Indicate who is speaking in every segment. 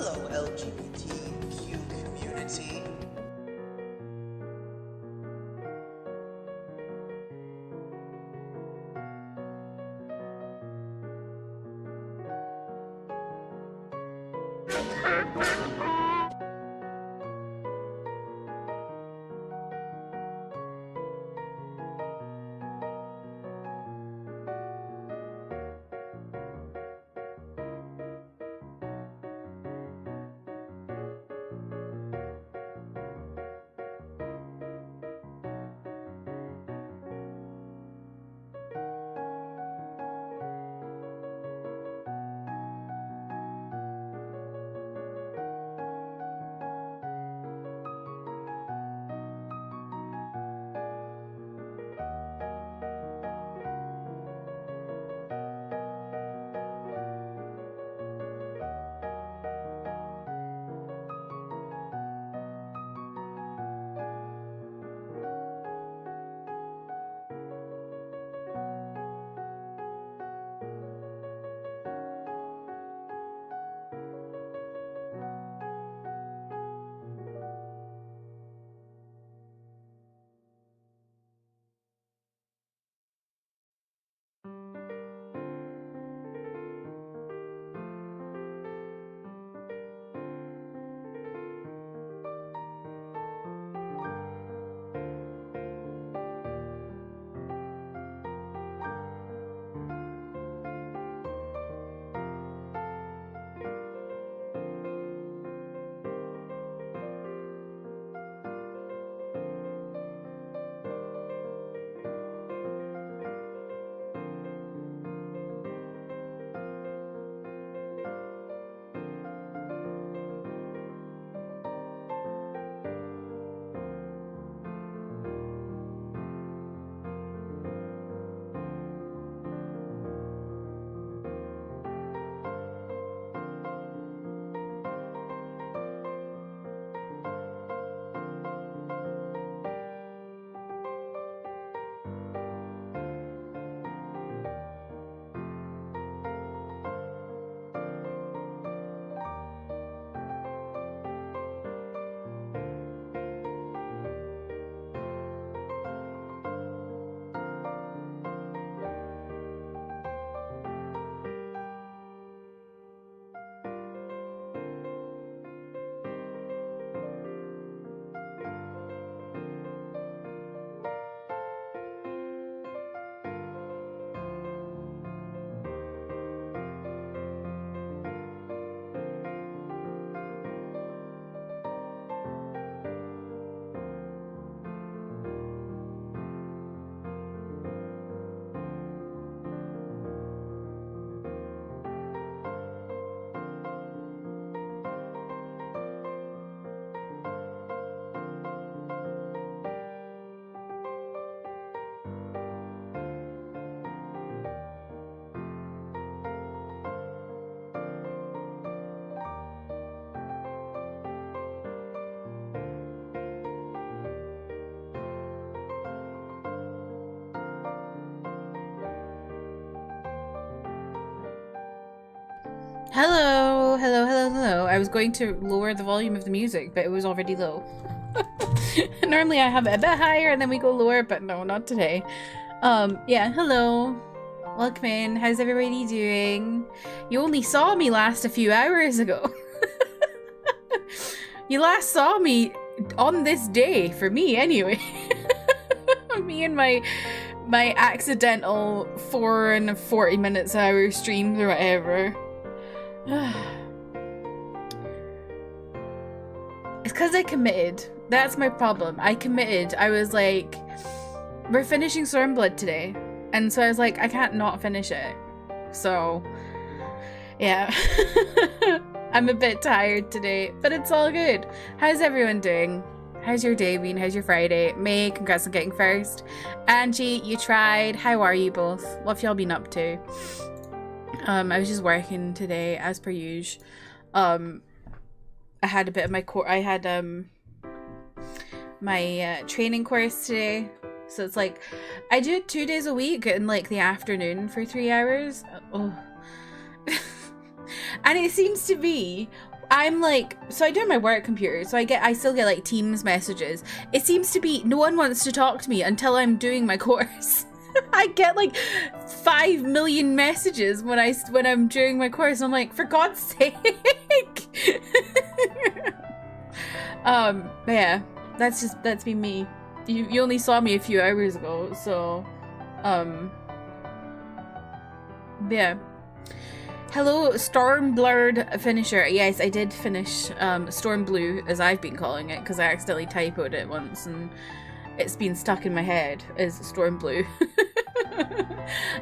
Speaker 1: Hello, LGBTQ community.
Speaker 2: Hello, hello, hello, hello. I was going to lower the volume of the music, but it was already low. Normally I have it a bit higher and then we go lower, but no, not today. Yeah, hello. Welcome in. How's everybody doing? You only saw me last a few hours ago. You last saw me on this day, for me anyway. Me and my accidental 4 and 40 minutes hour streams or whatever. It's because I committed. That's my problem. I committed. I was like, we're finishing Stormblood today. And so I was like, I can't not finish it. So, yeah. I'm a bit tired today, but it's all good. How's everyone doing? How's your day been? How's your Friday? May, congrats on getting first. Angie, you tried. How are you both? What have y'all been up to? I was just working today as per usual. I had a bit of my my training course today. So it's like, I do it 2 days a week in like the afternoon for 3 hours. Oh. And it seems to be I'm like, so I do my work computer, so I still get like Teams messages. It seems to be no one wants to talk to me until I'm doing my course. I get like 5 million messages when I'm doing my course. I'm like, for God's sake. But yeah, that's been me. You only saw me a few hours ago, so yeah. Hello, Storm Blurred Finisher. Yes, I did finish Storm Blue, as I've been calling it, because I accidentally typoed it once and it's been stuck in my head as Storm Blue.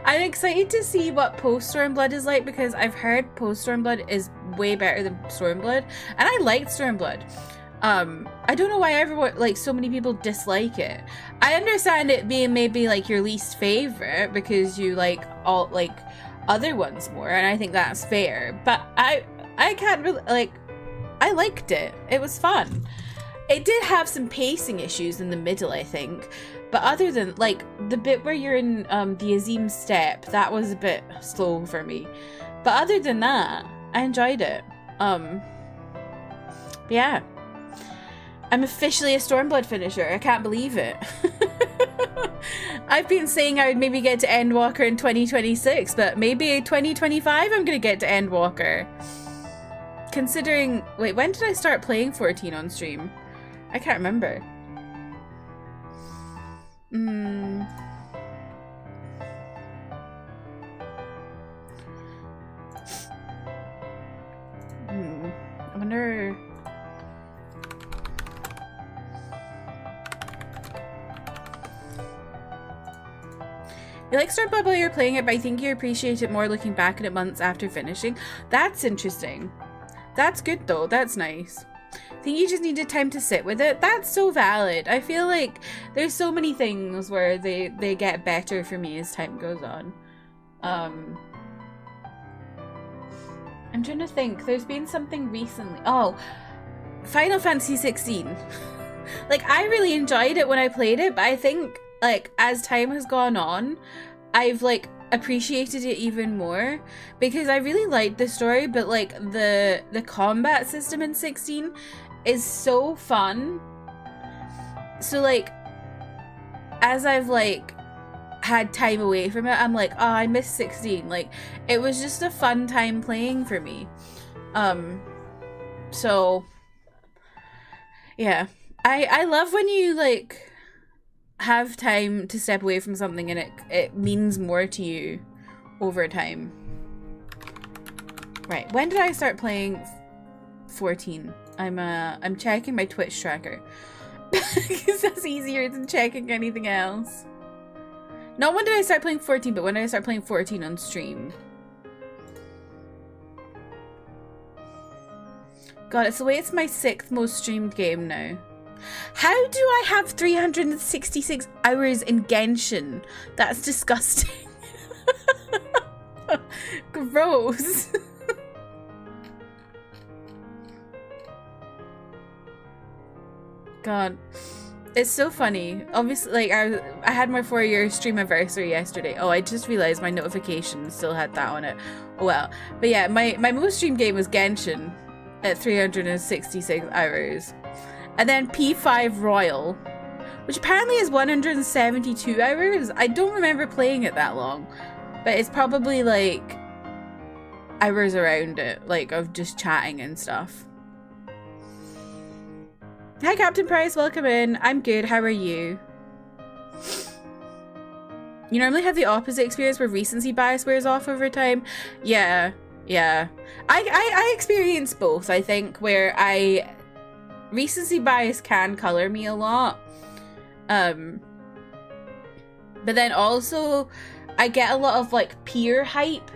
Speaker 2: I'm excited to see what post Stormblood is like, because I've heard post Stormblood is way better than Stormblood, and I liked Stormblood. I don't know why everyone, like, so many people dislike it. I understand it being maybe like your least favorite because you like all like other ones more, and I think that's fair, but I can't really, like, I liked it. It was fun. It did have some pacing issues in the middle, I think, but other than, like, the bit where you're in the Azim step, that was a bit slow for me, but other than that, I enjoyed it. Yeah, I'm officially a Stormblood finisher. I can't believe it. I've been saying I would maybe get to Endwalker in 2026, but maybe 2025 I'm gonna get to Endwalker. Considering, wait, when did I start playing 14 on stream? I can't remember. I wonder. You like Stormblood while you're playing it, but I think you appreciate it more looking back at it months after finishing. That's interesting. That's good though. That's nice. I think you just needed time to sit with it. That's so valid. I feel like there's so many things where they get better for me as time goes on. I'm trying to think. There's been something recently. Oh, Final Fantasy 16. Like, I really enjoyed it when I played it, but I think, like, as time has gone on, I've, like, appreciated it even more, because I really liked the story, but, like, the combat system in 16 is so fun. So, like, as I've, like, had time away from it, I'm like, oh, I miss 16. Like, it was just a fun time playing for me. So yeah, I love when you, like, have time to step away from something and it means more to you over time. Right, when did I start playing 14? I'm checking my Twitch tracker because that's easier than checking anything else. Not when did I start playing 14, but when did I start playing 14 on stream? God, it's the way it's my 6th most streamed game now. How do I have 366 hours in Genshin? That's disgusting. Gross. God. It's so funny. Obviously, like, I had my 4-year stream anniversary yesterday. Oh, I just realized my notification still had that on it. Oh well. But yeah, my most streamed game was Genshin at 366 hours. And then P5 Royal, which apparently is 172 hours. I don't remember playing it that long, but it's probably like hours around it, like of just chatting and stuff. Hi Captain Price, welcome in. I'm good, how are you? You normally have the opposite experience where recency bias wears off over time. Yeah. I experience both, I think, where recency bias can color me a lot. But then also I get a lot of, like, peer hype.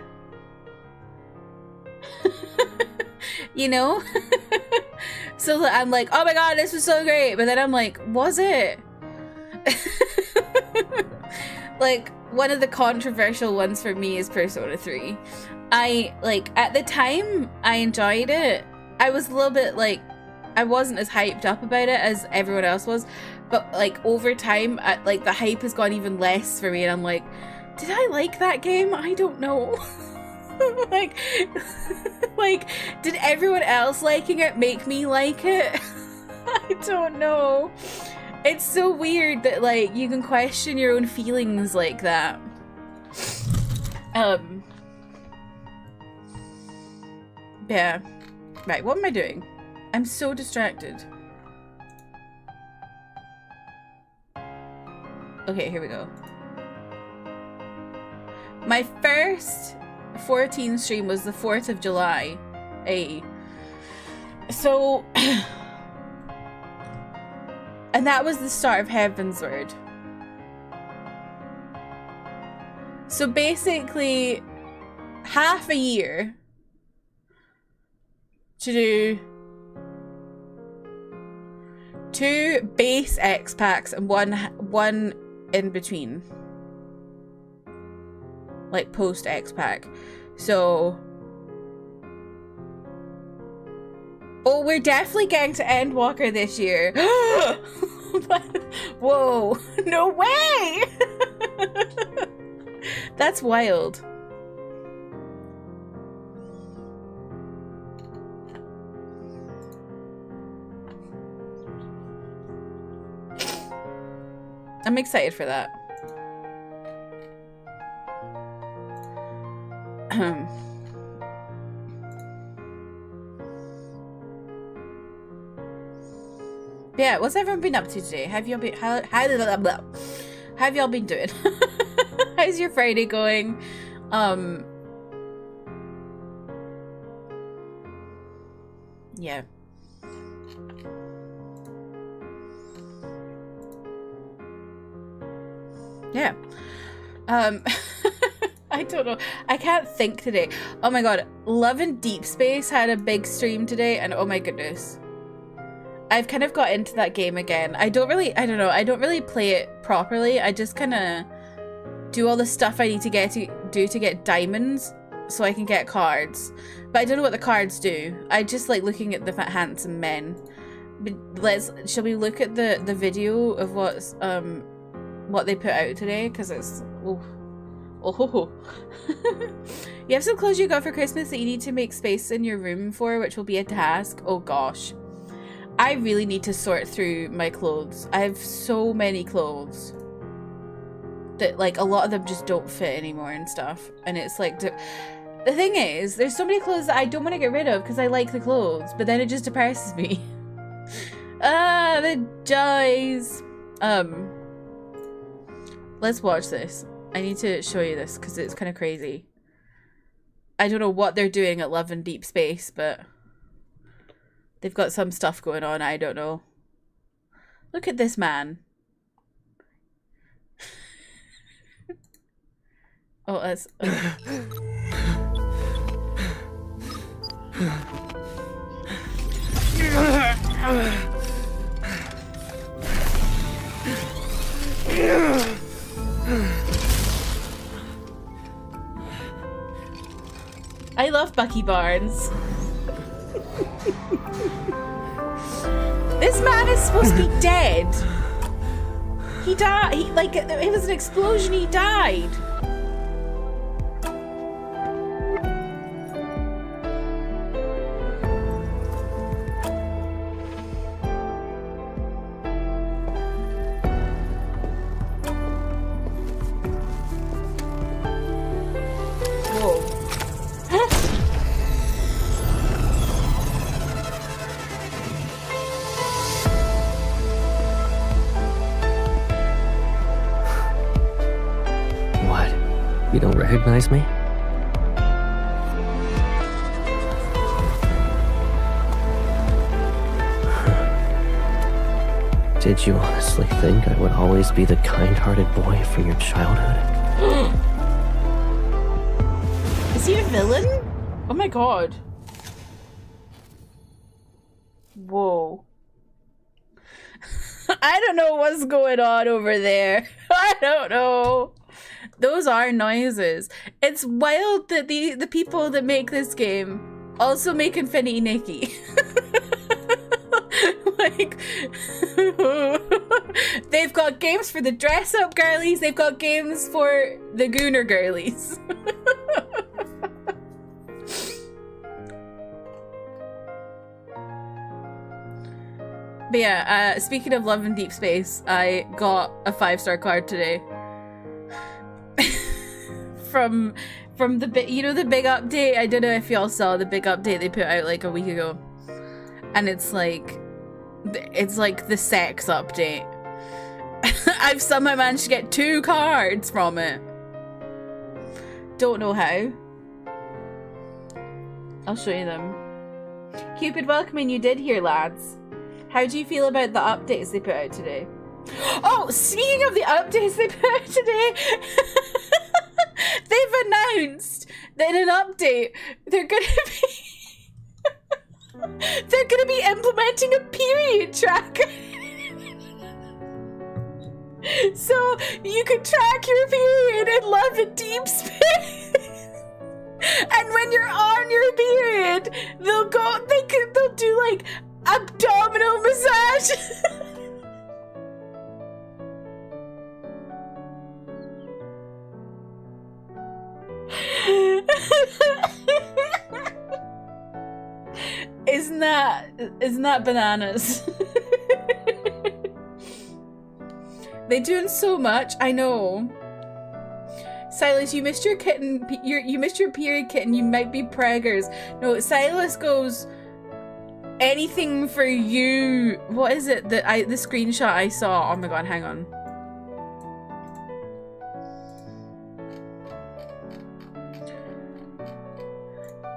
Speaker 2: You know? So I'm like, oh my god, this was so great. But then I'm like, was it? Like, one of the controversial ones for me is Persona 3. At the time, I enjoyed it. I was a little bit, like, I wasn't as hyped up about it as everyone else was. But, like, over time, like, the hype has gone even less for me. And I'm like, did I like that game? I don't know. like, like, did everyone else liking it make me like it? I don't know. It's so weird that, like, you can question your own feelings like that. Yeah. Right, what am I doing? I'm so distracted. Okay, here we go. My first 14 stream was the 4th of July. So... and that was the start of Heavensward. So basically, half a year to do 2 base X packs and one in between, like post X pack. So, oh, we're definitely getting to Endwalker this year. Whoa, no way. That's wild. I'm excited for that. Yeah, what's everyone been up to today? Have y'all been how have y'all been doing? How's your Friday going? Yeah. Yeah. I don't know. I can't think today. Oh my god. Love and Deep Space had a big stream today, and oh my goodness. I've kind of got into that game again. I don't really play it properly. I just kind of do all the stuff I need to do to get diamonds so I can get cards. But I don't know what the cards do. I just like looking at the handsome men. But shall we look at the video of what they put out today? Because it's oh. You have some clothes you got for Christmas that you need to make space in your room for, which will be a task. Oh gosh. I really need to sort through my clothes. I have so many clothes that, like, a lot of them just don't fit anymore and stuff. And it's like, the thing is, there's so many clothes that I don't want to get rid of because I like the clothes, but then it just depresses me. The joys. Let's watch this. I need to show you this because it's kind of crazy. I don't know what they're doing at Love and Deep Space, but they've got some stuff going on. I don't know. Look at this man. Oh, that's... Okay. I love Bucky Barnes. This man is supposed to be dead. He died. It was an explosion. He died.
Speaker 3: You don't recognize me? Did you honestly think I would always be the kind-hearted boy from your childhood?
Speaker 2: Is he a villain? Oh my god. Whoa. I don't know what's going on over there. I don't know. Those are noises. It's wild that the people that make this game also make Infinity Nikki. Like, they've got games for the dress-up girlies, they've got games for the gooner girlies. But yeah, speaking of love and deep space, I got a 5-star card today. from the big, you know, the big update. I don't know if y'all saw the big update they put out like a week ago, and it's like the sex update. I've somehow managed to get 2 cards from it. Don't know how. I'll show you them. Cupid, welcoming you did here, lads. How do you feel about the updates they put out today? Oh, speaking of the updates they put out today, they've announced that in an update they're gonna be implementing a period tracker. So you can track your period in love and deep space. And when you're on your period, they'll do like abdominal massage. Isn't that bananas? They're doing so much. I know. Silas, you missed your kitten. You missed your period, kitten. You might be preggers. No, Silas goes, anything for you. What is it that the screenshot I saw? Oh my god, hang on.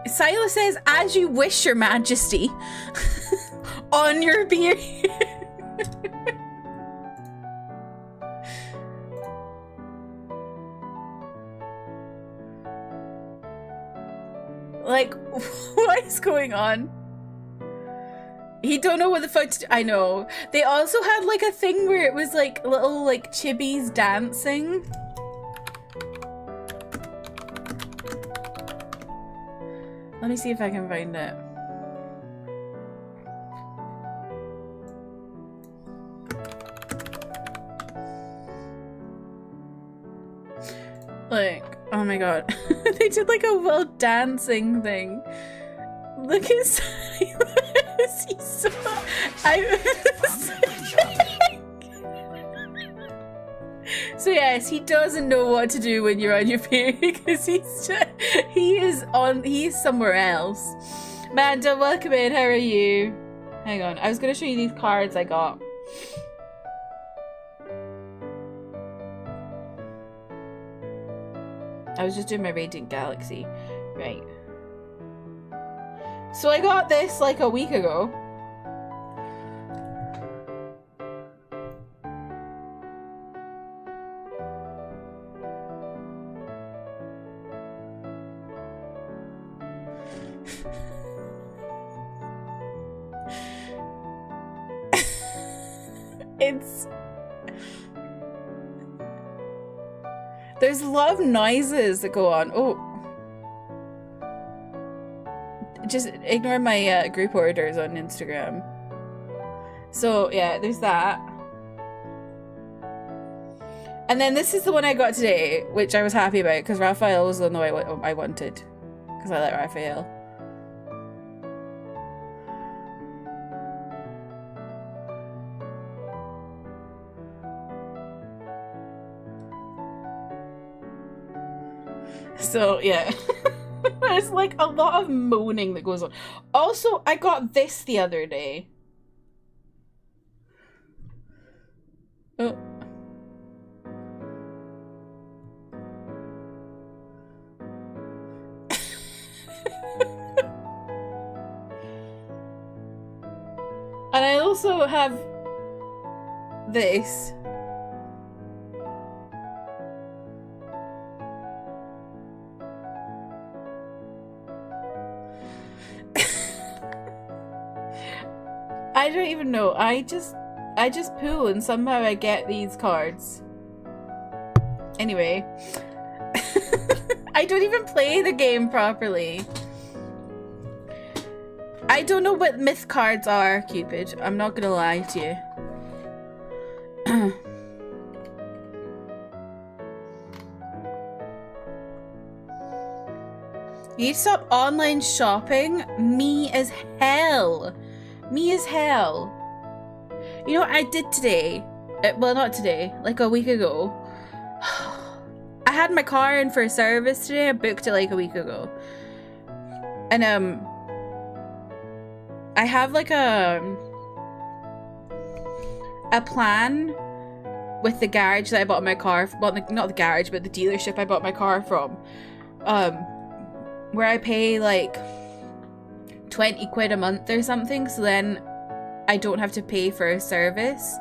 Speaker 2: Silas says, as you wish, your majesty. On your period. Like, what is going on? He don't know what the fuck to do. I know. They also had like a thing where it was like little like chibis dancing. Let me see if I can find it. Like, oh my god. They did like a little dancing thing. Look at Silas. He's so... So yes, he doesn't know what to do when you're on your period because he is somewhere else. Manda, welcome in. How are you? Hang on, I was gonna show you these cards I got. I was just doing my Radiant Galaxy. Right. So I got this like a week ago. There's a lot of noises that go on. Oh. Just ignore my group orders on Instagram. So, yeah, there's that. And then this is the one I got today, which I was happy about, because Raphael was the one I wanted. Because I like Raphael. So, yeah. There's like a lot of moaning that goes on. Also, I got this the other day. Oh. And I also have this. I don't even know. I just pull and somehow I get these cards. Anyway. I don't even play the game properly. I don't know what myth cards are, Cupid. I'm not gonna lie to you. You need to stop online shopping? Me as hell. Me as hell. You know what I did today? Well, not today, like a week ago. I had my car in for a service today. I booked it like a week ago. And I have like a plan with the garage that I bought my car, well, not the garage, but the dealership I bought my car from, where I pay like 20 quid a month or something, so then I don't have to pay for a service.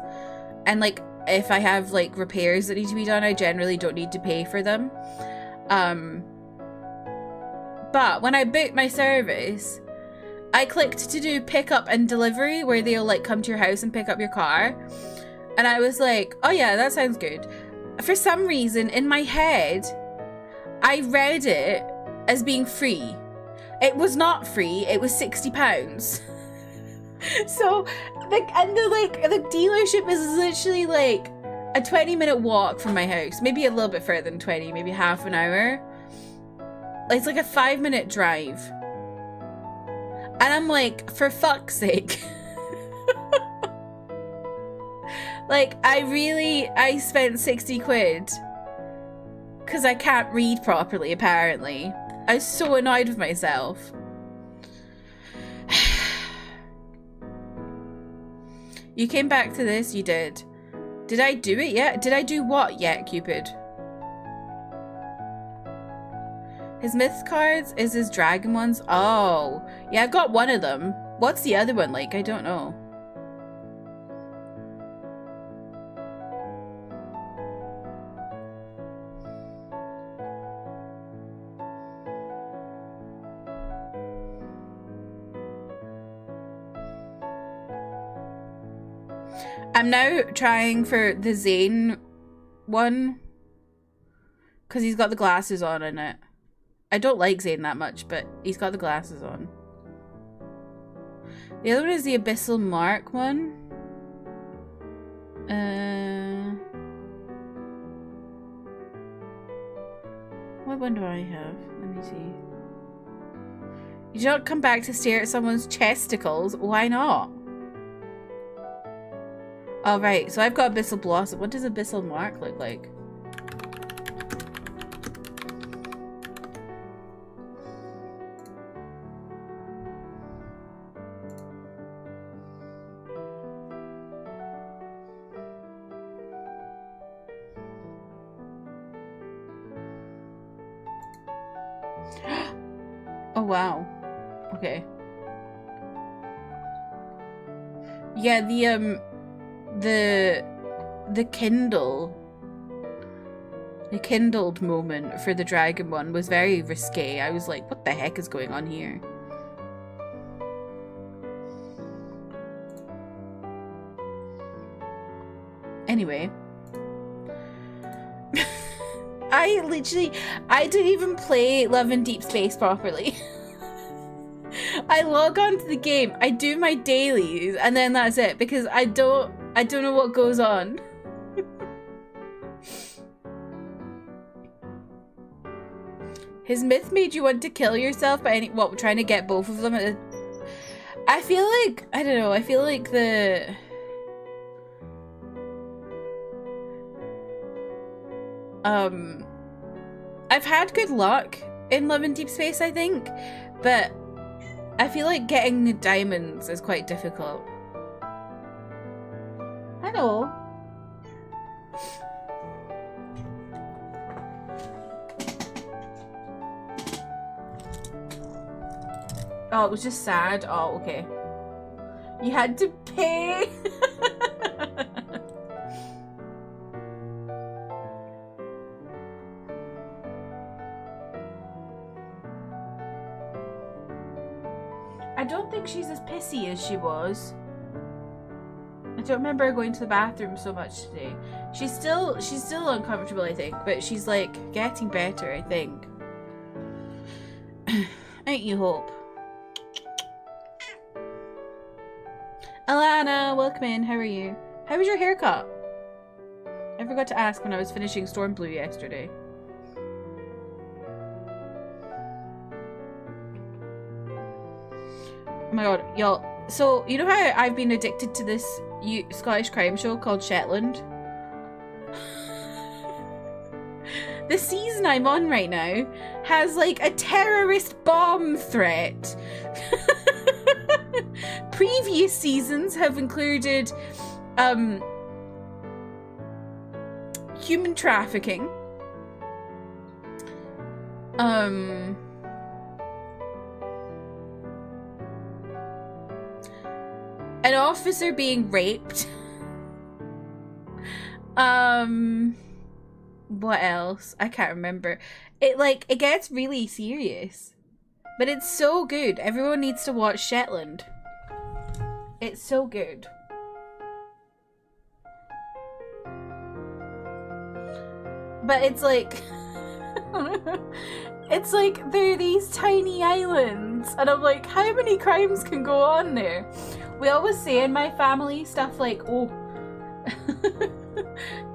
Speaker 2: And like if I have like repairs that need to be done, I generally don't need to pay for them. But when I booked my service, I clicked to do pickup and delivery, where they'll like come to your house and pick up your car. And I was like, oh yeah, that sounds good. For some reason, in my head, I read it as being free. It was not free, it was £60. So, the dealership is literally like a 20-minute walk from my house. Maybe a little bit further than 20, maybe half an hour. It's like a 5-minute drive. And I'm like, for fuck's sake. Like, I spent 60 quid. Because I can't read properly, apparently. I was so annoyed with myself. You came back to this? You did. Did I do it yet? Did I do what yet, Cupid? His myth cards is his dragon ones? Oh. Yeah, I've got one of them. What's the other one like? I don't know. I'm now trying for the Zane one, because he's got the glasses on in it. I don't like Zane that much, but he's got the glasses on. The other one is the Abyssal Mark one. What one do I have? Let me see. You don't come back to stare at someone's chesticles? Why not? Oh, right. So I've got Abyssal Blossom. What does Abyssal Mark look like? Oh, wow. Okay. Yeah, the kindled moment for the dragon one was very risque. I was like, what the heck is going on here? Anyway. I didn't even play Love in Deep Space properly. I log on to the game, I do my dailies, and then that's it, because I don't know what goes on. His myth made you want to kill yourself by trying to get both of them? I feel like, I don't know, I feel like I've had good luck in Love in Deep Space, I think, but I feel like getting the diamonds is quite difficult. Hello. Oh, it was just sad. Oh, okay. You had to pay. I don't think she's as pissy as she was. I don't remember her going to the bathroom so much today. She's still uncomfortable, I think, but she's like getting better, I think. Ain't you hope? Alana, welcome in. How are you? How was your haircut? I forgot to ask when I was finishing Storm Blue yesterday. Oh my god, y'all. So, you know how I've been addicted to this Scottish crime show called Shetland. The season I'm on right now has like a terrorist bomb threat. Previous seasons have included human trafficking, an officer being raped. What else? I can't remember. It gets really serious. But it's so good. Everyone needs to watch Shetland. It's so good. But it's like it's like there are these tiny islands and I'm like, how many crimes can go on there? We always say in my family stuff like, oh,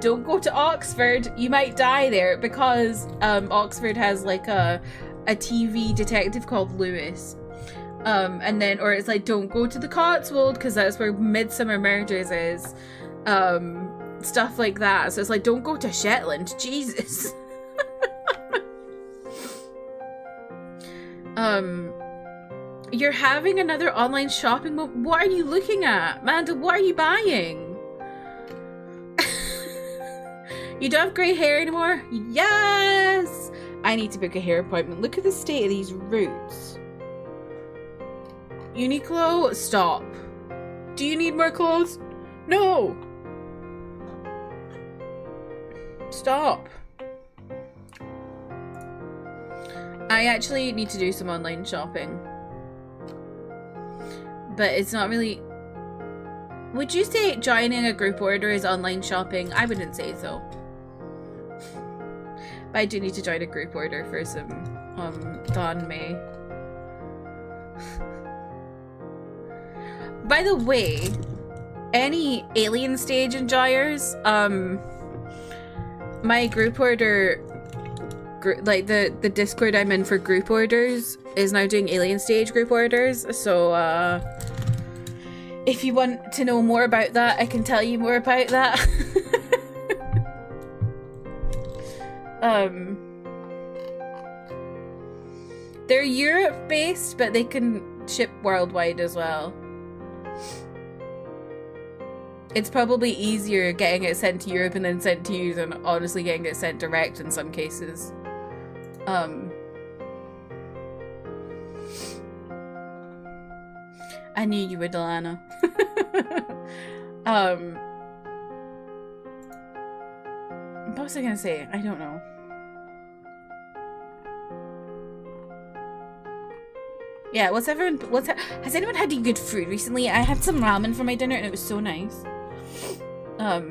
Speaker 2: don't go to Oxford, you might die there, because Oxford has like a TV detective called Lewis. And then, or it's like, don't go to the Cotswold because that's where Midsummer Murders is. Stuff like that. So it's like, don't go to Shetland. Jesus. You're having another online shopping moment. What are you looking at? Amanda, what are you buying? You don't have grey hair anymore? Yes! I need to book a hair appointment. Look at the state of these roots. Uniqlo, stop. Do you need more clothes? No! Stop. I actually need to do some online shopping. But it's not really... Would you say joining a group order is online shopping? I wouldn't say so. But I do need to join a group order for some Don May. By the way, any Alien Stage enjoyers, my group order, like the Discord I'm in for group orders is now doing Alien Stage group orders, so if you want to know more about that, I can tell you more about that. They're Europe based, but they can ship worldwide as well. It's probably easier getting it sent to Europe and then sent to you than honestly getting it sent direct in some cases. I knew you would, Alana. What was I gonna say? I don't know. Yeah, has anyone had any good food recently? I had some ramen for my dinner and it was so nice. I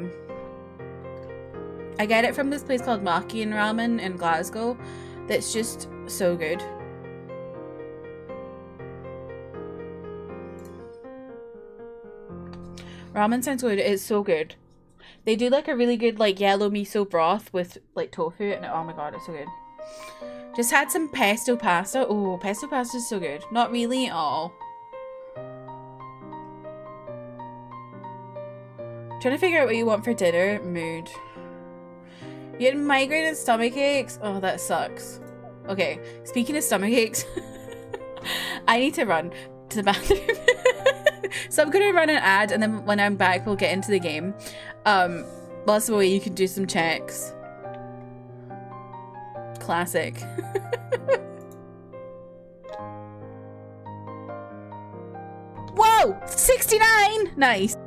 Speaker 2: get it from this place called Makian Ramen in Glasgow that's just so good. Ramen sounds good. It's so good. They do like a really good like yellow miso broth with like tofu and oh my god, it's so good. Just had some pesto pasta. Oh, pesto pasta is so good. Not really at all. Trying to figure out what you want for dinner. Mood. You had migraine and stomach aches? Oh, that sucks. Okay, speaking of stomach aches, I need to run to the bathroom. So I'm gonna run an ad and then when I'm back we'll get into the game. Whilst away you can do some checks. Classic. Whoa! 69! Nice.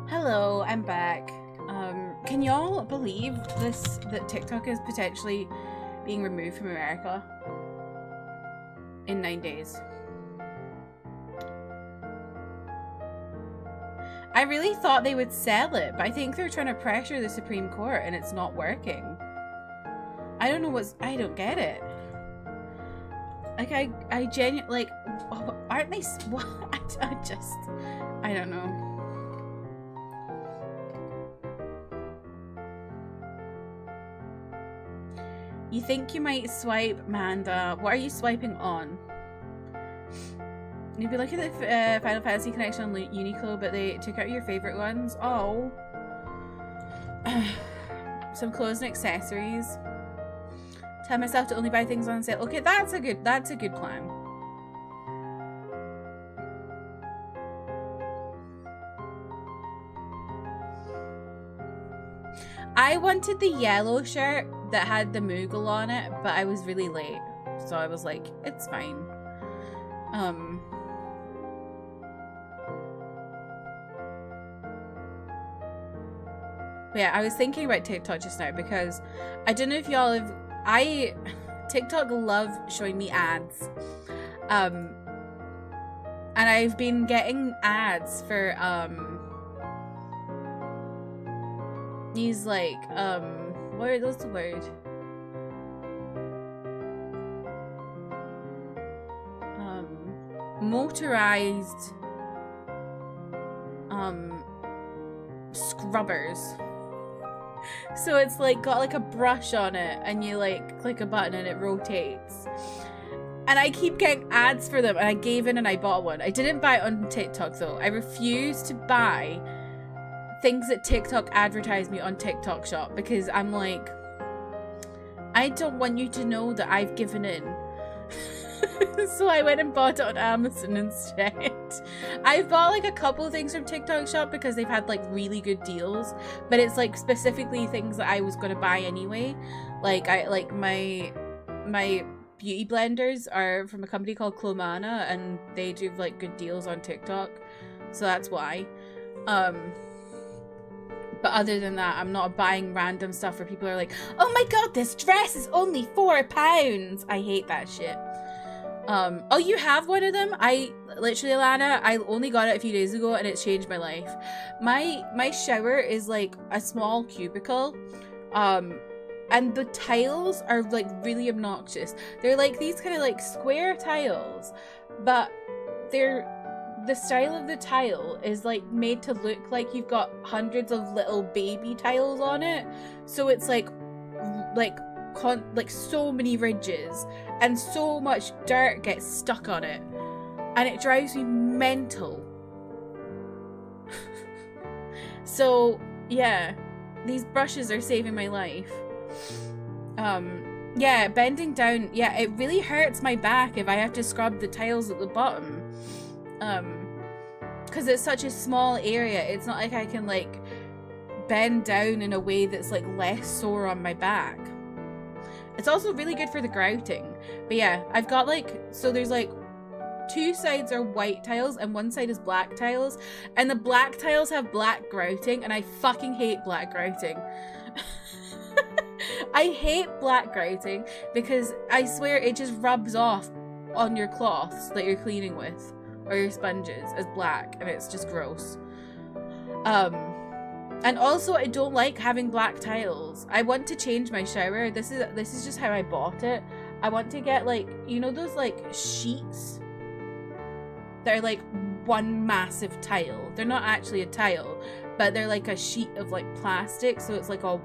Speaker 2: Hello, I'm back. Can y'all believe this, that TikTok is potentially being removed from America in 9 days? I really thought they would sell it, but I think they're trying to pressure the Supreme Court and it's not working. I don't know I don't get it. Like, I genuinely, like, aren't they, what? I don't know. You think you might swipe, Manda. What are you swiping on? You'd be looking at the Final Fantasy connection on Uniqlo, but they took out your favorite ones. Oh. Some clothes and accessories. Tell myself to only buy things on sale. Okay, that's a good plan. I wanted the yellow shirt that had the Moogle on it, but I was really late. So I was like, it's fine. But yeah, I was thinking about TikTok just now because I don't know if y'all have... TikTok love showing me ads. And I've been getting ads for, these, like, what are those the word? Motorized, scrubbers. So it's like got like a brush on it and you like click a button and it rotates. And I keep getting ads for them and I gave in and I bought one. I didn't buy it on TikTok though. I refuse to buy things that TikTok advertise me on TikTok Shop because I'm like, I don't want you to know that I've given in. So I went and bought it on Amazon instead. I've bought like a couple of things from TikTok Shop because they've had like really good deals, but it's like specifically things that I was going to buy anyway. Like my beauty blenders are from a company called Clomana and they do like good deals on TikTok. So that's why. But other than that, I'm not buying random stuff where people are like, oh my god, this dress is only £4. I hate that shit. Oh, you have one of them? I literally, Alana, I only got it a few days ago and it's changed my life. My shower is like a small cubicle. And the tiles are like really obnoxious. They're like these kind of like square tiles, but the style of the tile is like made to look like you've got hundreds of little baby tiles on it. So it's like so many ridges and so much dirt gets stuck on it and it drives me mental. So yeah, these brushes are saving my life. Yeah, bending down, yeah, it really hurts my back if I have to scrub the tiles at the bottom. Because it's such a small area, it's not like I can like bend down in a way that's like less sore on my back. It's also really good for the grouting. But yeah, I've got like, so there's like 2 sides are white tiles and 1 side is black tiles. And the black tiles have black grouting and I fucking hate black grouting. I hate black grouting because I swear it just rubs off on your cloths that you're cleaning with or your sponges as black and it's just gross. And also I don't like having black tiles. I want to change my shower. This is just how I bought it. I want to get like, you know those like sheets that are like one massive tile. They're not actually a tile, but they're like a sheet of like plastic, so it's like a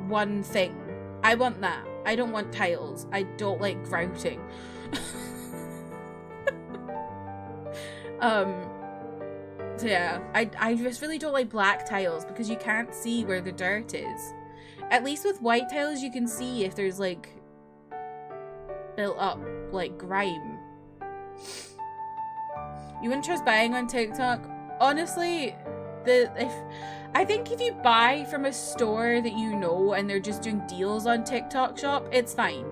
Speaker 2: one thing. I want that. I don't want tiles. I don't like grouting. So yeah, I just really don't like black tiles because you can't see where the dirt is. At least with white tiles you can see if there's like built up like grime. You wouldn't trust buying on TikTok? Honestly, I think if you buy from a store that you know and they're just doing deals on TikTok Shop, it's fine.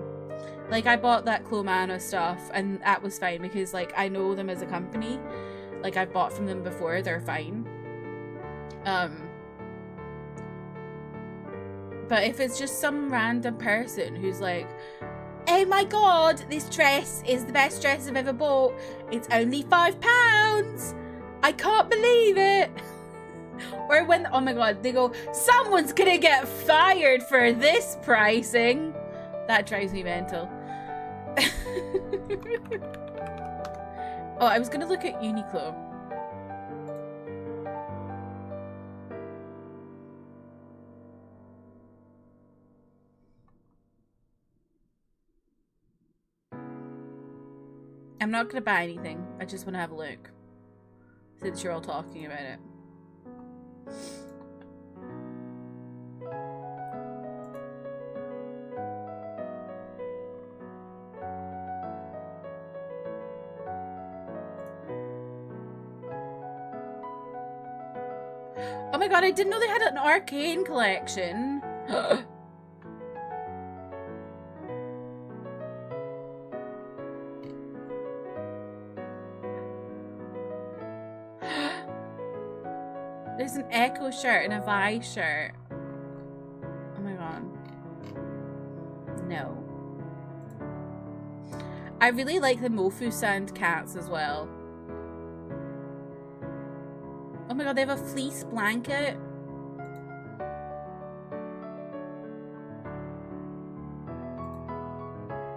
Speaker 2: Like I bought that Clomana stuff and that was fine because like I know them as a company. Like I've bought from them before, they're fine. But if it's just some random person who's like, oh my god, this dress is the best dress I've ever bought. It's only £5. I can't believe it. Or when, oh my god, they go, someone's gonna get fired for this pricing. That drives me mental. Oh, I was gonna look at Uniqlo. I'm not gonna buy anything. I just want to have a look. Since you're all talking about it. Oh my god, I didn't know they had an arcane collection. There's an Echo shirt and a Vi shirt. Oh my god. No. I really like the Mofu Sand cats as well. Oh my god, they have a fleece blanket.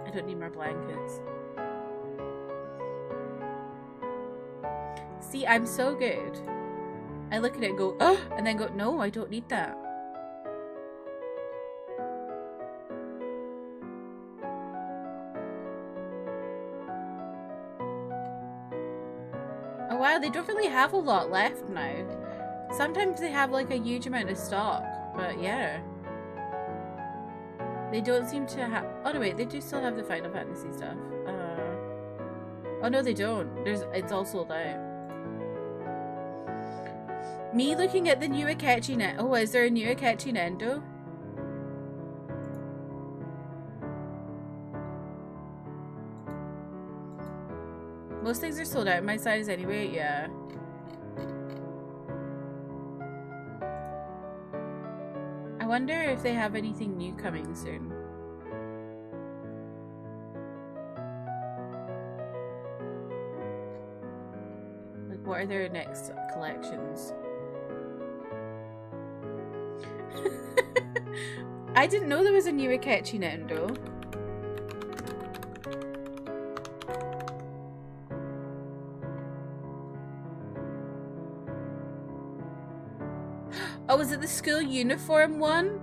Speaker 2: I don't need more blankets. See, I'm so good. I look at it and go, oh, and then go, no, I don't need that. Oh wow, they don't really have a lot left now. Sometimes they have like a huge amount of stock, but yeah. They don't seem to have, oh no wait, they do still have the Final Fantasy stuff. Oh no they don't, it's all sold out. Me looking at the new Akechi Nendo. Oh, is there a new Akechi Nendo? Most things are sold out in my size anyway, yeah. I wonder if they have anything new coming soon. Like, what are their next collections? I didn't know there was a new Akechi Nendo. Oh, was it the school uniform one?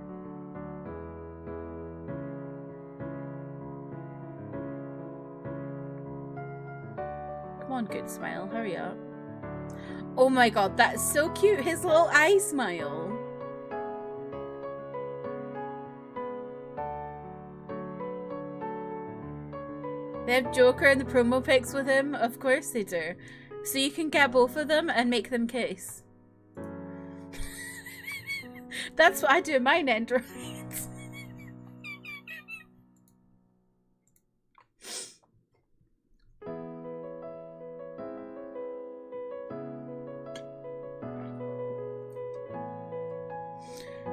Speaker 2: Come on, good smile, hurry up. Oh my god, that's so cute, his little eye smile. They have Joker and the promo pics with him? Of course they do. So you can get both of them and make them kiss. That's what I do in mine, androids.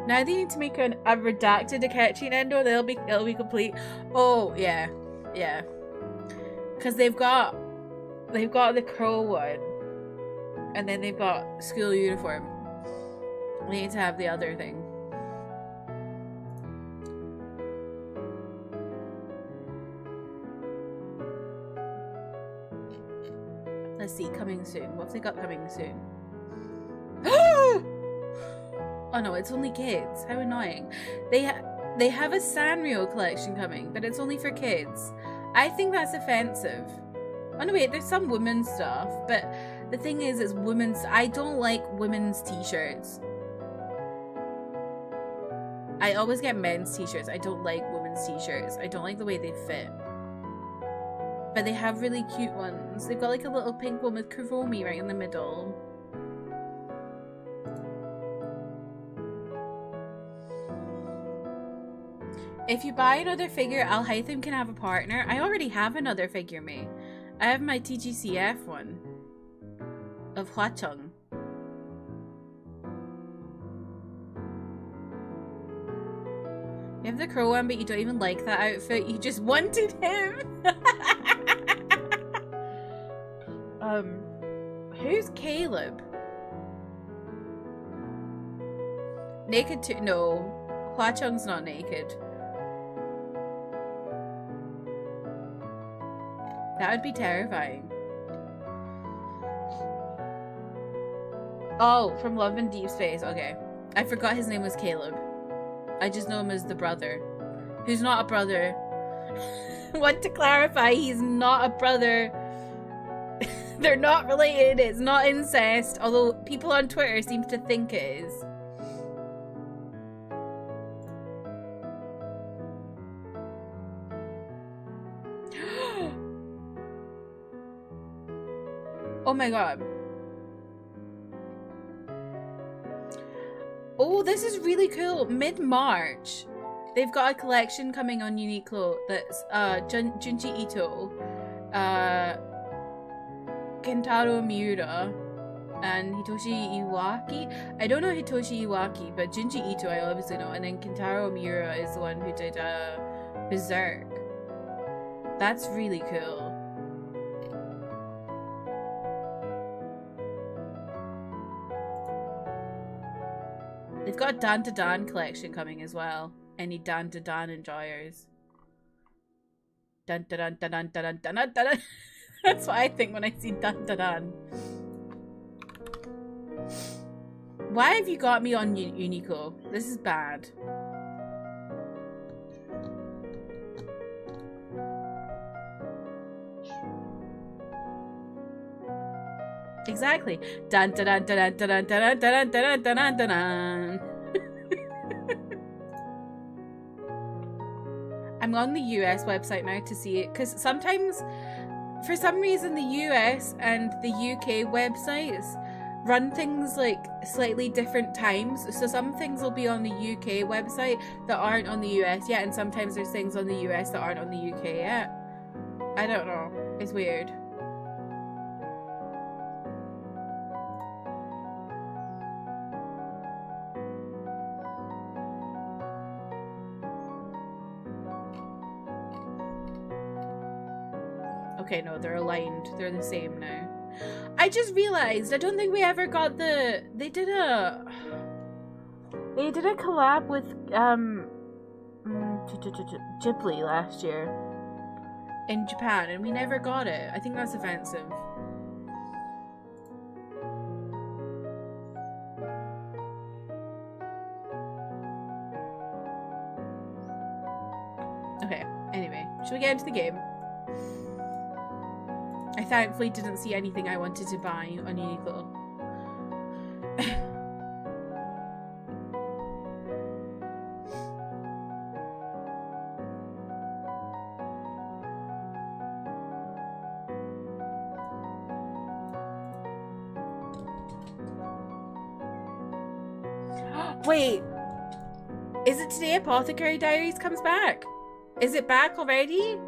Speaker 2: Now they need to make a redacted Akechi Nendo. It'll be complete. Oh yeah, yeah. Because they've got the crow one, and then they've got school uniform. They need to have the other thing. Let's see, coming soon. What have they got coming soon? Oh no, it's only kids. How annoying. They have a Sanrio collection coming, but it's only for kids. I think that's offensive. Oh no wait, there's some women's stuff, but the thing is, it's women's. I don't like women's t-shirts. I always get men's t-shirts. I don't like women's t-shirts. I don't like the way they fit. But they have really cute ones. They've got like a little pink one with Kuromi right in the middle. If you buy another figure, Alhaitham can have a partner. I already have another figure, me. I have my TGCF one. Of Hwachung. You have the crow one, but you don't even like that outfit. You just wanted him. Who's Caleb? Naked too? No. Hua Chung's not naked. That would be terrifying. Oh, from Love in Deep Space. Okay. I forgot his name was Caleb. I just know him as the brother. Who's not a brother. Want to clarify, he's not a brother. They're not related. It's not incest. Although people on Twitter seem to think it is. Oh my god. Oh, this is really cool. Mid-March, they've got a collection coming on Uniqlo that's Junji Ito, Kentaro Miura, and Hitoshi Iwaki. I don't know Hitoshi Iwaki, but Junji Ito I obviously know, and then Kentaro Miura is the one who did Berserk. That's really cool. They've got a Dan to Dan collection coming as well. Any Dan to Dan enjoyers? Dun dun dun dun dun dun dun dun dun. That's what I think when I see Dan to Dan. Why have you got me on Uniqlo? This is bad. Exactly. Dun dun dun dun dun dun dun dun dun dun dun dun. I'm on the US website now to see it because sometimes, for some reason, the US and the UK websites run things like slightly different times. So some things will be on the UK website that aren't on the US yet, and sometimes there's things on the US that aren't on the UK yet. I don't know. It's weird. Okay, no, they're aligned. They're the same now. I just realized, I don't think we ever got the... They did a collab with Ghibli last year in Japan, and we never got it. I think that's offensive. Okay, anyway, should we get into the game? I thankfully didn't see anything I wanted to buy on Uniqlo. Wait, is it today Apothecary Diaries comes back? Is it back already?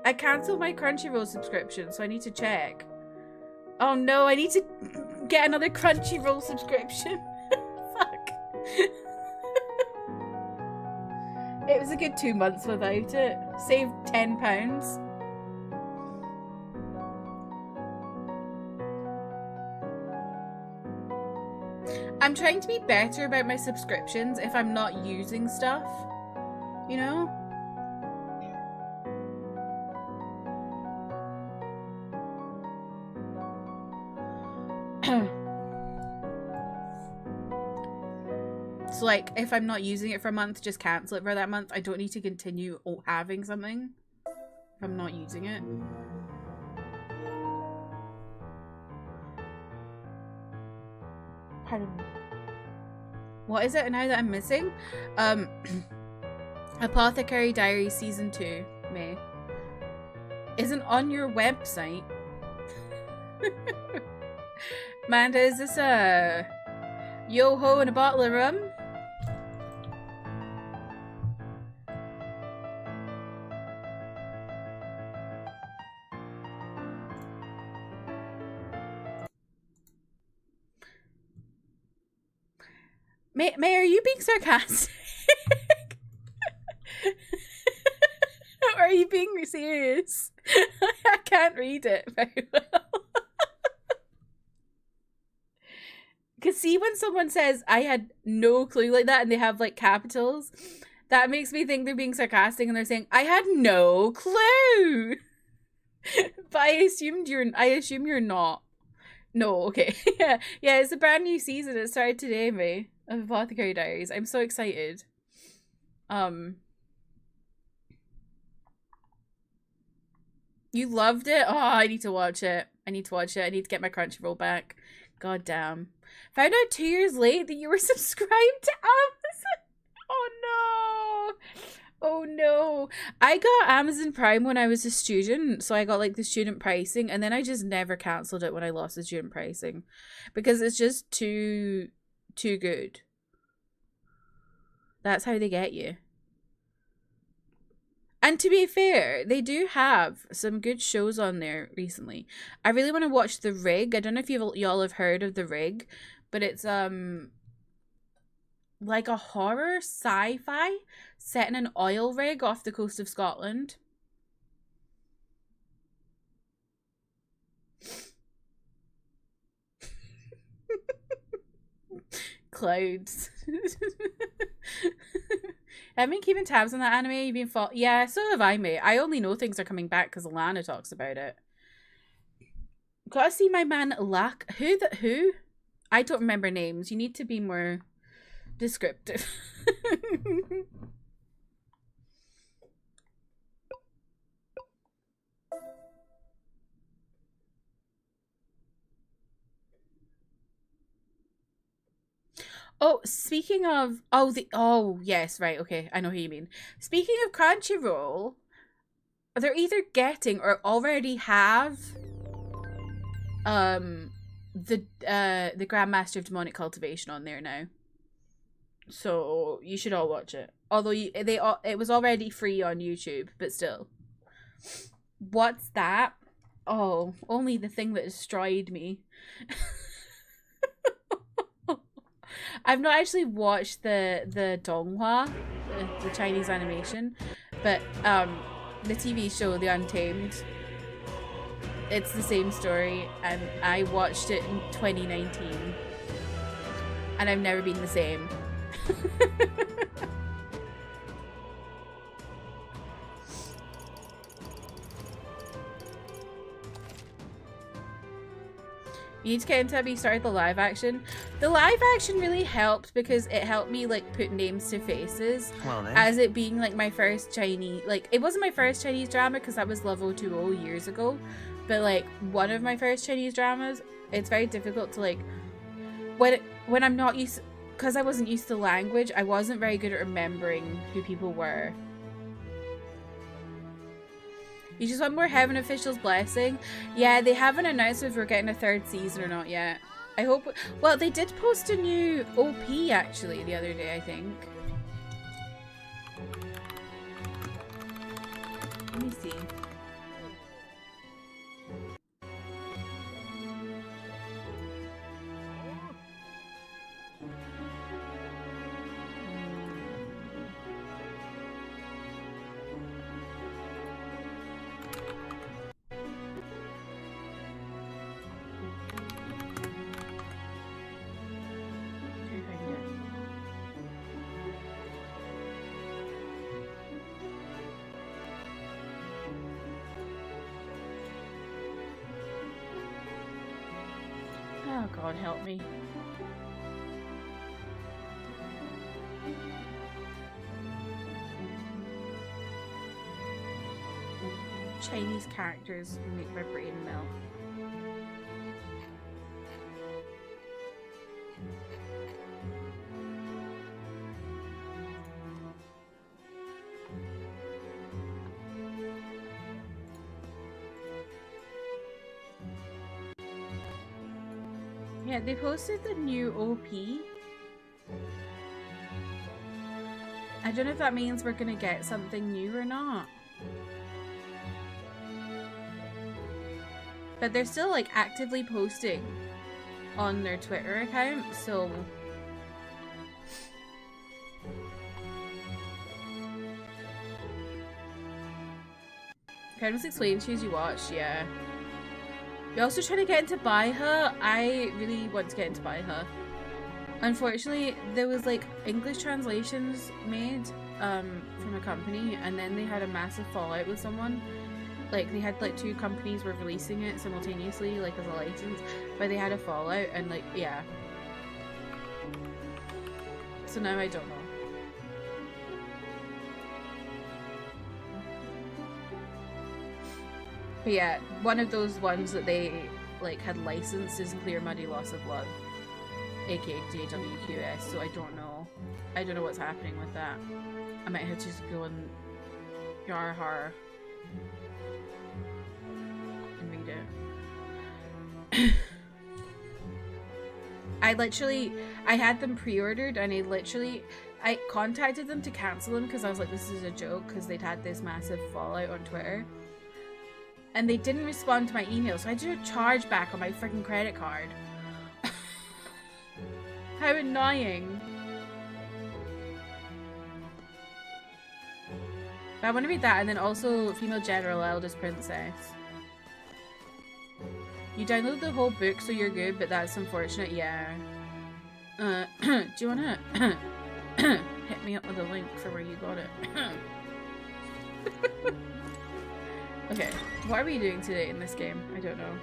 Speaker 2: I cancelled my Crunchyroll subscription, so I need to check. Oh no, I need to get another Crunchyroll subscription. Fuck. It was a good 2 months without it. Saved £10. I'm trying to be better about my subscriptions if I'm not using stuff, you know? So like, if I'm not using it for a month, just cancel it for that month. I don't need to continue having something if I'm not using it. Pardon me. What is it now that I'm missing? Apothecary Diaries Season 2, May. Isn't on your website. Amanda, is this a yo-ho and a bottle of rum? May, are you being sarcastic? Are you being serious? I can't read it very well. Because see, when someone says, I had no clue like that, and they have, like, capitals, that makes me think they're being sarcastic and they're saying, I had no clue. But I assume you're not. No, okay. Yeah, it's a brand new season. It started today, May, of Apothecary Diaries. I'm so excited. You loved it? Oh, I need to watch it. I need to get my Crunchyroll back. God damn. Found out 2 years late that you were subscribed to Amazon. Oh no. Oh no. I got Amazon Prime when I was a student, so I got like the student pricing, and then I just never cancelled it when I lost the student pricing. Because it's just too good. That's how they get you. And to be fair, they do have some good shows on there recently. I really want to watch The Rig. I don't know if y'all have heard of The Rig, but it's like a horror sci-fi set in an oil rig off the coast of Scotland. Clouds. I've been keeping tabs on that anime. You've been yeah, so have I, mate. I only know things are coming back because Alana talks about it. Gotta see my man Lack. Who? I don't remember names. You need to be more descriptive. Oh, speaking of yes, right, okay, I know who you mean. Speaking of Crunchyroll, they're either getting or already have the Grandmaster of Demonic Cultivation on there now. So you should all watch it. Although it was already free on YouTube, but still. What's that? Oh, only the thing that destroyed me. I've not actually watched the Donghua, the Chinese animation, but the TV show The Untamed, it's the same story, and I watched it in 2019, and I've never been the same. You need to get into it, but you started the live action. The live action really helped because it helped me like put names to faces.
Speaker 1: Well, then.
Speaker 2: As it being like my first Chinese, like it wasn't my first Chinese drama because that was Love 020 years ago, but like one of my first Chinese dramas. It's very difficult to like when I'm not used, because I wasn't used to the language. I wasn't very good at remembering who people were. You just want more Heaven Official's blessing? Yeah, they haven't announced if we're getting a third season or not yet. I hope... Well, they did post a new OP, actually, the other day, I think. Let me see. Oh God, help me. Chinese characters make my brain melt. Yeah, they posted the new OP. I don't know if that means we're gonna get something new or not. But they're still like actively posting on their Twitter account, so Kind of explain to you as you watch, yeah. You're also trying to get into Buy-Her. I really want to get into Buy-Her. Unfortunately, there was like English translations made from a company, and then they had a massive fallout with someone. Like they had like 2 companies were releasing it simultaneously, like as a license, but they had a fallout, and like yeah. So now I don't know. But yeah, one of those ones that they like had licensed is Clear Muddy Loss of Love, aka JWQS. So I don't know what's happening with that. I might have to just go and Yar Har and read it. I had them pre-ordered, and I contacted them to cancel them because I was like, this is a joke, because they'd had this massive fallout on Twitter. And they didn't respond to my email, so I did a charge back on my freaking credit card. How annoying. But I want to read that, and then also Female General, Eldest Princess. You download the whole book, so you're good, but that's unfortunate, yeah. Do you want to hit me up with a link for where you got it? Okay, what are we doing today in this game? I don't know.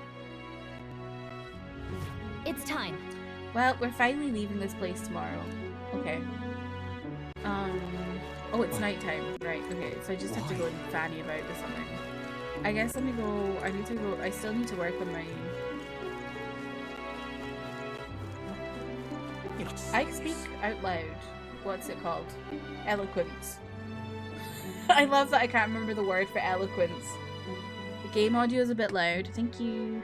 Speaker 4: It's time.
Speaker 2: Well, we're finally leaving this place tomorrow. Okay. Oh, it's nighttime. Right, okay, so I just have to go and fanny about or something. I guess let me go, I still need to work on my... I speak out loud. What's it called? Eloquence. I love that I can't remember the word for eloquence. The game audio is a bit loud. Thank you.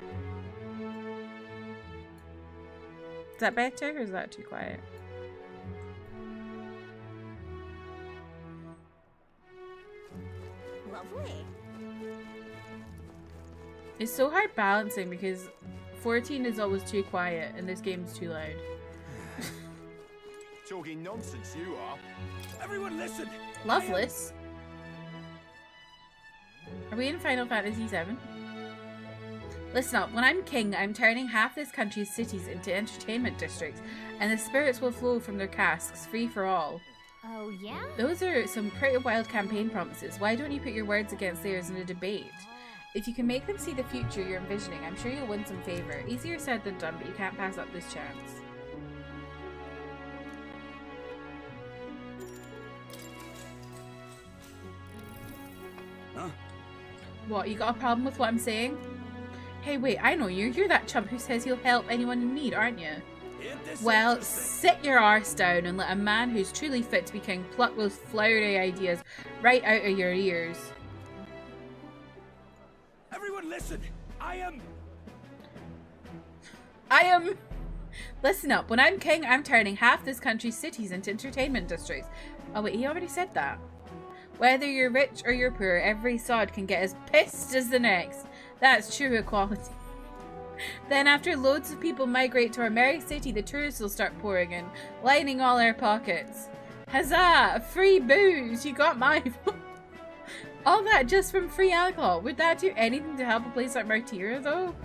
Speaker 2: Is that better or is that too quiet?
Speaker 4: Lovely.
Speaker 2: It's so hard balancing because 14 is always too quiet and this game's too loud.
Speaker 5: Talking nonsense, you are. Everyone listen!
Speaker 2: Loveless? Are we in Final Fantasy VII? Listen up, when I'm king, I'm turning half this country's cities into entertainment districts, and the spirits will flow from their casks, free for all.
Speaker 4: Oh, yeah?
Speaker 2: Those are some pretty wild campaign promises. Why don't you put your words against theirs in a debate? If you can make them see the future you're envisioning, I'm sure you'll win some favour. Easier said than done, but you can't pass up this chance.
Speaker 5: Huh?
Speaker 2: What, you got a problem with what I'm saying? Hey, wait, I know you. You're that chump who says he'll help anyone in need, aren't you? Well, sit your arse down and let a man who's truly fit to be king pluck those flowery ideas right out of your ears.
Speaker 5: Everyone listen! I am...
Speaker 2: Listen up, when I'm king, I'm turning half this country's cities into entertainment districts. Oh wait, he already said that. Whether you're rich or you're poor, every sod can get as pissed as the next. That's true equality. Then after loads of people migrate to our merry city, the tourists will start pouring in, lining all our pockets. Huzzah! Free booze! You got my vote. All that just from free alcohol. Would that do anything to help a place like Martyra, though?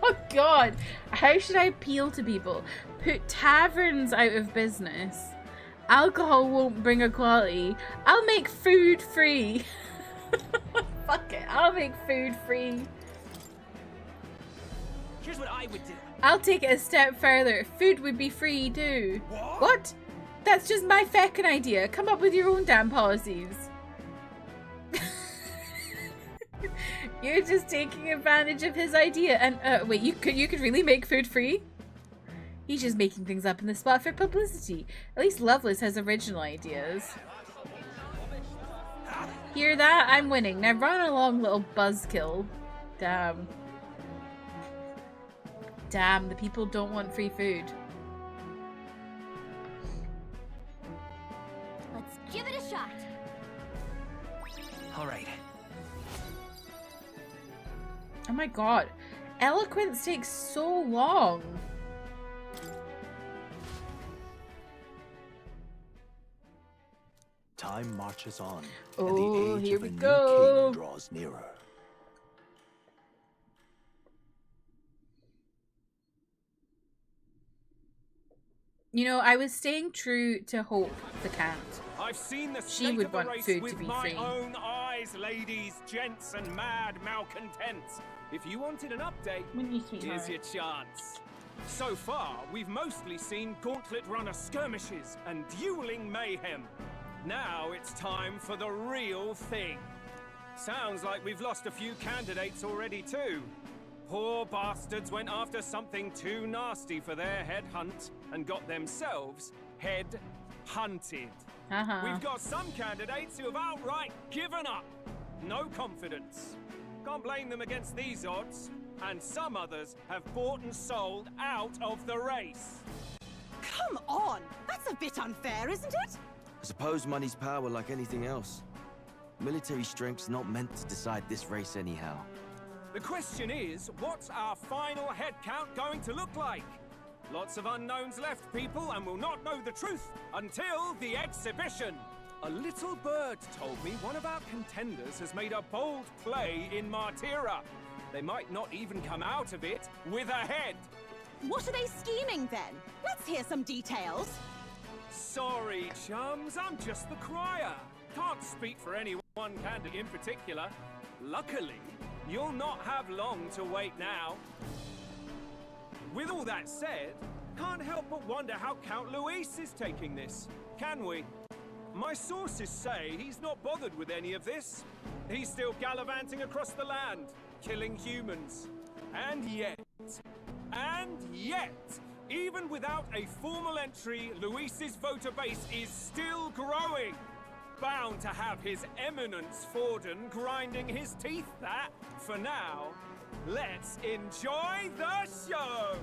Speaker 2: Oh god! How should I appeal to people? Put taverns out of business. Alcohol won't bring equality. I'll make food free. Fuck it, I'll make food free.
Speaker 5: Here's what I would do.
Speaker 2: I'll take it a step further. Food would be free too. What? That's just my feckin' idea. Come up with your own damn policies. You're just taking advantage of his idea and wait, you could really make food free? He's just making things up in the spot for publicity. At least Loveless has original ideas. Hear that? I'm winning. Now run along, little buzzkill. Damn. Damn, the people don't want free food.
Speaker 4: Let's give it a shot.
Speaker 5: Alright.
Speaker 2: Oh my god. Eloquence takes so long.
Speaker 6: time marches on,
Speaker 2: Oh,
Speaker 6: and the age
Speaker 2: here
Speaker 6: of
Speaker 2: we
Speaker 6: a new
Speaker 2: go.
Speaker 6: king draws nearer.
Speaker 2: You know, I was staying true to Hope the cat.
Speaker 5: I've seen the
Speaker 2: She
Speaker 5: state
Speaker 2: would
Speaker 5: of the
Speaker 2: want
Speaker 5: race
Speaker 2: food to
Speaker 5: with
Speaker 2: be
Speaker 5: my
Speaker 2: free.
Speaker 5: own eyes, ladies, gents, and mad malcontents. If you wanted an update, here's your chance. So far, we've mostly seen gauntlet runner skirmishes and dueling mayhem. Now it's time for the real thing. Sounds like we've lost a few candidates already too. Poor bastards went after something too nasty for their head hunt and got themselves head hunted. We've got some candidates who have outright given up. No confidence. Can't blame them against these odds. And some others have bought and sold out of the race.
Speaker 7: Come on! That's a bit unfair, isn't it?
Speaker 8: I suppose money's power like anything else. Military strength's not meant to decide this race anyhow.
Speaker 5: The question is, what's our final head count going to look like? Lots of unknowns left, people, and we'll not know the truth until the exhibition. A little bird told me one of our contenders has made a bold play in Martira. They might not even come out of it with a head.
Speaker 7: What are they scheming then? Let's hear some details.
Speaker 5: Sorry, chums, I'm just the crier. Can't speak for any one candidate in particular. Luckily, you'll not have long to wait now. With all that said, can't help but wonder how Count Luis is taking this, can we? My sources say he's not bothered with any of this. He's still gallivanting across the land, killing humans. And yet, even without a formal entry, Luis's voter base is still growing. Bound to have his eminence Forden grinding his teeth that, for now, let's enjoy the show!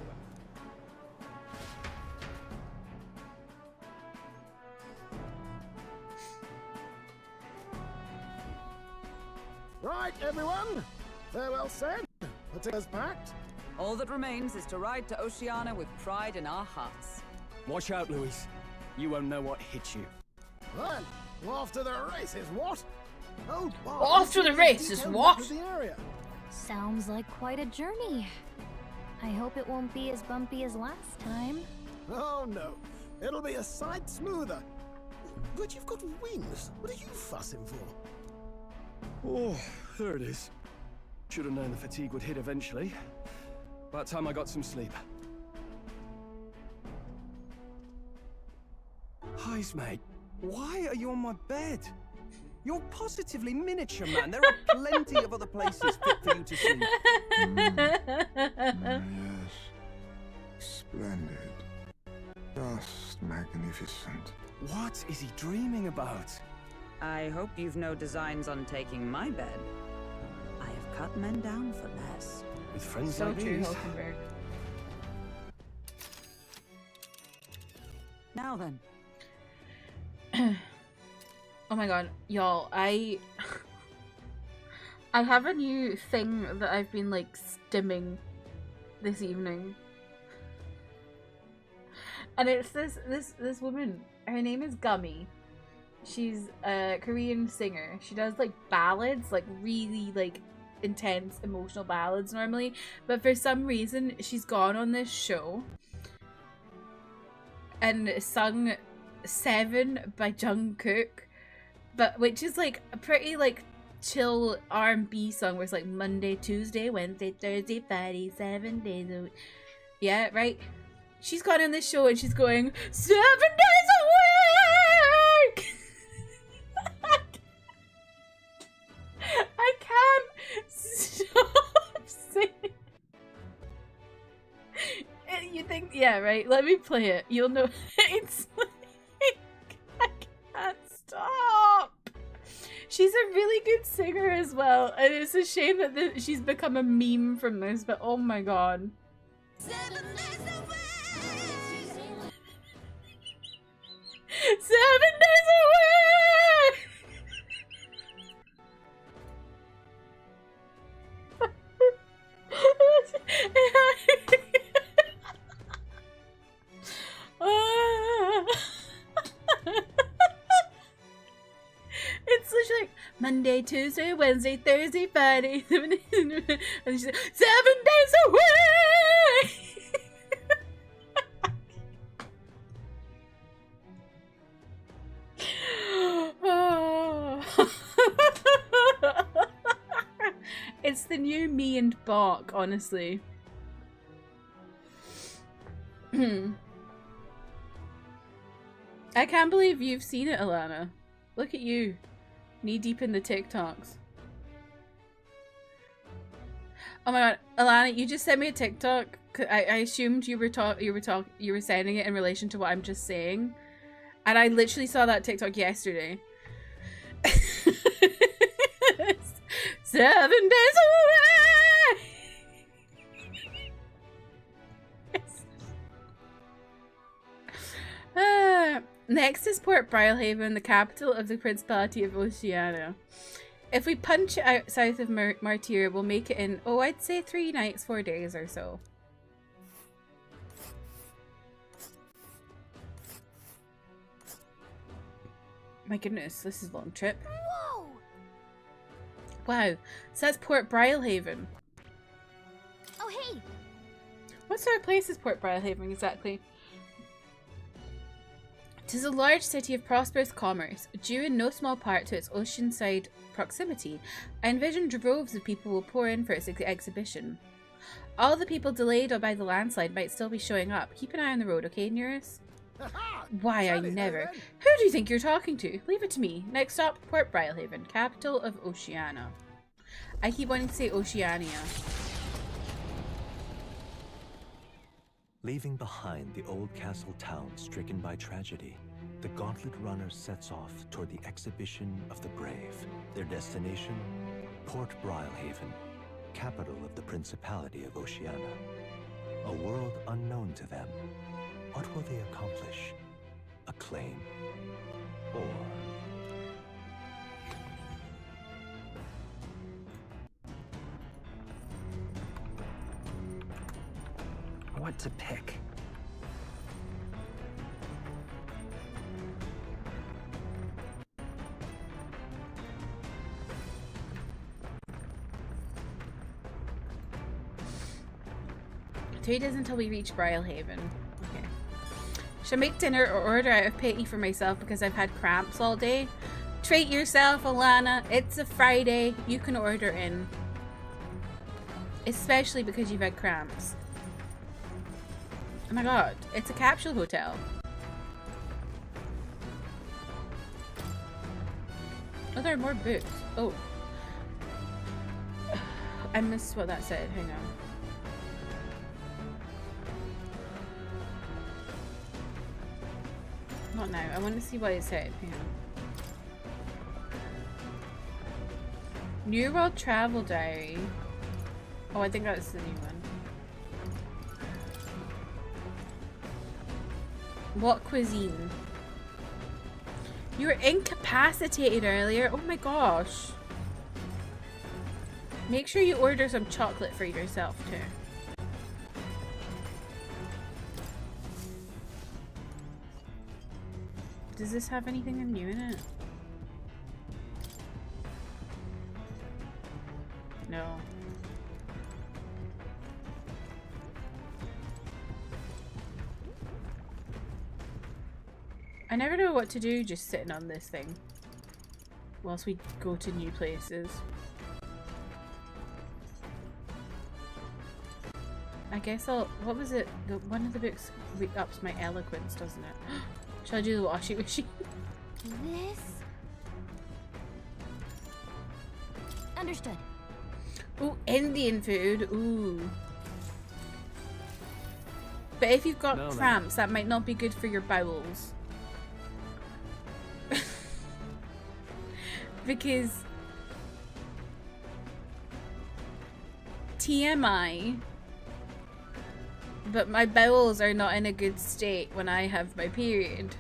Speaker 9: Right, everyone. Farewell said. The ticker's packed.
Speaker 10: All that remains is to ride to Oceania with pride in our hearts.
Speaker 11: Watch out, Luis. You won't know what hit you.
Speaker 9: Right. Off to the races, what? Oh,
Speaker 2: Off to the races, what?
Speaker 9: The area.
Speaker 4: Sounds like quite a journey. I hope it won't be as bumpy as last time.
Speaker 9: Oh, no. It'll be a sight smoother. But you've got wings. What are you fussing for?
Speaker 11: Oh, there it is. Should have known the fatigue would hit eventually. About time I got some sleep. Heis, mate. Why are you on my bed? You're positively miniature, man. There are plenty of other places fit for you to sleep.
Speaker 12: Yes. Splendid. Just magnificent.
Speaker 11: What is he dreaming about?
Speaker 10: I hope you've no designs on taking my bed. I have cut men down for less.
Speaker 11: With friends
Speaker 2: So
Speaker 11: like
Speaker 2: true,
Speaker 11: these.
Speaker 2: Hulkenberg.
Speaker 10: Now then.
Speaker 2: Oh my god, y'all, I have a new thing that I've been like stimming this evening. And it's this woman. Her name is Gummy. She's a Korean singer. She does like ballads, like really like intense emotional ballads normally, but for some reason she's gone on this show and sung 7 by Jungkook, but which is like a pretty like chill R&B song where it's like Monday, Tuesday, Wednesday, Thursday, Friday, 7 days a week. Yeah, right? She's gone on this show and she's going 7 days a week. I can't stop singing. You think, yeah, right? Let me play it. You'll know. It's like, I can't stop. She's a really good singer as well, and it's a shame that she's become a meme from this, but oh my god. 7 days away! 7 days away! Monday, Tuesday, Wednesday, Thursday, Friday. And she said, 7 days away! Oh. It's the new me and Bach, honestly. I can't believe you've seen it, Alana. Look at you, knee deep in the TikToks. Oh my god, Alana, you just sent me a TikTok. I assumed you were sending it in relation to what I'm just saying, and I literally saw that TikTok yesterday. 7 days away. Next is Port Brilehaven, the capital of the Principality of Oceania. If we punch it out south of Martyr, we'll make it in, oh, I'd say 3 nights, 4 days or so. My goodness, this is a long trip.
Speaker 4: Whoa!
Speaker 2: Wow, so that's Port Brilehaven.
Speaker 4: Oh, hey!
Speaker 2: What sort of place is Port Brilehaven exactly? It is a large city of prosperous commerce, due in no small part to its oceanside proximity. I envision droves of people will pour in for its exhibition. All the people delayed by the landslide might still be showing up. Keep an eye on the road, okay, Nearest? Why, I never. Who do you think you're talking to? Leave it to me. Next stop, Port Brilehaven, capital of Oceania. I keep wanting to say Oceania.
Speaker 6: Leaving behind the old castle town stricken by tragedy, the Gauntlet Runner sets off toward the exhibition of the brave. Their destination, Port Brilehaven, capital of the Principality of Oceania. A world unknown to them. What will they accomplish? Acclaim? Or...
Speaker 3: What to pick?
Speaker 2: Three days until we reach Brilehaven. Okay. Should I make dinner or order out of pity for myself because I've had cramps all day? Treat yourself, Alana. It's a Friday. You can order in. Especially because you've had cramps. Oh my god, it's a capsule hotel. Oh, there are more books. Oh. I missed what that said. Hang on. Not now. I want to see what it said. Hang on. New World Travel Diary. Oh, I think that's the new one. What cuisine? You were incapacitated earlier. Oh my gosh. Make sure you order some chocolate for yourself too. Does this have anything new in it? No. I never know what to do just sitting on this thing whilst we go to new places. I guess I'll... What was it? One of the books ups my eloquence, doesn't it? Shall I do the washing machine?
Speaker 4: This... Understood.
Speaker 2: Ooh, Indian food. Ooh. But if you've got cramps, that might not be good for your bowels. Because TMI, but my bowels are not in a good state when I have my period.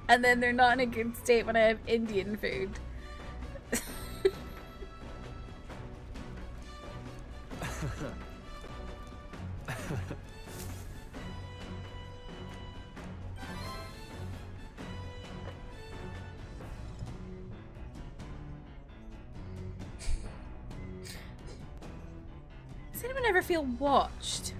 Speaker 2: And then they're not in a good state when I have Indian food. anyone ever feel watched?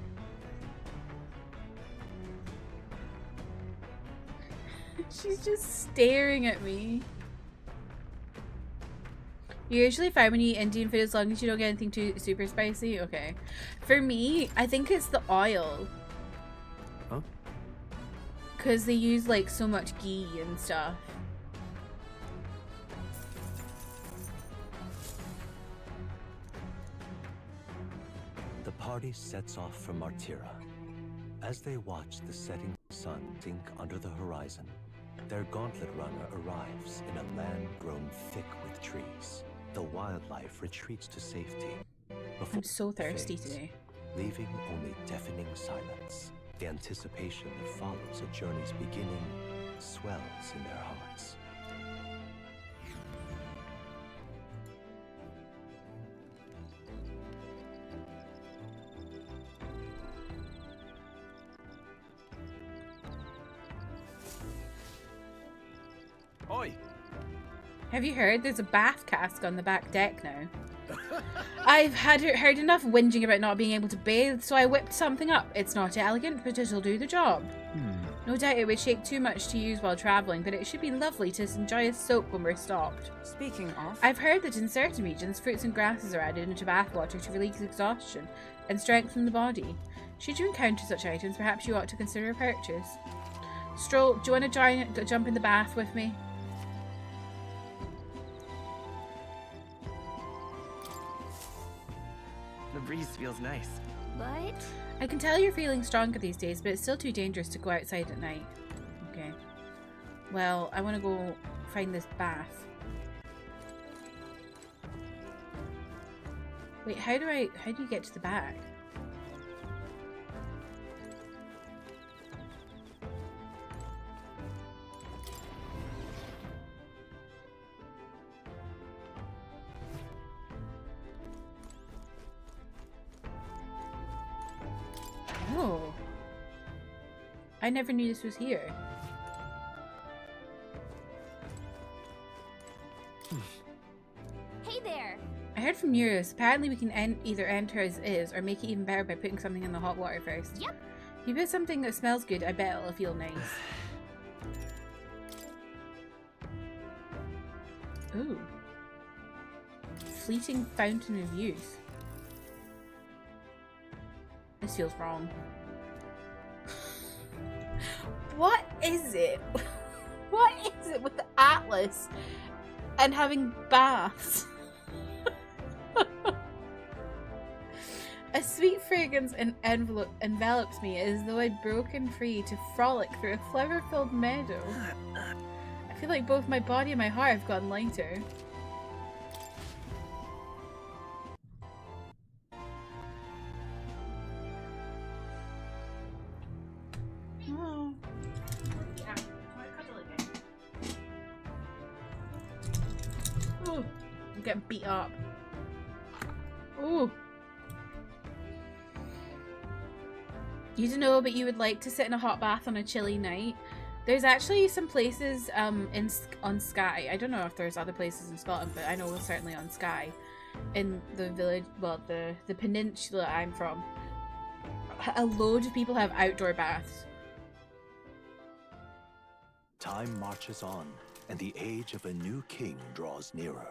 Speaker 2: She's just staring at me. You're usually fine when you eat Indian food as long as you don't get anything too super spicy? Okay. For me, I think it's the oil.
Speaker 8: Huh?
Speaker 2: Because they use like so much ghee and stuff.
Speaker 6: The party sets off for Martira. As they watch the setting sun sink under the horizon, their gauntlet runner arrives in a land grown thick with trees. The wildlife retreats to safety.
Speaker 2: I'm so thirsty
Speaker 6: fades,
Speaker 2: today.
Speaker 6: leaving only deafening silence. The anticipation that follows a journey's beginning swells in their hearts.
Speaker 8: Oi!
Speaker 2: Have you heard? There's a bath cask on the back deck now. I've heard enough whinging about not being able to bathe, so I whipped something up. It's not elegant, but it'll do the job. No doubt it would shake too much to use while travelling, but it should be lovely to enjoy a soak when we're stopped.
Speaker 10: Speaking of...
Speaker 2: I've heard that in certain regions, fruits and grasses are added into bathwater to release exhaustion and strengthen the body. Should you encounter such items, perhaps you ought to consider a purchase. Stroll, do you want to jump in the bath with me?
Speaker 13: The breeze feels nice.
Speaker 4: But
Speaker 2: I can tell you're feeling stronger these days, but it's still too dangerous to go outside at night. Okay. Well, I want to go find this bath. Wait, how do you get to the back? Oh. I never knew this was here.
Speaker 4: hey there.
Speaker 2: I heard from Neurus. Apparently we can either enter as is or make it even better by putting something in the hot water first.
Speaker 4: Yep.
Speaker 2: If you put something that smells good, I bet it'll feel nice. Ooh. Fleeting Fountain of Youth. This feels wrong. What is it? What is it with the Atlas and having baths? A sweet fragrance envelops me as though I'd broken free to frolic through a flower-filled meadow. I feel like both my body and my heart have gotten lighter. Oh. Yeah, ooh, I'm getting beat up. Ooh. You don't know, but you would like to sit in a hot bath on a chilly night. There's actually some places on Skye. I don't know if there's other places in Scotland, but I know certainly on Skye, in the village, well, the peninsula I'm from, a load of people have outdoor baths.
Speaker 6: Time marches on, and the age of a new king draws nearer.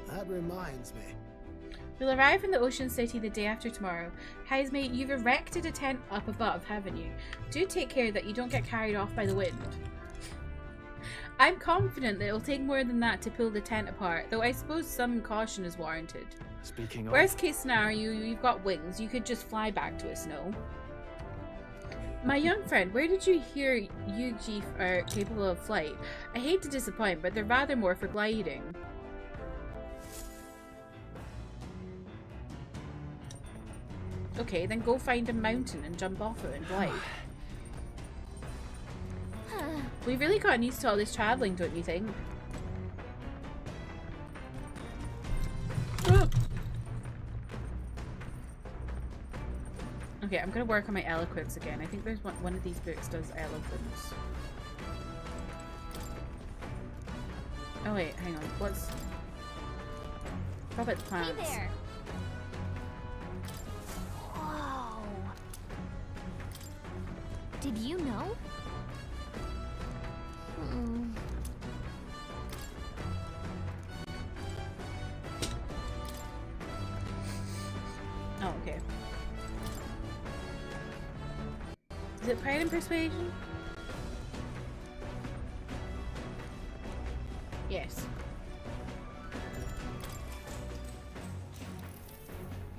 Speaker 9: That reminds me.
Speaker 2: You'll arrive in the Ocean City the day after tomorrow. Housemate, you've erected a tent up above, haven't you? Do take care that you don't get carried off by the wind. I'm confident that it'll take more than that to pull the tent apart, though I suppose some caution is warranted.
Speaker 6: Speaking of...
Speaker 2: Worst case scenario, you've got wings. You could just fly back to us, no? My young friend, where did you hear you Chief are capable of flight? I hate to disappoint, but they're rather more for gliding. Okay, then go find a mountain and jump off it and glide. We've really gotten used to all this traveling, don't you think? Okay, I'm gonna work on my eloquence again. I think there's one of these books does eloquence. Oh wait, hang on. What's... What about the plants?
Speaker 4: Hey there. Whoa. Did you know?
Speaker 2: Oh, okay. Is it Pride and Persuasion? Yes.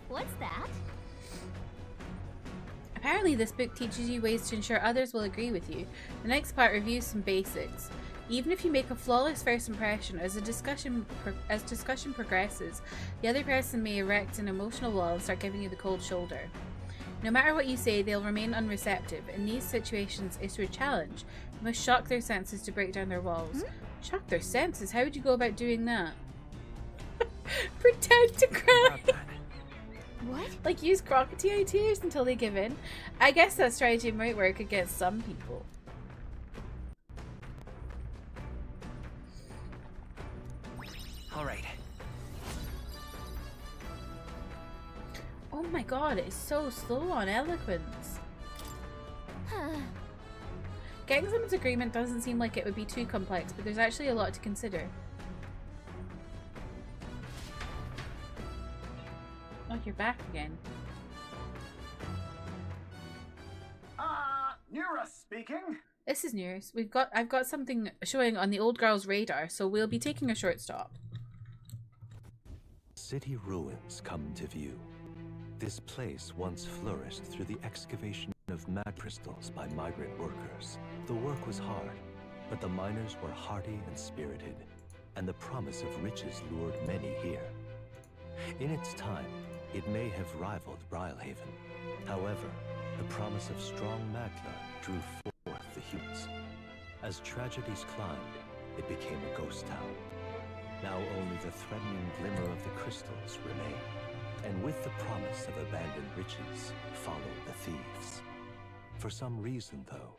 Speaker 4: What's that?
Speaker 2: Apparently this book teaches you ways to ensure others will agree with you. The next part reviews some basics. Even if you make a flawless first impression, as discussion progresses, the other person may erect an emotional wall and start giving you the cold shoulder. No matter what you say, they'll remain unreceptive. In these situations, it's your challenge. You must shock their senses to break down their walls. Shock their senses? How would you go about doing that? Pretend to cry!
Speaker 4: What?
Speaker 2: Like use crocodile tears until they give in? I guess that strategy might work against some people.
Speaker 13: Alright.
Speaker 2: Oh my god, it's so slow on eloquence. Getting someone's agreement doesn't seem like it would be too complex, but there's actually a lot to consider. Oh, you're back again.
Speaker 14: Nura speaking.
Speaker 2: This is news. I've got something showing on the old girl's radar, so we'll be taking a short stop.
Speaker 6: City ruins come to view. This place once flourished through the excavation of mag crystals by migrant workers. The work was hard, but the miners were hardy and spirited, and the promise of riches lured many here. In its time, it may have rivaled Brylehaven. However, the promise of strong magna drew forth the humans. As tragedies climbed, it became a ghost town. Now only the threatening glimmer of the crystals remain. And with the promise of abandoned riches followed the thieves. For some reason, though,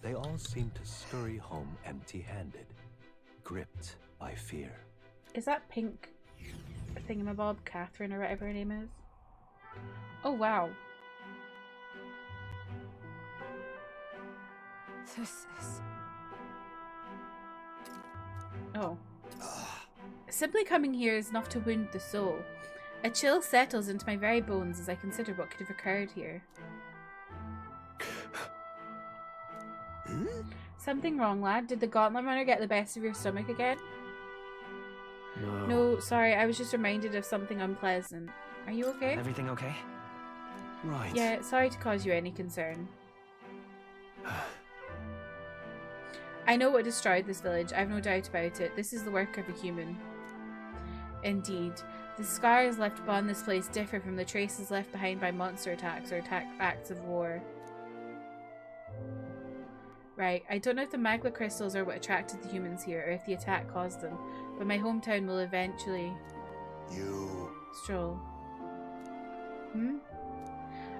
Speaker 6: they all seem to scurry home empty-handed, gripped by fear.
Speaker 2: Is that pink thingamabob Catherine or whatever her name is? Oh wow.
Speaker 4: This is...
Speaker 2: Oh. Simply coming here is enough to wound the soul. A chill settles into my very bones as I consider what could have occurred here. Something wrong, lad? Did the gauntlet runner get the best of your stomach again? No, sorry, I was just reminded of something unpleasant. Are you okay?
Speaker 13: Everything okay?
Speaker 11: Right.
Speaker 2: Yeah, sorry to cause you any concern. I know what destroyed this village, I've no doubt about it. This is the work of a human. Indeed. The scars left upon this place differ from the traces left behind by monster attacks or acts of war. Right, I don't know if the magma crystals are what attracted the humans here or if the attack caused them, but my hometown will eventually... stroll.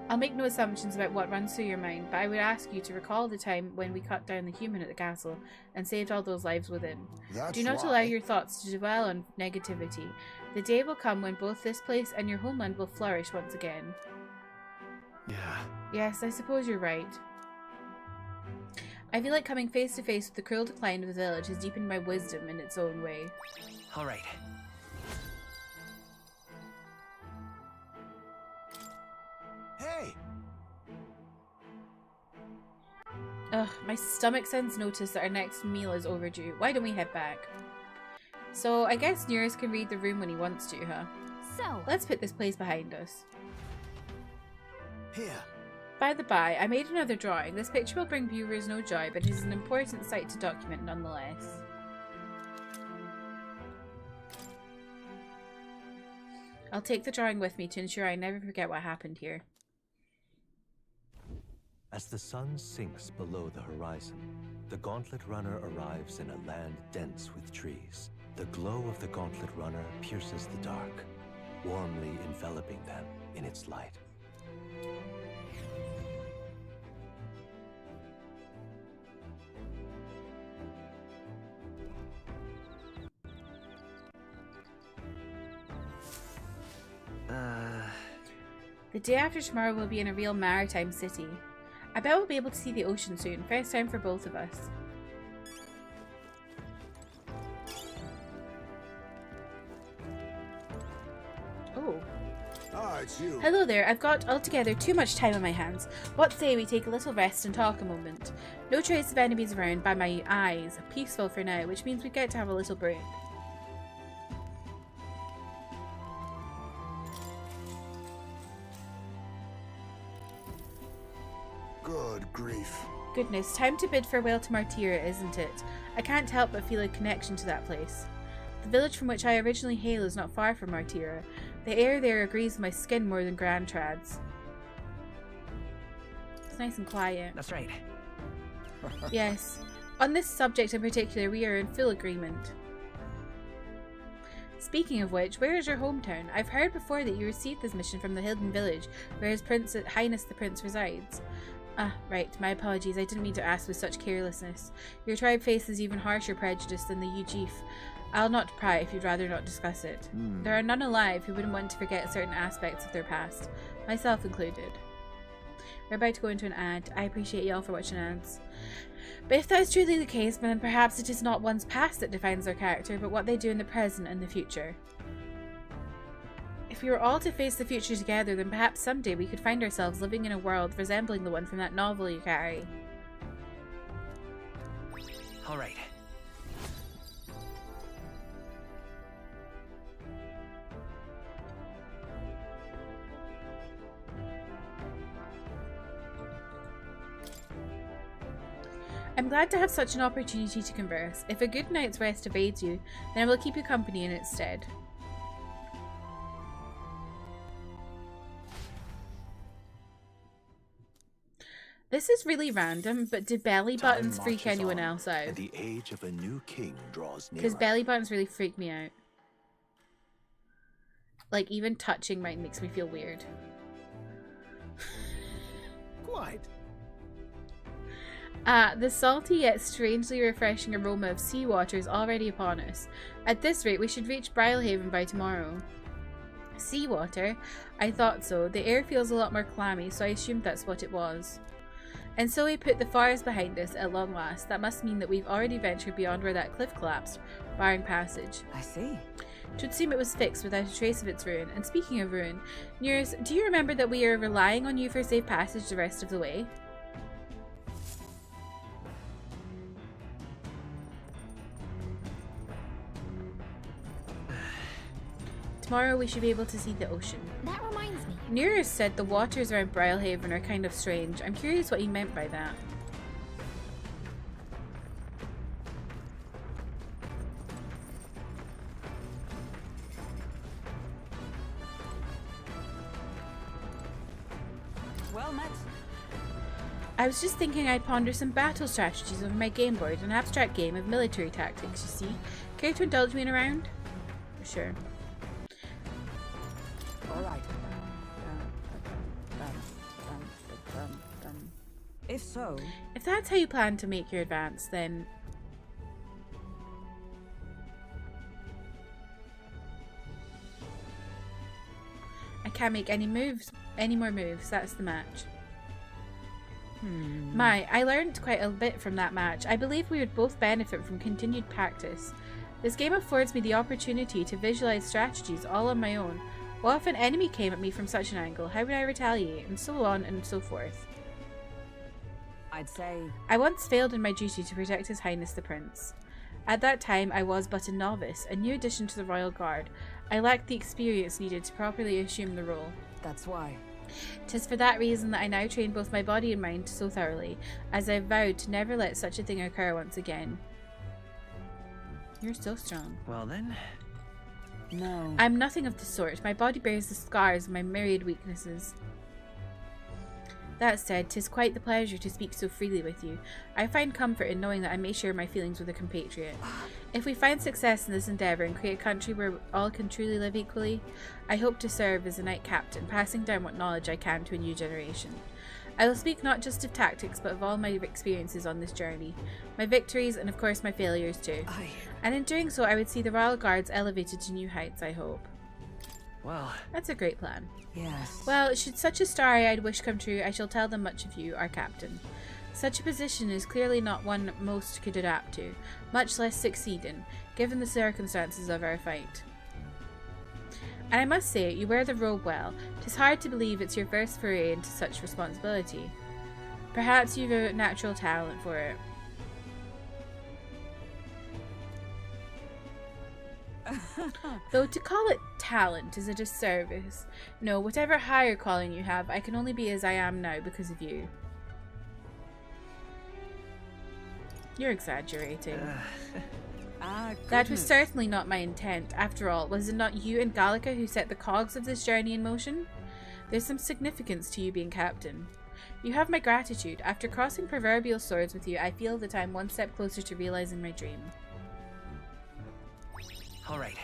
Speaker 2: I'll make no assumptions about what runs through your mind, but I would ask you to recall the time when we cut down the human at the castle and saved all those lives within. Do not allow your thoughts to dwell on negativity. The day will come when both this place and your homeland will flourish once again.
Speaker 11: Yeah.
Speaker 2: Yes, I suppose you're right. I feel like coming face to face with the cruel decline of the village has deepened my wisdom in its own way.
Speaker 13: Alright.
Speaker 9: Hey!
Speaker 2: Ugh, my stomach sends notice that our next meal is overdue. Why don't we head back? So, I guess Nearest can read the room when he wants to, huh?
Speaker 4: So,
Speaker 2: let's put this place behind us.
Speaker 9: Here.
Speaker 2: By the by, I made another drawing. This picture will bring viewers no joy, but it is an important sight to document nonetheless. I'll take the drawing with me to ensure I never forget what happened here.
Speaker 6: As the sun sinks below the horizon, the Gauntlet Runner arrives in a land dense with trees. The glow of the Gauntlet Runner pierces the dark, warmly enveloping them in its light.
Speaker 2: The day after tomorrow will be in a real maritime city. I bet we'll be able to see the ocean soon. First time for both of us. Oh.
Speaker 12: Ah, it's you.
Speaker 2: Hello there. I've got altogether too much time on my hands. What say we take a little rest and talk a moment? No trace of enemies around by my eyes. Peaceful for now, which means we get to have a little break.
Speaker 12: Good grief.
Speaker 2: Goodness, time to bid farewell to Martyra, isn't it? I can't help but feel a connection to that place. The village from which I originally hail is not far from Martyra. The air there agrees with my skin more than Grand Trads. It's nice and quiet.
Speaker 13: That's right.
Speaker 2: Yes. On this subject in particular, we are in full agreement. Speaking of which, where is your hometown? I've heard before that you received this mission from the hidden village, where His Highness the Prince resides. Ah, right. My apologies. I didn't mean to ask with such carelessness. Your tribe faces even harsher prejudice than the Ujif. I'll not pry if you'd rather not discuss it. There are none alive who wouldn't want to forget certain aspects of their past, myself included. We're about to go into an ad. I appreciate y'all for watching ads. But if that is truly the case, then perhaps it is not one's past that defines their character, but what they do in the present and the future. If we were all to face the future together, then perhaps someday we could find ourselves living in a world resembling the one from that novel you carry.
Speaker 13: All right.
Speaker 2: I'm glad to have such an opportunity to converse. If a good night's rest evades you, then I will keep you company in its stead. This is really random, but do belly buttons freak anyone else out?
Speaker 6: And the age of a new king draws nearer.
Speaker 2: Because belly buttons really freak me out. Like, even touching mine makes me feel weird.
Speaker 9: Quite.
Speaker 2: The salty yet strangely refreshing aroma of seawater is already upon us. At this rate, we should reach Brylehaven by tomorrow. Seawater? I thought so. The air feels a lot more clammy, so I assumed that's what it was. And so we put the forest behind us at long last. That must mean that we've already ventured beyond where that cliff collapsed, barring passage.
Speaker 10: I see.
Speaker 2: It would seem it was fixed without a trace of its ruin. And speaking of ruin, Nears, do you remember that we are relying on you for safe passage the rest of the way? Tomorrow we should be able to see the ocean.
Speaker 4: That reminds me.
Speaker 2: Nearest said the waters around Brylehaven are kind of strange. I'm curious what he meant by that.
Speaker 10: Well met.
Speaker 2: I was just thinking I'd ponder some battle strategies over my game board, an abstract game of military tactics, you see. Care to indulge me in a round? Sure.
Speaker 10: Alright. If so...
Speaker 2: If that's how you plan to make your advance, then... I can't make any more moves, that's the match. My, I learned quite a bit from that match. I believe we would both benefit from continued practice. This game affords me the opportunity to visualize strategies all on my own. What if an enemy came at me from such an angle? How would I retaliate? And so on and so forth.
Speaker 10: I'd say...
Speaker 2: I once failed in my duty to protect His Highness the Prince. At that time, I was but a novice, a new addition to the Royal Guard. I lacked the experience needed to properly assume the role.
Speaker 10: That's why.
Speaker 2: 'Tis for that reason that I now train both my body and mind so thoroughly, as I vowed to never let such a thing occur once again. You're so strong.
Speaker 13: Well then...
Speaker 10: No.
Speaker 2: I'm nothing of the sort. My body bears the scars of my myriad weaknesses. That said, 'tis quite the pleasure to speak so freely with you. I find comfort in knowing that I may share my feelings with a compatriot. If we find success in this endeavour and create a country where all can truly live equally, I hope to serve as a knight captain, passing down what knowledge I can to a new generation. I will speak not just of tactics, but of all my experiences on this journey. My victories, and of course my failures too. And in doing so, I would see the Royal Guards elevated to new heights, I hope.
Speaker 13: Well...
Speaker 2: That's a great plan.
Speaker 10: Yes.
Speaker 2: Well, should such a starry-eyed wish come true, I shall tell them much of you, our captain. Such a position is clearly not one most could adapt to, much less succeed in, given the circumstances of our fight. And I must say, you wear the robe well. 'Tis hard to believe it's your first foray into such responsibility. Perhaps you've a natural talent for it. Though to call it talent is a disservice. No, whatever higher calling you have, I can only be as I am now because of you. You're exaggerating. That was certainly not my intent. After all, was it not you and Gallica who set the cogs of this journey in motion? There's some significance to you being captain. You have my gratitude. After crossing proverbial swords with you, I feel that I'm one step closer to realizing my dream.
Speaker 13: All right.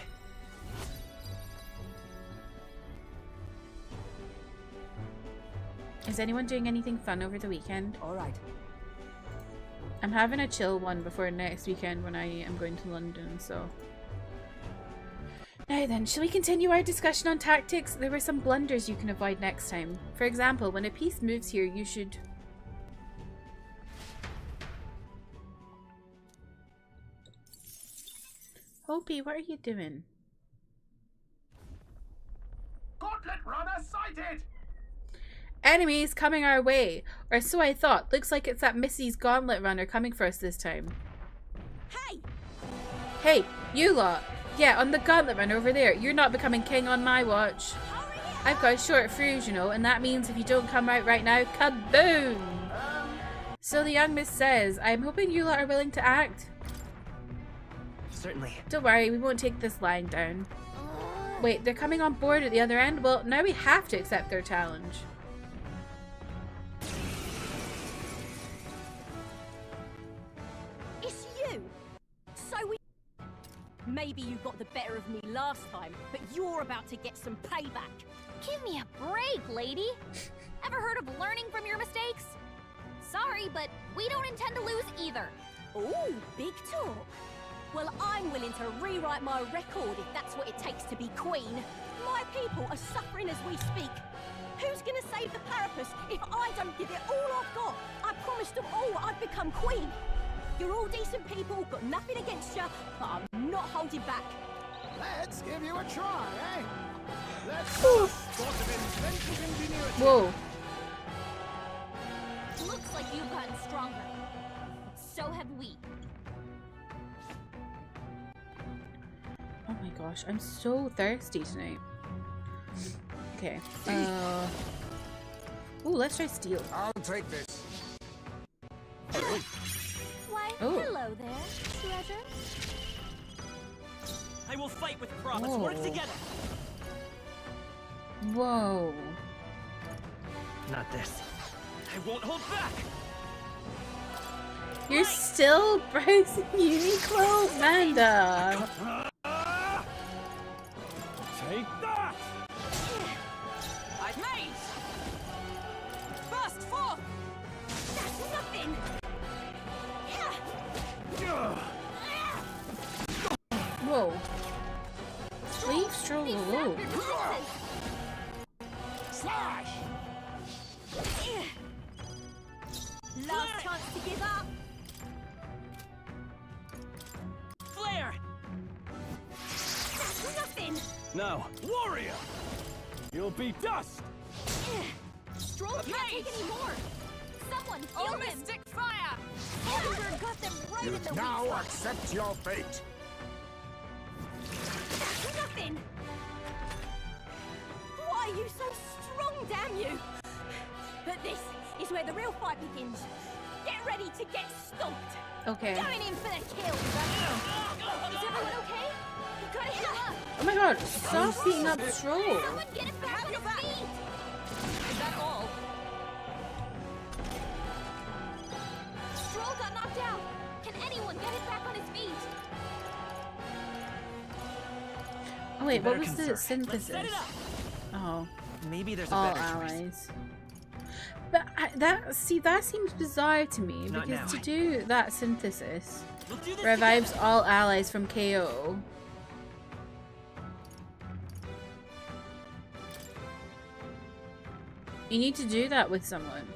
Speaker 2: Is anyone doing anything fun over the weekend?
Speaker 10: All right.
Speaker 2: I'm having a chill one before next weekend when I am going to London, so... Now then, shall we continue our discussion on tactics? There were some blunders you can avoid next time. For example, when a piece moves here, you should... Hopi, what are you doing?
Speaker 5: Gauntlet runner sighted!
Speaker 2: Enemies coming our way! Or so I thought. Looks like it's that Missy's gauntlet runner coming for us this time.
Speaker 7: Hey!
Speaker 2: Hey, you lot! Yeah, on the gauntlet runner over there. You're not becoming king on my watch. I've got short fuse, you know, and that means if you don't come out right now, kaboom! So the young miss says, I'm hoping you lot are willing to act.
Speaker 13: Certainly.
Speaker 2: Don't worry, we won't take this lying down. Wait, they're coming on board at the other end? Well, now we have to accept their challenge.
Speaker 7: It's you! So we... Maybe you got the better of me last time, but you're about to get some payback.
Speaker 4: Give me a break, lady. Ever heard of learning from your mistakes? Sorry, but we don't intend to lose either.
Speaker 7: Ooh, big talk. Well, I'm willing to rewrite my record if that's what it takes to be queen. My people are suffering as we speak. Who's gonna save the Parapus if I don't give it all I've got? I promised them all I'd become queen. You're all decent people, got nothing against you, but I'm not holding back.
Speaker 9: Let's give you a try, eh? Let's
Speaker 2: Whoa.
Speaker 4: Looks like you've gotten stronger. So have we.
Speaker 2: Oh my gosh, I'm so thirsty tonight. Okay. Ooh, let's try steel.
Speaker 12: I'll take this.
Speaker 4: Why,
Speaker 2: Oh.
Speaker 4: hello there, treasure.
Speaker 13: I will fight with pride. Let's work together.
Speaker 2: Whoa.
Speaker 13: Not this. I won't hold back.
Speaker 2: You're still browsing Uniqlo, Amanda.
Speaker 5: Take that!
Speaker 10: I've made! Burst forth!
Speaker 7: That's nothing!
Speaker 2: Whoa. Leave Stroll alone.
Speaker 5: Slash!
Speaker 7: Last chance to give up.
Speaker 13: Flare!
Speaker 7: That's nothing!
Speaker 13: No.
Speaker 5: Warrior! You'll be dust!
Speaker 4: Stroll can't take any more. Someone heal him.
Speaker 10: Mystic fire!
Speaker 4: Ember got them right in the
Speaker 12: Now
Speaker 4: weak
Speaker 12: accept your fate.
Speaker 7: That's nothing! Why are you so strong, damn you? But this is where the real fight begins. Get ready to get stomped!
Speaker 2: Okay.
Speaker 7: Going in for the kill! Is everyone okay? You gotta heal up!
Speaker 2: Oh my god, stop beating up Stroll.
Speaker 7: Someone get it back on his feet!
Speaker 10: Is that all?
Speaker 4: Stroll got knocked out. Can anyone get him back on his feet?
Speaker 2: Oh wait, what was
Speaker 13: Better
Speaker 2: the
Speaker 13: conserve. Let's set
Speaker 2: synthesis?
Speaker 13: it up.
Speaker 2: Oh,
Speaker 13: Maybe there's a
Speaker 2: all
Speaker 13: better choice.
Speaker 2: allies. But that seems bizarre to me
Speaker 13: Not
Speaker 2: because
Speaker 13: now.
Speaker 2: to do that synthesis
Speaker 13: We'll do this
Speaker 2: revives
Speaker 13: together.
Speaker 2: all allies from KO. You need to do that with someone.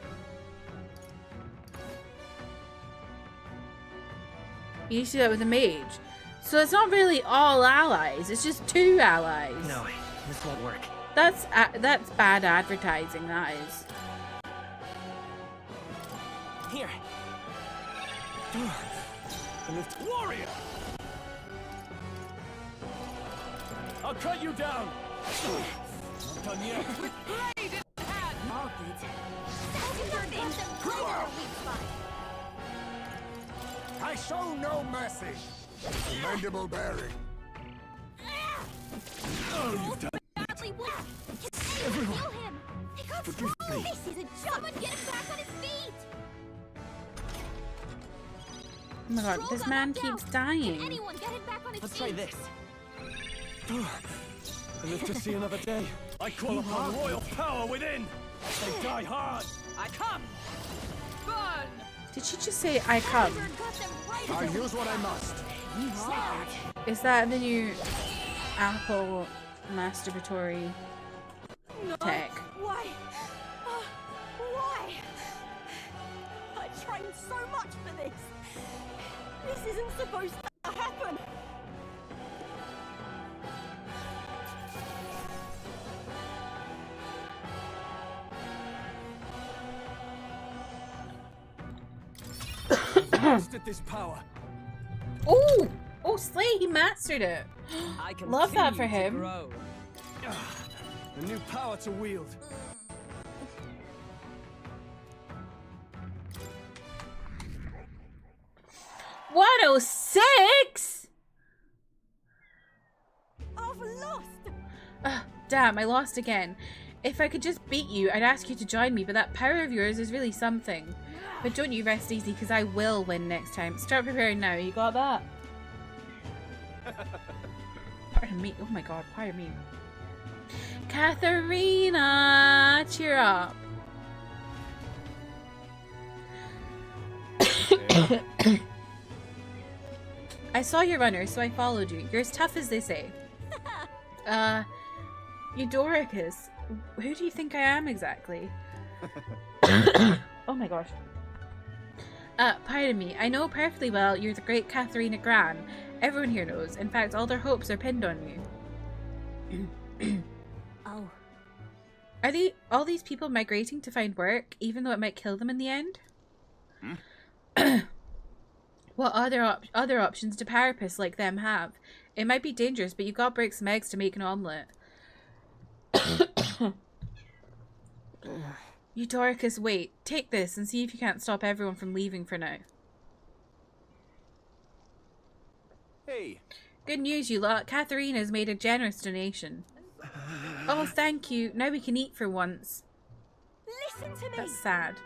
Speaker 2: You need to do that with a mage. So it's not really all allies, it's just 2 allies.
Speaker 13: No, this won't work.
Speaker 2: That's bad advertising, that is.
Speaker 13: Here.
Speaker 5: Warrior! I'll cut you down! Not done yet.
Speaker 4: Blade in hand! Margaret.
Speaker 12: I show no mercy. Commendable bearing.
Speaker 5: Oh, you've done
Speaker 4: Badly wounded. Can anyone heal him? He can't fly. This is a jump and get him back on his feet.
Speaker 2: Oh my god, this man keeps dying.
Speaker 4: Can anyone get him back on his
Speaker 13: Let's
Speaker 4: feet?
Speaker 13: try this.
Speaker 5: I live to see another day. I call upon royal power within. They die hard.
Speaker 10: I come. Burn.
Speaker 2: Did she just say I come?
Speaker 12: I use what I must.
Speaker 2: Is that the new Apple masturbatory tech?
Speaker 7: Why? Why? I trained so much for this. This isn't supposed to happen.
Speaker 5: Mastered this power.
Speaker 2: Oh! Oh, Slay, he mastered it. Love that for him.
Speaker 5: A new power to wield.
Speaker 2: $106?
Speaker 7: I've lost.
Speaker 2: Damn, I lost again. If I could just beat you, I'd ask you to join me, but that power of yours is really something. But don't you rest easy, because I will win next time. Start preparing now. You got that? Pardon me. Oh my god, pardon me. Katharina, cheer up. I saw your runner, so I followed you. You're as tough as they say. Eudoricus, who do you think I am exactly? Oh my gosh. Pardon me. I know perfectly well you're the great Katharina Gran. Everyone here knows. In fact, all their hopes are pinned on you.
Speaker 7: Oh.
Speaker 2: Are all these people migrating to find work, even though it might kill them in the end? What other options do parapists like them have? It might be dangerous, but you've got to break some eggs to make an omelette. Eudoricus, wait. Take this and see if you can't stop everyone from leaving for now.
Speaker 5: Hey.
Speaker 2: Good news, you lot. Katharina's made a generous donation. Oh, thank you. Now we can eat for once.
Speaker 7: Listen to me.
Speaker 2: That's sad.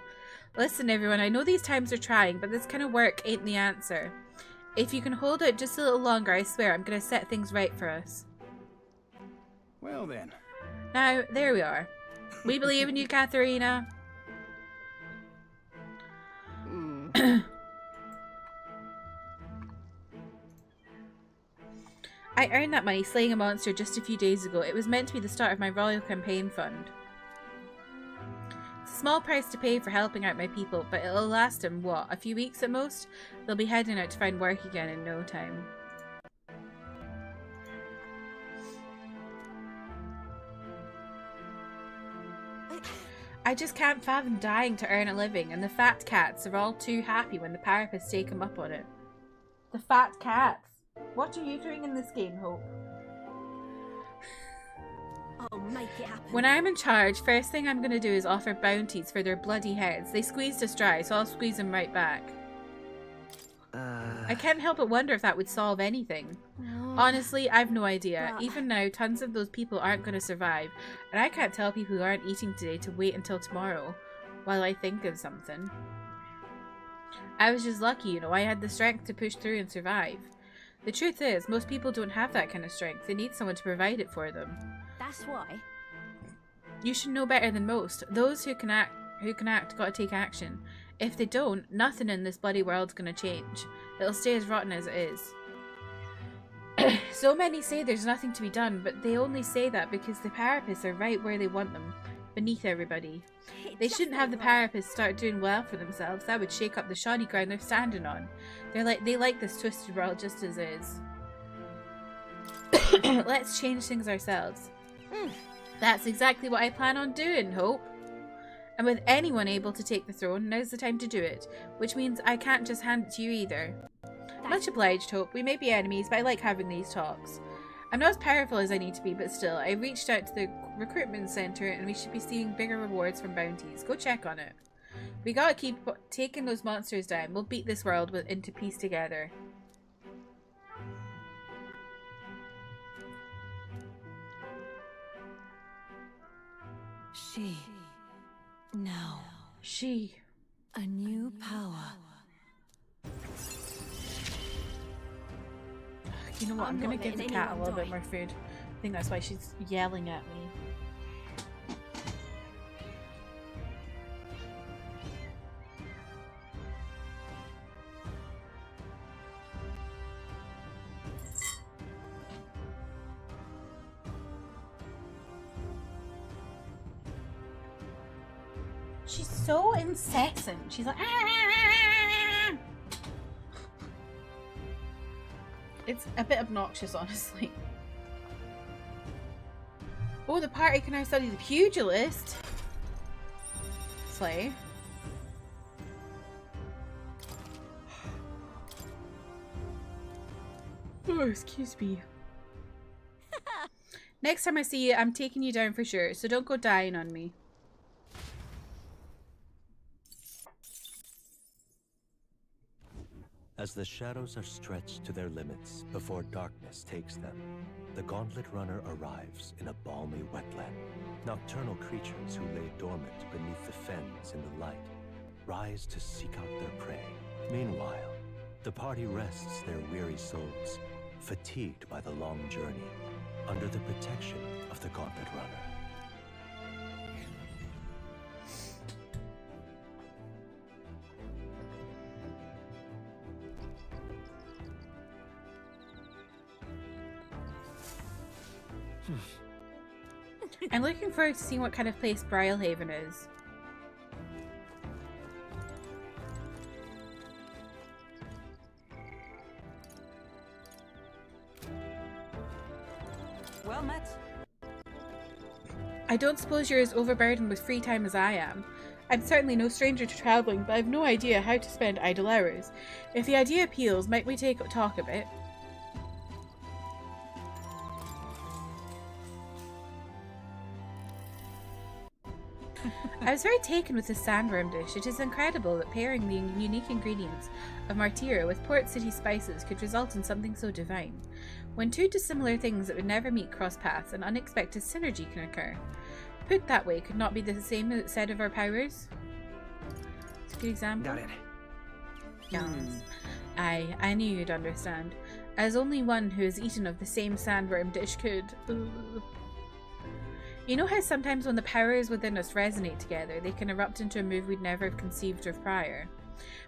Speaker 2: Listen, everyone, I know these times are trying, but this kind of work ain't the answer. If you can hold out just a little longer, I swear I'm going to set things right for us.
Speaker 5: Well then.
Speaker 2: Now, there we are. We believe in you, Katharina. I earned that money slaying a monster just a few days ago. It was meant to be the start of my royal campaign fund. It's a small price to pay for helping out my people, but it'll last them, what, a few weeks at most? They'll be heading out to find work again in no time. I just can't fathom dying to earn a living, and the fat cats are all too happy when the parapists take them up on it. The fat cats? What are you doing in this game, Hope?
Speaker 7: I'll make it happen.
Speaker 2: When I'm in charge, first thing I'm going to do is offer bounties for their bloody heads. They squeezed us dry, so I'll squeeze them right back. I can't help but wonder if that would solve anything. Honestly, I've no idea. Even now, tons of those people aren't going to survive, and I can't tell people who aren't eating today to wait until tomorrow while I think of something. I was just lucky, you know, I had the strength to push through and survive. The truth is, most people don't have that kind of strength. They need someone to provide it for them.
Speaker 7: That's why.
Speaker 2: You should know better than most. Those who can act gotta take action. If they don't, nothing in this bloody world's gonna change. It'll stay as rotten as it is. So many say there's nothing to be done, but they only say that because the parapists are right where they want them. beneath everybody. They shouldn't have the Parapets start doing well for themselves. That would shake up the shoddy ground they're standing on. They like this twisted world just as is. Let's change things ourselves. That's exactly what I plan on doing, Hope. And with anyone able to take the throne, now's the time to do it. Which means I can't just hand it to you either. Much obliged, Hope. We may be enemies, but I like having these talks. I'm not as powerful as I need to be, but still, I reached out to the recruitment center and we should be seeing bigger rewards from bounties. Go check on it. We gotta keep taking those monsters down. We'll beat this world into peace together.
Speaker 7: She. Now.
Speaker 2: She.
Speaker 7: A new power.
Speaker 2: You know what? I'm gonna give the cat a little bit more food. I think that's why she's yelling at me. She's so incessant. She's like, ah! It's a bit obnoxious, honestly. Oh, the party can now study the pugilist. Slay. Oh, excuse me. Next time I see you, I'm taking you down for sure, so don't go dying on me.
Speaker 6: As the shadows are stretched to their limits before darkness takes them, the Gauntlet Runner arrives in a balmy wetland. Nocturnal creatures who lay dormant beneath the fens in the light rise to seek out their prey. Meanwhile, the party rests their weary souls, fatigued by the long journey, under the protection of the Gauntlet Runner.
Speaker 2: I'm looking forward to seeing what kind of place Brylehaven is.
Speaker 10: Well met.
Speaker 2: I don't suppose you're as overburdened with free time as I am. I'm certainly no stranger to traveling, but I've no idea how to spend idle hours. If the idea appeals, might we talk a bit? I was very taken with this sandworm dish. It is incredible that pairing the unique ingredients of Martyra with Port City spices could result in something so divine. When two dissimilar things that would never meet cross paths, an unexpected synergy can occur. Put that way, could not be the same said of our powers? It's a good example.
Speaker 11: Got it.
Speaker 2: Yes. I knew you'd understand. As only one who has eaten of the same sandworm dish could. Ugh. You know how sometimes when the powers within us resonate together, they can erupt into a move we'd never have conceived of prior?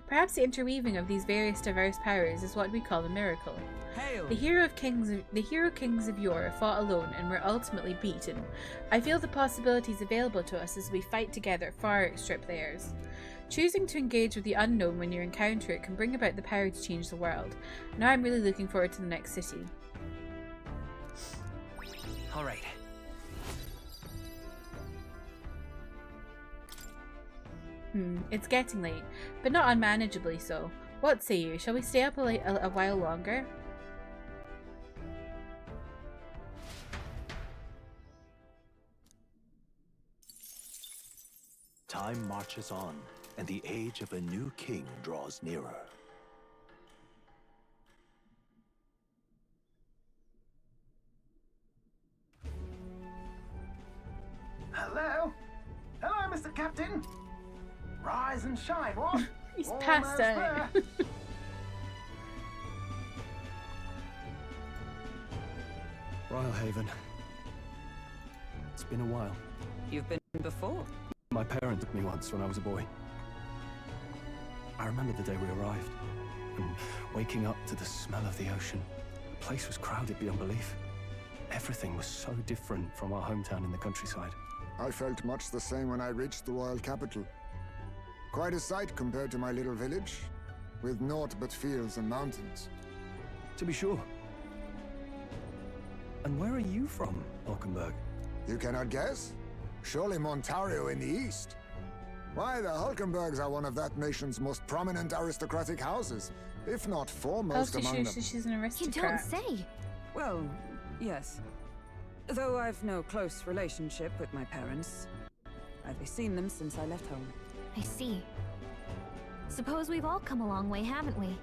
Speaker 2: Perhaps the interweaving of these various diverse powers is what we call a miracle.
Speaker 11: Hail.
Speaker 2: The hero kings of yore fought alone and were ultimately beaten. I feel the possibilities available to us as we fight together far outstrip theirs. Choosing to engage with the unknown when you encounter it can bring about the power to change the world. Now I'm really looking forward to the next city.
Speaker 11: All right.
Speaker 2: It's getting late, but not unmanageably so. What say you? Shall we stay up a while longer?
Speaker 6: Time marches on, and the age of a new king draws nearer.
Speaker 12: Hello? Hello, Mr. Captain? Rise and shine, what?
Speaker 2: He's
Speaker 12: Almost
Speaker 2: passed out.
Speaker 12: there.
Speaker 11: Brylehaven. It's been a while.
Speaker 10: You've been before.
Speaker 11: My parents took me once when I was a boy. I remember the day we arrived, and waking up to the smell of the ocean. The place was crowded beyond belief. Everything was so different from our hometown in the countryside.
Speaker 14: I felt much the same when I reached the royal capital. Quite a sight compared to my little village, with naught but fields and mountains.
Speaker 11: To be sure. And where are you from, Hulkenberg?
Speaker 14: You cannot guess? Surely Montario in the east. Why, the Hulkenbergs are one of that nation's most prominent aristocratic houses, if not foremost among them.
Speaker 2: She's an aristocrat.
Speaker 4: You don't say.
Speaker 10: Well, yes. Though I've no close relationship with my parents. I've seen them since I left home.
Speaker 4: I see. Suppose we've all come a long way, haven't we?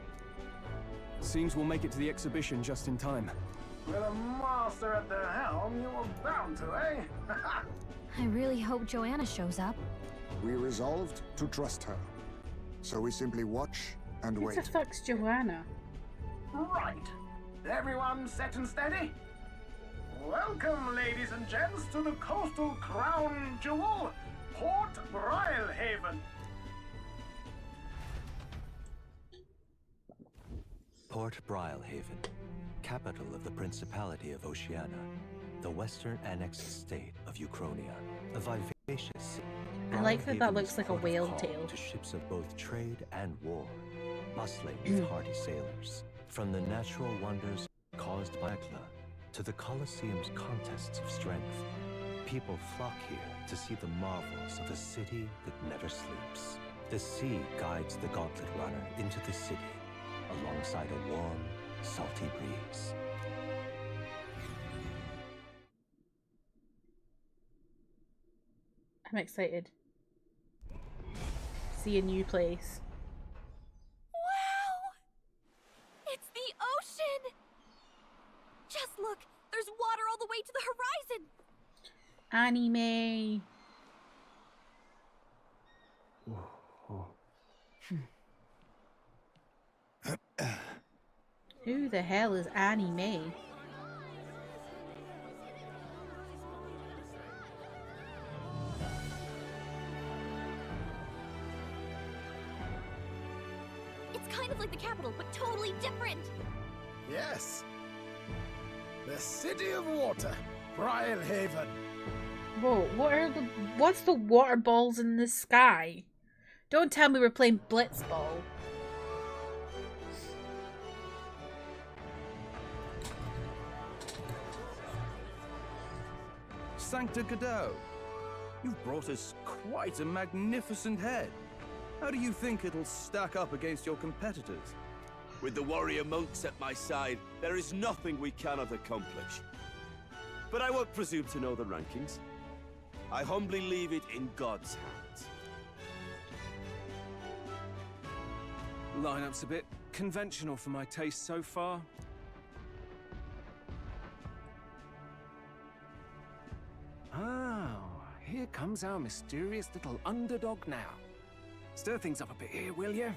Speaker 11: Seems we'll make it to the exhibition just in time.
Speaker 12: With a master at the helm, you were bound to, eh?
Speaker 4: I really hope Joanna shows up.
Speaker 14: We resolved to trust her. So we simply watch and wait.
Speaker 2: Who the fuck's Joanna?
Speaker 12: Right. Everyone set and steady? Welcome, ladies and gents, to the coastal crown jewel, Port Brilehaven.
Speaker 6: Port Brilehaven, capital of the Principality of Oceania, the western annexed state of Uchronia, a vivacious city.
Speaker 2: I like that that
Speaker 6: Brilehaven
Speaker 2: looks
Speaker 6: is
Speaker 2: like a
Speaker 6: port of
Speaker 2: whale
Speaker 6: call
Speaker 2: tail.
Speaker 6: to ships of both trade and war, bustling with hardy sailors. From the natural wonders caused by Ekla to the Colosseum's contests of strength, people flock here to see the marvels of a city that never sleeps. The sea guides the Gauntlet Runner into the city, alongside a warm, salty breeze.
Speaker 2: I'm excited. See a new place.
Speaker 7: Wow! It's the ocean! Just look, there's water all the way to the horizon!
Speaker 2: Anime. Who the hell is Anime?
Speaker 4: It's kind of like the capital, but totally different.
Speaker 9: Yes. The City of Water, Brilehaven.
Speaker 2: Whoa, what's the water balls in the sky? Don't tell me we're playing Blitzball.
Speaker 15: Sancta Cadeau, you've brought us quite a magnificent head. How do you think it'll stack up against your competitors?
Speaker 8: With the warrior monks at my side, there is nothing we cannot accomplish. But I won't presume to know the rankings. I humbly leave it in God's hands.
Speaker 5: Lineup's a bit conventional for my taste so far. Oh, here comes our mysterious little underdog now. Stir things up a bit here, will you?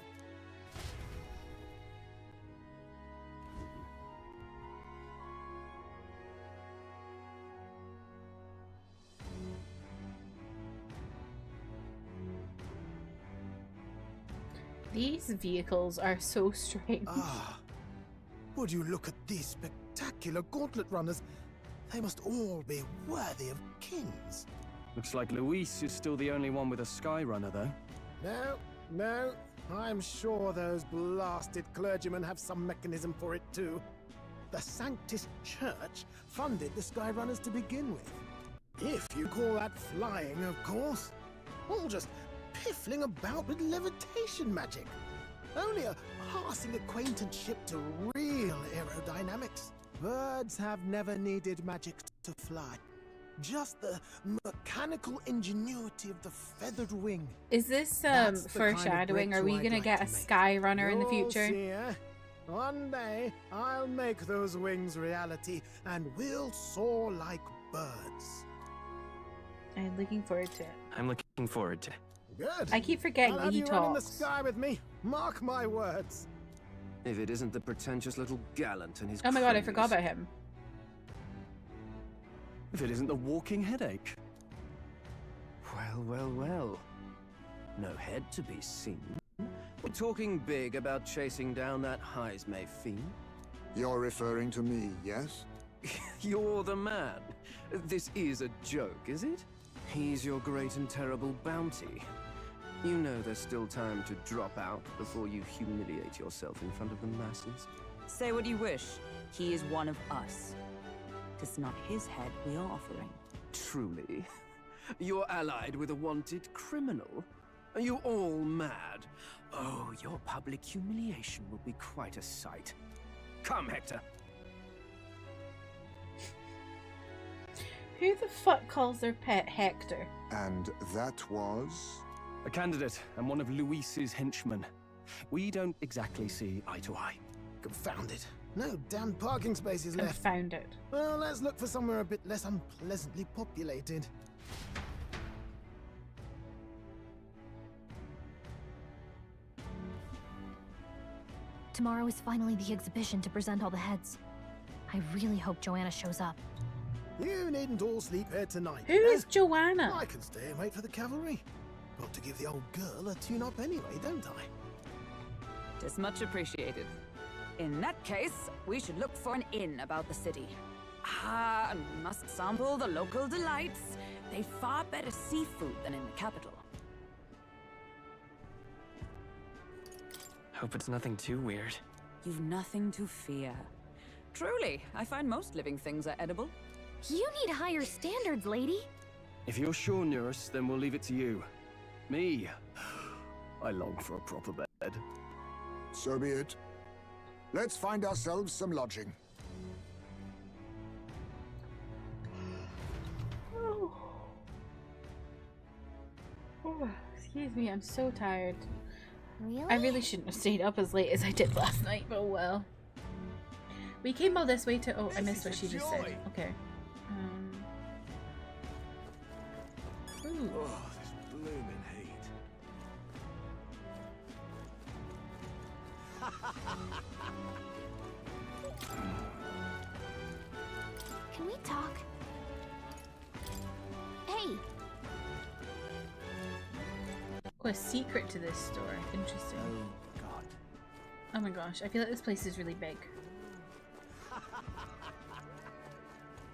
Speaker 2: These vehicles are so strange.
Speaker 9: Ah, would you look at these spectacular gauntlet runners? They must all be worthy of kings.
Speaker 11: Looks like Luis is still the only one with a Skyrunner, though.
Speaker 9: No, I'm sure those blasted clergymen have some mechanism for it too. The Sanctus Church funded the Skyrunners to begin with. If you call that flying, of course. All just piffling about with levitation magic. Only a passing acquaintanceship to real aerodynamics. Birds have never needed magic to fly. Just the mechanical ingenuity of the feathered wing.
Speaker 2: Is this foreshadowing? Are we gonna get a Skyrunner in the future?
Speaker 9: See, eh? One day, I'll make those wings reality, and we'll soar like birds.
Speaker 2: I'm looking forward to it.
Speaker 3: I'm looking forward to it.
Speaker 9: Good.
Speaker 2: I keep forgetting
Speaker 9: I'll
Speaker 2: that
Speaker 9: have
Speaker 2: he
Speaker 9: you run in the
Speaker 2: talks.
Speaker 9: sky with me. Mark my words.
Speaker 15: If it isn't the pretentious little gallant and his
Speaker 2: Oh my god, I
Speaker 15: cronies.
Speaker 2: forgot about him.
Speaker 11: If it isn't the walking headache.
Speaker 15: Well. No head to be seen. We're talking big about chasing down that Heismay fiend.
Speaker 14: You're referring to me, yes?
Speaker 15: You're the man. This is a joke, is it?
Speaker 16: He's your great and terrible bounty. You know there's still time to drop out before you humiliate yourself in front of the masses.
Speaker 10: Say what you wish. He is one of us. It's not his head we are offering.
Speaker 16: Truly? You're allied with a wanted criminal? Are you all mad? Oh, your public humiliation will be quite a sight. Come, Hector.
Speaker 2: Who the fuck calls their pet Hector?
Speaker 14: And that was?
Speaker 11: A candidate and one of Luis's henchmen. We don't exactly see eye to eye.
Speaker 9: Confound it. No damn parking spaces left.
Speaker 2: Confound it.
Speaker 9: Well, let's look for somewhere a bit less unpleasantly populated.
Speaker 4: Tomorrow is finally the exhibition to present all the heads. I really hope Joanna shows up.
Speaker 9: You needn't all sleep here tonight.
Speaker 2: Who is Joanna?
Speaker 9: I can stay and wait for the cavalry. Got to give the old girl a tune-up anyway, don't I?
Speaker 10: Tis much appreciated. In that case, we should look for an inn about the city. Ah, and we must sample the local delights. They've far better seafood than in the capital.
Speaker 13: Hope it's nothing too weird.
Speaker 10: You've nothing to fear. Truly, I find most living things are edible.
Speaker 4: You need higher standards, lady.
Speaker 11: If you're sure, Nurse, then we'll leave it to you. Me, I long for a proper bed.
Speaker 14: So be it. Let's find ourselves some lodging.
Speaker 2: Oh, excuse me, I'm so tired.
Speaker 4: Really?
Speaker 2: I really shouldn't have stayed up as late as I did last night, but oh well. We came all this way to... Oh, I missed what she just said. Okay. Ooh.
Speaker 8: Oh, this blooming heat.
Speaker 4: Can we talk? Hey!
Speaker 2: Oh, a secret to this store. Interesting.
Speaker 8: Oh, God.
Speaker 2: Oh my gosh, I feel like this place is really big.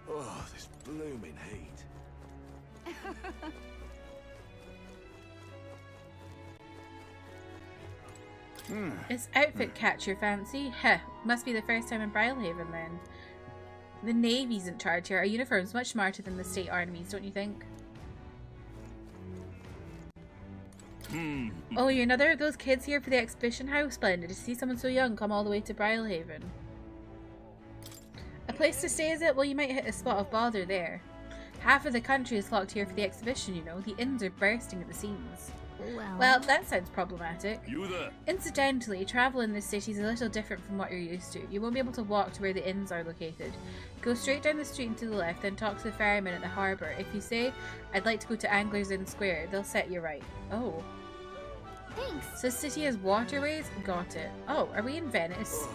Speaker 8: Oh, this blooming heat.
Speaker 2: Is outfit catch your fancy? Heh, must be the first time in Brylehaven then. The Navy's in charge here. Our uniform's much smarter than the state armies, don't you think? Oh, you're another of those kids here for the exhibition? How splendid to see someone so young come all the way to Brylehaven. A place to stay, is it? Well, you might hit a spot of bother there. Half of the country is flocked here for the exhibition, you know. The inns are bursting at the seams. Well, that sounds problematic.
Speaker 8: You there?
Speaker 2: Incidentally, travel in this city is a little different from what you're used to. You won't be able to walk to where the inns are located. Go straight down the street and to the left, then talk to the ferryman at the harbour. If you say, I'd like to go to Anglers Inn Square, they'll set you right. Oh.
Speaker 4: Thanks.
Speaker 2: So city has waterways? Got it. Oh, are we in Venice?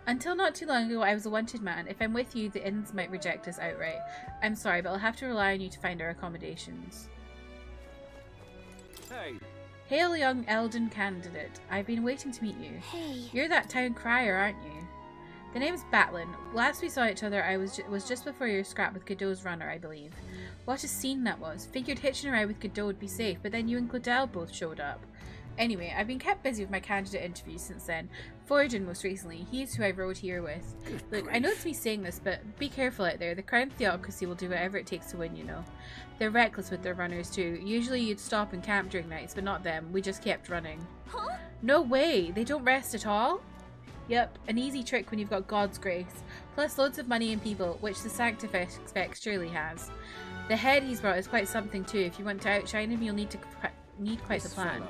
Speaker 2: Until not too long ago, I was a wanted man. If I'm with you, the inns might reject us outright. I'm sorry, but I'll have to rely on you to find our accommodations.
Speaker 5: Hey.
Speaker 2: Hail, young Elden candidate. I've been waiting to meet you.
Speaker 4: Hey.
Speaker 2: You're that town crier, aren't you? The name's Batlin. Last we saw each other, I was just before your scrap with Godot's runner, I believe. What a scene that was. Figured hitching a ride with Godot would be safe, but then you and Claudel both showed up. Anyway, I've been kept busy with my candidate interviews since then. Forgen most recently. He's who I rode here with. Look, I know it's me saying this, but be careful out there. The Crown Theocracy will do whatever it takes to win, you know. They're reckless with their runners too. Usually you'd stop and camp during nights, but not them. We just kept running.
Speaker 4: Huh?
Speaker 2: No way! They don't rest at all? Yep, an easy trick when you've got God's grace. Plus loads of money and people, which the Sanctifex surely has. The head he's brought is quite something too. If you want to outshine him, you'll need quite the plan.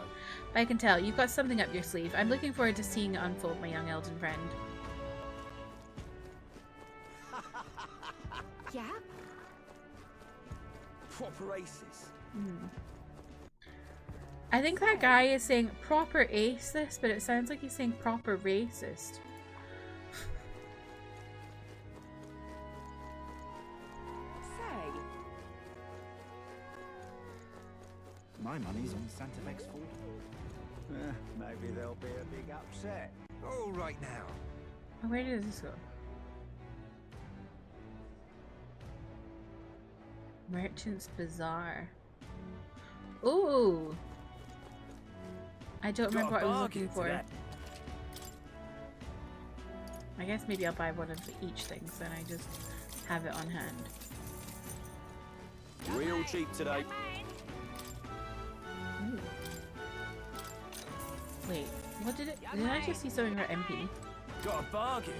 Speaker 2: But I can tell, you've got something up your sleeve. I'm looking forward to seeing it unfold, my young Elden friend.
Speaker 4: Yeah?
Speaker 8: Proper aces.
Speaker 2: I think that guy is saying proper acist, but it sounds like he's saying proper racist.
Speaker 10: Say.
Speaker 17: My money's on Santa Fe's Ford.
Speaker 18: Maybe there'll be a big upset.
Speaker 8: All right now.
Speaker 2: Oh, where does this go? Merchant's Bazaar. Ooh! I don't remember what I was looking for. I guess maybe I'll buy one of each thing, so then I just have it on hand.
Speaker 8: Real cheap today.
Speaker 2: Ooh. Wait, what did it? Did I just see something about MP?
Speaker 5: Got a bargain.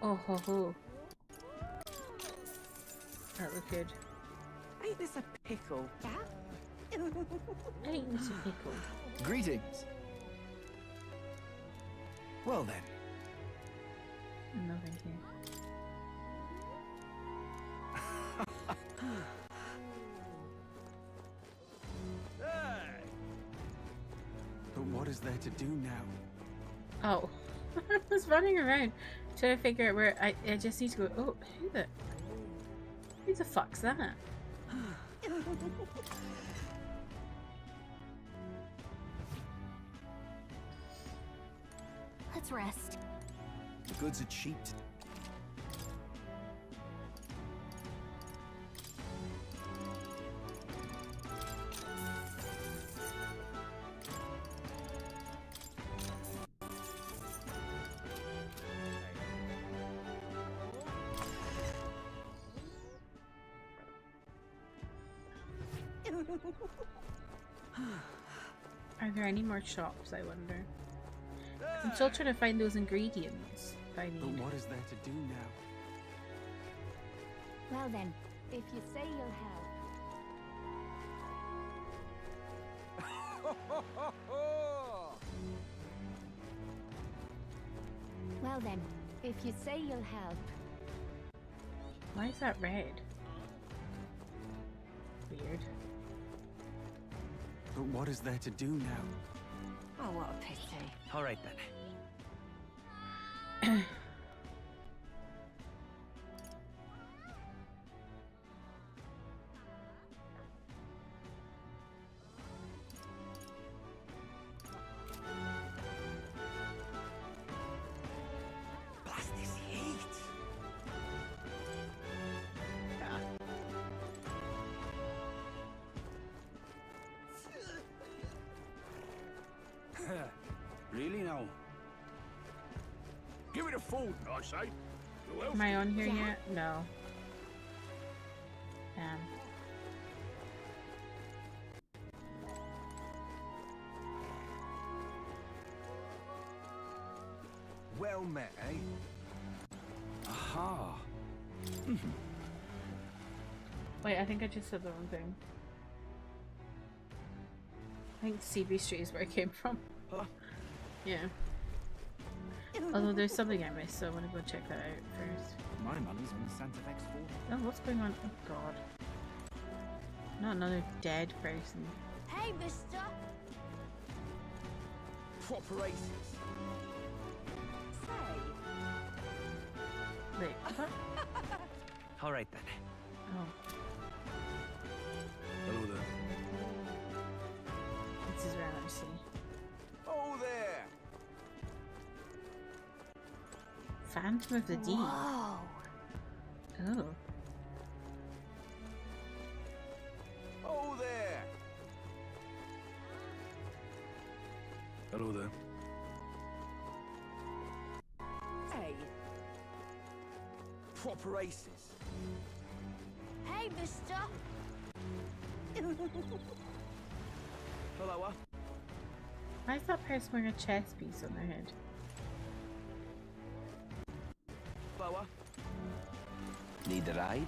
Speaker 2: Oh ho ho. That looked good.
Speaker 16: Ain't this a pickle?
Speaker 2: Ain't this a pickle?
Speaker 17: Greetings. Well then.
Speaker 2: No, thank you.
Speaker 17: But what is there to do now?
Speaker 2: Oh. I was running around trying to figure out where I just need to go. Oh, who the fuck's that?
Speaker 4: Let's rest.
Speaker 17: The goods are cheap.
Speaker 2: Are there any more shops, I wonder? 'Cause I'm still trying to find those ingredients I need.
Speaker 17: But what is there to do now?
Speaker 4: Well then, if you say you'll help. Well then, if you say you'll help.
Speaker 2: Why is that red? Weird.
Speaker 17: But what is there to do now?
Speaker 4: Oh, what a pity.
Speaker 17: All right then.
Speaker 16: Blast this heat!
Speaker 18: Really now? Give it a food, I say. Who else?
Speaker 2: Am I on here yet? No. Damn.
Speaker 15: Well met, eh?
Speaker 17: Aha.
Speaker 2: Wait, I think I just said the wrong thing. I think CB Street is where I came from. Yeah. Although there's something I missed, so I want to go check that out first.
Speaker 17: My money's on Santa Fe's fall.
Speaker 2: Oh, what's going on? Oh god. Not another dead person.
Speaker 7: Hey, mister!
Speaker 16: Proper aces.
Speaker 7: Say.
Speaker 2: Wait, what?
Speaker 17: All right then.
Speaker 2: Oh,
Speaker 15: Hello there.
Speaker 2: this is where I see.
Speaker 8: Oh there!
Speaker 2: Phantom of the Deep.
Speaker 7: Whoa!
Speaker 2: Oh.
Speaker 8: Oh there!
Speaker 15: Hello there.
Speaker 7: Hey.
Speaker 8: Proper aces.
Speaker 7: Hey, mister!
Speaker 8: Hello,
Speaker 2: Why is that person wearing a chess piece on their head?
Speaker 8: Boa.
Speaker 3: Need a ride?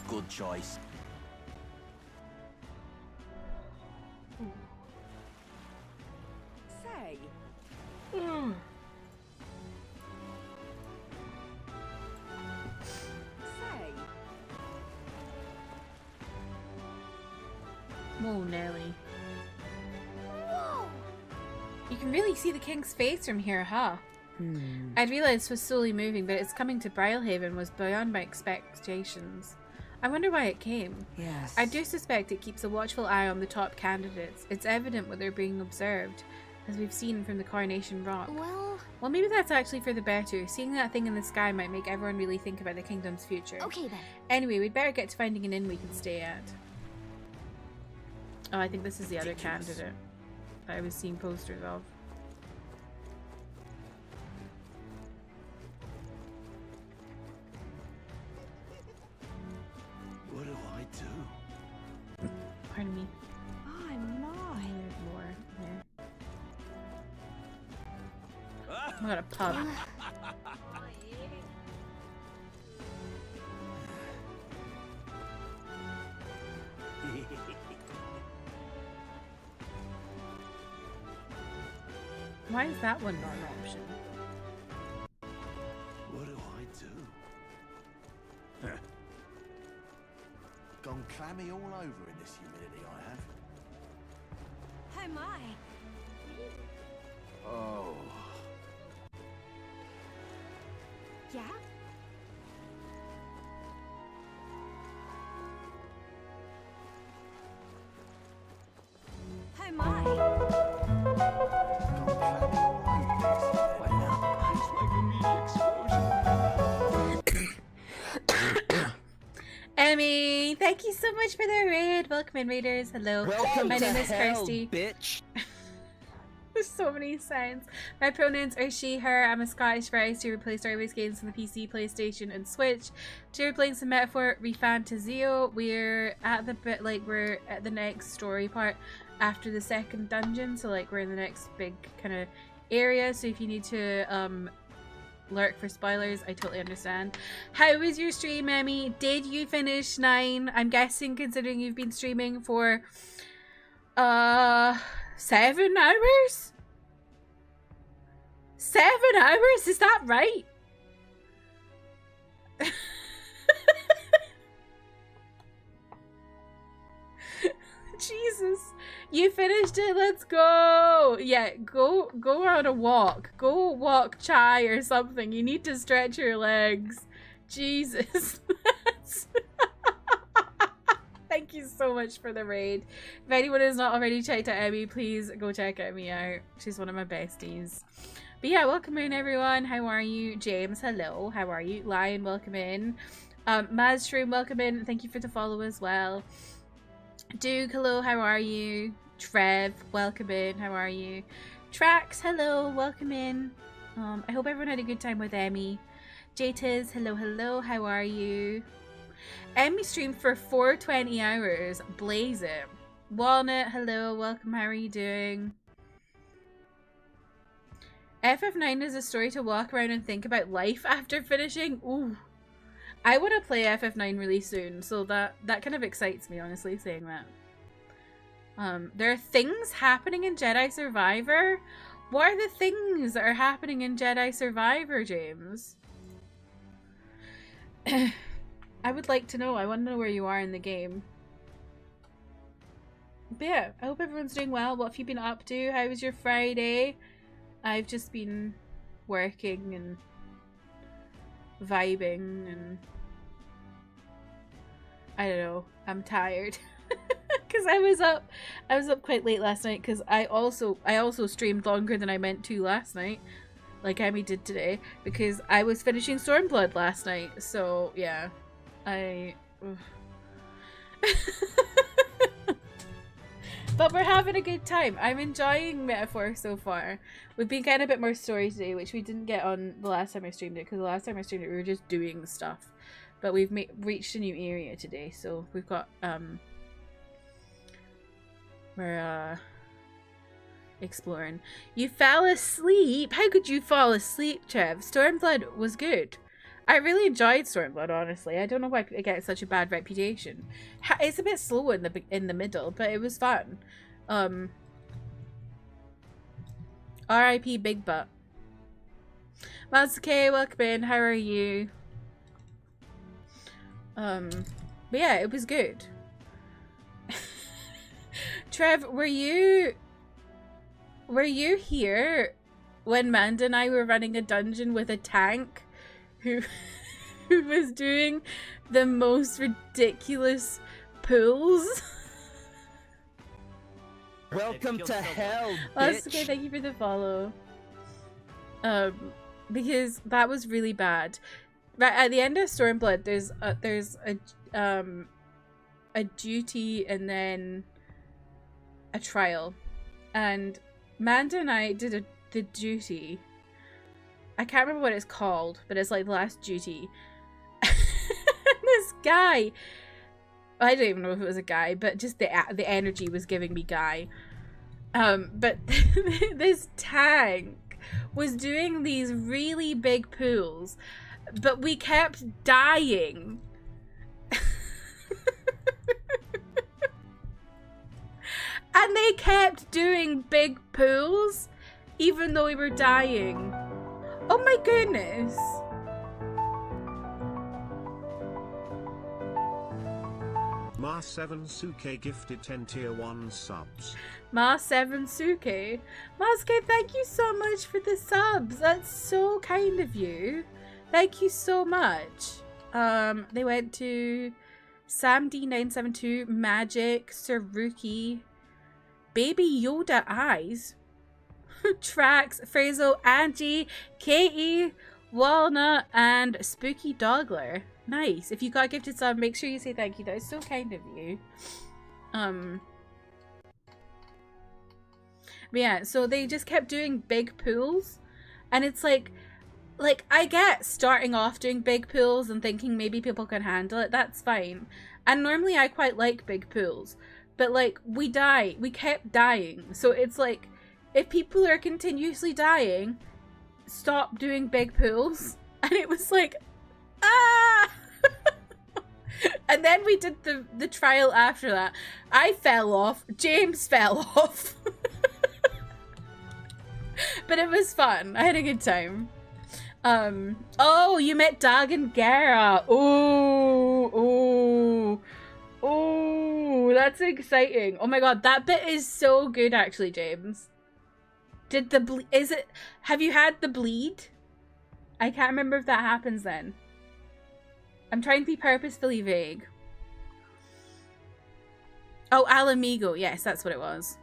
Speaker 3: Good choice.
Speaker 7: Say. Say.
Speaker 2: Whoa, Nelly.
Speaker 7: Whoa!
Speaker 2: You can really see the king's face from here, huh? I realised it was slowly moving, but its coming to Brilhaven was beyond my expectations. I wonder why it came.
Speaker 10: Yes.
Speaker 2: I do suspect it keeps a watchful eye on the top candidates. It's evident what they're being observed, as we've seen from the Coronation Rock. Well, maybe that's actually for the better. Seeing that thing in the sky might make everyone really think about the kingdom's future.
Speaker 4: Okay then.
Speaker 2: Anyway, we'd better get to finding an inn we can stay at. Oh, I think this is the other candidate that I was seeing posters of.
Speaker 8: What do I do?
Speaker 2: Pardon me.
Speaker 7: Oh my.
Speaker 2: There's more here. I got a pub. Why is that one not an option?
Speaker 8: What do I do? Gone clammy all over in this humidity I have.
Speaker 7: Oh my.
Speaker 8: Oh.
Speaker 7: Yeah? Oh my.
Speaker 2: Emmy, thank you so much for the raid. Welcome in, raiders. Hello.
Speaker 13: Welcome
Speaker 2: My
Speaker 13: to
Speaker 2: name is
Speaker 13: hell,
Speaker 2: Kirsty.
Speaker 13: bitch.
Speaker 2: There's so many signs. My pronouns are she, her. I'm a Scottish writer who plays Star Wars games on the PC, PlayStation, and Switch. Today we're playing some Metaphor ReFantazio. We're at the next story part after the second dungeon, so like we're in the next big kind of area. So if you need to lurk for spoilers, I totally understand. How was your stream, Emmy? Did you finish 9? I'm guessing, considering you've been streaming for 7 hours? 7 hours? Is that right? Jesus. You finished it. Let's go. Yeah, go on a walk. Go walk chai or something. You need to stretch your legs. Jesus. Thank you so much for the raid. If anyone has not already checked out Emmy, please go check Emmy out. She's one of my besties. But yeah, welcome in everyone. How are you? James, hello. How are you? Lion, welcome in. Mazshroom, welcome in. Thank you for the follow as well. Duke, hello. How are you? Trev, welcome in. How are you? Trax, hello. Welcome in. I hope everyone had a good time with Emmy. Jatiz, hello, hello. How are you? Emmy streamed for 420 hours. Blaze it. Walnut, hello. Welcome. How are you doing? FF9 is a story to walk around and think about life after finishing. Ooh. I want to play FF9 really soon, so that kind of excites me, honestly, saying that. There are things happening in Jedi Survivor? What are the things that are happening in Jedi Survivor, James? I would like to know. I want to know where you are in the game. But yeah, I hope everyone's doing well. What have you been up to? How was your Friday? I've just been working and vibing and I don't know. I'm tired because I was up quite late last night because I also streamed longer than I meant to last night, like Emmy did today, because I was finishing Stormblood last night. So yeah, but we're having a good time. I'm enjoying Metaphor so far. We've been getting a bit more story today, which we didn't get on the last time I streamed it, because the last time I streamed it we were just doing stuff. But we've reached a new area today, so we've got we're exploring. You fell asleep? How could you fall asleep, Trev? Stormblood was good. I really enjoyed Stormblood, honestly. I don't know why it gets such a bad reputation. It's a bit slow in the middle, but it was fun. R.I.P. Big Butt. Matsuke, welcome in. How are you? But yeah, it was good. Trev, were you here when Manda and I were running a dungeon with a tank who was doing the most ridiculous pulls?
Speaker 19: Welcome to hell,
Speaker 2: That's
Speaker 19: bitch.
Speaker 2: okay, thank you for the follow. Because that was really bad. Right at the end of Stormblood, there's a duty and then a trial, and Manda and I did the duty. I can't remember what it's called, but it's like the last duty. This guy, I don't even know if it was a guy, but just the energy was giving me guy. But this tank was doing these really big pools, but we kept dying. And they kept doing big pools even though we were dying. Oh my goodness.
Speaker 20: Ma7 Suke gifted 10 tier 1 subs.
Speaker 2: Ma7 Suke. Masuke, thank you so much for the subs. That's so kind of you. Thank you so much. They went to SamD972, Magic, Saruki, Baby Yoda Eyes, Trax, Frazo, Angie, Katie, Walnut, and Spooky Dogler. Nice. If you got a gifted sub, make sure you say thank you. That is so kind of you. But yeah, so they just kept doing big pools, and it's like I get starting off doing big pools and thinking maybe people can handle it. That's fine. And normally I quite like big pools, but like we kept dying. So it's like, if people are continuously dying, stop doing big pools. And it was like, ah. And then we did the trial after that. I fell off. James fell off. But it was fun. I had a good time. Oh, you met Dag and Gara. Ooh, that's exciting. Oh my god, that bit is so good actually, James. Did the have you had the bleed? I can't remember if that happens then. I'm trying to be purposefully vague. Oh, Alamigo. Yes, that's what it was.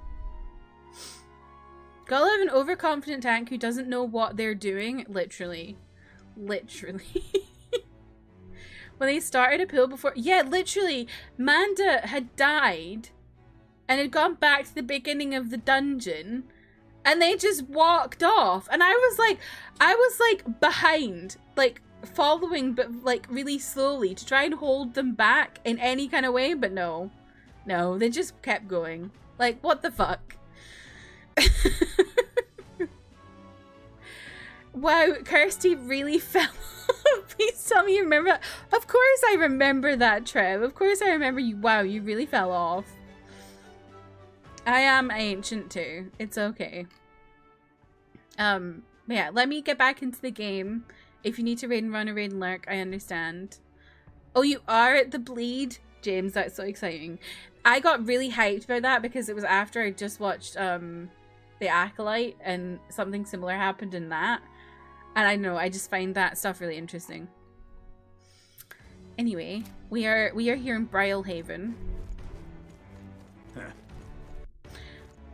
Speaker 2: Gotta have an overconfident tank who doesn't know what they're doing. Literally. Literally. When they started a pool before... Yeah, literally. Manda had died and had gone back to the beginning of the dungeon, and they just walked off. And I was like behind, like following, but like really slowly to try and hold them back in any kind of way. But no, they just kept going. Like, what the fuck? Wow, Kirsty really fell off. Please tell me you remember that. Of course I remember that, Trev. Of course I remember you. Wow, you really fell off. I am ancient too. It's okay. Yeah, let me get back into the game. If you need to raid and run or raid and lurk, I understand. Oh, you are at the bleed? James, that's so exciting. I got really hyped about that because it was after I just watched The Acolyte, and something similar happened in that. And I know, I just find that stuff really interesting. Anyway, we are here in Brylehaven.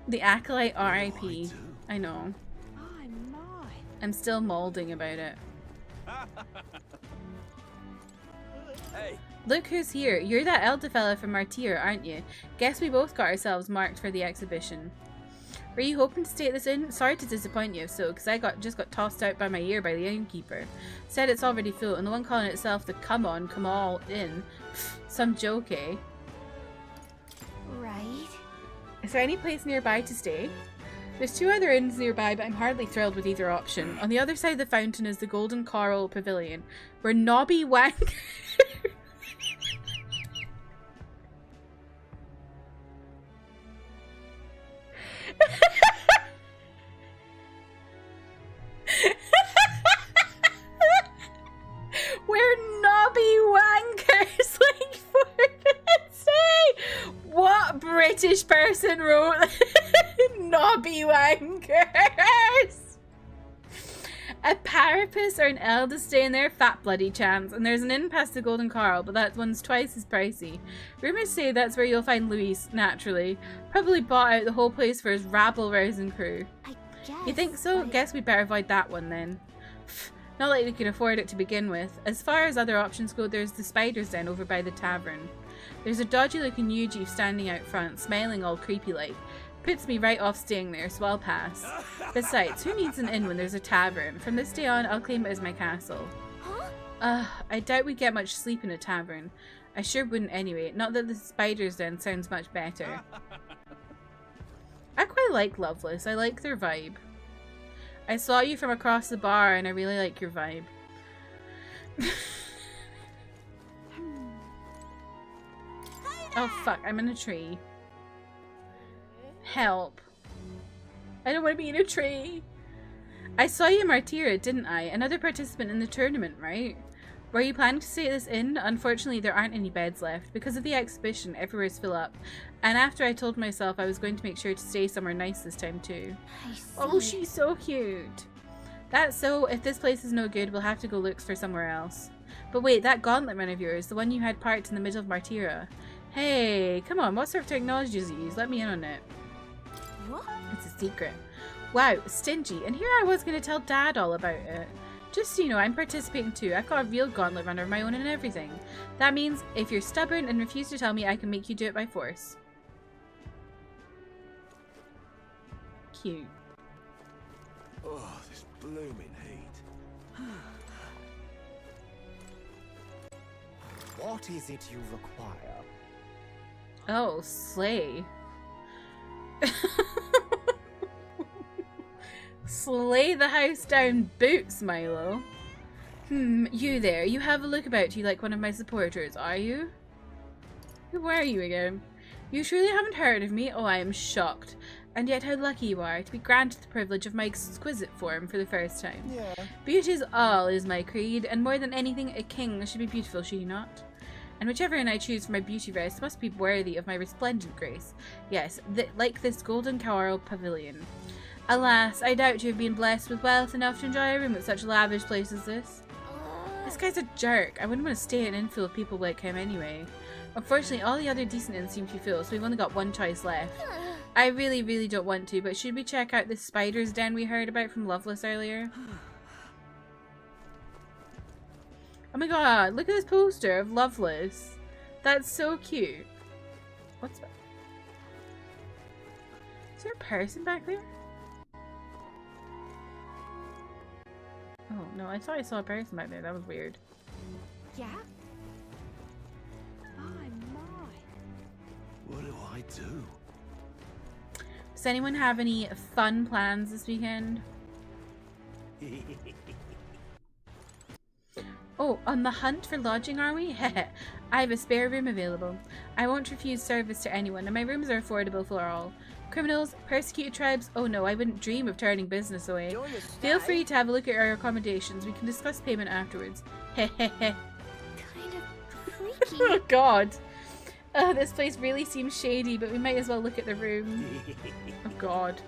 Speaker 2: The Acolyte RIP. I know. I'm still molding about it.
Speaker 8: Hey.
Speaker 2: Look who's here. You're that elder fella from Martyr, aren't you? Guess we both got ourselves marked for the exhibition. Were you hoping to stay at this inn? Sorry to disappoint you, so, because I just got tossed out by my ear by the innkeeper. Said it's already full, and the one calling itself the Come All Inn. Some joke, eh?
Speaker 4: Right.
Speaker 2: Is there any place nearby to stay? There's 2 other inns nearby, but I'm hardly thrilled with either option. On the other side of the fountain is the Golden Coral Pavilion, where Nobby Wank... We're knobby wankers, like, for goodness sake! What British person wrote knobby wankers? A Parapus or an Elder stay in there? Fat bloody chance. And there's an inn past the Golden Carl, but that one's twice as pricey. Rumors say that's where you'll find Luis, naturally. Probably bought out the whole place for his rabble-rousing crew. You think so? Guess we'd better avoid that one then. Not like we could afford it to begin with. As far as other options go, there's the Spider's Den over by the tavern. There's a dodgy-looking Yuji standing out front, smiling all creepy-like. Puts me right off staying there, so I'll pass. Besides, who needs an inn when there's a tavern? From this day on, I'll claim it as my castle. I doubt we'd get much sleep in a tavern. I sure wouldn't anyway. Not that the Spider's Den sounds much better. I quite like Loveless. I like their vibe. I saw you from across the bar and I really like your vibe. Oh fuck, I'm in a tree. Help. I don't want to be in a tree. I saw you in Martyra, didn't I? Another participant in the tournament, right? Were you planning to stay at this inn? Unfortunately, there aren't any beds left. Because of the exhibition, everywhere's full up. And after I told myself I was going to make sure to stay somewhere nice this time too. Oh, she's so cute. That's so, if this place is no good, we'll have to go look for somewhere else. But wait, that gauntlet run of yours, the one you had parked in the middle of Martyra. Hey, come on, what sort of technology does it use? Let me in on it.
Speaker 7: What?
Speaker 2: It's a secret. Wow, stingy. And here I was going to tell Dad all about it. Just so you know, I'm participating too. I've got a real gauntlet runner of my own and everything. That means if you're stubborn and refuse to tell me, I can make you do it by force. Cute.
Speaker 8: Oh, this blooming heat.
Speaker 18: What is it you require?
Speaker 2: Oh, slay. Slay the house down boots, Milo. You there. You have a look about you like one of my supporters, are you? Who are you again? You surely haven't heard of me? Oh, I am shocked. And yet how lucky you are to be granted the privilege of my exquisite form for the first time.
Speaker 18: Yeah.
Speaker 2: Beauty is my creed, and more than anything, a king should be beautiful, should he not? And whichever inn I choose for my beauty rest must be worthy of my resplendent grace. Yes, like this golden coral pavilion. Alas, I doubt you have been blessed with wealth enough to enjoy a room at such a lavish place as this. This guy's a jerk. I wouldn't want to stay in an inn full of people like him anyway. Unfortunately, all the other decent inns seem to be full, so we've only got one choice left. I really, really don't want to, but should we check out this Spider's Den we heard about from Loveless earlier? Oh my god, look at this poster of Loveless. That's so cute. What's that? Is there a person back there? Oh no, I thought I saw a person back there. That was weird.
Speaker 7: Yeah?
Speaker 8: What do I do?
Speaker 2: Does anyone have any fun plans this weekend? Oh, on the hunt for lodging, are we? I have a spare room available. I won't refuse service to anyone, and my rooms are affordable for all. Criminals, persecuted tribes, oh no, I wouldn't dream of turning business away. Feel free to have a look at our accommodations. We can discuss payment afterwards. Hehehe.
Speaker 7: Kind of freaky.
Speaker 2: Oh god. Oh, this place really seems shady, but we might as well look at the room. Oh god.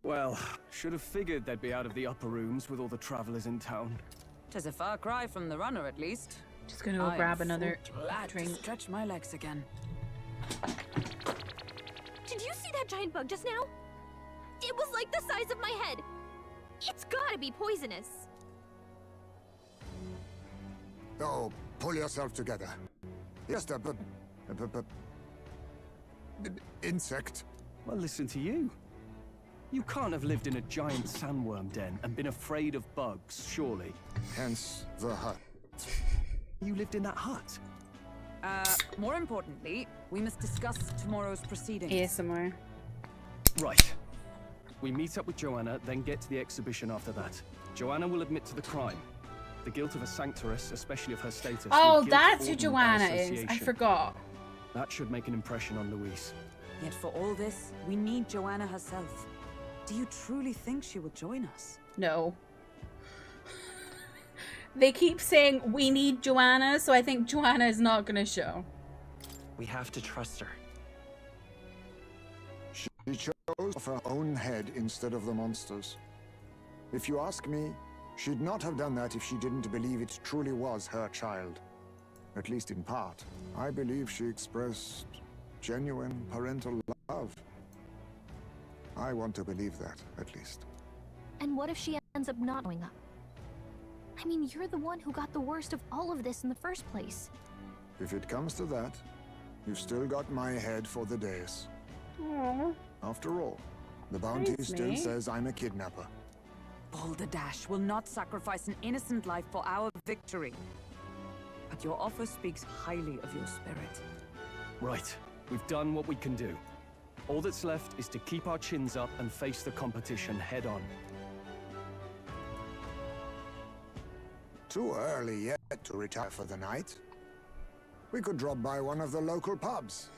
Speaker 15: Well, should have figured they'd be out of the upper rooms with all the travelers in town.
Speaker 10: 'Tis a far cry from the runner, at least.
Speaker 2: Just gonna go grab another
Speaker 10: drink. To stretch my legs again.
Speaker 7: Did you see that giant bug just now? It was like the size of my head. It's gotta be poisonous.
Speaker 14: Oh, pull yourself together. Just a insect.
Speaker 15: Well, listen to you. You can't have lived in a giant sandworm den and been afraid of bugs, surely.
Speaker 14: Hence the hut.
Speaker 15: You lived in that hut?
Speaker 10: More importantly, we must discuss tomorrow's proceedings.
Speaker 2: ASMR.
Speaker 15: Right. We meet up with Joanna, then get to the exhibition after that. Joanna will admit to the crime. The guilt of a sanctoress, especially of her status.
Speaker 2: Oh, that's who Joanna is. I forgot.
Speaker 15: That should make an impression on Luis.
Speaker 10: Yet for all this, we need Joanna herself. Do you truly think she would join us?
Speaker 2: No. They keep saying we need Joanna, so I think Joanna is not gonna show.
Speaker 17: We have to trust her.
Speaker 14: She chose off her own head instead of the monster's. If you ask me, she'd not have done that if she didn't believe it truly was her child. At least in part. I believe she expressed genuine parental love. I want to believe that, at least.
Speaker 4: And what if she ends up not showing up? I mean, you're the one who got the worst of all of this in the first place.
Speaker 14: If it comes to that, you've still got my head for the dais.
Speaker 2: Aww.
Speaker 14: After all, the bounty
Speaker 2: Thanks,
Speaker 14: still
Speaker 2: mate.
Speaker 14: says I'm a kidnapper.
Speaker 10: Balderdash will not sacrifice an innocent life for our victory. But your offer speaks highly of your spirit.
Speaker 15: Right. We've done what we can do. All that's left is to keep our chins up and face the competition head on.
Speaker 14: Too early yet to retire for the night. We could drop by one of the local pubs.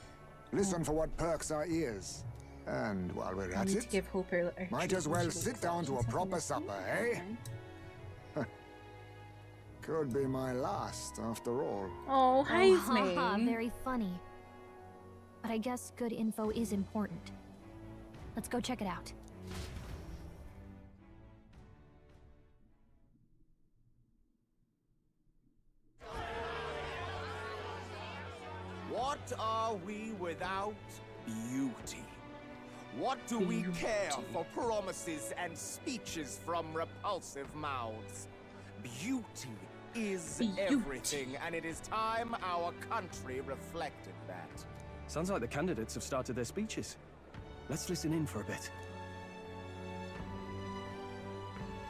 Speaker 14: Listen for what perks our ears. And while we're
Speaker 2: I
Speaker 14: at
Speaker 2: need
Speaker 14: it,
Speaker 2: to give Hope her
Speaker 14: might as well sit down to a proper supper, eh? Could be my last, after all.
Speaker 2: Oh, hi,
Speaker 4: haha,
Speaker 2: me.
Speaker 4: very funny. But I guess good info is important. Let's go check it out.
Speaker 8: What are we without beauty? What do we care for promises and speeches from repulsive mouths? Beauty is everything, and it is time our country reflected that.
Speaker 15: Sounds like the candidates have started their speeches. Let's listen in for a bit.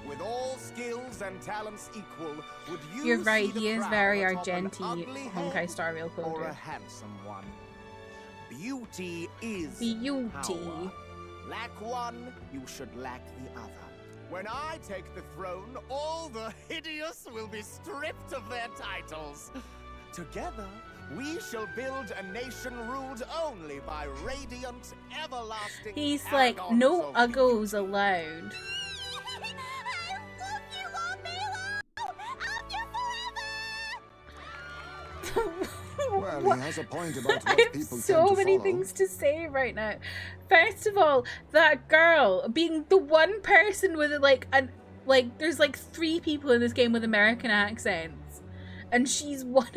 Speaker 8: With all skills and talents equal, would you
Speaker 2: You're right,
Speaker 8: see the
Speaker 2: he is
Speaker 8: crown
Speaker 2: very
Speaker 8: atop an
Speaker 2: Argenti
Speaker 8: ugly
Speaker 2: Honkai
Speaker 8: head
Speaker 2: Star Rail
Speaker 8: or a
Speaker 2: coder.
Speaker 8: handsome one? Beauty is
Speaker 2: Beauty.
Speaker 8: power. Lack one, you should lack the other. When I take the throne, all the hideous will be stripped of their titles. Together, we shall build a nation ruled only by radiant, everlasting
Speaker 2: He's like, no uggos allowed.
Speaker 14: Well, he has a point about
Speaker 2: I
Speaker 14: what
Speaker 2: have
Speaker 14: people
Speaker 2: so
Speaker 14: tend to
Speaker 2: many
Speaker 14: follow.
Speaker 2: things to say right now. First of all, that girl being the one person with there's like 3 people in this game with American accents, and she's one.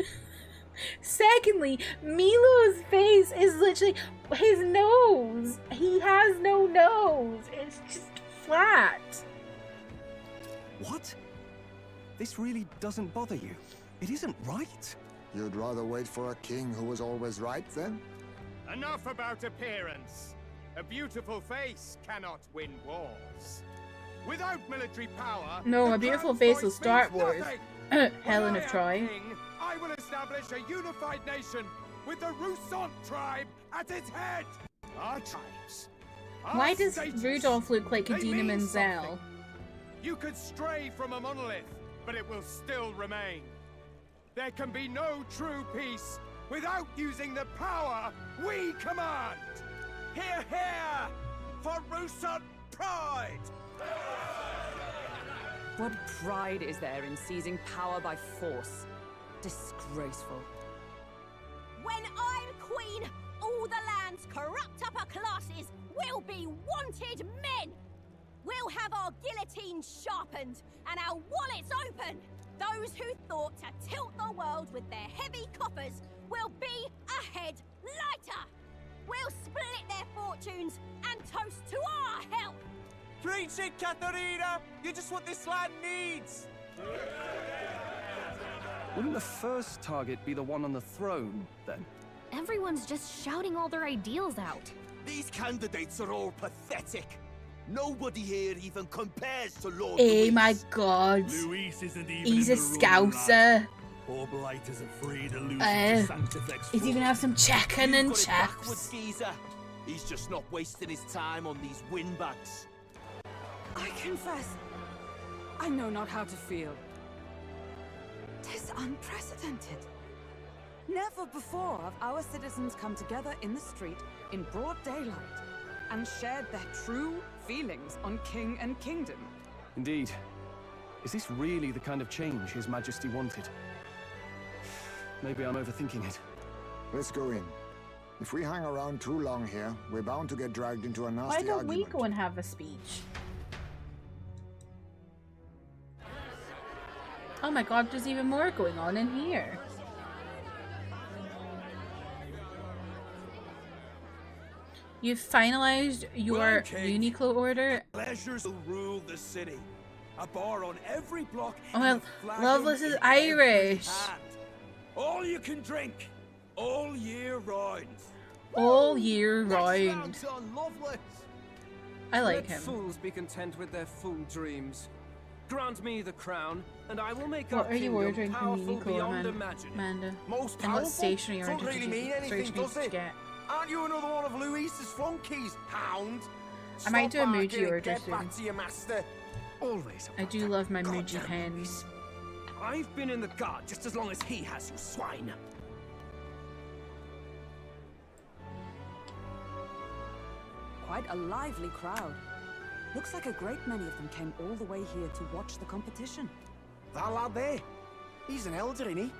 Speaker 2: Secondly, Milo's face is literally his nose. He has no nose. It's just flat.
Speaker 15: What? This really doesn't bother you? It isn't right.
Speaker 14: You'd rather wait for a king who was always right, then?
Speaker 5: Enough about appearance. A beautiful face cannot win wars. Without military power,
Speaker 2: No,
Speaker 5: the
Speaker 2: a beautiful
Speaker 5: crown's
Speaker 2: face
Speaker 5: voice
Speaker 2: will start
Speaker 5: means
Speaker 2: wars.
Speaker 5: nothing.
Speaker 2: Helen
Speaker 5: When
Speaker 2: of
Speaker 5: I
Speaker 2: Troy.
Speaker 5: am king, I will establish a unified nation with the Rousant tribe at its head. Our tribes. our
Speaker 2: Why does
Speaker 5: status,
Speaker 2: Rudolph look like
Speaker 5: they
Speaker 2: Idina
Speaker 5: mean
Speaker 2: Menzel?
Speaker 5: something. You could stray from a monolith, but it will still remain. There can be no true peace without using the power we command. Hear, hear, for Rousant pride.
Speaker 10: What pride is there in seizing power by force? Disgraceful.
Speaker 7: When I'm queen, all the land's corrupt upper classes will be wanted men. We'll have our guillotines sharpened and our wallets open. Those who thought to tilt the world with their heavy coffers will be a head lighter. We'll split their fortunes and toast to our help.
Speaker 8: Preach it, Katharina! You're just what this land needs!
Speaker 15: Wouldn't the first target be the one on the throne, then?
Speaker 4: Everyone's just shouting all their ideals out.
Speaker 8: These candidates are all pathetic. Nobody here even compares to Lord
Speaker 2: Oh
Speaker 8: Louis.
Speaker 2: my god.
Speaker 19: Luis isn't even
Speaker 2: He's
Speaker 19: in
Speaker 2: a
Speaker 19: the room,
Speaker 2: scouser.
Speaker 19: lad. Poor Blight isn't free to lose to Sanctifex.
Speaker 2: He's even have some checking and
Speaker 8: You've got it backwards,
Speaker 2: chaps.
Speaker 8: geezer. He's just not wasting his time on these windbags.
Speaker 10: I confess, I know not how to feel. 'Tis unprecedented. Never before have our citizens come together in the street in broad daylight and shared their true feelings on king and kingdom.
Speaker 15: Indeed. Is this really the kind of change His Majesty wanted? Maybe I'm overthinking it.
Speaker 14: Let's go in. If we hang around too long here, we're bound to get dragged into a nasty
Speaker 2: Why don't
Speaker 14: argument.
Speaker 2: we go and have a speech? Oh my god, there's even more going on in here. You've finalized your Uniqlo order.
Speaker 19: Pleasures will rule the city. A bar on every block.
Speaker 2: Oh, well, Loveless is Irish.
Speaker 19: All you can drink. All year round.
Speaker 2: All year round. I like
Speaker 16: Let
Speaker 2: him.
Speaker 16: fools be content with their fool dreams. Grant me the crown, and I will make
Speaker 2: What
Speaker 16: our
Speaker 2: are you
Speaker 16: kingdom
Speaker 2: ordering from
Speaker 16: powerful
Speaker 2: Uniqlo,
Speaker 16: beyond imagining.
Speaker 2: Amanda?
Speaker 8: Most
Speaker 2: And what
Speaker 8: powerful?
Speaker 2: stationery
Speaker 8: Don't
Speaker 2: order
Speaker 8: really
Speaker 2: did
Speaker 8: mean
Speaker 2: you
Speaker 8: anything, does it?
Speaker 2: get?
Speaker 8: Aren't you another one of Louise's flunkies, hound?
Speaker 2: I might do a
Speaker 8: Stop
Speaker 2: Muji
Speaker 8: barking and
Speaker 2: order
Speaker 8: get
Speaker 2: soon.
Speaker 8: back to your master.
Speaker 16: Always.
Speaker 2: I do love my Muji pens.
Speaker 16: I've been in the guard just as long as he has, you swine.
Speaker 10: Quite a lively crowd. Looks like a great many of them came all the way here to watch the competition.
Speaker 8: That lad there, he's an elder, isn't he?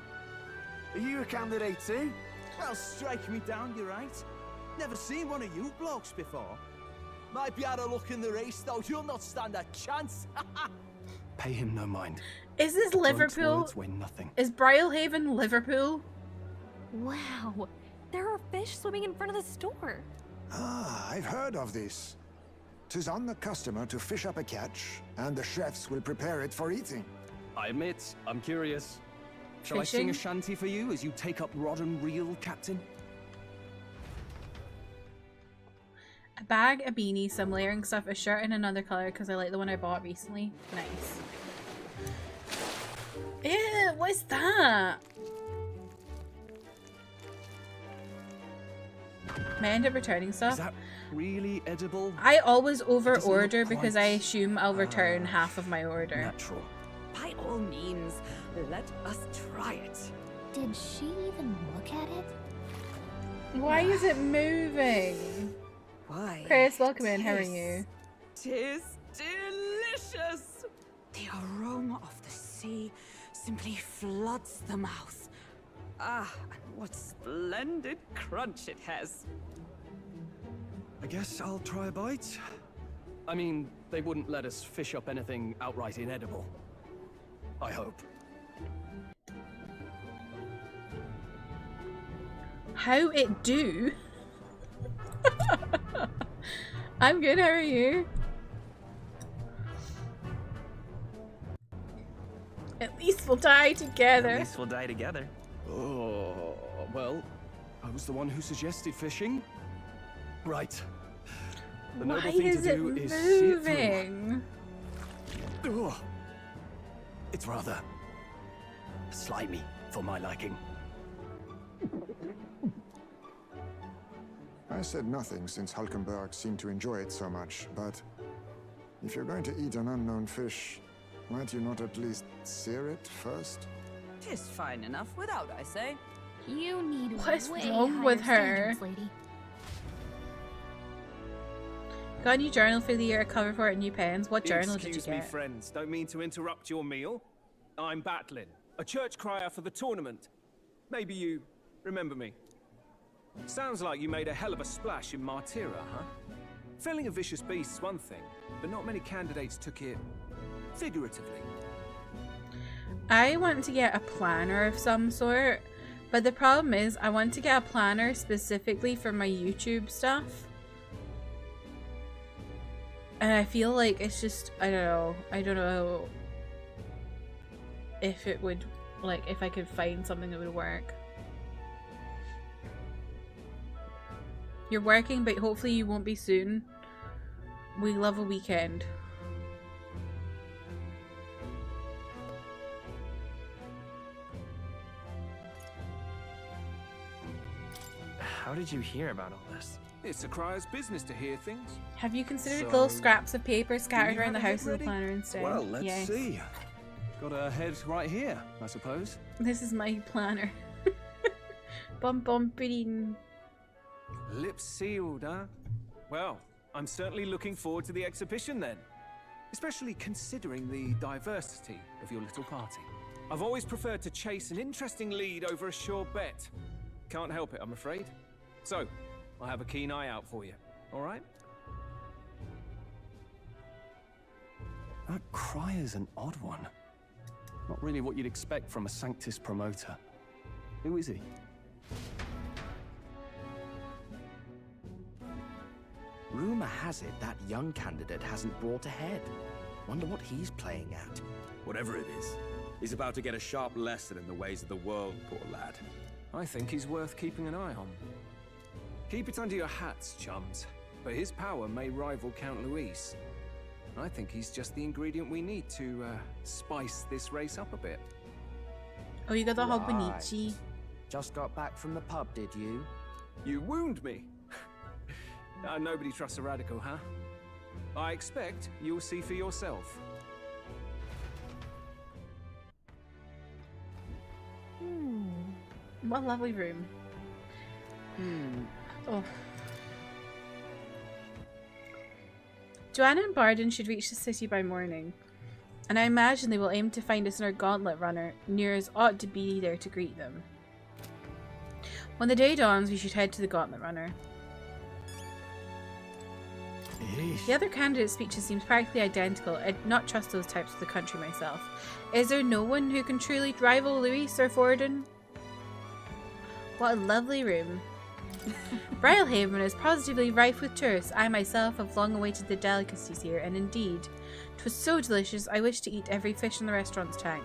Speaker 8: Are you a candidate too?
Speaker 18: Well, strike me down, you're right. Never seen one of you blokes before. Might be out of luck in the race, though. You'll not stand a chance.
Speaker 11: Pay him no mind.
Speaker 2: Is this
Speaker 11: Blunt's
Speaker 2: Liverpool?
Speaker 11: words weigh nothing.
Speaker 2: Is Brylehaven Liverpool?
Speaker 4: Wow, there are fish swimming in front of the store.
Speaker 14: Ah, I've heard of this. 'Tis on the customer to fish up a catch, and the chefs will prepare it for eating.
Speaker 15: I admit, I'm curious. Shall I sing a shanty for you as you take up rod and reel, Captain?
Speaker 2: A bag, a beanie, some layering stuff, a shirt in another color because I like the one I bought recently. Nice. Ew, what is that? May I end up returning stuff?
Speaker 15: Is that really edible?
Speaker 2: I always over
Speaker 15: Doesn't look
Speaker 2: order because I
Speaker 15: quite,
Speaker 2: assume I'll return half of my order.
Speaker 15: Natural.
Speaker 10: By all means, let us try it.
Speaker 4: Did she even look at it?
Speaker 2: Why is it moving?
Speaker 10: Why?
Speaker 2: Chris, welcome in. How are you?
Speaker 10: Tis delicious! The aroma of the sea simply floods the mouth. Ah, and what splendid crunch it has.
Speaker 15: I guess I'll try a bite. I mean, they wouldn't let us fish up anything outright inedible. I hope.
Speaker 2: How it do? I'm good, how are you? At least we'll die together.
Speaker 17: At least we'll die together.
Speaker 15: Oh, well, I was the one who suggested fishing. Right. The
Speaker 2: Why
Speaker 15: noble thing
Speaker 2: is
Speaker 15: to
Speaker 2: it
Speaker 15: do is see it
Speaker 2: moving?
Speaker 15: through. Ugh. It's rather slimy for my liking.
Speaker 14: I said nothing since Hulkenberg seemed to enjoy it so much, but if you're going to eat an unknown fish, might you not at least sear it first?
Speaker 10: Tis fine enough without, I say.
Speaker 4: You need
Speaker 2: What's
Speaker 4: way
Speaker 2: wrong with
Speaker 4: higher
Speaker 2: her?
Speaker 4: standards, lady.
Speaker 2: Got a new journal for the year, a cover for it, new pens. What journal did you
Speaker 5: Excuse me,
Speaker 2: get?
Speaker 5: friends. Don't mean to interrupt your meal. I'm Batlin, a church crier for the tournament. Maybe you remember me. Sounds like you made a hell of a splash in Martyra, huh? Felling a vicious beast's one thing, but not many candidates took it figuratively.
Speaker 2: I want to get a planner of some sort, but the problem is I want to get a planner specifically for my YouTube stuff. And I feel like it's just, I don't know if it would, like, if I could find something that would work. You're working, but hopefully you won't be soon. We love a weekend.
Speaker 17: How did you hear about all this?
Speaker 5: It's a crier's business to hear things.
Speaker 2: Have you considered
Speaker 5: So,
Speaker 2: little scraps of paper scattered
Speaker 5: you
Speaker 2: around the
Speaker 5: have a
Speaker 2: house
Speaker 5: head
Speaker 2: as a
Speaker 5: ready?
Speaker 2: planner instead?
Speaker 15: Well, let's
Speaker 2: Yes.
Speaker 15: see. Got a head right here, I suppose.
Speaker 2: This is my planner. Bum bum bidding.
Speaker 5: Lips sealed, huh? Well, I'm certainly looking forward to the exhibition then. Especially considering the diversity of your little party. I've always preferred to chase an interesting lead over a sure bet. Can't help it, I'm afraid. So, I'll have a keen eye out for you, all right?
Speaker 11: That Crier's an odd one. Not really what you'd expect from a Sanctus promoter. Who is he?
Speaker 13: Rumor has it that young candidate hasn't brought ahead. Wonder what he's playing at.
Speaker 21: Whatever it is, he's about to get a sharp lesson in the ways of the world, poor lad.
Speaker 5: I think he's worth keeping an eye on. Keep it under your hats, chums, but his power may rival Count Luis. I think he's just the ingredient we need to spice this race up a bit.
Speaker 2: Oh, you got the Hobonichi.
Speaker 13: Just got back from the pub, did you?
Speaker 5: You wound me! Nobody trusts a radical, huh? I expect you'll see for yourself.
Speaker 2: What a lovely room. Oh. Joanna and Barden should reach the city by morning, and I imagine they will aim to find us in our gauntlet runner. Nears ought to be there to greet them. When the day dawns, we should head to the gauntlet runner. The other candidate's speeches seem practically identical. I'd not trust those types of the country myself. Is there no one who can truly rival Luis or Forden? What a lovely room. Brylehaven is positively rife with tourists. I myself have long awaited the delicacies here, and indeed, 'twas so delicious I wish to eat every fish in the restaurant's tank.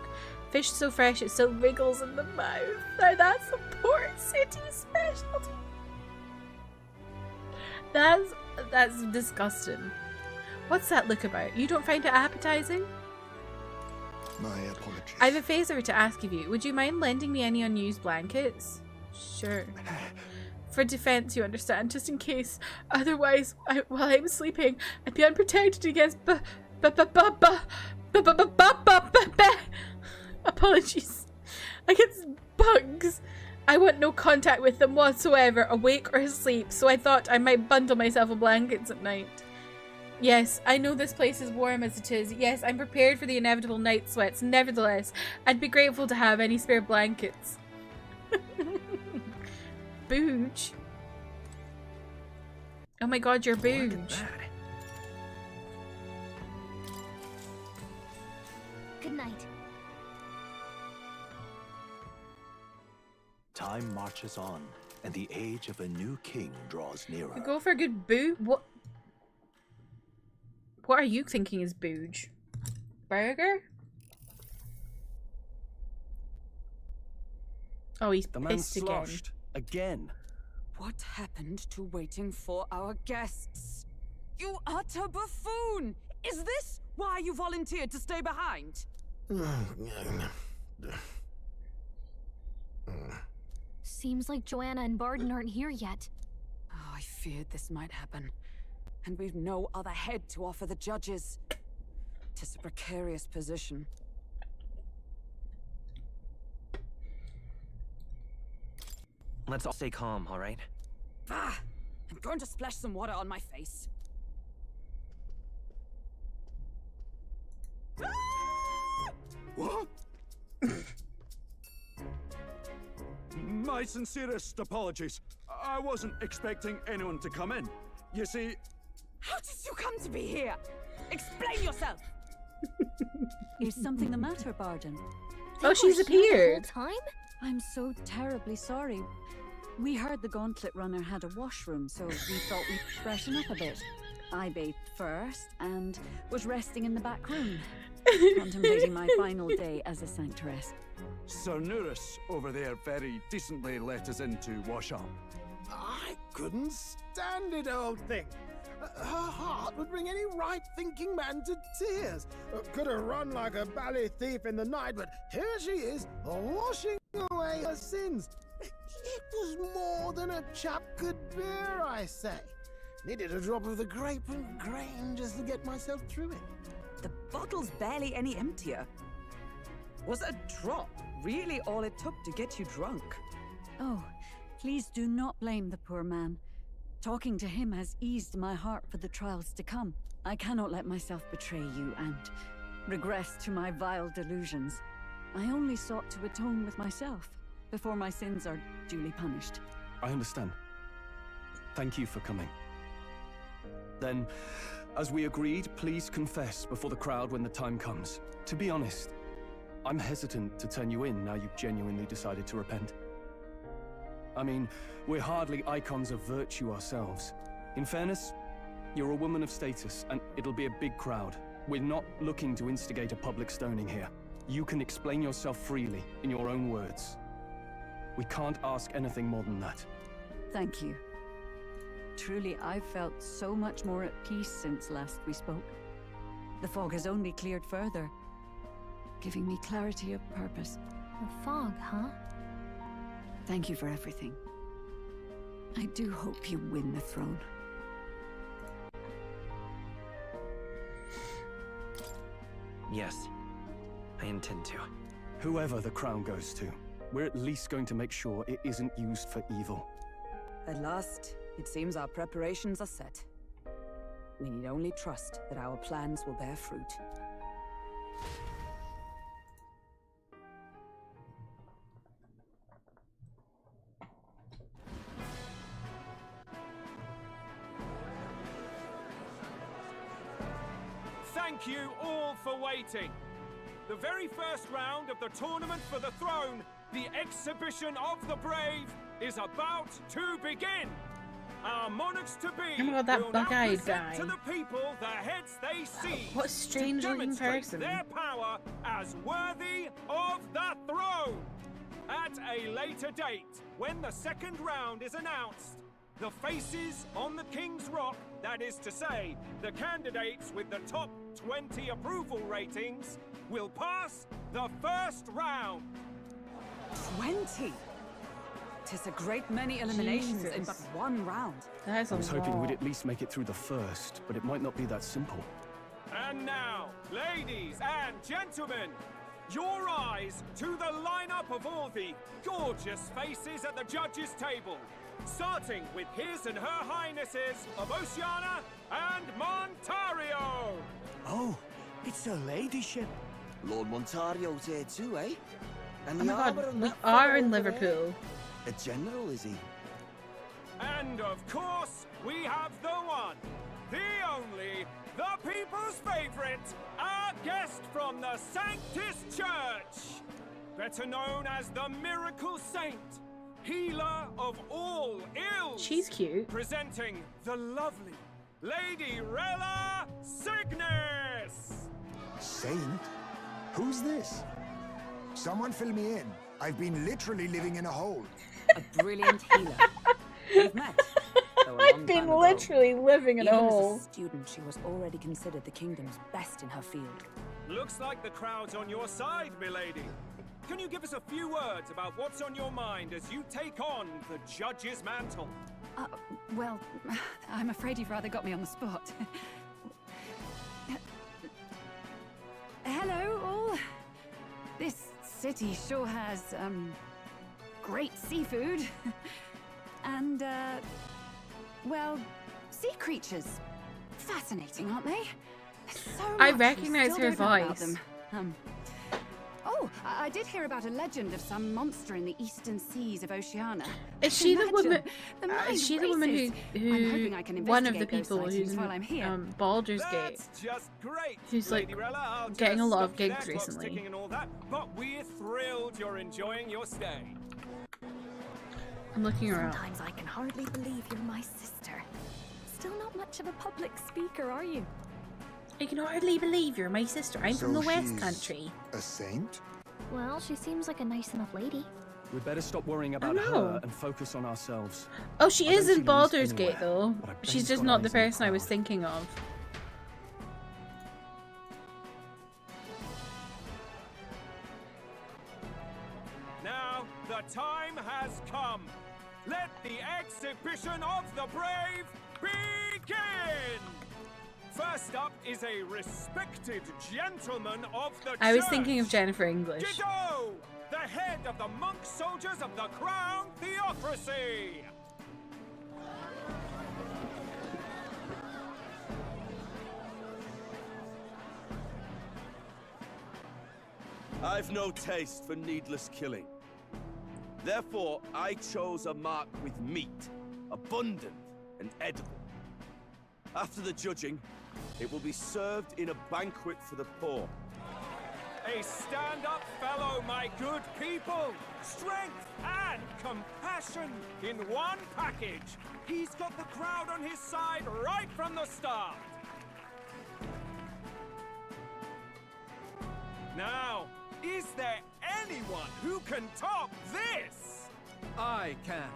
Speaker 2: Fish so fresh it so wriggles in the mouth. Now that's a port city specialty. That's disgusting. What's that look about? You don't find it appetizing?
Speaker 14: My apologies.
Speaker 2: I have a favour to ask of you. Would you mind lending me any unused blankets? Sure. For defense, you understand, just in case. Otherwise, while I'm sleeping, I'd be unprotected against apologies. Against bugs. I want no contact with them whatsoever, awake or asleep, so I thought I might bundle myself with blankets at night. Yes, I know this place is warm as it is. Yes, I'm prepared for the inevitable night sweats. Nevertheless, I'd be grateful to have any spare blankets. Booge. Oh my god, you're Booge.
Speaker 4: Good night.
Speaker 6: Time marches on, and the age of a new king draws nearer.
Speaker 2: Go for a good boo. What are you thinking is Booge? Burger? Oh, he's pissed again.
Speaker 11: Again.
Speaker 10: What happened to waiting for our guests? You utter buffoon! Is this why you volunteered to stay behind?
Speaker 4: Seems like Joanna and Barden aren't here yet.
Speaker 10: Oh, I feared this might happen. And we've no other head to offer the judges. 'Tis a precarious position.
Speaker 17: Let's all stay calm, all right?
Speaker 10: Ah! I'm going to splash some water on my face.
Speaker 19: What? My sincerest apologies. I wasn't expecting anyone to come in. You see...
Speaker 10: How did you come to be here? Explain yourself!
Speaker 22: Is something the matter, Barden?
Speaker 2: Oh, she's appeared.
Speaker 22: I'm so terribly sorry. We heard the Gauntlet Runner had a washroom, so we thought we'd freshen up a bit. I bathed first and was resting in the back room, contemplating my final day as a sanctoress.
Speaker 19: Sir Nuris over there very decently let us in to wash up.
Speaker 9: I couldn't stand it, old thing. Her heart would bring any right-thinking man to tears. Could have run like a bally thief in the night, but here she is, washing away her sins. It was more than a chap could bear, I say. Needed a drop of the grape and grain just to get myself through it.
Speaker 10: The bottle's barely any emptier. Was a drop really all it took to get you drunk?
Speaker 22: Oh, please do not blame the poor man. Talking to him has eased my heart for the trials to come. I cannot let myself betray you and regress to my vile delusions. I only sought to atone with myself before my sins are duly punished.
Speaker 11: I understand. Thank you for coming. Then, as we agreed, please confess before the crowd when the time comes. To be honest, I'm hesitant to turn you in now you've genuinely decided to repent. I mean, we're hardly icons of virtue ourselves. In fairness, you're a woman of status, and it'll be a big crowd. We're not looking to instigate a public stoning here. You can explain yourself freely, in your own words. We can't ask anything more than that.
Speaker 22: Thank you. Truly, I've felt so much more at peace since last we spoke. The fog has only cleared further, giving me clarity of purpose.
Speaker 4: The fog, huh?
Speaker 22: Thank you for everything. I do hope you win the throne.
Speaker 17: Yes, I intend to.
Speaker 11: Whoever the crown goes to, we're at least going to make sure it isn't used for evil.
Speaker 10: At last, it seems our preparations are set. We need only trust that our plans will bear fruit.
Speaker 5: Thank you all for waiting. The very first round of the tournament for the throne, the exhibition of the brave, is about to begin. Our monarchs-to-be
Speaker 2: Oh my God, that
Speaker 5: will now
Speaker 2: bug-eyed
Speaker 5: present
Speaker 2: guy.
Speaker 5: to the people the heads they see.
Speaker 2: What a strange
Speaker 5: to
Speaker 2: looking
Speaker 5: demonstrate
Speaker 2: person.
Speaker 5: their power as worthy of the throne. At a later date, when the second round is announced, the faces on the King's Rock, that is to say, the candidates with the top 20 approval ratings, will pass the first round.
Speaker 10: 20? 'Tis a great many eliminations in but one round.
Speaker 2: That's
Speaker 11: I was hoping we'd at least make it through the first, but it might not be that simple.
Speaker 5: And now, ladies and gentlemen, your eyes to the lineup of all the gorgeous faces at the judges' table, starting with His and Her Highnesses of Oceania and Montario.
Speaker 13: Oh, it's her ladyship. Lord Montario's here too, eh? And
Speaker 2: Oh
Speaker 13: the
Speaker 2: my God,
Speaker 13: armour and
Speaker 2: we
Speaker 13: that
Speaker 2: are
Speaker 13: fellow
Speaker 2: in
Speaker 13: over there?
Speaker 2: Liverpool.
Speaker 13: A general, is he?
Speaker 5: And of course, we have the one, the only, the people's favorite, our guest from the Sanctus Church, better known as the Miracle Saint, healer of all ills.
Speaker 2: She's cute.
Speaker 5: Presenting the lovely Lady Rella Cygnus.
Speaker 14: Saint? Who's this? Someone fill me in. I've been literally living in a hole.
Speaker 10: A brilliant healer. We've met. though a long
Speaker 2: I've been
Speaker 10: time ago.
Speaker 2: literally living in a
Speaker 10: Even
Speaker 2: hole.
Speaker 10: as a student, she was already considered the kingdom's best in her field.
Speaker 5: Looks like the crowd's on your side, milady. Can you give us a few words about what's on your mind as you take on the judge's mantle?
Speaker 22: Well, I'm afraid you've rather got me on the spot. Hello, all. This city sure has, great seafood. And, well, sea creatures. Fascinating, aren't they? So
Speaker 2: I
Speaker 22: much we
Speaker 2: recognize
Speaker 22: still
Speaker 2: her
Speaker 22: don't know about
Speaker 2: voice.
Speaker 22: them. Oh, I did hear about a legend of some monster in the eastern seas of Oceania.
Speaker 2: Is she the
Speaker 22: Imagine
Speaker 2: woman?
Speaker 22: the mind
Speaker 2: Is she the woman
Speaker 22: races. I'm hoping I can
Speaker 2: who one of the
Speaker 22: investigate those
Speaker 2: people
Speaker 22: sightings
Speaker 2: who's
Speaker 22: while I'm here.
Speaker 2: in Baldur's Gate?
Speaker 5: That's just great.
Speaker 2: Who's like
Speaker 5: Lady Rella, I'll
Speaker 2: getting a
Speaker 5: just
Speaker 2: lot of
Speaker 5: stop you
Speaker 2: gigs
Speaker 5: there, clock's
Speaker 2: recently.
Speaker 5: ticking and all that, but we're thrilled you're enjoying your stay.
Speaker 2: I'm looking around.
Speaker 7: Sometimes I can hardly believe you're my sister. Still not much of a public speaker, are you?
Speaker 2: I can hardly believe you're my sister. I'm from the West
Speaker 14: she's
Speaker 2: Country.
Speaker 14: A saint?
Speaker 4: Well, she seems like a nice enough lady.
Speaker 11: We'd better stop worrying about
Speaker 2: know.
Speaker 11: her and focus on ourselves.
Speaker 2: Oh, she
Speaker 11: I
Speaker 2: is
Speaker 11: don't
Speaker 2: in
Speaker 11: see Louise
Speaker 2: Baldur's
Speaker 11: anywhere,
Speaker 2: Gate though.
Speaker 11: but I bet
Speaker 2: She's
Speaker 11: he's
Speaker 2: just
Speaker 11: got
Speaker 2: not the
Speaker 11: eyes in the
Speaker 2: person I was
Speaker 11: crowd.
Speaker 2: thinking of.
Speaker 5: Now, the time has come. Let the exhibition of the brave begin! First up is a respected gentleman of the
Speaker 2: I was
Speaker 5: church.
Speaker 2: thinking of Jennifer English.
Speaker 5: Dido, the head of the monk soldiers of the Crown Theocracy.
Speaker 21: I've no taste for needless killing. Therefore, I chose a mark with meat, abundant and edible. After the judging, it will be served in a banquet for the poor.
Speaker 5: A stand-up fellow, my good people! Strength and compassion in one package! He's got the crowd on his side right from the start! Now, is there anyone who can top this?
Speaker 16: I can.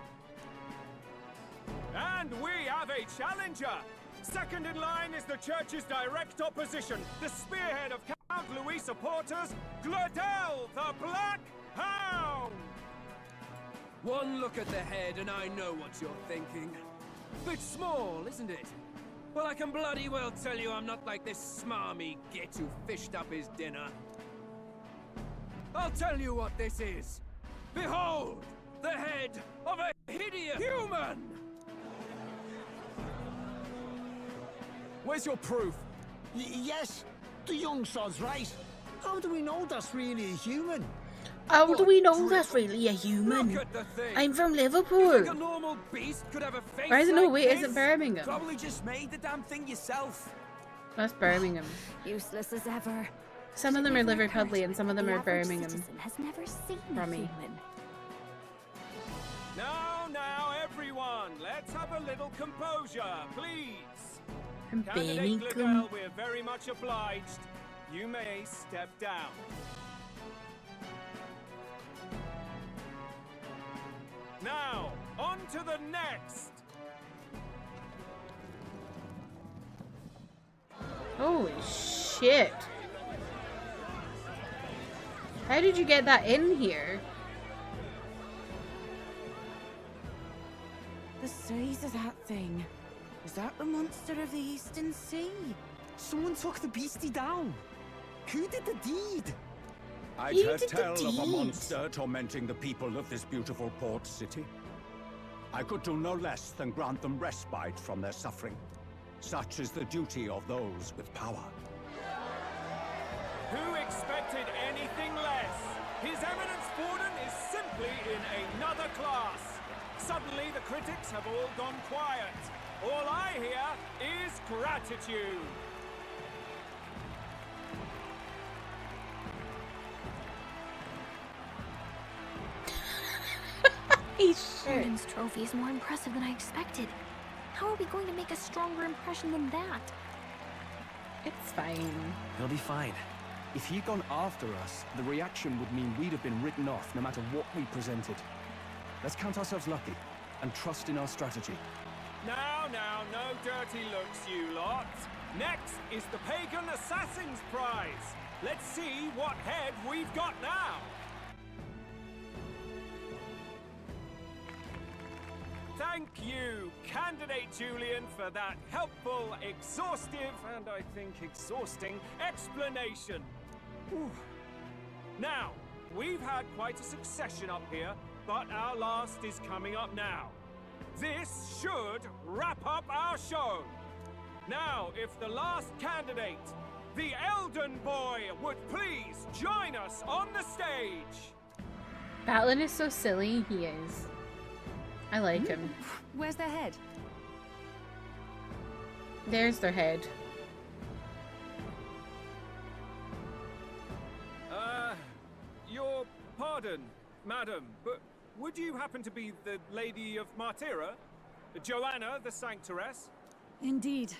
Speaker 5: And we have a challenger! Second in line is the church's direct opposition, the spearhead of Count Louis supporters, Gladel the Black Hound!
Speaker 16: One look at the head and I know what you're thinking. Bit small, isn't it? Well, I can bloody well tell you I'm not like this smarmy git who fished up his dinner. I'll tell you what this is. Behold, the head of a hideous human!
Speaker 11: Where's your proof?
Speaker 1: Yes, the young sod's right. How do we know that's really a human?
Speaker 2: How do we know that's really a human? I'm from Liverpool.
Speaker 16: Like a normal beast could have a face
Speaker 2: Or is it no,
Speaker 16: like
Speaker 2: wait,
Speaker 16: this?
Speaker 2: is it Birmingham?
Speaker 21: Probably just made the damn thing yourself.
Speaker 2: That's Birmingham.
Speaker 4: Useless as ever.
Speaker 2: Some of them are Liverpudlian and some of them
Speaker 4: The
Speaker 2: are
Speaker 4: average
Speaker 2: Birmingham.
Speaker 4: citizen has never seen a
Speaker 2: From me.
Speaker 4: human.
Speaker 5: Now, everyone, let's have a little composure, please.
Speaker 2: From
Speaker 5: Candidate
Speaker 2: Birmingham.
Speaker 5: Gladel, we're very much obliged. You may step down. Now, on to the next.
Speaker 2: Holy shit. How did you get that in here?
Speaker 12: The size of that thing. Is that the monster of the Eastern Sea? Someone took the beastie down. Who did the deed?
Speaker 19: I'd heard tell of a monster tormenting the people of this beautiful port city. I could do no less than grant them respite from their suffering. Such is the duty of those with power.
Speaker 5: Who expected anything less? His Eminence Borden is simply in another class. Suddenly the critics have all gone quiet. All I hear is gratitude.
Speaker 4: Borden's trophy is more impressive than I expected. How are we going to make a stronger impression than that?
Speaker 2: It's fine.
Speaker 11: He'll be fine. If he'd gone after us, the reaction would mean we'd have been written off no matter what we presented. Let's count ourselves lucky and trust in our strategy.
Speaker 5: Now, no dirty looks, you lot. Next is the Pagan Assassin's Prize. Let's see what head we've got now. Thank you, Candidate Julian, for that helpful, exhaustive, and I think exhausting explanation. Whew. Now, we've had quite a succession up here, but our last is coming up now. This should wrap up our show. Now, if the last candidate, the Elden Boy, would please join us on the stage.
Speaker 2: Batlin is so silly, he is. I like him.
Speaker 10: Where's their head?
Speaker 2: There's their head.
Speaker 5: Your pardon, madam, but would you happen to be the Lady of Martyra? Joanna, the Sanctoress?
Speaker 22: Indeed.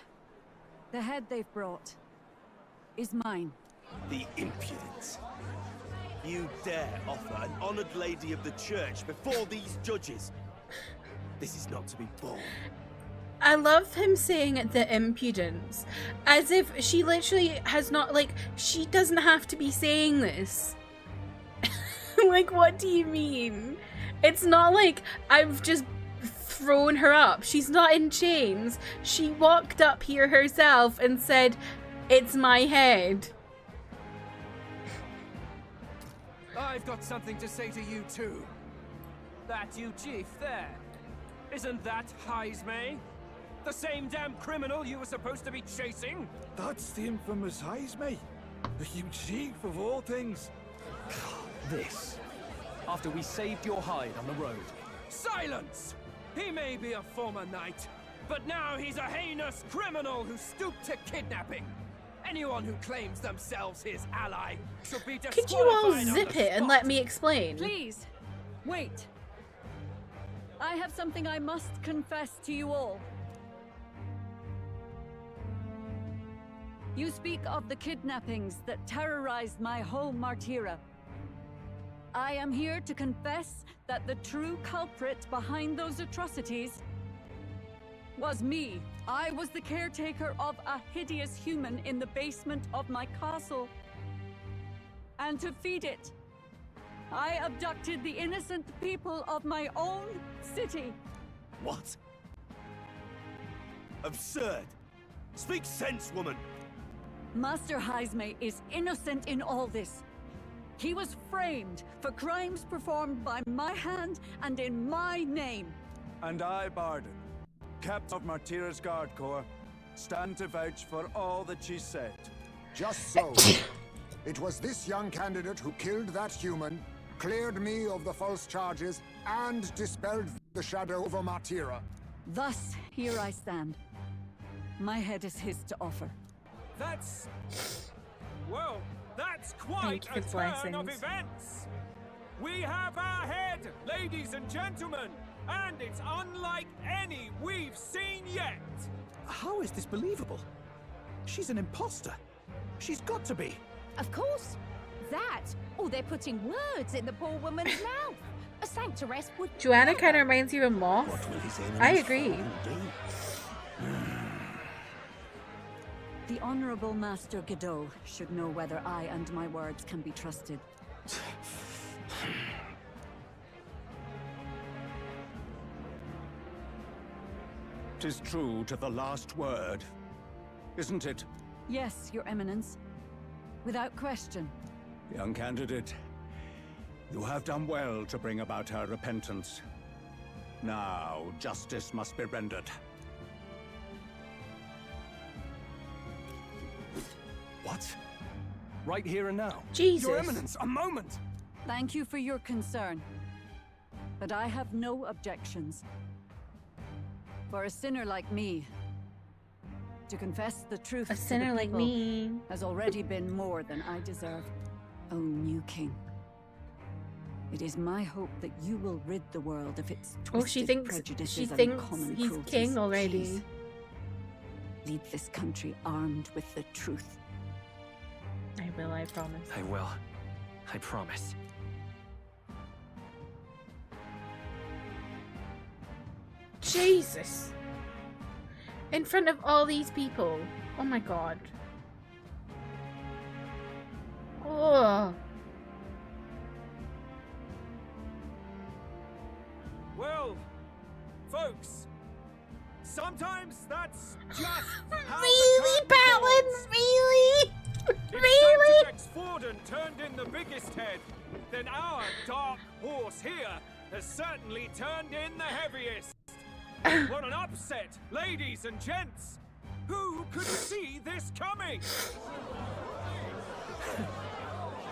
Speaker 22: The head they've brought is mine.
Speaker 21: The impudence. You dare offer an honored lady of the church before these judges? This is not to be borne.
Speaker 2: I love him saying the impudence. As if she literally has not, like, she doesn't have to be saying this. Like, what do you mean? It's not like I've just thrown her up. She's not in chains. She walked up here herself and said, "It's my head."
Speaker 16: I've got something to say to you too. That you, Chief, there. Isn't that Heismay? The same damn criminal you were supposed to be chasing?
Speaker 19: That's the infamous Heismay. You chief of all things.
Speaker 11: This. After we saved your hide on the road.
Speaker 16: Silence! He may be a former knight, But now he's a heinous criminal who stooped to kidnapping. Anyone who claims themselves his ally should be disqualified.
Speaker 2: Could you all
Speaker 16: on the
Speaker 2: zip it and
Speaker 16: spot.
Speaker 2: let me explain?
Speaker 22: Please, wait. I have something I must confess to you all. You speak of the kidnappings that terrorized my home, Martira. I am here to confess that the true culprit behind those atrocities was me. I was the caretaker of a hideous human in the basement of my castle. And to feed it, I abducted the innocent people of my own city.
Speaker 21: What? Absurd. Speak sense, woman.
Speaker 22: Master Heisme is innocent in all this. He was framed for crimes performed by my hand and in my name.
Speaker 3: And I, Barden, Captain of Martira's Guard Corps, stand to vouch for all that she said.
Speaker 14: Just so. It was this young candidate who killed that human, cleared me of the false charges, and dispelled the shadow over Martira.
Speaker 22: Thus, here I stand. My head is his to offer.
Speaker 5: That's... well, that's quite a turn of events. We have our head, ladies and gentlemen, and it's unlike any we've seen yet.
Speaker 18: How is this believable? She's an imposter. She's got to be.
Speaker 4: Of course. That, or they're putting words in the poor woman's mouth. A sanctoress would...
Speaker 2: Joanna kind of reminds you of Moth. I agree.
Speaker 22: The Honorable Master Godot should know whether I and my words can be trusted.
Speaker 19: 'Tis true to the last word, isn't it?
Speaker 22: Yes, Your Eminence. Without question.
Speaker 19: Young candidate, you have done well to bring about her repentance. Now, justice must be rendered.
Speaker 11: What? Right here and now?
Speaker 2: Jesus.
Speaker 11: Your Eminence, a moment!
Speaker 22: Thank you for your concern. But I have no objections. For a sinner like me, to confess the truth
Speaker 2: A sinner like me
Speaker 22: has already been more than I deserve. O new king. It is my hope that you will rid the world of its twisted prejudices and common
Speaker 2: he's
Speaker 22: cruelties.
Speaker 2: king already.
Speaker 22: Please, lead this country armed with the truth.
Speaker 2: I will, I promise.
Speaker 17: I will. I promise.
Speaker 2: Jesus! In front of all these people. Oh my god. Oh.
Speaker 5: Well, folks, sometimes that's just how
Speaker 2: Really,
Speaker 5: the curtain
Speaker 2: Balance?
Speaker 5: falls.
Speaker 2: Really?
Speaker 5: If
Speaker 2: Really?
Speaker 5: Sanctifex Forden turned in the biggest head, then our dark horse here has certainly turned in the heaviest. What an upset, ladies and gents! Who could see this coming?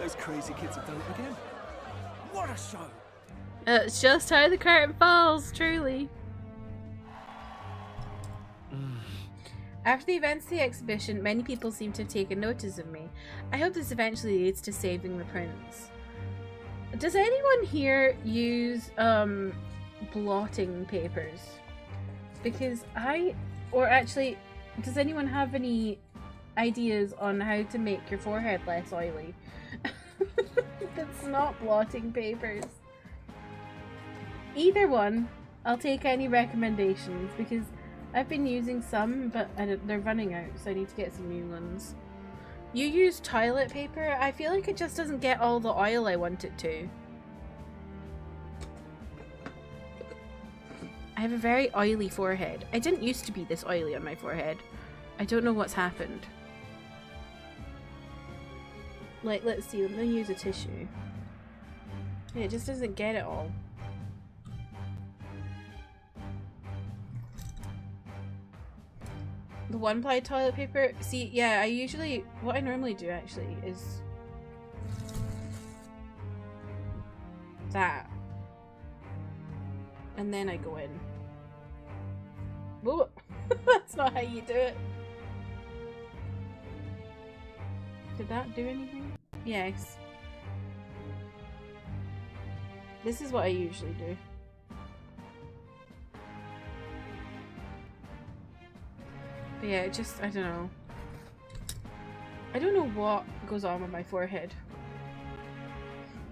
Speaker 11: Those crazy kids have done it again.
Speaker 5: What a show!
Speaker 2: It's just how the curtain falls, truly. After the events of the exhibition, many people seem to have taken notice of me. I hope this eventually leads to saving the prince. Does anyone here use blotting papers? Because does anyone have any ideas on how to make your forehead less oily? That's not blotting papers. Either one, I'll take any recommendations because I've been using some, but they're running out, so I need to get some new ones. You use toilet paper? I feel like it just doesn't get all the oil I want it to. I have a very oily forehead. I didn't used to be this oily on my forehead. I don't know what's happened. Like, let's see, let me use a tissue. Yeah, it just doesn't get it all. The one-ply toilet paper, see, yeah, what I normally do actually is that. And then I go in. Whoa. That's not how you do it. Did that do anything? Yes. This is what I usually do. But yeah, it just, I don't know. I don't know what goes on with my forehead.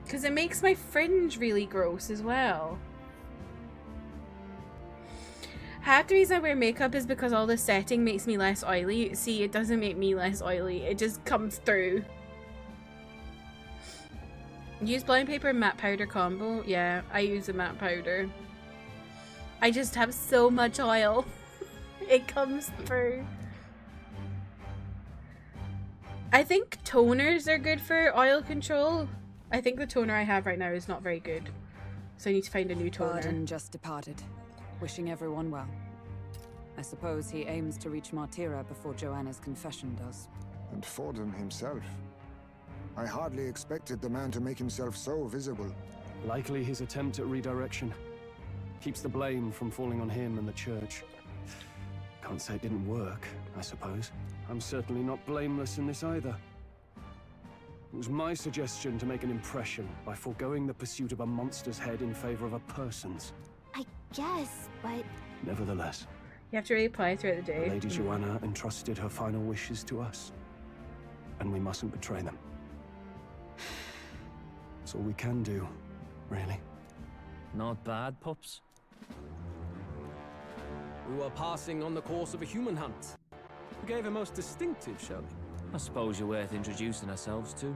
Speaker 2: Because it makes my fringe really gross as well. Half the reason I wear makeup is because all the setting makes me less oily. See, it doesn't make me less oily. It just comes through. Use blotting paper and matte powder combo. Yeah, I use a matte powder. I just have so much oil. It comes through. I think toners are good for oil control. I think the toner I have right now is not very good. So I need to find a new toner.
Speaker 10: Varden just departed, wishing everyone well. I suppose he aims to reach Martira before Joanna's confession does.
Speaker 14: And Forden himself. I hardly expected the man to make himself so visible.
Speaker 11: Likely his attempt at redirection. Keeps the blame from falling on him and the church. Can't say it didn't work, I suppose. I'm certainly not blameless in this either. It was my suggestion to make an impression by foregoing the pursuit of a monster's head in favor of a person's.
Speaker 4: I guess, but...
Speaker 2: You
Speaker 11: Nevertheless.
Speaker 2: have to reapply throughout the day.
Speaker 11: Lady Joanna entrusted her final wishes to us. And we mustn't betray them. That's all we can do, really.
Speaker 8: Not bad, pups.
Speaker 16: We were passing on the course of a human hunt. We gave a most distinctive showing.
Speaker 8: I suppose you're worth introducing ourselves to.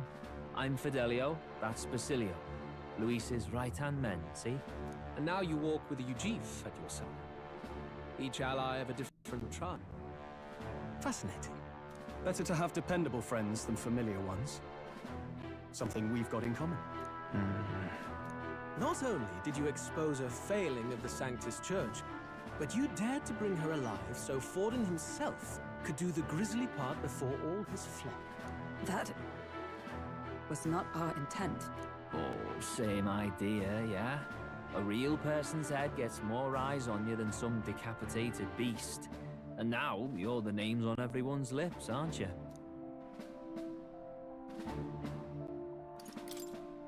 Speaker 8: I'm Fidelio, that's Basilio. Luis's right-hand men, see?
Speaker 16: And now you walk with a Ujif at your side. Each ally of a different tribe. Fascinating.
Speaker 11: Better to have dependable friends than familiar ones. Something we've got in common.
Speaker 16: Not only did you expose a failing of the Sanctus Church, but you dared to bring her alive so Forden himself could do the grisly part before all his flock.
Speaker 10: That was not our intent.
Speaker 8: Oh, same idea, yeah? A real person's head gets more eyes on you than some decapitated beast. And now, you're the names on everyone's lips, aren't you?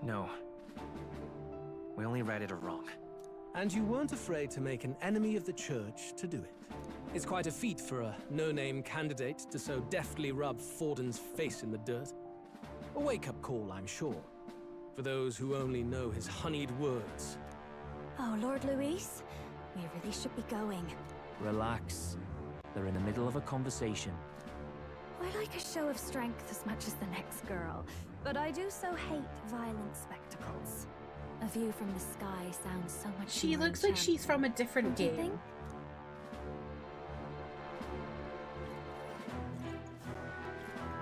Speaker 17: No. We only read it wrong.
Speaker 16: And you weren't afraid to make an enemy of the church to do it. It's quite a feat for a no-name candidate to so deftly rub Forden's face in the dirt. A wake-up call, I'm sure, for those who only know his honeyed words.
Speaker 4: Oh, Lord Luis, we really should be going.
Speaker 8: Relax. They're in the middle of a conversation.
Speaker 4: I like a show of strength as much as the next girl, but I do so hate violent spectacles. A view from the sky sounds so much
Speaker 2: She
Speaker 4: more
Speaker 2: looks like she's from a different
Speaker 4: Don't you
Speaker 2: game.
Speaker 4: think?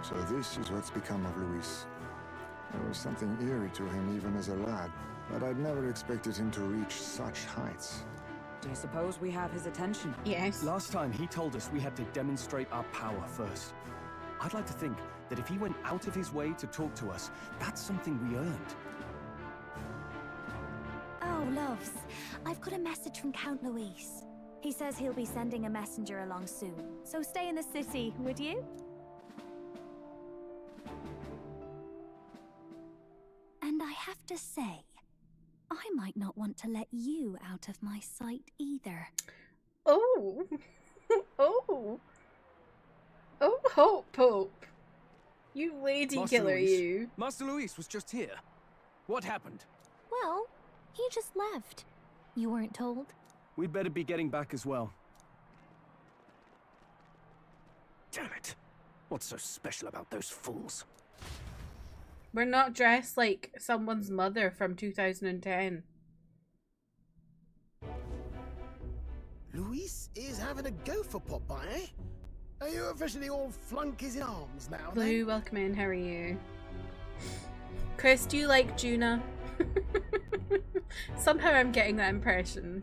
Speaker 14: So this is what's become of Luis. There was something eerie to him even as a lad, but I'd never expected him to reach such heights.
Speaker 10: Do you suppose we have his attention?
Speaker 2: Yes.
Speaker 11: Last time he told us we had to demonstrate our power first. I'd like to think that if he went out of his way to talk to us, that's something we earned.
Speaker 4: Oh, loves, I've got a message from Count Luis. He says he'll be sending a messenger along soon, so stay in the city, would you? And I have to say, I might not want to let you out of my sight either.
Speaker 2: Oh. Oh. Oh, Pope. You lady
Speaker 16: Master
Speaker 2: killer,
Speaker 16: Luis.
Speaker 2: you.
Speaker 16: Master Luis was just here. What happened?
Speaker 4: Well, he just left. You weren't told?
Speaker 11: We'd better be getting back as well.
Speaker 15: Damn it. What's so special about those fools?
Speaker 2: We're not dressed like someone's mother from 2010.
Speaker 9: Luis is having a go for Popeye, eh? Are you officially all flunkies in arms now, then?
Speaker 2: Blue, welcome in. How are you? Chris, do you like Juna? Somehow I'm getting that impression.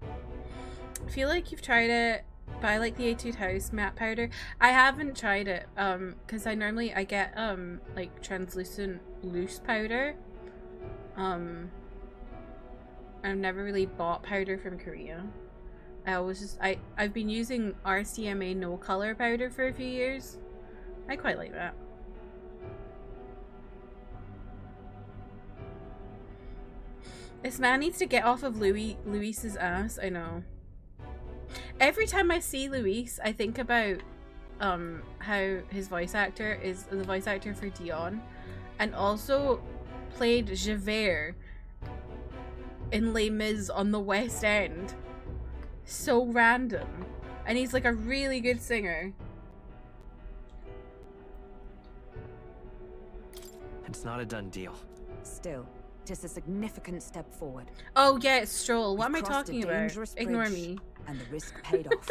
Speaker 2: I feel like you've tried it, but I like the Etude House matte powder. I haven't tried it, because I get, like, translucent loose powder. I've never really bought powder from Korea. I've been using RCMA no color powder for a few years. I quite like that. This man needs to get off of Luis's ass. I know. Every time I see Luis, I think about how his voice actor is the voice actor for Dion, and also played Javert in Les Mis on the West End. So random, and he's like a really good singer.
Speaker 17: It's not a done deal.
Speaker 10: Still, just a significant step forward.
Speaker 2: Oh yeah, it's Stroll. What am I
Speaker 10: We've crossed a
Speaker 2: talking about?
Speaker 10: dangerous
Speaker 2: Ignore
Speaker 10: bridge,
Speaker 2: me.
Speaker 10: And the risk paid off.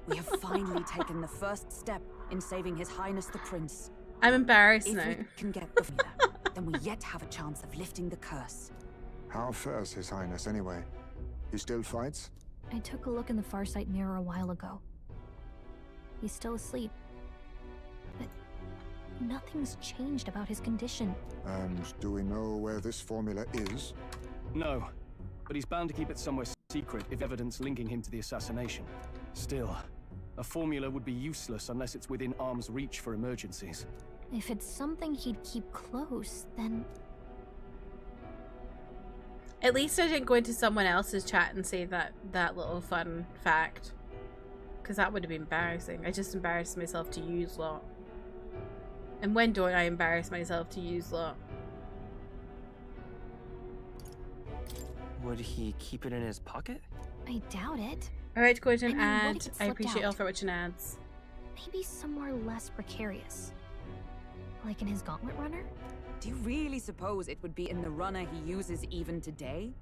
Speaker 10: We have finally taken the first step in saving His Highness the Prince.
Speaker 2: I'm embarrassed
Speaker 10: if
Speaker 2: now.
Speaker 10: we can get the formula, then we yet have a chance of lifting the curse.
Speaker 14: How fares His Highness anyway? He still fights?
Speaker 4: I took a look in the Farsight mirror a while ago. He's still asleep. But nothing's changed about his condition.
Speaker 14: And do we know where this formula is?
Speaker 15: No, but he's bound to keep it somewhere secret if evidence linking him to the assassination. Still, a formula would be useless unless it's within arm's reach for emergencies.
Speaker 4: If it's something he'd keep close, then...
Speaker 2: At least I didn't go into someone else's chat and say that little fun fact. Because that would have been embarrassing. I just embarrassed myself to use lot. And when don't I embarrass myself to use lot?
Speaker 17: Would he keep it in his pocket?
Speaker 4: I doubt it.
Speaker 2: Alright, go ahead and
Speaker 4: I mean, what
Speaker 2: add.
Speaker 4: if it
Speaker 2: I
Speaker 4: slipped
Speaker 2: appreciate
Speaker 4: out?
Speaker 2: all for watching ads.
Speaker 4: Maybe somewhere less precarious. Like in his gauntlet runner?
Speaker 10: Do you really suppose it would be in the runner he uses even today?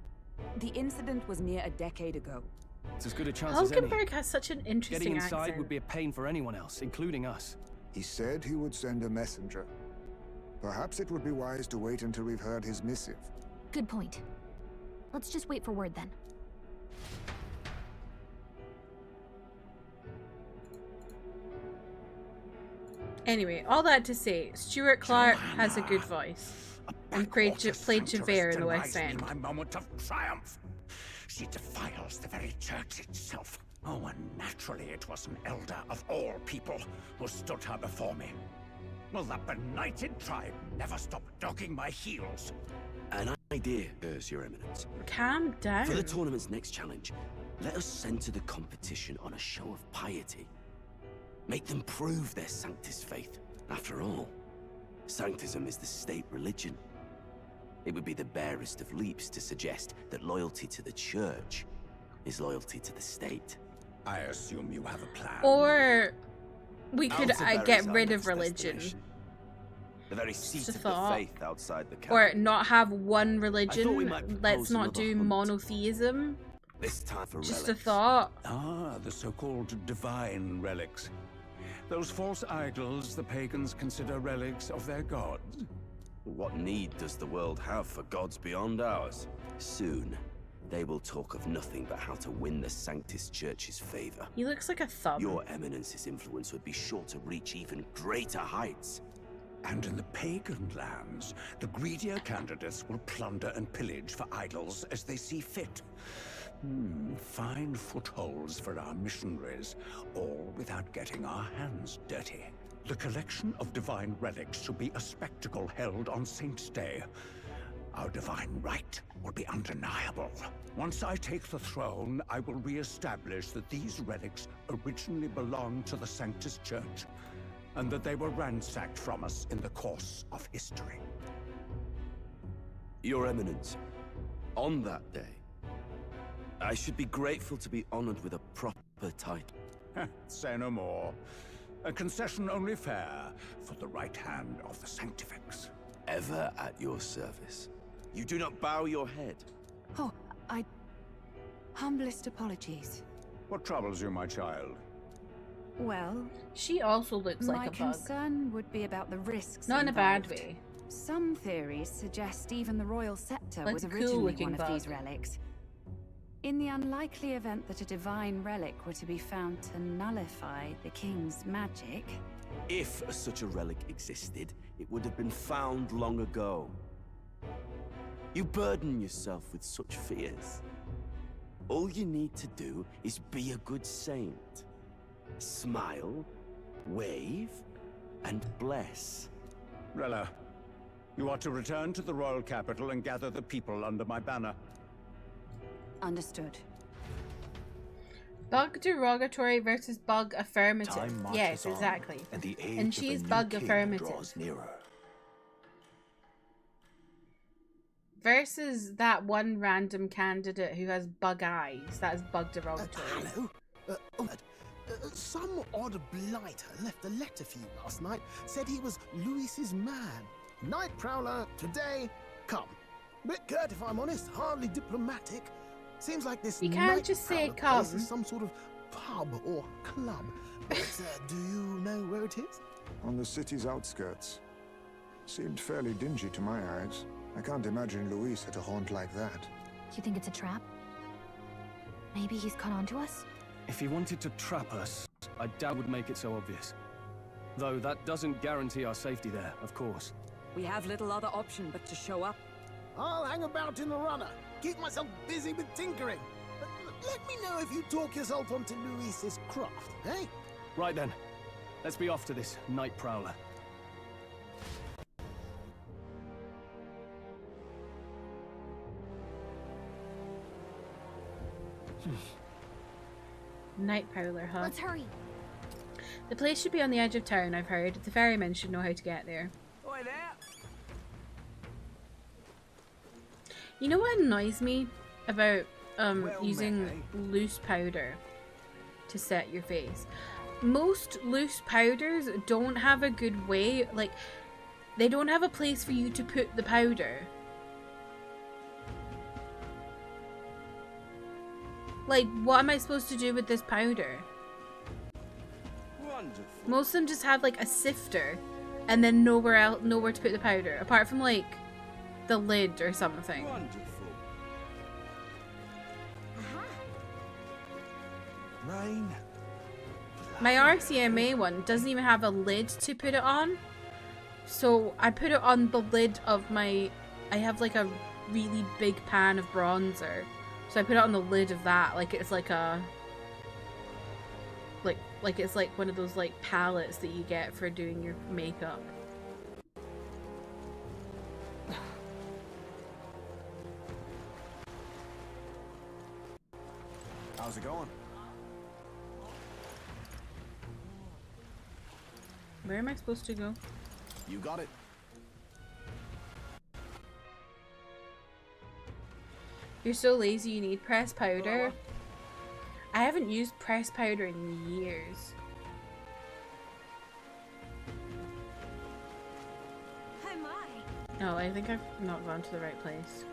Speaker 10: The incident was near a decade ago.
Speaker 15: It's as good a chance as any.
Speaker 2: Hulkenberg has such an interesting
Speaker 15: Getting inside
Speaker 2: accent.
Speaker 15: would be a pain for anyone else, including us.
Speaker 14: He said he would send a messenger. Perhaps it would be wise to wait until we've heard his missive.
Speaker 4: Good point. Let's just wait for word then.
Speaker 2: Anyway, all that to say, Stuart Clark has a good voice. And played Javert in the West End.
Speaker 19: My moment of triumph. She defiles the very church itself. Oh, and naturally it was an elder of all people who stood her before me. Will that benighted tribe never stop dogging my heels?
Speaker 6: An idea occurs, Your Eminence.
Speaker 2: Calm down.
Speaker 6: For the tournament's next challenge, let us center the competition on a show of piety. Make them prove their Sanctus faith. After all, Sanctism is the state religion. It would be the barest of leaps to suggest that loyalty to the church is loyalty to the state.
Speaker 19: I assume you have a plan.
Speaker 2: Or we could
Speaker 6: Alcibiades
Speaker 2: get
Speaker 6: our
Speaker 2: rid
Speaker 6: next
Speaker 2: of religion.
Speaker 6: destination. The very seat
Speaker 2: Just a
Speaker 6: of the
Speaker 2: thought.
Speaker 6: faith outside the capital.
Speaker 2: Or not have one
Speaker 6: I thought we
Speaker 2: religion.
Speaker 6: might
Speaker 2: Let's
Speaker 6: propose
Speaker 2: not
Speaker 6: another
Speaker 2: do
Speaker 6: hunt.
Speaker 2: monotheism.
Speaker 6: This time for
Speaker 2: Just
Speaker 6: relics.
Speaker 2: a thought.
Speaker 19: Ah, the so-called divine relics. Those false idols the pagans consider relics of their gods.
Speaker 6: What need does the world have for gods beyond ours? Soon, they will talk of nothing but how to win the Sanctus Church's favor.
Speaker 2: He looks like a thumb.
Speaker 6: Your Eminence's influence would be sure to reach even greater heights.
Speaker 19: And in the pagan lands, the greedier candidates will plunder and pillage for idols as they see fit. Fine footholds for our missionaries, all without getting our hands dirty. The collection of divine relics should be a spectacle held on Saint's Day. Our divine right will be undeniable. Once I take the throne, I will re-establish that these relics originally belonged to the Sanctus Church, and that they were ransacked from us in the course of history.
Speaker 6: Your Eminence, on that day, I should be grateful to be honored with a proper title.
Speaker 19: Say no more. A concession only fair for the right hand of the Sanctifex.
Speaker 6: Ever at your service. You do not bow your head.
Speaker 12: Oh, humblest apologies.
Speaker 19: What troubles you, my child?
Speaker 12: Well,
Speaker 2: she also looks like
Speaker 12: my
Speaker 2: a bug.
Speaker 12: concern would be about the risks.
Speaker 2: Not in a bad
Speaker 12: involved.
Speaker 2: way.
Speaker 12: Some theories suggest even the royal scepter
Speaker 2: Like
Speaker 12: was
Speaker 2: a
Speaker 12: originally
Speaker 2: cool-looking
Speaker 12: one of these
Speaker 2: bug.
Speaker 12: relics. In the unlikely event that a divine relic were to be found to nullify the king's magic...
Speaker 6: If such a relic existed, it would have been found long ago. You burden yourself with such fears. All you need to do is be a good saint. Smile, wave, and bless.
Speaker 19: Rella, you are to return to the royal capital and gather the people under my banner.
Speaker 10: Understood.
Speaker 2: Bug derogatory versus bug affirmative. Yes, exactly. And she's bug affirmative. Versus that one random candidate who has bug eyes. That's bug derogatory.
Speaker 9: Hello? Some odd blighter left a letter for you last night. Said he was Luis's man. Night Prowler, today, come. Bit curt if I'm honest, hardly diplomatic. Seems like this
Speaker 2: You can't
Speaker 9: Night
Speaker 2: just say
Speaker 9: Prowler place
Speaker 2: come.
Speaker 9: is some sort of pub or club. But do you know where it is?
Speaker 14: On the city's outskirts. Seemed fairly dingy to my eyes. I can't imagine Luis at a haunt like that.
Speaker 4: You think it's a trap? Maybe he's caught on to us?
Speaker 15: If he wanted to trap us, I doubt would make it so obvious. Though that doesn't guarantee our safety there, of course.
Speaker 10: We have little other option but to show up.
Speaker 9: I'll hang about in the runner. Keep myself busy with tinkering. But let me know if you talk yourself onto Luis's craft, eh?
Speaker 15: Right then. Let's be off to this Night Prowler.
Speaker 2: Night Prowler, huh?
Speaker 4: Let's hurry.
Speaker 2: The place should be on the edge of town, I've heard. The ferrymen should know how to get there.
Speaker 18: Oi there.
Speaker 2: You know what annoys me about using loose powder to set your face? Most loose powders don't have a good way, like, they don't have a place for you to put the powder. Like, what am I supposed to do with this powder?
Speaker 18: Wonderful.
Speaker 2: Most of them just have like a sifter and then nowhere to put the powder, apart from like the lid or something.
Speaker 18: Wonderful. Rain.
Speaker 2: My RCMA one doesn't even have a lid to put it on. So I put it on the lid of my... I have like a really big pan of bronzer. So I put it on the lid of that, like it's like a... Like it's like one of those like palettes that you get for doing your makeup.
Speaker 18: How's it going?
Speaker 2: Where am I supposed to go?
Speaker 18: You got it.
Speaker 2: You're so lazy you need pressed powder. I haven't used pressed powder in years.
Speaker 4: Hi, my.
Speaker 2: Oh, I think I've not gone to the right place.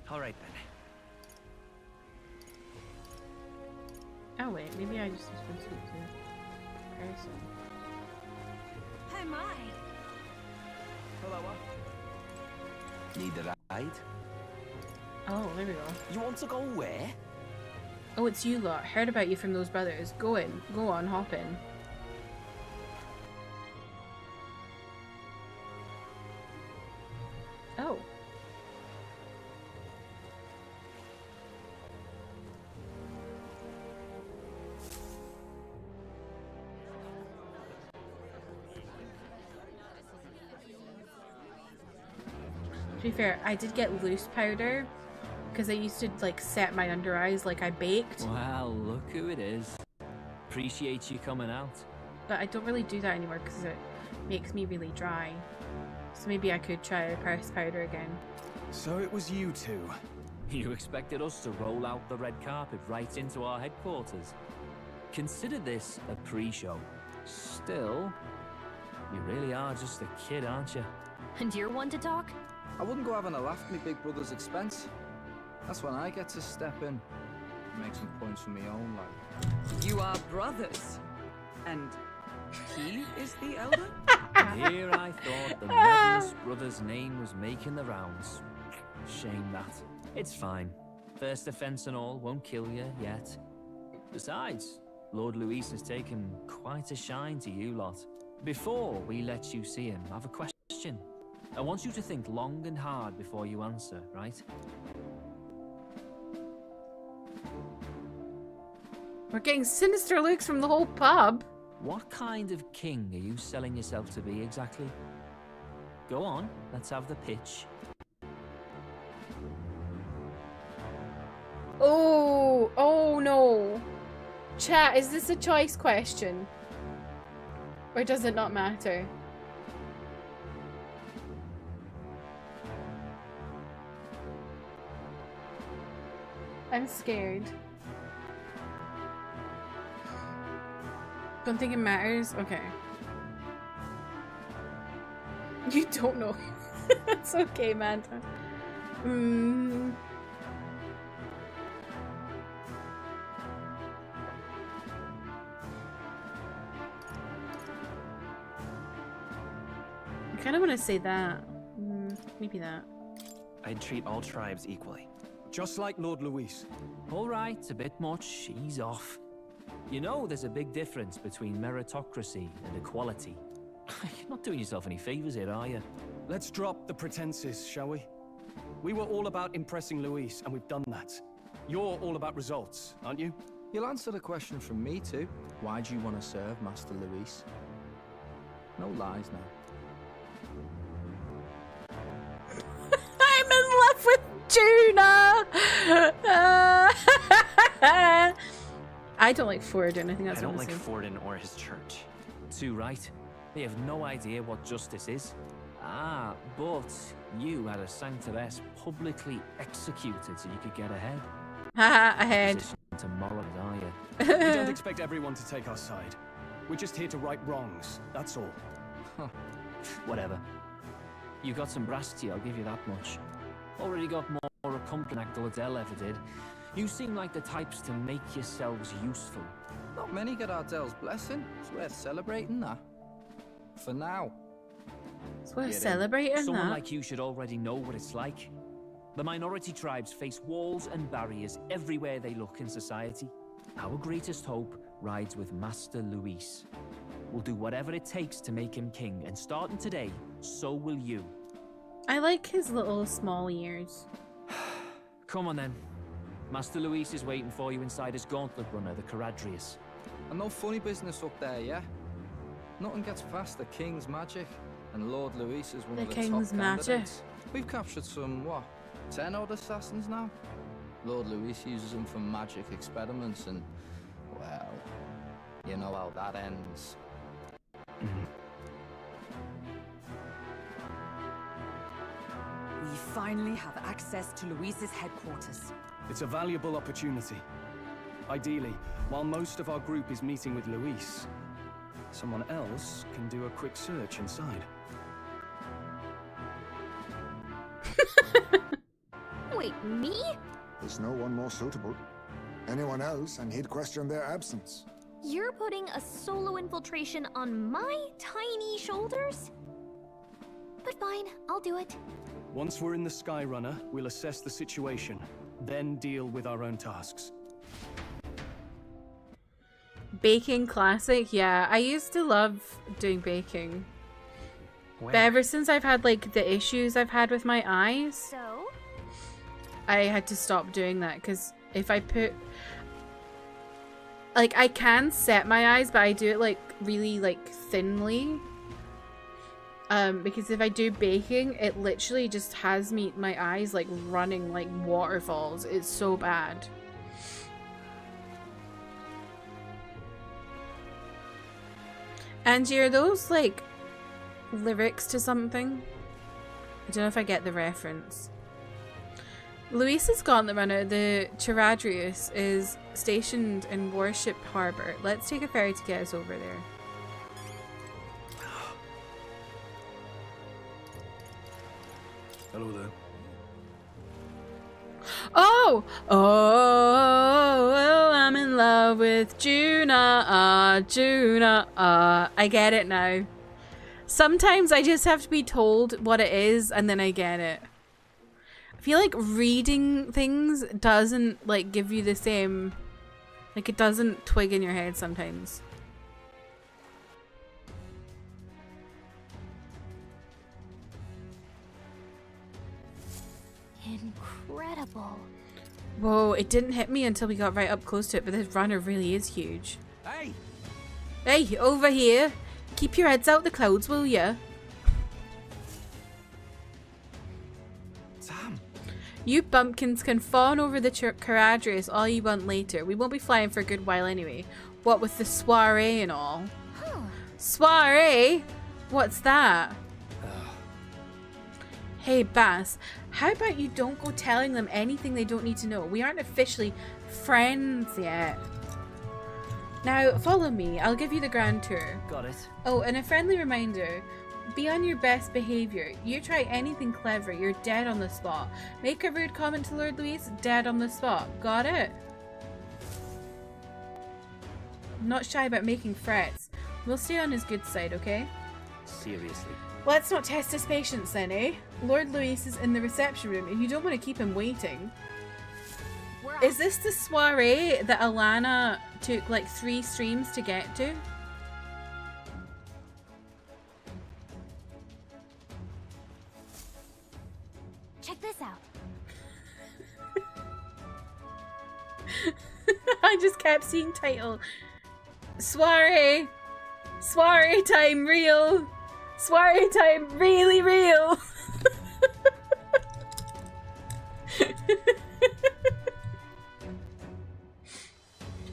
Speaker 17: All right then.
Speaker 2: Oh wait, maybe I just was supposed to speak to a person.
Speaker 4: Hi, my.
Speaker 18: Hello.
Speaker 6: Need a ride?
Speaker 2: Oh, there we go.
Speaker 6: You want to go where?
Speaker 2: Oh, it's you lot. Heard about you from those brothers. Go in. Go on, hop in. Oh. To be fair, I did get loose powder because I used to like set my under eyes like I baked.
Speaker 8: Well, look who it is. Appreciate you coming out.
Speaker 2: But I don't really do that anymore because it makes me really dry. So maybe I could try pressed powder again.
Speaker 15: So it was you two.
Speaker 8: You expected us to roll out the red carpet right into our headquarters. Consider this a pre-show. Still, you really are just a kid, aren't you?
Speaker 4: And you're one to talk?
Speaker 18: I wouldn't go having a laugh at me big brother's expense. That's when I get to step in. Make some points for my own life.
Speaker 10: You are brothers. And he is the elder?
Speaker 8: Here I thought the Medalist brother's name was making the rounds. Shame that. It's fine. First offense and all won't kill you yet. Besides, Lord Luis has taken quite a shine to you lot. Before we let you see him, I have a question. I want you to think long and hard before you answer, right?
Speaker 2: We're getting sinister looks from the whole pub.
Speaker 8: What kind of king are you selling yourself to be exactly? Go on, let's have the pitch.
Speaker 2: Oh no. Chat, is this a choice question? Or does it not matter? I'm scared. Don't think it matters? Okay. You don't know. It's okay, Manta. I kind of want to say that. Maybe that.
Speaker 17: I'd treat all tribes equally.
Speaker 15: Just like Lord Luis.
Speaker 8: All right, a bit much. Ease off. You know there's a big difference between meritocracy and equality. You're not doing yourself any favors here, are you?
Speaker 15: Let's drop the pretenses, shall we? We were all about impressing Luis, and we've done that. You're all about results, aren't you?
Speaker 13: You'll answer the question from me too. Why do you want to serve Master Luis? No lies now.
Speaker 2: I'm in love with Juna! I don't like Forden. I think that's
Speaker 17: I don't
Speaker 2: what I'm
Speaker 17: like
Speaker 2: saying.
Speaker 17: Forden or his church.
Speaker 8: Too right. They have no idea what justice is. Ah, but you had a sanctoress publicly executed so you could get ahead.
Speaker 2: Haha, ahead.
Speaker 8: Tomorrow, are you?
Speaker 15: We don't expect everyone to take our side. We're just here to right wrongs, that's all.
Speaker 8: Huh. Whatever. You got some brass tea, I'll give you that much. Already got more accomplished than Adele ever did. You seem like the types to make yourselves useful.
Speaker 13: Not many get Ardel's blessing. It's worth celebrating that. For now.
Speaker 2: It's worth celebrating
Speaker 8: Someone
Speaker 2: that.
Speaker 8: like you should already know what it's like. The minority tribes face walls and barriers everywhere they look in society. Our greatest hope rides with Master Luis. We'll do whatever it takes to make him king, and starting today, so will you.
Speaker 2: I like his little small ears.
Speaker 8: Come on then. Master Luis is waiting for you inside his gauntlet runner, the KDRAMA.
Speaker 13: And no funny business up there, yeah? Nothing gets past the King's magic. And Lord Luis is one of the
Speaker 2: King's
Speaker 13: top
Speaker 2: magic.
Speaker 13: candidates. We've captured some, what, 10 odd assassins now? Lord Luis uses them for magic experiments and, well, you know how that ends.
Speaker 10: We finally have access to Luis's headquarters.
Speaker 15: It's a valuable opportunity. Ideally, while most of our group is meeting with Luis, someone else can do a quick search inside.
Speaker 4: Wait, me?
Speaker 14: There's no one more suitable. Anyone else, and he'd question their absence.
Speaker 4: You're putting a solo infiltration on my tiny shoulders? But fine, I'll do it.
Speaker 15: Once we're in the Skyrunner, we'll assess the situation, then deal with our own tasks.
Speaker 2: Baking classic, yeah. I used to love doing baking. But ever since I've had like the issues I've had with my eyes,
Speaker 4: So?
Speaker 2: I had to stop doing that because if I put like I can set my eyes, but I do it like really like thinly. Because if I do baking, it literally just has my eyes like running like waterfalls. It's so bad. Angie, are those like lyrics to something? I don't know if I get the reference. Luis's Gauntlet Runner, the Charadrius, is stationed in Warship Harbor. Let's take a ferry to get us over there.
Speaker 15: Hello there.
Speaker 2: Oh! Oh, I'm in love with Juna. Juna. I get it now. Sometimes I just have to be told what it is and then I get it. I feel like reading things doesn't like give you the same, like it doesn't twig in your head sometimes.
Speaker 4: Incredible.
Speaker 2: Whoa, it didn't hit me until we got right up close to it, but this runner really is huge.
Speaker 18: Hey!
Speaker 2: Hey, over here. Keep your heads out the clouds, will ya?
Speaker 18: Sam!
Speaker 2: You bumpkins can fawn over the Caradrius all you want later. We won't be flying for a good while anyway. What with the soiree and all.
Speaker 4: Huh.
Speaker 2: Soiree? What's that? Hey, Bass, how about you don't go telling them anything they don't need to know? We aren't officially friends yet. Now, follow me. I'll give you the grand tour.
Speaker 8: Got it.
Speaker 2: Oh, and a friendly reminder. Be on your best behaviour. You try anything clever, you're dead on the spot. Make a rude comment to Lord Luis, dead on the spot. Got it? I'm not shy about making threats. We'll stay on his good side, okay?
Speaker 8: Seriously.
Speaker 2: Let's not test his patience then, eh? Lord Luis is in the reception room and you don't want to keep him waiting. Is this the soiree that Alana took like 3 streams to get to?
Speaker 4: Check this out.
Speaker 2: I just kept seeing title. Soiree! Soiree time real! Soiree time really real!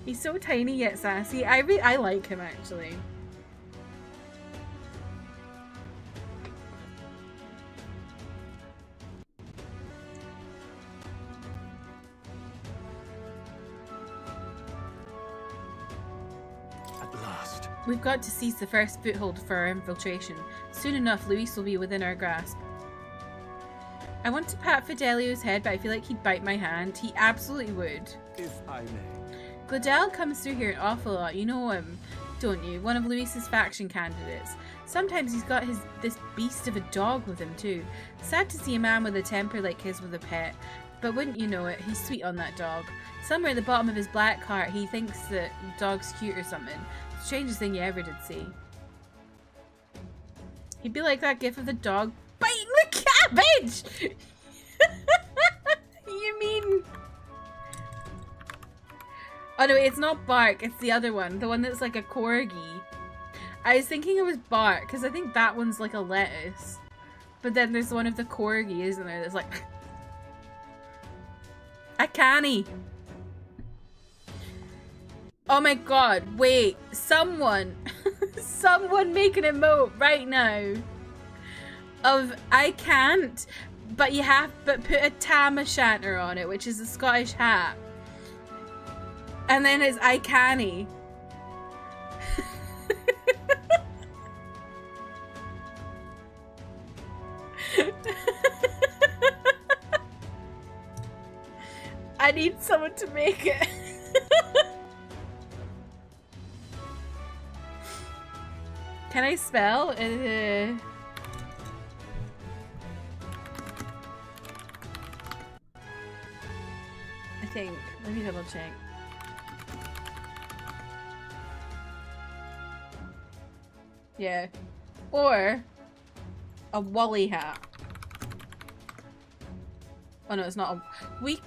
Speaker 2: He's so tiny yet sassy. I like him actually.
Speaker 11: At last.
Speaker 2: We've got to seize the first foothold for our infiltration. Soon enough, Luis will be within our grasp. I want to pat Fidelio's head, but I feel like he'd bite my hand. He absolutely would.
Speaker 18: If I may.
Speaker 2: Gladell comes through here an awful lot. You know him, don't you? One of Luis's faction candidates. Sometimes he's got this beast of a dog with him too. Sad to see a man with a temper like his with a pet. But wouldn't you know it, he's sweet on that dog. Somewhere at the bottom of his black heart, he thinks that the dog's cute or something. Strangest thing you ever did see. He'd be like that gif of the dog biting the cabbage! You mean... Oh no, it's not Bark, it's the other one. The one that's like a corgi. I was thinking it was Bark, because I think that one's like a lettuce. But then there's one of the corgi, isn't there? That's like... A canny! Oh my god, wait. Someone... someone make an emote right now. Of, I can't, but you have... But put a tam o'shanter on it, which is a Scottish hat. And then it's I canny. I need someone to make it. Can I spell? I think. Let me double check. Yeah. Or a Wally hat. Oh no, it's not a...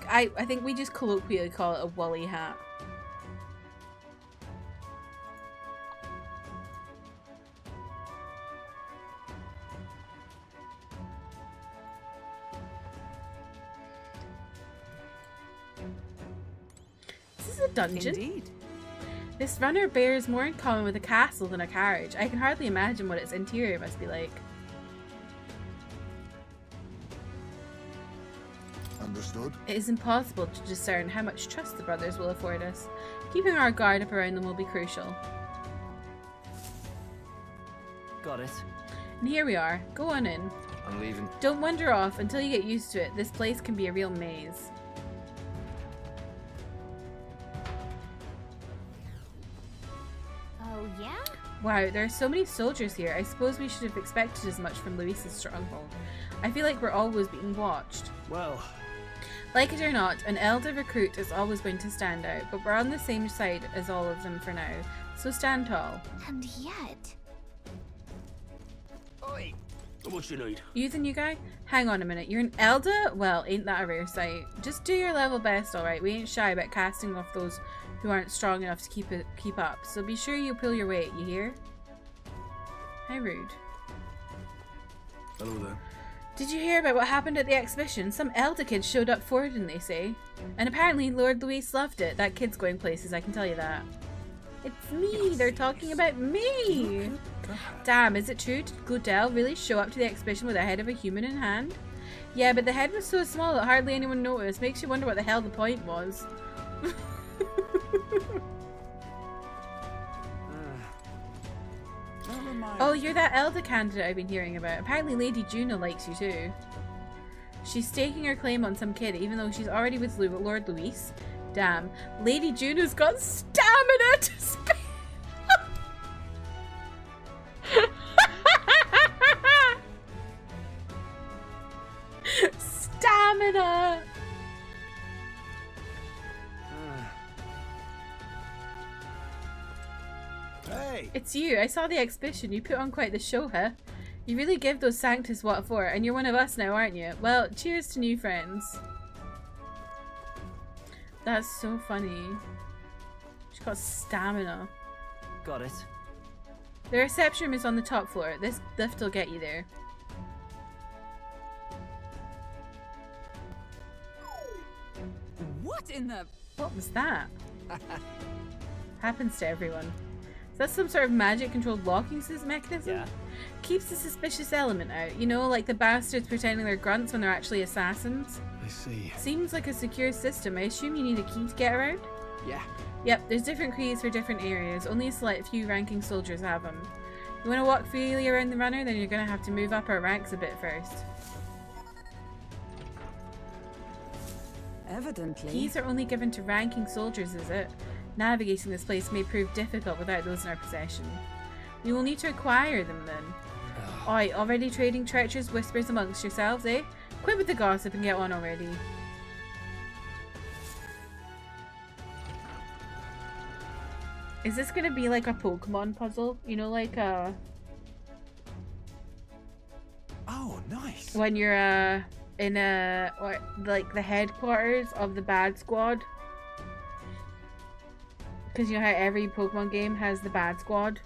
Speaker 2: I think we just colloquially call it a Wally hat. This is a dungeon.
Speaker 10: Indeed.
Speaker 2: This runner bears more in common with a castle than a carriage. I can hardly imagine what its interior must be like.
Speaker 14: Understood.
Speaker 2: It is impossible to discern how much trust the brothers will afford us. Keeping our guard up around them will be crucial.
Speaker 8: Got it.
Speaker 2: And here we are. Go on in.
Speaker 13: I'm leaving.
Speaker 2: Don't wander off until you get used to it. This place can be a real maze.
Speaker 4: Oh, yeah?
Speaker 2: Wow, there are so many soldiers here. I suppose we should have expected as much from Luis's stronghold. I feel like we're always being watched.
Speaker 11: Well...
Speaker 2: Like it or not, an elder recruit is always going to stand out, but we're on the same side as all of them for now, so stand tall.
Speaker 4: And yet...
Speaker 18: Oi!
Speaker 6: What you need?
Speaker 2: You the new guy? Hang on a minute. You're an elder? Well, ain't that a rare sight. Just do your level best, alright? We ain't shy about casting off those who aren't strong enough to keep up. So be sure you pull your weight, you hear? How rude.
Speaker 11: Hello there.
Speaker 2: Did you hear about what happened at the exhibition? Some elder kid showed up for it, didn't they say? And apparently Lord Luis loved it. That kid's going places, I can tell you that. It's me! They're talking about me! Damn, is it true? Did Glodell really show up to the exhibition with the head of a human in hand? Yeah, but the head was so small that hardly anyone noticed. Makes you wonder what the hell the point was. Oh, you're that elder candidate I've been hearing about. Apparently Lady Juno likes you too. She's staking her claim on some kid, even though she's already with Lord Luis. Damn, Lady Juno's got stamina to spare. Stamina.
Speaker 18: Hey!
Speaker 2: It's you. I saw the exhibition. You put on quite the show, huh? You really give those Sanctus what for, and you're one of us now, aren't you? Well, cheers to new friends. That's so funny. She's got stamina.
Speaker 8: Got it.
Speaker 2: The reception room is on the top floor. This lift will get you there.
Speaker 10: What in the...
Speaker 2: What was that? Happens to everyone. Is that some sort of magic controlled locking mechanism?
Speaker 8: Yeah.
Speaker 2: Keeps the suspicious element out. You know, like the bastards pretending they're grunts when they're actually assassins.
Speaker 11: I see.
Speaker 2: Seems like a secure system. I assume you need a key to get around?
Speaker 8: Yeah.
Speaker 2: Yep, there's different keys for different areas. Only a select few ranking soldiers have them. You want to walk freely around the runner? Then you're going to have to move up our ranks a bit first.
Speaker 10: Evidently.
Speaker 2: Keys are only given to ranking soldiers, is it? Navigating this place may prove difficult without those in our possession. We will need to acquire them then. Oi, already trading treacherous whispers amongst yourselves, eh? Quit with the gossip and get on already. Is this gonna be like a Pokemon puzzle? You know, like
Speaker 18: Oh, nice.
Speaker 2: when you're in like the headquarters of the bad squad. Because you know how every Pokemon game has the bad squad?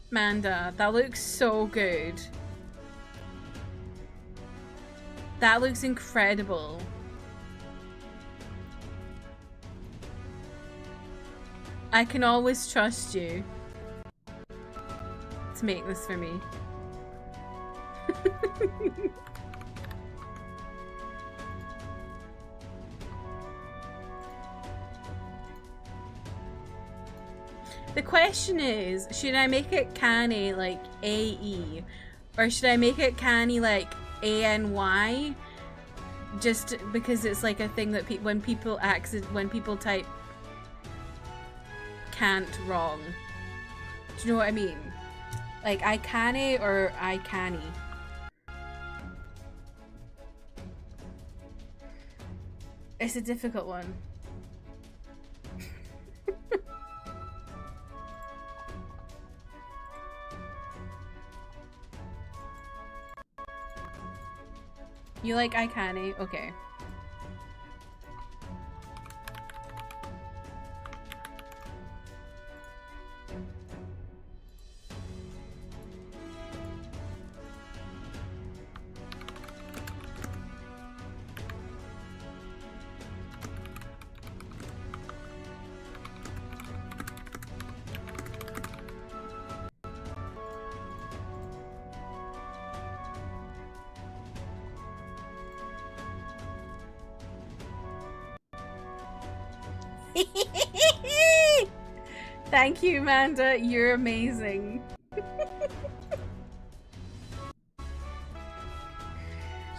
Speaker 2: Manda, that looks so good. That looks incredible. I can always trust you to make this for me. The question is, should I make it canny like AE, or should I make it canny like ANY? Just because it's like a thing that when people type can't wrong. Do you know what I mean? Like I canny or I canny. It's a difficult one. You like I canny? Okay. Thank you, Amanda. You're amazing.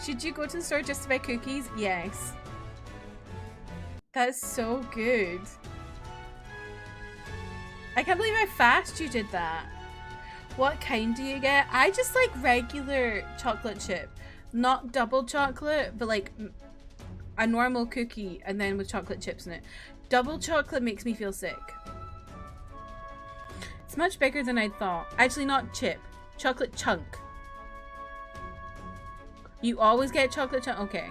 Speaker 2: Should you go to the store just to buy cookies? Yes. That's so good. I can't believe how fast you did that. What kind do you get? I just like regular chocolate chip. Not double chocolate, but like... a normal cookie and then with chocolate chips in it. Double chocolate makes me feel sick. It's much bigger than I thought. Actually, not chip. Chocolate chunk. You always get chocolate chunk? Okay.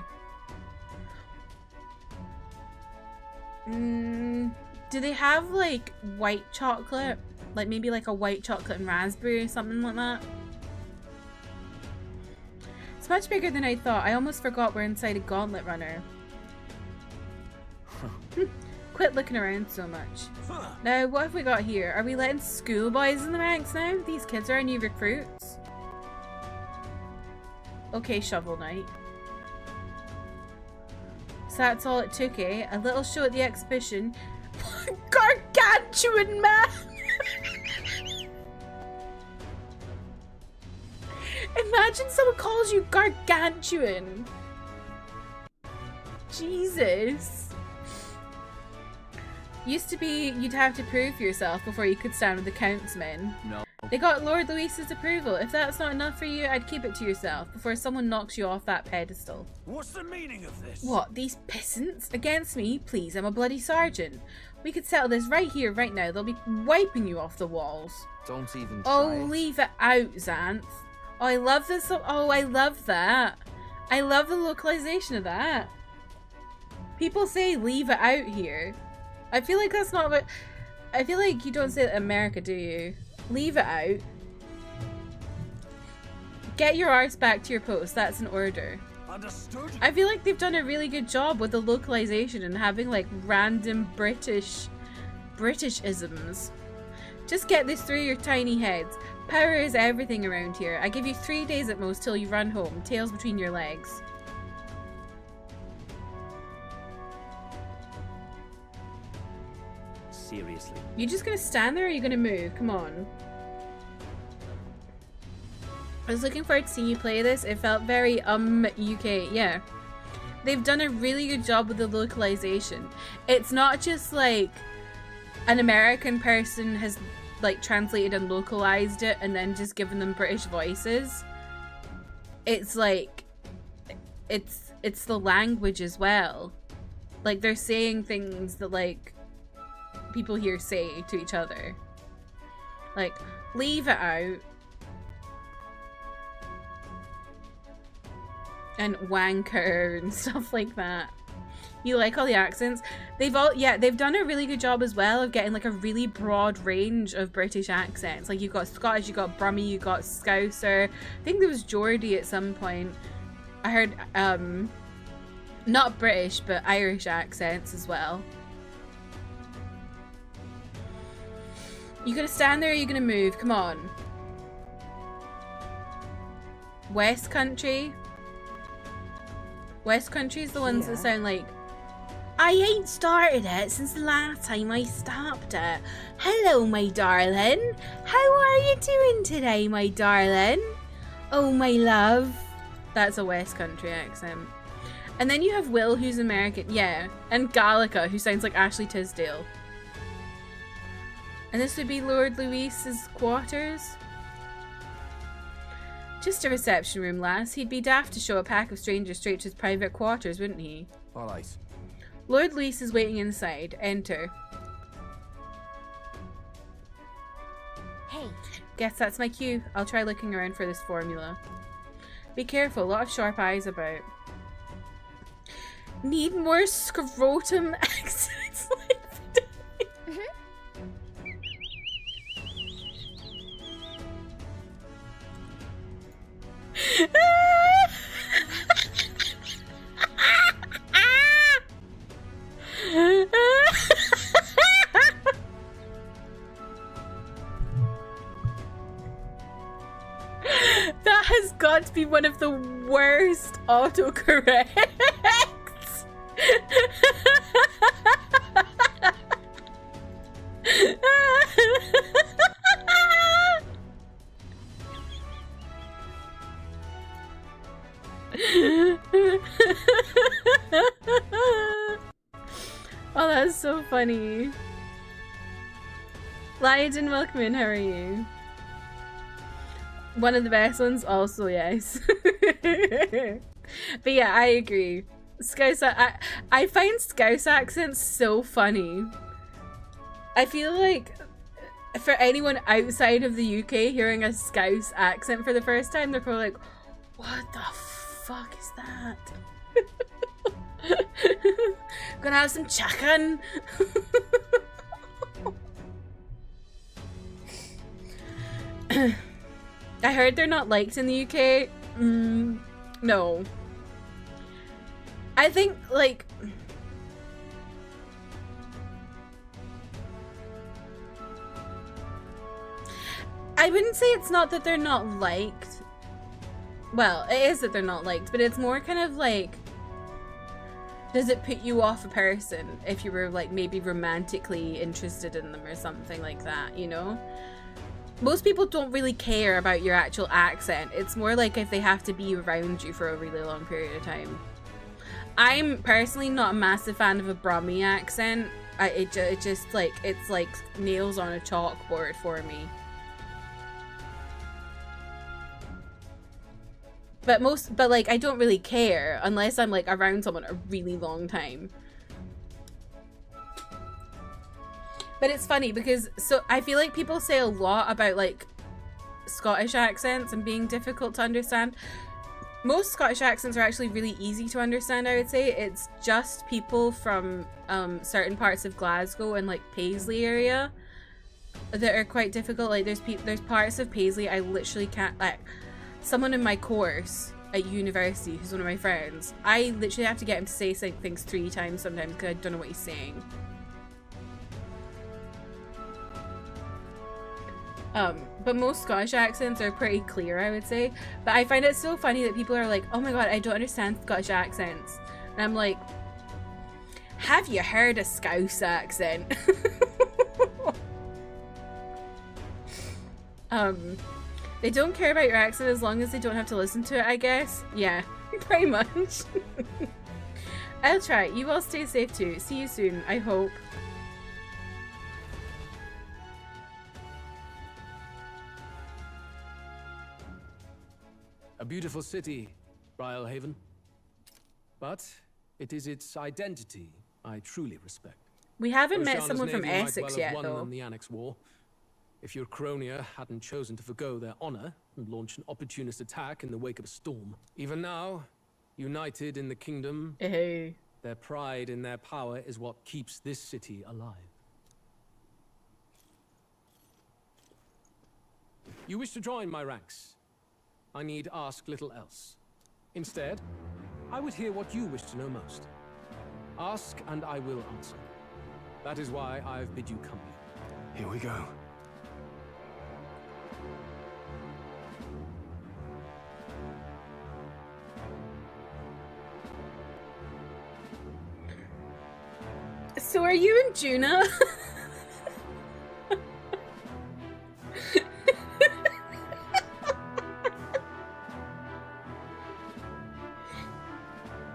Speaker 2: Do they have like white chocolate? Like maybe like a white chocolate and raspberry or something like that? It's much bigger than I thought. I almost forgot we're inside a gauntlet runner. Quit looking around so much. Now, what have we got here? Are we letting schoolboys in the ranks now? These kids are our new recruits. Okay, Shovel Knight. So that's all it took, eh? A little show at the exhibition. Gargantuan man! Imagine someone calls you gargantuan. Jesus. Used to be you'd have to prove yourself before you could stand with the countsmen.
Speaker 8: No.
Speaker 2: They got Lord Luis's approval. If that's not enough for you, I'd keep it to yourself before someone knocks you off that pedestal.
Speaker 19: What's the meaning of this?
Speaker 2: What, these pissants? Against me? Please, I'm a bloody sergeant. We could settle this right here, right now. They'll be wiping you off the walls.
Speaker 13: Don't even try
Speaker 2: Oh,
Speaker 13: it.
Speaker 2: leave it out, Xanth. Oh, I love this. Oh, I love that. I love the localization of that. People say leave it out here. I feel like that's not what... I feel like you don't say that in America, do you? Leave it out. Get your arse back to your post. That's an order.
Speaker 19: Understood.
Speaker 2: I feel like they've done a really good job with the localization and having like random British-isms. Just get this through your tiny heads. Power is everything around here. I give you 3 days at most till you run home. Tails between your legs.
Speaker 8: Seriously.
Speaker 2: You just gonna stand there or are you gonna move? Come on. I was looking forward to seeing you play this. It felt very UK. Yeah. They've done a really good job with the localization. It's not just like an American person has like translated and localized it and then just given them British voices. It's like it's the language as well. Like they're saying things that like people here say to each other. Like, leave it out. And wanker and stuff like that. You like all the accents? They've done a really good job as well of getting like a really broad range of British accents. Like you've got Scottish, you've got Brummie, you've got Scouser. I think there was Geordie at some point. I heard not British but Irish accents as well. You gonna stand there or are you gonna move? Come on. West Country. West Country's the ones that sound like, I ain't started it since the last time I stopped it. Hello, my darling. How are you doing today, my darling? Oh, my love. That's a West Country accent. And then you have Will, who's American. Yeah. And Gallica, who sounds like Ashley Tisdale. And this would be Lord Luis's quarters. Just a reception room, lass. He'd be daft to show a pack of strangers straight to his private quarters, wouldn't he?
Speaker 11: Alright.
Speaker 2: Lord Luis is waiting inside. Enter.
Speaker 7: Hey.
Speaker 2: Guess that's my cue. I'll try looking around for this formula. Be careful, a lot of sharp eyes about. Need more scrotum accents like That has got to be one of the worst autocorrects. Oh, that's so funny. Lyden, welcome in. How are you? One of the best ones, also, yes. But yeah, I agree. Scouse. I find Scouse accents so funny. I feel like for anyone outside of the UK hearing a Scouse accent for the first time, they're probably like, "What the fuck is that?" Gonna have some chicken. I heard they're not liked in the UK. No. I think, like... I wouldn't say it's not that they're not liked. Well, it is that they're not liked, but it's more kind of like... Does it put you off a person if you were, like, maybe romantically interested in them or something like that, you know? Most people don't really care about your actual accent. It's more like if they have to be around you for a really long period of time. I'm personally not a massive fan of a Brummy accent. It just like, it's like nails on a chalkboard for me. But like, I don't really care unless I'm like around someone a really long time. But it's funny because, so I feel like people say a lot about like Scottish accents and being difficult to understand. Most Scottish accents are actually really easy to understand, I would say. It's just people from certain parts of Glasgow and like Paisley area that are quite difficult. Like there's parts of Paisley I literally can't, like someone in my course at university who's one of my friends, I literally have to get him to say things 3 times sometimes because I don't know what he's saying. But most Scottish accents are pretty clear, I would say. But I find it so funny that people are like, oh my god, I don't understand Scottish accents. And I'm like, have you heard a Scouse accent? They don't care about your accent as long as they don't have to listen to it, I guess. Yeah, pretty much. I'll try. You all stay safe too. See you soon, I hope.
Speaker 16: A beautiful city, Brialhaven. But it is its identity I truly respect.
Speaker 2: We haven't met
Speaker 16: Oceana's
Speaker 2: someone from
Speaker 16: navy might
Speaker 2: Essex
Speaker 16: well
Speaker 2: yet,
Speaker 16: have won
Speaker 2: though.
Speaker 16: them the Annex War. If your Cronia hadn't chosen to forgo their honor and launch an opportunist attack in the wake of a storm. Even now, united in the kingdom, their pride in their power is what keeps this city alive. You wish to join my ranks. I need ask little else. Instead, I would hear what you wish to know most. Ask and I will answer. That is why I've bid you come here.
Speaker 11: Here we go.
Speaker 2: So are you and Juna?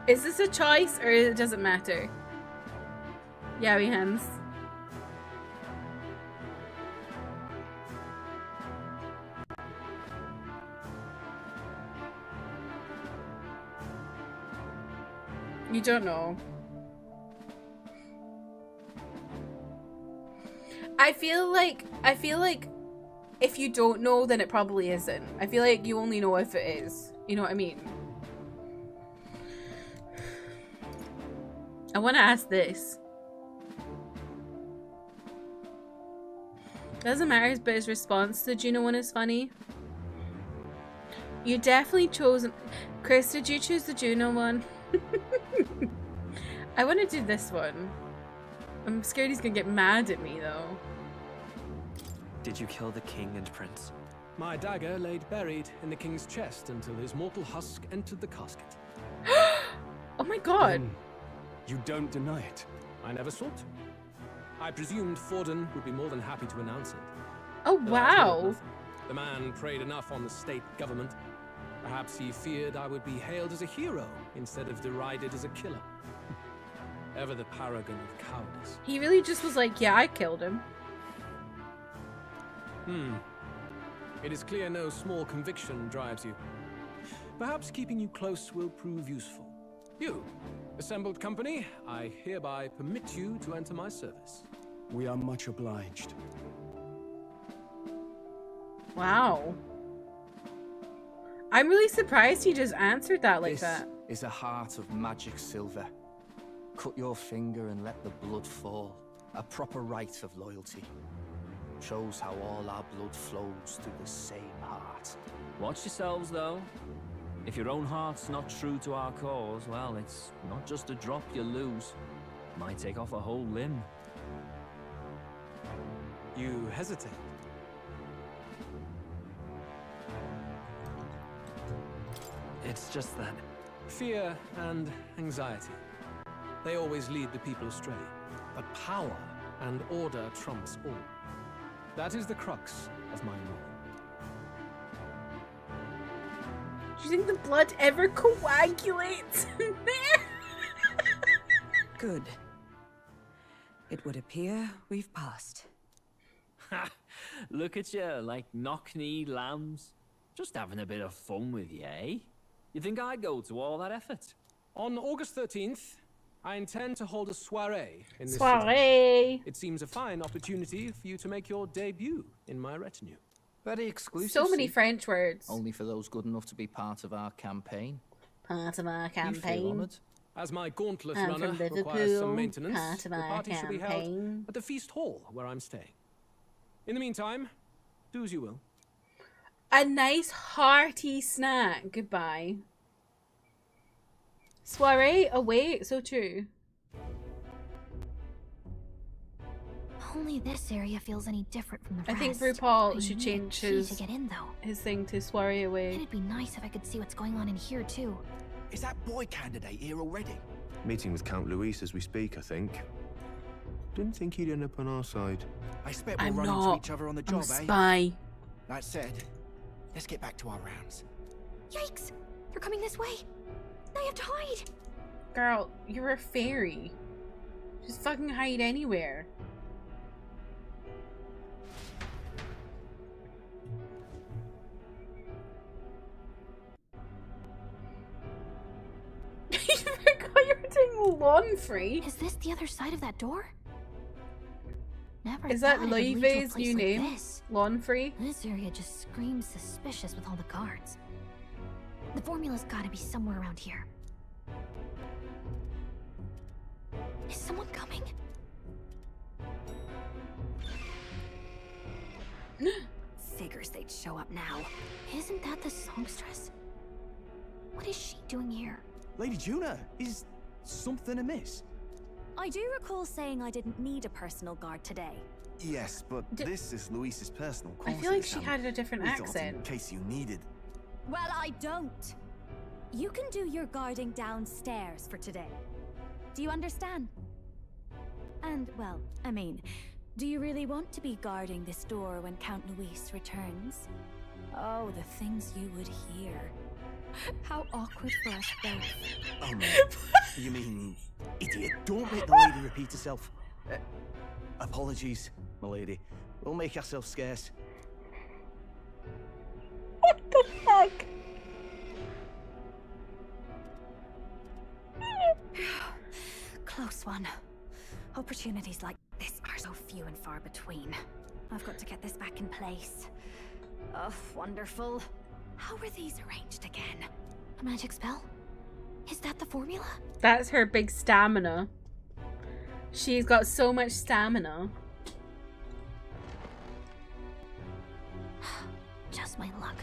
Speaker 2: Is this a choice or it doesn't matter? Yowie hands. You don't know. I feel like if you don't know, then it probably isn't. I feel like you only know if it is. You know what I mean? I want to ask this. Doesn't matter, but his response to the Juno one is funny. You definitely chose... Chris, did you choose the Juno one? I want to do this one. I'm scared he's gonna get mad at me, though.
Speaker 17: Did you kill the king and prince?
Speaker 16: My dagger laid buried in the king's chest until his mortal husk entered the casket.
Speaker 2: Oh my god.
Speaker 11: Then you don't deny it.
Speaker 16: I never sought to. I presumed Forden would be more than happy to announce it.
Speaker 2: Oh
Speaker 16: But I've heard
Speaker 2: wow.
Speaker 16: nothing. The man preyed enough on the state government. Perhaps he feared I would be hailed as a hero instead of derided as a killer. Ever the paragon of cowardice.
Speaker 2: He really just was like, yeah, I killed him.
Speaker 16: It is clear no small conviction drives you. Perhaps keeping you close will prove useful. You, assembled company, I hereby permit you to enter my service.
Speaker 11: We are much obliged.
Speaker 2: Wow. I'm really surprised he just answered that like that.
Speaker 13: This is a heart of magic silver. Cut your finger and let the blood fall. A proper rite of loyalty. Shows how all our blood flows through the same heart.
Speaker 8: Watch yourselves, though. If your own heart's not true to our cause, well, it's not just a drop you lose. Might take off a whole limb.
Speaker 16: You hesitate.
Speaker 17: It's just that.
Speaker 16: Fear and anxiety. They always lead the people astray. But power and order trumps all. That is the crux of my rule.
Speaker 2: Do you think the blood ever coagulates in there?
Speaker 10: Good. It would appear we've passed.
Speaker 8: Ha! Look at you, like knock-kneed lambs. Just having a bit of fun with you, eh? You think I'd go to all that effort?
Speaker 16: On August 13th, I intend to hold a soiree in this
Speaker 2: Soiree!
Speaker 16: city. It seems a fine opportunity for you to make your debut in my retinue.
Speaker 13: Very exclusive.
Speaker 2: So many French words.
Speaker 13: Only for those good enough to be part of our campaign.
Speaker 2: Part of our
Speaker 13: You feel
Speaker 2: campaign.
Speaker 13: honoured?
Speaker 16: As my gauntlet
Speaker 2: I'm
Speaker 16: runner
Speaker 2: from
Speaker 16: requires
Speaker 2: Liverpool,
Speaker 16: some maintenance,
Speaker 2: part of
Speaker 16: the
Speaker 2: our
Speaker 16: party shall be held
Speaker 2: campaign.
Speaker 16: at the feast hall where I'm staying. In the meantime, do as you will.
Speaker 2: A nice hearty snack. Goodbye. Soiree away. So true.
Speaker 4: Only this area feels any different from the
Speaker 2: I
Speaker 4: rest.
Speaker 2: think RuPaul
Speaker 4: I
Speaker 2: should
Speaker 4: need a
Speaker 2: change
Speaker 4: key
Speaker 2: his
Speaker 4: to get in, though.
Speaker 2: his thing to soiree away.
Speaker 4: It'd be nice if I could see what's going on in here too.
Speaker 21: Is that boy candidate here already?
Speaker 1: Meeting with Count Luis as we speak, I think. Didn't think he'd end up on our side.
Speaker 21: I expect we'll
Speaker 2: I'm
Speaker 21: run
Speaker 2: not.
Speaker 21: into each other on the
Speaker 2: I'm a
Speaker 21: job,
Speaker 2: spy.
Speaker 21: That said, let's get back to our rounds.
Speaker 4: Yikes! They're coming this way. Now you have to hide.
Speaker 2: Girl, you're a fairy. Just fucking hide anywhere. You forgot you were doing lawn free.
Speaker 4: Is this the other side of that door? Never
Speaker 2: Is that
Speaker 4: thought I would lead to a
Speaker 2: Loewe's
Speaker 4: place
Speaker 2: new
Speaker 4: like
Speaker 2: name?
Speaker 4: this.
Speaker 2: Lawn free?
Speaker 4: This area just screams suspicious with all the guards. The formula's gotta be somewhere around here. Is someone coming? Figures they'd show up now. Isn't that the songstress? What is she doing here?
Speaker 18: Lady Juna, is something amiss?
Speaker 7: I do recall saying I didn't need a personal guard today.
Speaker 18: Yes, but this is Luis's personal
Speaker 2: I
Speaker 18: quarters.
Speaker 2: feel like she
Speaker 18: and
Speaker 2: had a different
Speaker 18: we thought
Speaker 2: accent.
Speaker 18: in case you needed.
Speaker 7: Well, I don't. You can do your guarding downstairs for today. Do you understand? And, well, I mean, do you really want to be guarding this door when Count Luis returns? Oh, the things you would hear. How awkward for us both.
Speaker 18: You mean, idiot, don't make the lady repeat herself. Apologies, my lady. We'll make ourselves scarce.
Speaker 2: What the fuck?
Speaker 4: Close one. Opportunities like this are so few and far between. I've got to get this back in place. Oh, wonderful. How were these arranged again? A magic spell? Is that the formula?
Speaker 2: That's her big stamina. She's got so much stamina.
Speaker 4: Just my luck.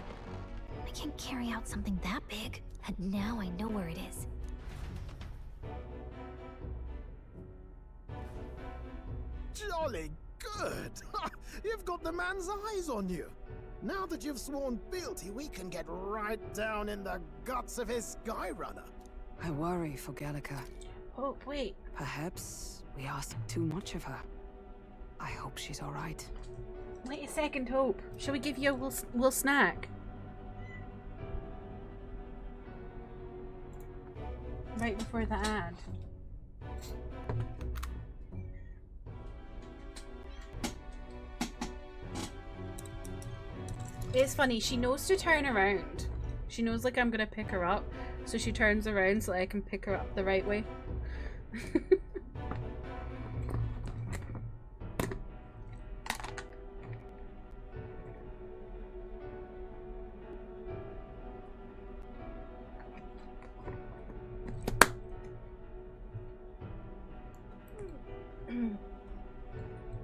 Speaker 4: I can't carry out something that big, and now I know where it is.
Speaker 9: Jolly good! You've got the man's eyes on you. Now that you've sworn fealty, we can get right down in the guts of his Skyrunner.
Speaker 10: I worry for Gallica.
Speaker 2: Oh, wait.
Speaker 10: Perhaps we ask too much of her. I hope she's alright.
Speaker 2: Wait a second, Hope. Shall we give you a little snack? Right before the ad. It's funny, she knows to turn around. She knows like I'm gonna pick her up, so she turns around so I can pick her up the right way.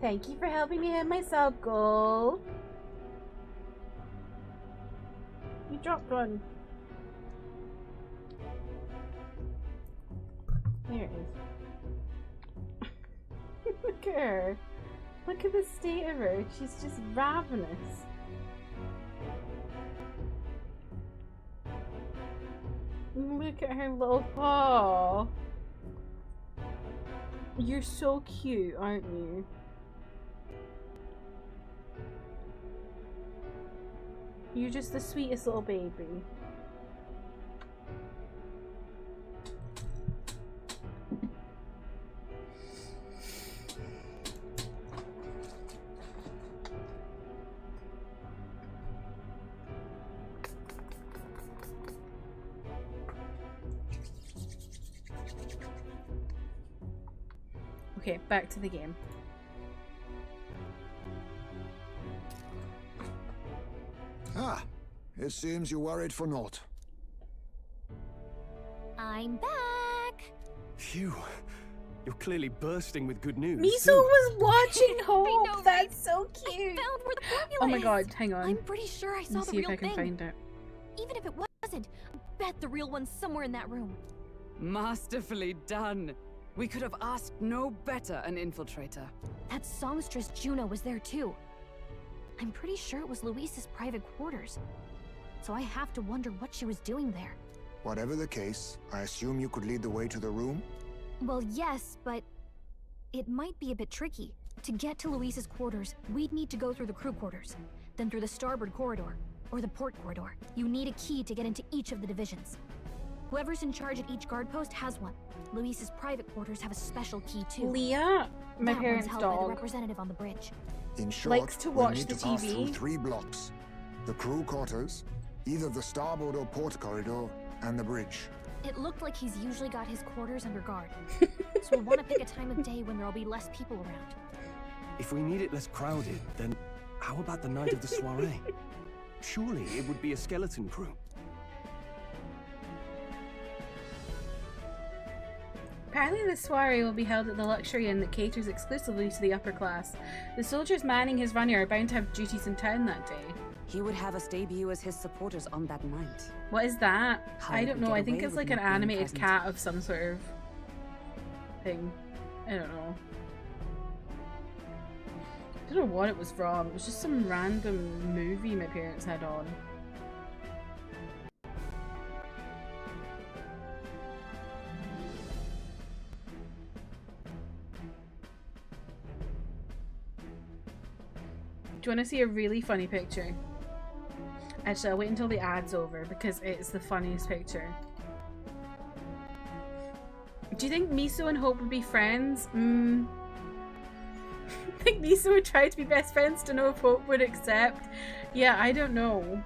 Speaker 2: Thank you for helping me hit my sub goal. You dropped one. There it is. Look at her. Look at the state of her. She's just ravenous. Look at her little paw. You're so cute, aren't you? You're just the sweetest little baby. Okay, back to the game.
Speaker 14: Ah, it seems you worried for naught.
Speaker 7: I'm back.
Speaker 15: Phew. You're clearly bursting with good news.
Speaker 2: Miso was watching Hope. That's so cute.
Speaker 7: I found where the formula
Speaker 2: Oh my
Speaker 7: is.
Speaker 2: god, hang on.
Speaker 7: I'm pretty sure I saw
Speaker 2: Let
Speaker 7: the
Speaker 2: me see
Speaker 7: real
Speaker 2: if I can
Speaker 7: thing.
Speaker 2: find it.
Speaker 7: Even if it wasn't, I bet the real one's somewhere in that room.
Speaker 10: Masterfully done. We could have asked no better an infiltrator.
Speaker 7: That songstress Juno was there too. I'm pretty sure it was Luis's private quarters. So I have to wonder what she was doing there.
Speaker 14: Whatever the case, I assume you could lead the way to the room?
Speaker 7: Well, yes, but it might be a bit tricky. To get to Luis's quarters, we'd need to go through the crew quarters, then through the starboard corridor, or the port corridor. You need a key to get into each of the divisions. Whoever's in charge at each guard post has one. Luis's private quarters have a special key too.
Speaker 2: Leah, my
Speaker 7: that
Speaker 2: parents'
Speaker 7: one's held by the
Speaker 2: dog,
Speaker 7: representative on the bridge.
Speaker 14: In short,
Speaker 2: likes to
Speaker 14: we'll
Speaker 2: watch
Speaker 14: need
Speaker 2: the
Speaker 14: to pass through
Speaker 2: TV.
Speaker 14: 3 blocks. The crew quarters, either the starboard or port corridor, and the bridge.
Speaker 7: It looked like he's usually got his quarters under guard. So we'll want to pick a time of day when there'll be less people around.
Speaker 15: If we need it less crowded, then how about the night of the soiree? Surely it would be a skeleton crew.
Speaker 2: Apparently the soiree will be held at the luxury inn that caters exclusively to the upper class. The soldiers manning his runner are bound to have duties in town that day.
Speaker 10: He would have us debut as his supporters on that night.
Speaker 2: What is that?
Speaker 10: How
Speaker 2: I
Speaker 10: did
Speaker 2: don't
Speaker 10: we
Speaker 2: know.
Speaker 10: get
Speaker 2: I think
Speaker 10: away
Speaker 2: it's
Speaker 10: with
Speaker 2: like an
Speaker 10: not being
Speaker 2: animated
Speaker 10: present?
Speaker 2: cat of some sort of thing. I don't know. I don't know what it was from. It was just some random movie my parents had on. Do you want to see a really funny picture? Actually, I'll wait until the ad's over because it's the funniest picture. Do you think Miso and Hope would be friends? I think Miso would try to be best friends to know if Hope would accept. Yeah, I don't know.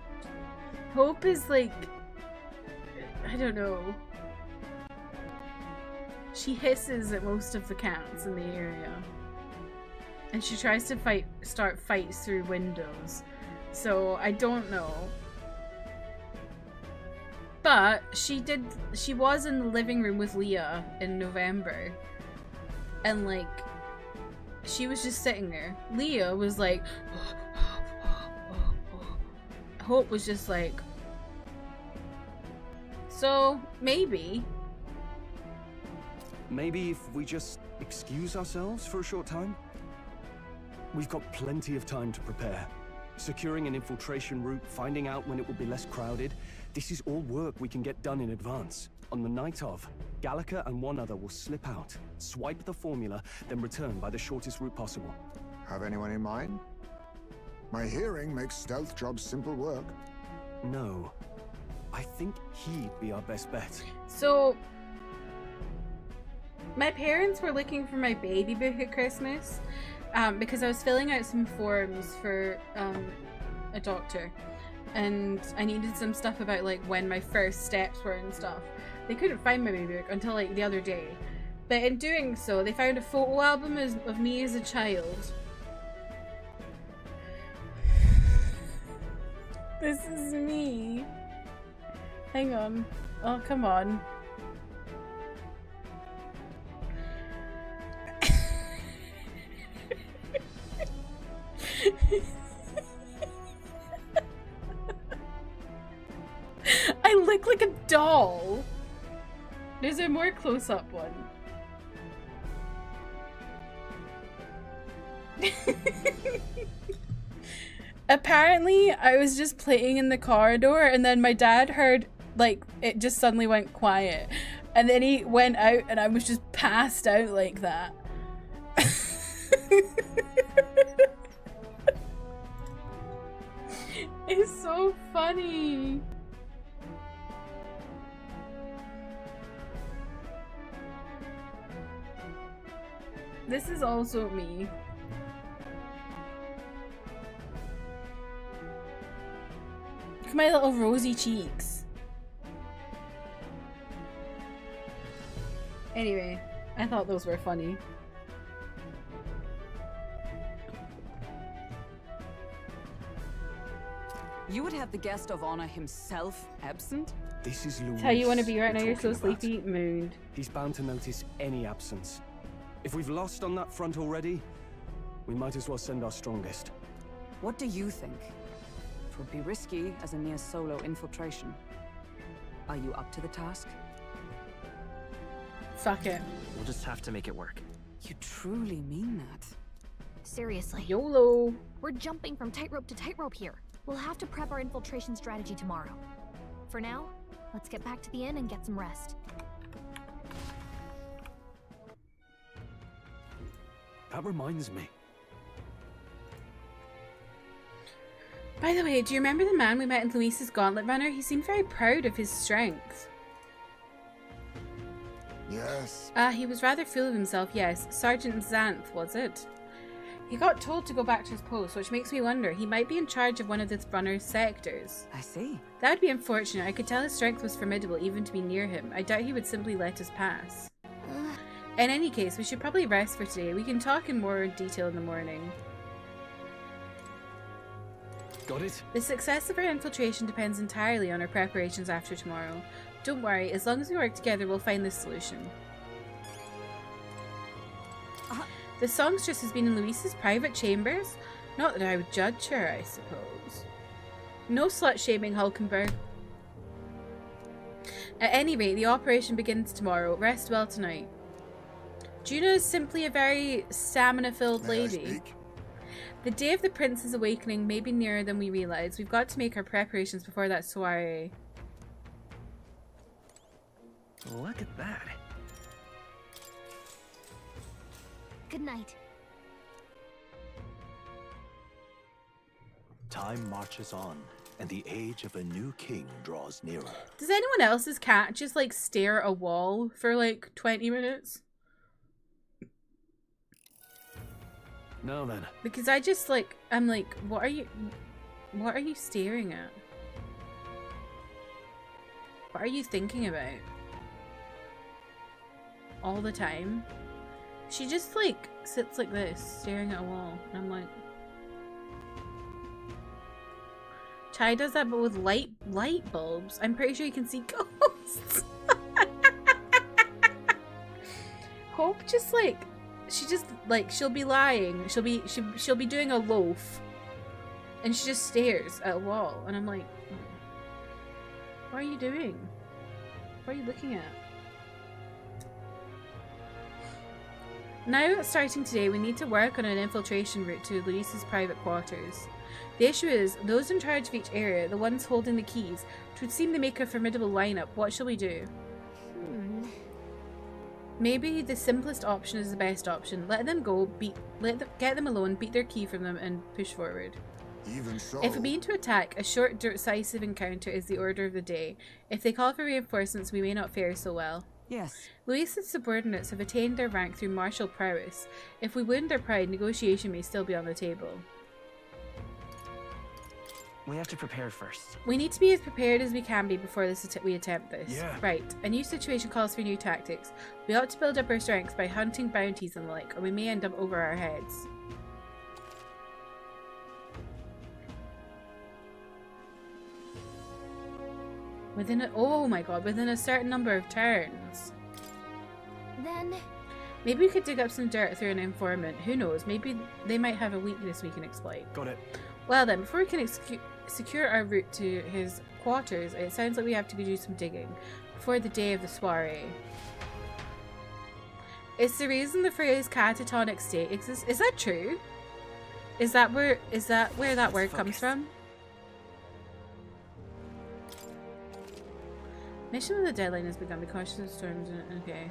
Speaker 2: Hope is like... I don't know. She hisses at most of the cats in the area. And she tries to start fights through windows. So, I don't know. But, she was in the living room with Leah in November. And, like, she was just sitting there. Leah was like... Hope was just like... So, maybe.
Speaker 15: Maybe if we just excuse ourselves for a short time? We've got plenty of time to prepare. Securing an infiltration route, finding out when it will be less crowded. This is all work we can get done in advance. On the night of, Gallica and one other will slip out, swipe the formula, then return by the shortest route possible.
Speaker 14: Have anyone in mind? My hearing makes stealth jobs simple work.
Speaker 15: No. I think he'd be our best bet.
Speaker 2: So... my parents were looking for my baby book at Christmas. Because I was filling out some forms for a doctor, and I needed some stuff about like when my first steps were and stuff. They couldn't find my baby book until like the other day. But in doing so, they found a photo album of me as a child. This is me. Hang on. Oh, come on. I look like a doll. There's a more close-up one. Apparently, I was just playing in the corridor and then my dad heard, like, it just suddenly went quiet. And then he went out and I was just passed out like that. It's so funny. This is also me. Look at my little rosy cheeks. Anyway, I thought those were funny.
Speaker 10: You would have the guest of honor himself absent?
Speaker 11: This is Louis.
Speaker 2: It's how you want to be right now.
Speaker 11: we're
Speaker 2: You're so
Speaker 11: talking about.
Speaker 2: sleepy. Mood.
Speaker 11: He's bound to notice any absence. If we've lost on that front already, we might as well send our strongest.
Speaker 10: What do you think? It would be risky as a near solo infiltration. Are you up to the task?
Speaker 2: Fuck it.
Speaker 17: We'll just have to make it work.
Speaker 10: You truly mean that?
Speaker 4: Seriously.
Speaker 2: YOLO.
Speaker 4: We're jumping from tightrope to tightrope here. We'll have to prep our infiltration strategy tomorrow. For now, let's get back to the inn and get some rest.
Speaker 11: That reminds me.
Speaker 2: By the way, do you remember the man we met in Luis's Gauntlet Runner? He seemed very proud of his strength.
Speaker 14: Yes.
Speaker 2: He was rather full of himself, yes. Sergeant Xanth, was it? He got told to go back to his post, which makes me wonder. He might be in charge of one of this runner's sectors.
Speaker 10: I see.
Speaker 2: That would be unfortunate. I could tell his strength was formidable even to be near him. I doubt he would simply let us pass. In any case, we should probably rest for today. We can talk in more detail in the morning.
Speaker 11: Got it?
Speaker 2: The success of our infiltration depends entirely on our preparations after tomorrow. Don't worry, as long as we work together, we'll find this solution. The songstress has been in Luis's private chambers? Not that I would judge her, I suppose. No slut-shaming, Hulkenberg. At any rate, the operation begins tomorrow. Rest well tonight. Juna is simply a very stamina-filled lady. The day of the prince's awakening may be nearer than we realize. We've got to make our preparations before that soiree.
Speaker 17: Look at that.
Speaker 4: Good night.
Speaker 3: Time marches on, and the age of a new king draws nearer.
Speaker 2: Does anyone else's cat just like stare at a wall for like 20 minutes?
Speaker 11: Now then.
Speaker 2: Because I just like, I'm like, what are you staring at? What are you thinking about? All the time? She just like sits like this, staring at a wall, and I'm like... Chai does that but with light bulbs. I'm pretty sure you can see ghosts. Hope just like... She just like she'll be lying. She'll be doing a loaf, and she just stares at a wall, and I'm like, what are you doing? What are you looking at? Now, starting today, we need to work on an infiltration route to Luis's private quarters. The issue is, those in charge of each area, the ones holding the keys, it would seem to make a formidable lineup. What shall we do? Maybe the simplest option is the best option. Let them go, get them alone, beat their key from them, and push forward.
Speaker 14: Even so.
Speaker 2: If we begin to attack, a short, decisive encounter is the order of the day. If they call for reinforcements, we may not fare so well.
Speaker 10: Yes.
Speaker 2: Luis's subordinates have attained their rank through martial prowess. If we wound their pride, negotiation may still be on the table.
Speaker 17: We have to prepare first.
Speaker 2: We need to be as prepared as we can be before we attempt this.
Speaker 17: Yeah.
Speaker 2: Right. A new situation calls for new tactics. We ought to build up our strengths by hunting bounties and the like, or we may end up over our heads. Oh my god, within a certain number of turns.
Speaker 7: Then
Speaker 2: maybe we could dig up some dirt through an informant. Who knows? Maybe they might have a weakness we can exploit.
Speaker 15: Got it.
Speaker 2: Well then, before we can secure our route to his quarters, it sounds like we have to go do some digging before the day of the soiree. It's the reason the phrase catatonic state exists. Is that true? Is that where that word comes from? Mission with the deadline has begun. Be cautious of storms. Okay.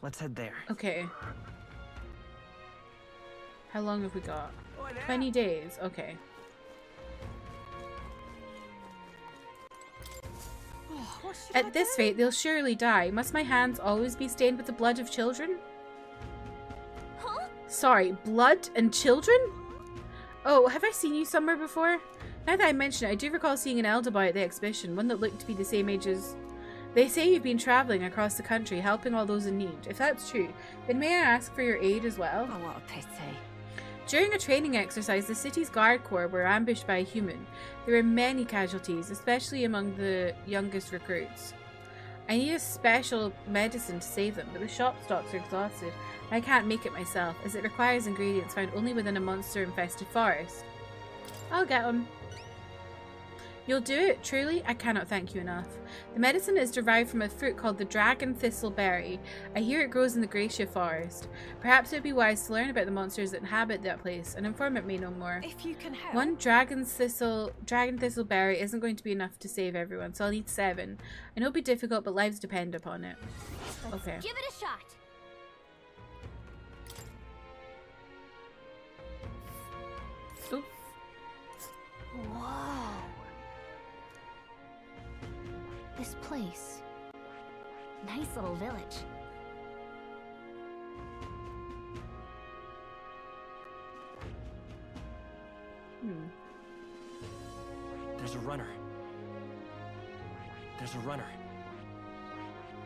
Speaker 17: Let's head there.
Speaker 2: Okay. How long have we got? 20 days. Okay. At this rate, they'll surely die. Must my hands always be stained with the blood of children?
Speaker 7: Huh?
Speaker 2: Sorry, blood and children? Oh, have I seen you somewhere before? Now that I mention it, I do recall seeing an elder boy at the exhibition, one that looked to be the same age as... They say you've been travelling across the country, helping all those in need. If that's true, then may I ask for your aid as well?
Speaker 7: Oh, what a pity.
Speaker 2: During a training exercise, the city's guard corps were ambushed by a human. There were many casualties, especially among the youngest recruits. I need a special medicine to save them, but the shop stocks are exhausted. I can't make it myself, as it requires ingredients found only within a monster-infested forest. I'll get them. You'll do it, truly? I cannot thank you enough. The medicine is derived from a fruit called the dragon thistle berry. I hear it grows in the Gracia forest. Perhaps it would be wise to learn about the monsters that inhabit that place. An informant may know more.
Speaker 7: If you can help.
Speaker 2: One dragon thistle berry isn't going to be enough to save everyone, so I'll need 7. I know it'll be difficult, but lives depend upon it. Okay.
Speaker 7: Give it a shot.
Speaker 2: Ooh.
Speaker 7: Whoa. This place. Nice little village.
Speaker 17: There's a runner. There's a runner.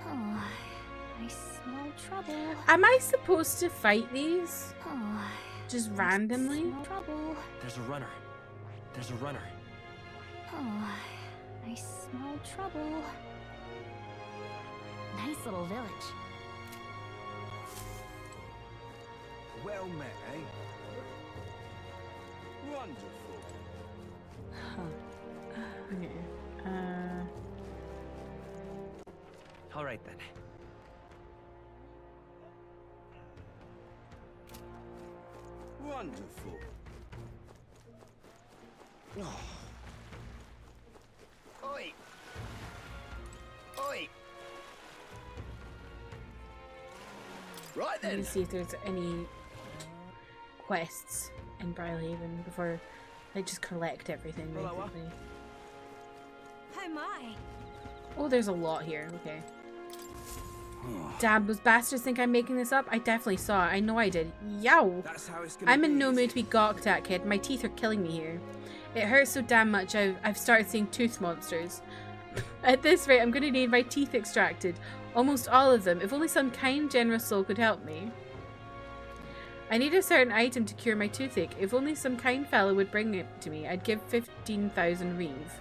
Speaker 7: Oh, I smell trouble.
Speaker 2: Am I supposed to fight these?
Speaker 7: Oh,
Speaker 2: just randomly?
Speaker 7: Trouble.
Speaker 17: There's a runner. There's a runner.
Speaker 7: Oh, I smell trouble. Nice little village.
Speaker 18: Well met, eh? Wonderful.
Speaker 2: Okay.
Speaker 17: All right then.
Speaker 18: Wonderful. Oh. Oi! Oi! Right then.
Speaker 2: Let me see if there's any quests in Brylehaven before I just collect everything, basically.
Speaker 7: How am I?
Speaker 2: Oh, there's a lot here. Okay. Damn, those bastards think I'm making this up? I definitely saw it. I know I did. Yow!
Speaker 18: That's how it's gonna
Speaker 2: I'm in
Speaker 18: be,
Speaker 2: no
Speaker 18: is
Speaker 2: mood
Speaker 18: it?
Speaker 2: to be gawked at, kid. My teeth are killing me here. It hurts so damn much I've started seeing tooth monsters. At this rate, I'm going to need my teeth extracted. Almost all of them. If only some kind, generous soul could help me. I need a certain item to cure my toothache. If only some kind fellow would bring it to me, I'd give 15,000 reeve.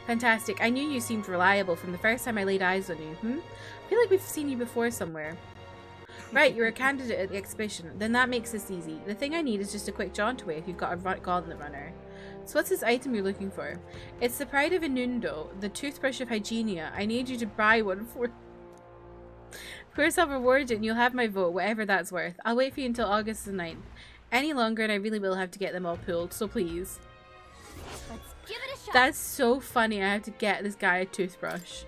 Speaker 2: Fantastic. I knew you seemed reliable from the first time I laid eyes on you. I feel like we've seen you before somewhere. Right, you're a candidate at the exhibition. Then that makes this easy. The thing I need is just a quick jaunt away if you've got a gauntlet runner. So what's this item you're looking for? It's the Pride of Inundo, the toothbrush of Hygienia. I need you to buy one for... Of course I'll reward it and you'll have my vote, whatever that's worth. I'll wait for you until August the 9th. Any longer and I really will have to get them all pulled, so please.
Speaker 7: Let's give it a shot.
Speaker 2: That's so funny, I have to get this guy a toothbrush.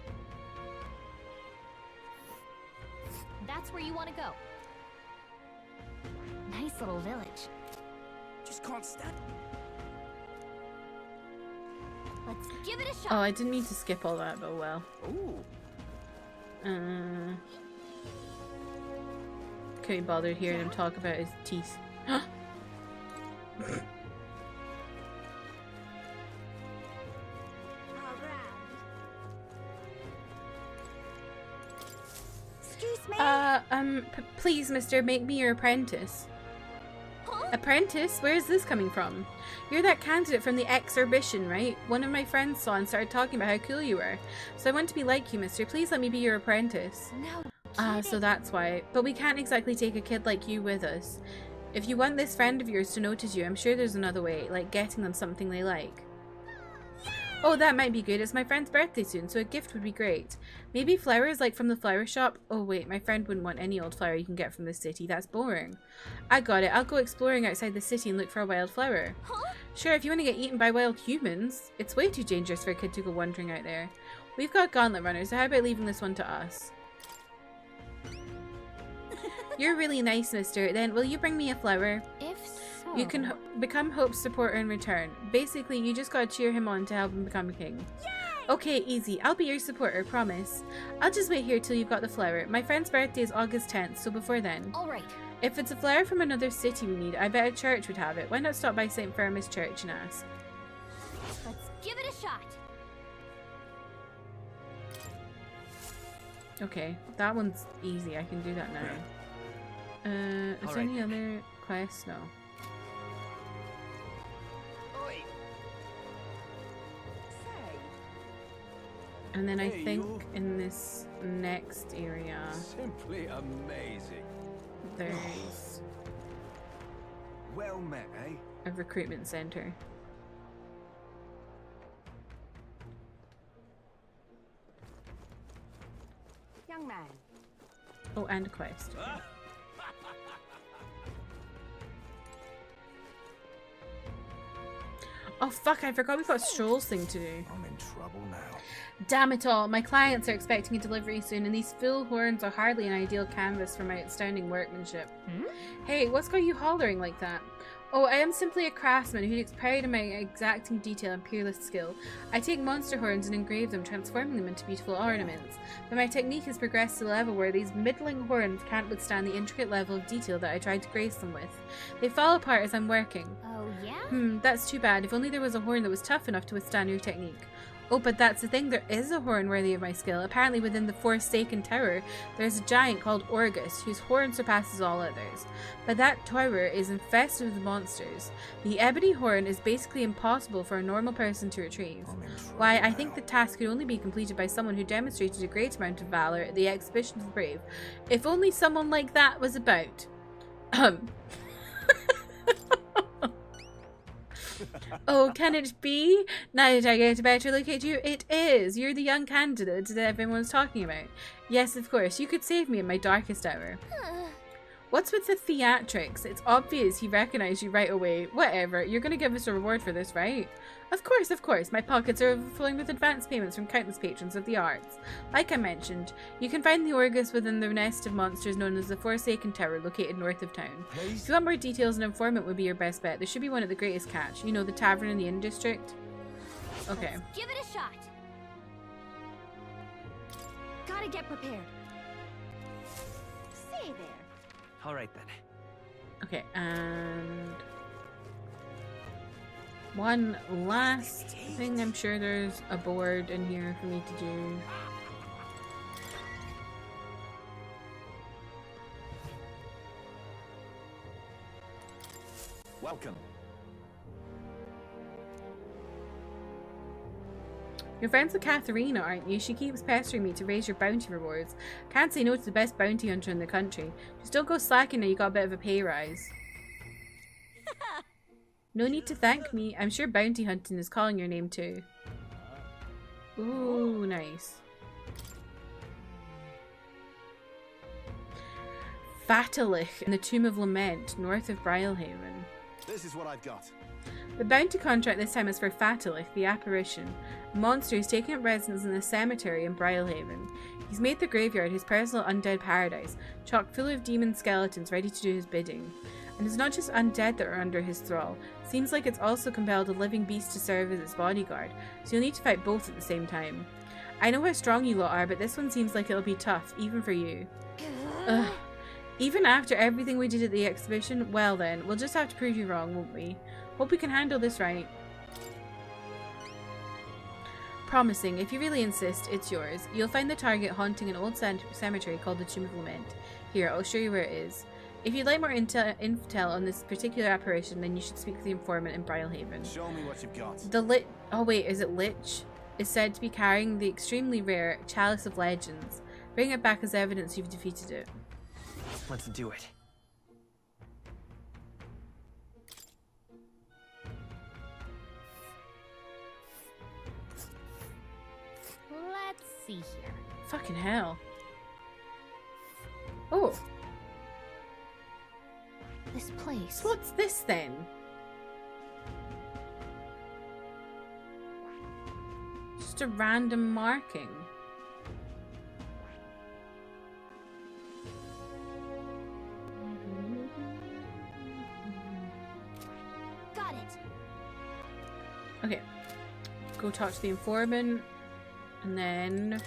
Speaker 7: That's where you want to go. Nice little village.
Speaker 18: Just can't stand.
Speaker 7: Let's give it a shot.
Speaker 2: Oh, I didn't mean to skip all that, but well.
Speaker 21: Ooh.
Speaker 2: Couldn't be bothered hearing him talk about his teeth.
Speaker 7: Excuse me.
Speaker 2: Please, mister, make me your apprentice.
Speaker 7: Huh?
Speaker 2: Apprentice? Where is this coming from? You're that candidate from the exhibition, right? One of my friends saw and started talking about how cool you were. So I want to be like you, mister. Please let me be your apprentice.
Speaker 7: No.
Speaker 2: So that's why. But we can't exactly take a kid like you with us. If you want this friend of yours to notice you, I'm sure there's another way, like getting them something they like. Oh, that might be good. It's my friend's birthday soon, so a gift would be great. Maybe flowers, like from the flower shop? Oh wait, my friend wouldn't want any old flower you can get from the city. That's boring. I got it. I'll go exploring outside the city and look for a wild flower.
Speaker 7: Huh?
Speaker 2: Sure, if you want to get eaten by wild humans. It's way too dangerous for a kid to go wandering out there. We've got gauntlet runners, so how about leaving this one to us? You're really nice, mister. Then, will you bring me a flower?
Speaker 7: If so...
Speaker 2: You can become Hope's supporter in return. Basically, you just gotta cheer him on to help him become a king.
Speaker 7: Yay!
Speaker 2: Okay, easy. I'll be your supporter, promise. I'll just wait here till you've got the flower. My friend's birthday is August 10th, so before then.
Speaker 7: Alright.
Speaker 2: If it's a flower from another city we need, I bet a church would have it. Why not stop by St. Firmus Church and ask?
Speaker 7: Let's give it a shot.
Speaker 2: Okay, that one's easy. I can do that now. Is there any other quests? No. And then I think in this next area
Speaker 21: Simply amazing.
Speaker 2: there's
Speaker 21: Well met, eh?
Speaker 2: a recruitment center.
Speaker 7: Young man.
Speaker 2: Oh, and a quest. Oh fuck, I forgot we've got Stroll's thing to do.
Speaker 21: I'm in trouble now.
Speaker 2: Damn it all, my clients are expecting a delivery soon and these full horns are hardly an ideal canvas for my outstanding workmanship. Hey, what's got you hollering like that? Oh, I am simply a craftsman who takes pride in my exacting detail and peerless skill. I take monster horns and engrave them, transforming them into beautiful ornaments. But my technique has progressed to the level where these middling horns can't withstand the intricate level of detail that I tried to grace them with. They fall apart as I'm working.
Speaker 7: Oh, yeah?
Speaker 2: That's too bad. If only there was a horn that was tough enough to withstand your technique. Oh, but that's the thing, there is a horn worthy of my skill. Apparently within the Forsaken Tower, there's a giant called Orgus, whose horn surpasses all others. But that tower is infested with monsters. The ebony horn is basically impossible for a normal person to retrieve. Why, I think the task could only be completed by someone who demonstrated a great amount of valor at the Exhibition of the Brave. If only someone like that was about. Oh, can it be? Now that I get a better look at you, it is! You're the young candidate that everyone's talking about. Yes, of course, you could save me in my darkest hour. What's with the theatrics? It's obvious he recognized you right away. Whatever, you're gonna give us a reward for this, right? Of course. My pockets are overflowing with advance payments from countless patrons of the arts. Like I mentioned, you can find the Orgus within the nest of monsters known as the Forsaken Tower, located north of town. If you want more details, an informant would be your best bet. There should be one at the Greatest Catch. You know, the tavern in the Inn District? Okay.
Speaker 7: Let's give it a shot. Gotta get prepared. Stay there.
Speaker 17: Alright then.
Speaker 2: Okay, and one last thing. I'm sure there's a board in here for me to do.
Speaker 21: Welcome.
Speaker 2: You're friends with Katharina, aren't you? She keeps pestering me to raise your bounty rewards. Can't say no to the best bounty hunter in the country. Just don't go slacking now you got a bit of a pay rise. No need to thank me. I'm sure bounty hunting is calling your name too. Ooh, nice. Fatalich in the Tomb of Lament, north of Brylehaven.
Speaker 21: This is what I've got.
Speaker 2: The bounty contract this time is for Fatalich, the apparition, a monster who's taken up residence in the cemetery in Brylehaven. He's made the graveyard his personal undead paradise, chock full of demon skeletons ready to do his bidding. And it's not just undead that are under his thrall. Seems like it's also compelled a living beast to serve as its bodyguard, so you'll need to fight both at the same time. I know how strong you lot are, but this one seems like it'll be tough, even for you. Ugh. Even after everything we did at the exhibition, well then, we'll just have to prove you wrong, won't we? Hope we can handle this right. Promising. If you really insist, it's yours. You'll find the target haunting an old cemetery called the Tomb of Lament. Here, I'll show you where it is. If you'd like more intel on this particular apparition, then you should speak to the informant in Brylehaven.
Speaker 21: Show me what you've got.
Speaker 2: The oh wait, is it Lich? Is said to be carrying the extremely rare Chalice of Legends. Bring it back as evidence you've defeated it.
Speaker 17: Let's do it.
Speaker 7: Let's see here.
Speaker 2: Fucking hell. Oh.
Speaker 7: This place.
Speaker 2: So what's this then? Just a random marking.
Speaker 7: Got it.
Speaker 2: Okay. Go talk to the informant. And then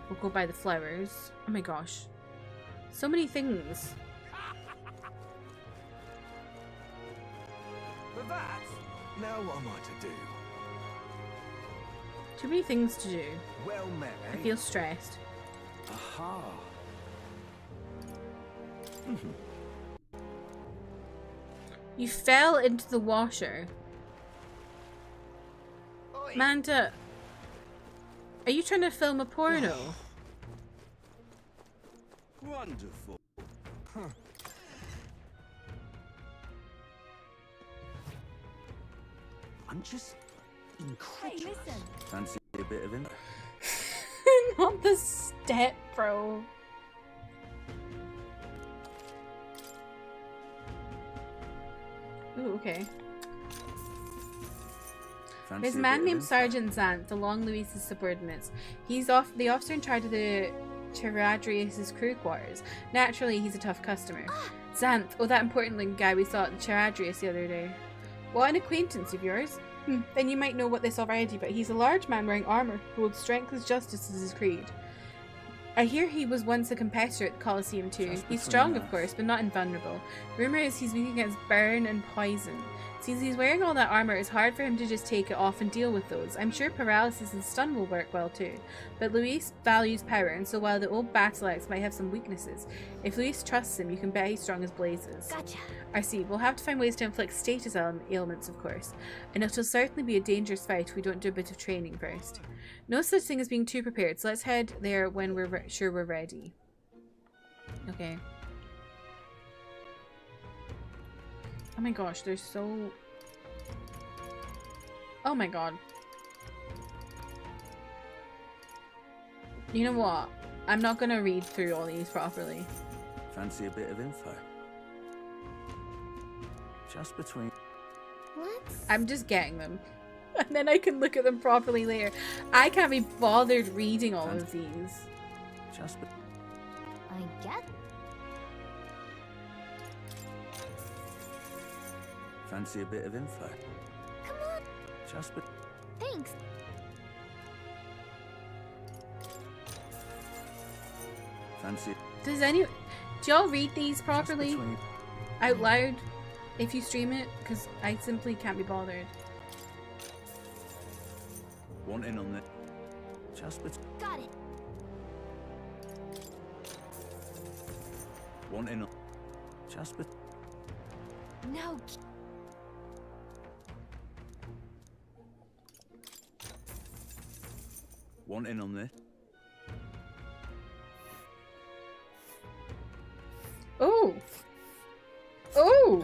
Speaker 2: we'll go buy the flowers. Oh my gosh. So many things.
Speaker 21: For that, now what am I to do?
Speaker 2: Too many things to do.
Speaker 21: Well met,
Speaker 2: I feel stressed.
Speaker 21: Aha.
Speaker 2: You fell into the washer. Manta, are you trying to film a porno?
Speaker 21: Wonderful. Huh. I'm just incredulous.
Speaker 7: Hey, listen.
Speaker 6: Fancy a bit of him?
Speaker 2: Not the step, bro. Ooh, okay. There's a man named Sergeant Zant, along Luis's subordinates. He's the officer in charge of the Charadrius' crew quarters. Naturally, he's a tough customer. Zant, oh, that important looking guy we saw at the Charadrius the other day. What, an acquaintance of yours? Then you might know what this already, but he's a large man wearing armour who holds strength as justice as his creed. I hear he was once a competitor at the Colosseum too. He's strong, of course, but not invulnerable. Rumour is he's weak against burn and poison. Since he's wearing all that armour, it's hard for him to just take it off and deal with those. I'm sure paralysis and stun will work well too. But Luis values power, and so while the old battle axe might have some weaknesses, if Luis trusts him, you can bet he's strong as blazes.
Speaker 7: Gotcha.
Speaker 2: I see. We'll have to find ways to inflict status ailments, of course. And it'll certainly be a dangerous fight if we don't do a bit of training first. No such thing as being too prepared, so let's head there when we're sure we're ready. Okay. Oh my gosh, they're so... Oh my god. You know what? I'm not gonna read through all these properly.
Speaker 6: Fancy a bit of info? Just between...
Speaker 7: What?
Speaker 2: I'm just getting them. And then I can look at them properly later. I can't be bothered reading all of these.
Speaker 6: Just
Speaker 7: I get.
Speaker 6: Fancy a bit of info?
Speaker 7: Come on.
Speaker 6: Just
Speaker 7: Thanks.
Speaker 6: Fancy.
Speaker 2: Does do y'all read these properly out loud if you stream it? Because I simply can't be bothered.
Speaker 6: Want in on this? Just
Speaker 7: Got it.
Speaker 6: Want in on... Just
Speaker 7: No.
Speaker 6: Want in on this?
Speaker 2: Oh. Oh.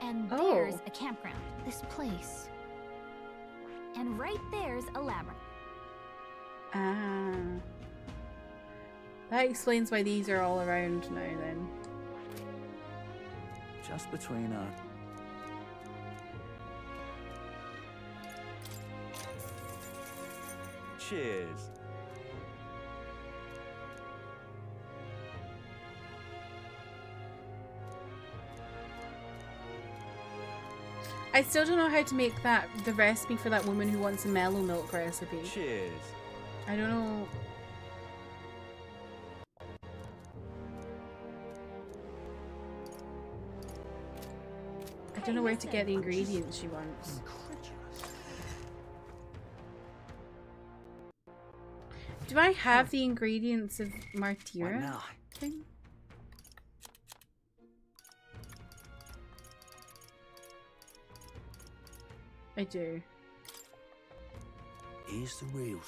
Speaker 7: And there's a campground. This place. And right there's a labyrinth.
Speaker 2: Ah. That explains why these are all around now then.
Speaker 6: Just between us.
Speaker 21: Cheers.
Speaker 2: I still don't know how to make the recipe for that woman who wants a mellow milk recipe.
Speaker 21: Cheers.
Speaker 2: I don't know. I don't know where to get the ingredients she wants. Do I have the ingredients of Martyra thing? I do.
Speaker 6: Here's the real.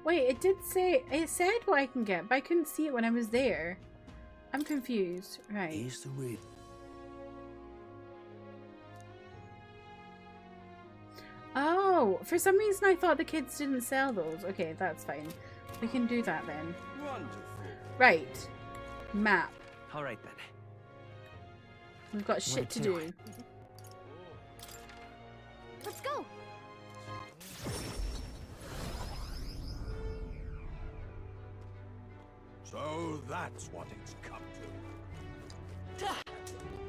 Speaker 2: Wait, it did say, it said what I can get, but I couldn't see it when I was there. I'm confused. Right.
Speaker 6: Here's the real.
Speaker 2: Oh, for some reason I thought the kids didn't sell those. Okay, that's fine. We can do that then.
Speaker 21: Wonderful.
Speaker 2: Right. Map.
Speaker 17: All right then.
Speaker 2: We've got shit to do.
Speaker 7: Let's go.
Speaker 19: So that's what it's come to.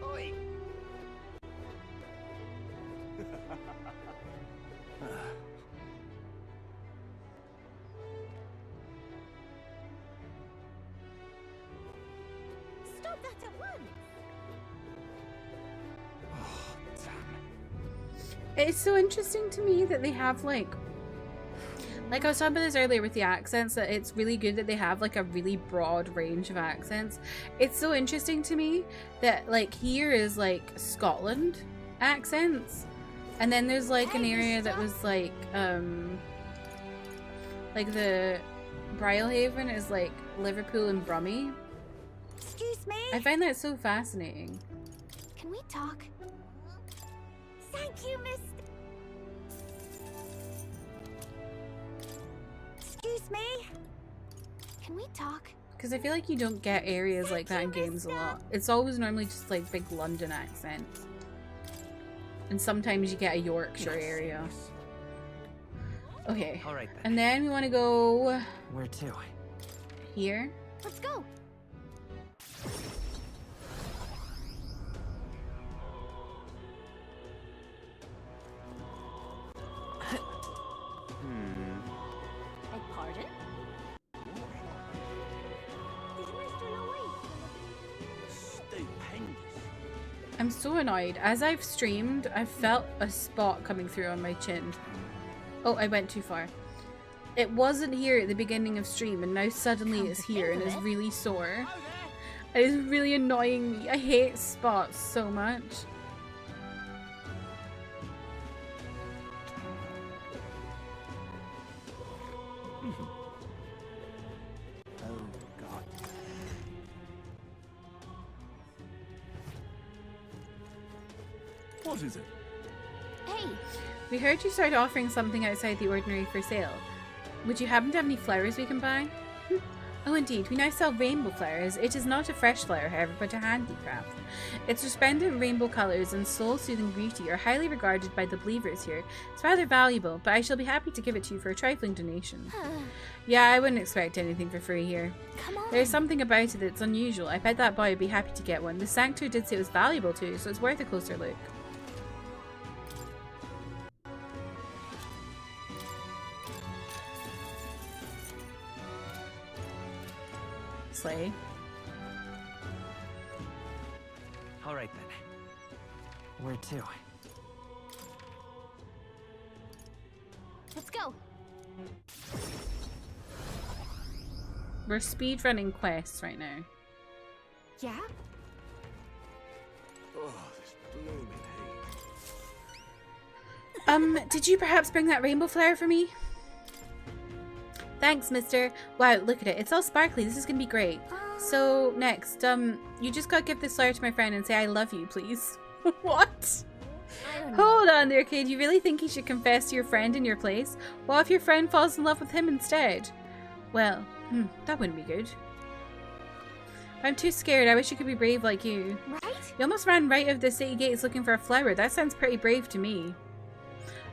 Speaker 21: Oi.
Speaker 7: Stop that at once.
Speaker 21: Oh, damn.
Speaker 2: It's so interesting to me that they have like I was talking about this earlier with the accents, that it's really good that they have like a really broad range of accents. It's so interesting to me that like here is like Scotland accents, and then there's like an area that was like the Brylehaven is like Liverpool and Brummie.
Speaker 7: Excuse me.
Speaker 2: I find that so fascinating.
Speaker 7: Can we talk? Thank you, Miss. Excuse me. Can we talk?
Speaker 2: Because I feel like you don't get areas like that in games a lot. It's always normally just like big London accents. And sometimes you get a Yorkshire area. Okay.
Speaker 17: All right then.
Speaker 2: And then we want to go...
Speaker 17: Where to?
Speaker 2: Here.
Speaker 7: Let's go. Beg pardon? Did Mr. Louise?
Speaker 21: Stupendous.
Speaker 2: I'm so annoyed. As I've streamed, I've felt a spot coming through on my chin. Oh, I went too far. It wasn't here at the beginning of stream, and now suddenly it's here and it's really sore. It is really annoying me. I hate spots so much.
Speaker 21: Oh, God.
Speaker 19: What is it?
Speaker 7: Hey!
Speaker 2: We heard you started offering something outside the ordinary for sale. Would you happen to have any flowers we can buy? Oh indeed, we now sell rainbow flowers. It is not a fresh flower, however, but a handicraft. Its resplendent rainbow colours and soul-soothing beauty are highly regarded by the believers here. It's rather valuable, but I shall be happy to give it to you for a trifling donation. Yeah, I wouldn't expect anything for free here.
Speaker 7: Come on.
Speaker 2: There's something about it that's unusual. I bet that boy would be happy to get one. The sanctuary did say it was valuable too, so it's worth a closer look. Slay.
Speaker 17: All right then. Where to?
Speaker 7: Let's go.
Speaker 2: We're speedrunning quests right now.
Speaker 7: Yeah?
Speaker 21: Oh, this blooming heat.
Speaker 2: Did you perhaps bring that rainbow flower for me? Thanks, mister. Wow, look at it. It's all sparkly. This is gonna be great. So, next, you just gotta give this flower to my friend and say I love you, please. What? Hold on there, kid. You really think you should confess to your friend in your place? What if your friend falls in love with him instead? Well, that wouldn't be good. I'm too scared. I wish you could be brave like you.
Speaker 7: Right?
Speaker 2: You almost ran right out of the city gates looking for a flower. That sounds pretty brave to me.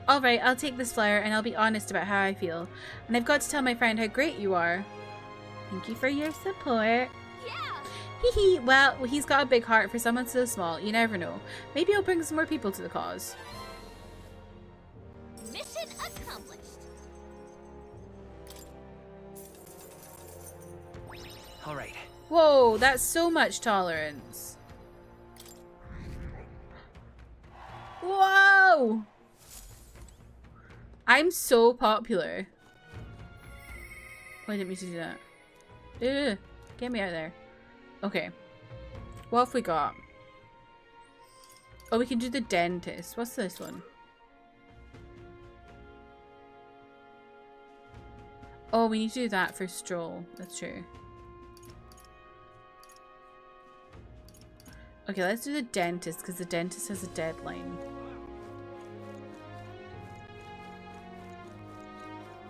Speaker 2: Alright, I'll take this flower and I'll be honest about how I feel. And I've got to tell my friend how great you are. Thank you for your support. Hee hee. Well, he's got a big heart for someone so small. You never know. Maybe he'll bring some more people to the cause.
Speaker 7: Mission accomplished.
Speaker 17: All right.
Speaker 2: Whoa, that's so much tolerance. Whoa! I'm so popular. Why didn't we do that? Ugh, get me out of there. Okay. What have we got? Oh, we can do the dentist. What's this one? Oh, we need to do that for Stroll. That's true. Okay, let's do the dentist because the dentist has a deadline.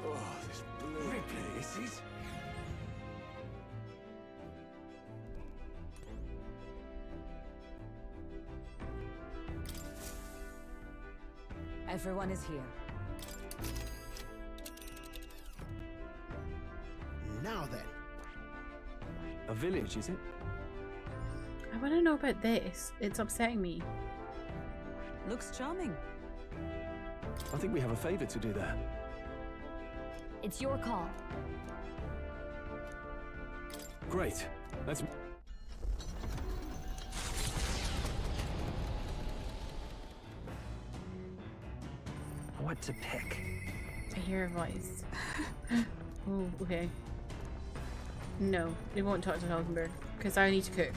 Speaker 21: Oh, this blurry places.
Speaker 10: Everyone is here.
Speaker 9: Now then.
Speaker 11: A village, is it?
Speaker 2: I want to know about this. It's upsetting me.
Speaker 10: Looks charming.
Speaker 11: I think we have a favor to do there.
Speaker 7: It's your call.
Speaker 11: Great. Let's...
Speaker 17: What to pick?
Speaker 2: I hear a voice. Oh, okay. No, we won't talk to Hulkenberg because I need to cook.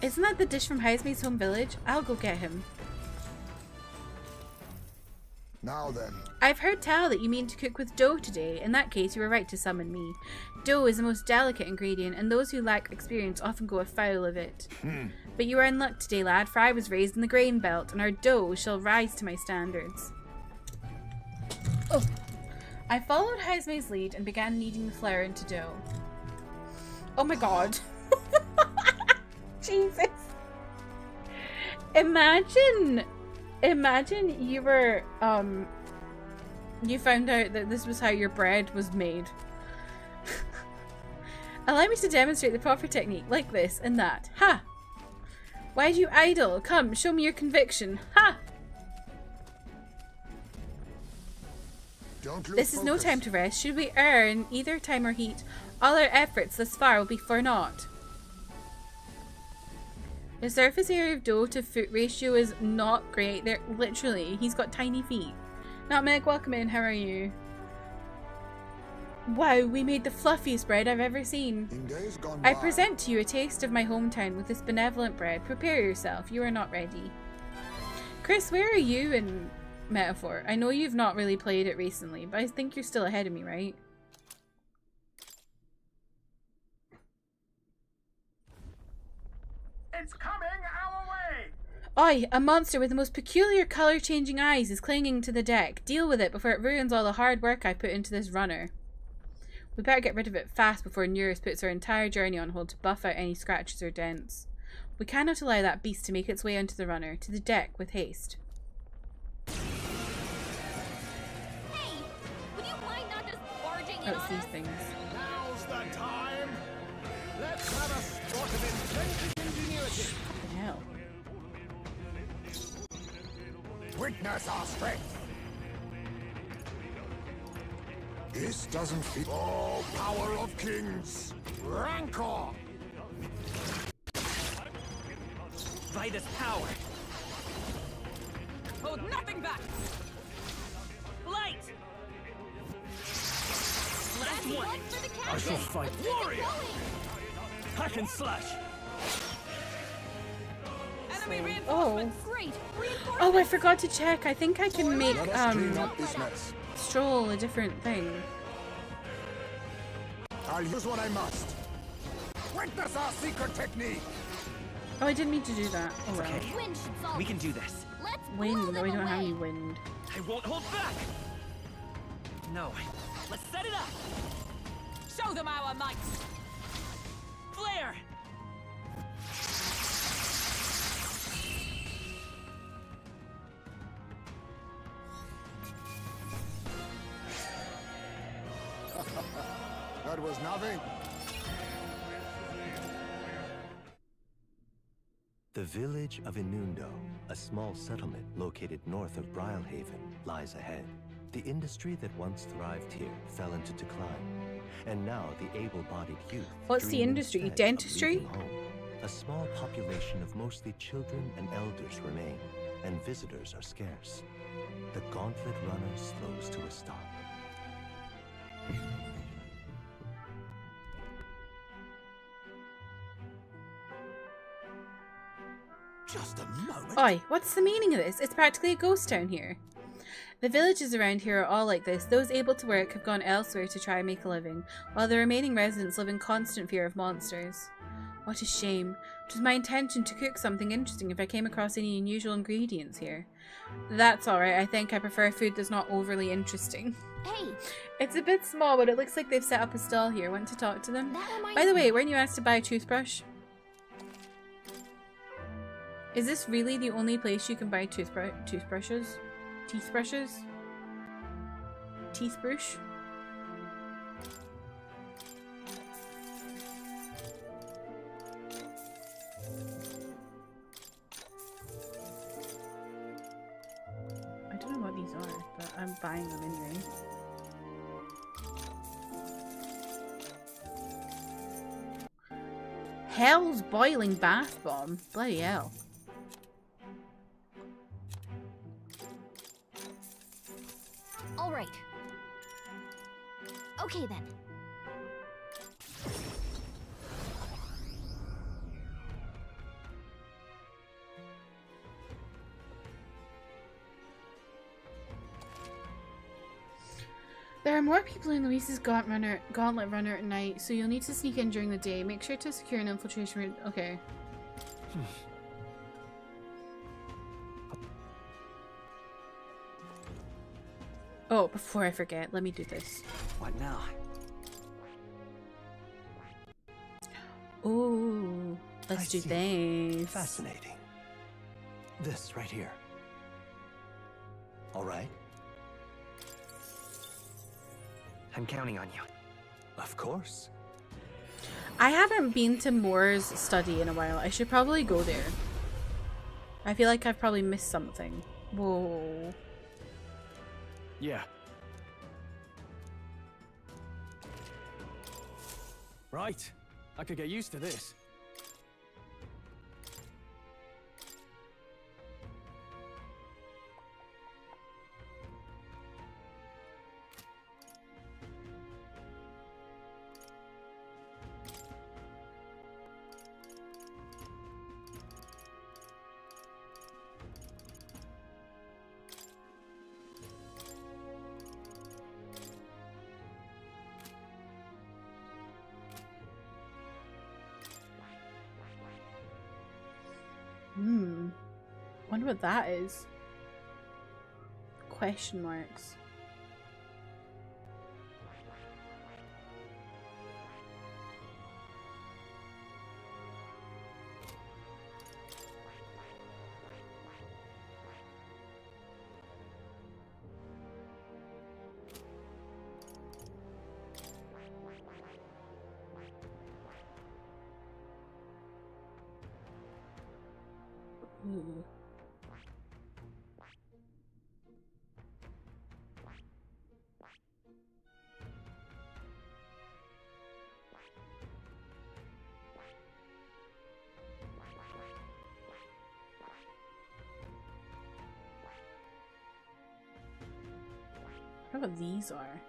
Speaker 2: Isn't that the dish from Housemaid's Home Village? I'll go get him.
Speaker 14: Now then.
Speaker 2: I've heard tell that you mean to cook with dough today. In that case, you were right to summon me. Dough is the most delicate ingredient, and those who lack experience often go afoul of it. But you are in luck today, lad, for I was raised in the grain belt, and our dough shall rise to my standards. Oh. I followed Housemaid's lead and began kneading the flour into dough. Oh my god. Jesus. Imagine you were, you found out that this was how your bread was made. Allow me to demonstrate the proper technique, like this and that. Ha! Why do you idle? Come, show me your conviction. Ha! This is no time to rest. Should we err in either time or heat, all our efforts thus far will be for naught. The surface area of dough to foot ratio is not great. They're literally, he's got tiny feet. Nutmeg, welcome in. How are you? Wow, we made the fluffiest bread I've ever seen.
Speaker 14: In days gone
Speaker 2: I
Speaker 14: by,
Speaker 2: present to you a taste of my hometown with this benevolent bread. Prepare yourself. You are not ready. Chris, where are you in Metaphor? I know you've not really played it recently, but I think you're still ahead of me, right?
Speaker 20: It's coming our way!
Speaker 2: Oi, a monster with the most peculiar colour-changing eyes is clinging to the deck. Deal with it before it ruins all the hard work I put into this runner. We better get rid of it fast before Neurus puts our entire journey on hold to buff out any scratches or dents. We cannot allow that beast to make its way onto the runner. To the deck with haste.
Speaker 7: Hey! Would you mind not just barging in
Speaker 2: Oh, it's
Speaker 7: on
Speaker 2: these
Speaker 7: us?
Speaker 2: things.
Speaker 9: Now's the time. Let's have a spot of intrinsic ingenuity.
Speaker 2: Fucking hell.
Speaker 14: witness our strength. This doesn't fit. Oh, power of kings. Rancor.
Speaker 8: By this power.
Speaker 10: Hold nothing back.
Speaker 8: Light. Last one.
Speaker 11: I shall fight.
Speaker 8: Warrior. Hack and slash.
Speaker 10: Enemy
Speaker 2: Oh.
Speaker 10: reinforcements. Great.
Speaker 2: Oh, I forgot to check. I think I can make
Speaker 14: Let us clean up this mess.
Speaker 2: Stroll a different thing.
Speaker 14: I'll use what I must. Witness our secret technique.
Speaker 2: Oh, I didn't mean to do that. Oh well.
Speaker 8: Okay. We can do this.
Speaker 2: Wind. No, we don't have any wind.
Speaker 8: I won't hold back. No.
Speaker 10: Let's set it up! Show them our might! Flare!
Speaker 14: That was nothing.
Speaker 3: The village of Inundo, a small settlement located north of Brylehaven, lies ahead. The industry that once thrived here fell into decline, and now the able-bodied youth.
Speaker 2: What's the
Speaker 3: dream
Speaker 2: industry?
Speaker 3: instead of
Speaker 2: Dentistry?
Speaker 3: leaving home. A small population of mostly children and elders remain, and visitors are scarce. The gauntlet runner slows to a stop.
Speaker 21: Just a moment.
Speaker 2: Oi, what's the meaning of this? It's practically a ghost town here. The villages around here are all like this. Those able to work have gone elsewhere to try and make a living, while the remaining residents live in constant fear of monsters. What a shame. It was my intention to cook something interesting if I came across any unusual ingredients here. That's alright, I think I prefer food that's not overly interesting.
Speaker 7: Hey!
Speaker 2: It's a bit small, but it looks like they've set up a stall here. Want to talk to them? By the way, weren't you asked to buy a toothbrush? Is this really the only place you can buy toothbrushes? Teeth brushes? Teeth brush? I don't know what these are, but I'm buying them anyway. Hell's boiling bath bomb. Bloody hell.
Speaker 7: All right. Okay then.
Speaker 2: There are more people in Luis's gauntlet runner at night, so you'll need to sneak in during the day. Make sure to secure an infiltration route. Okay. Oh, before I forget, let me do this.
Speaker 13: What now?
Speaker 2: Ooh, let's do this.
Speaker 3: Fascinating. This right here. All right.
Speaker 17: I'm counting on you.
Speaker 3: Of course.
Speaker 2: I haven't been to Moore's study in a while. I should probably go there. I feel like I've probably missed something. Whoa.
Speaker 11: Yeah. Right. I could get used to this.
Speaker 2: Wonder what that is. Question marks. Ooh. I wonder what these are.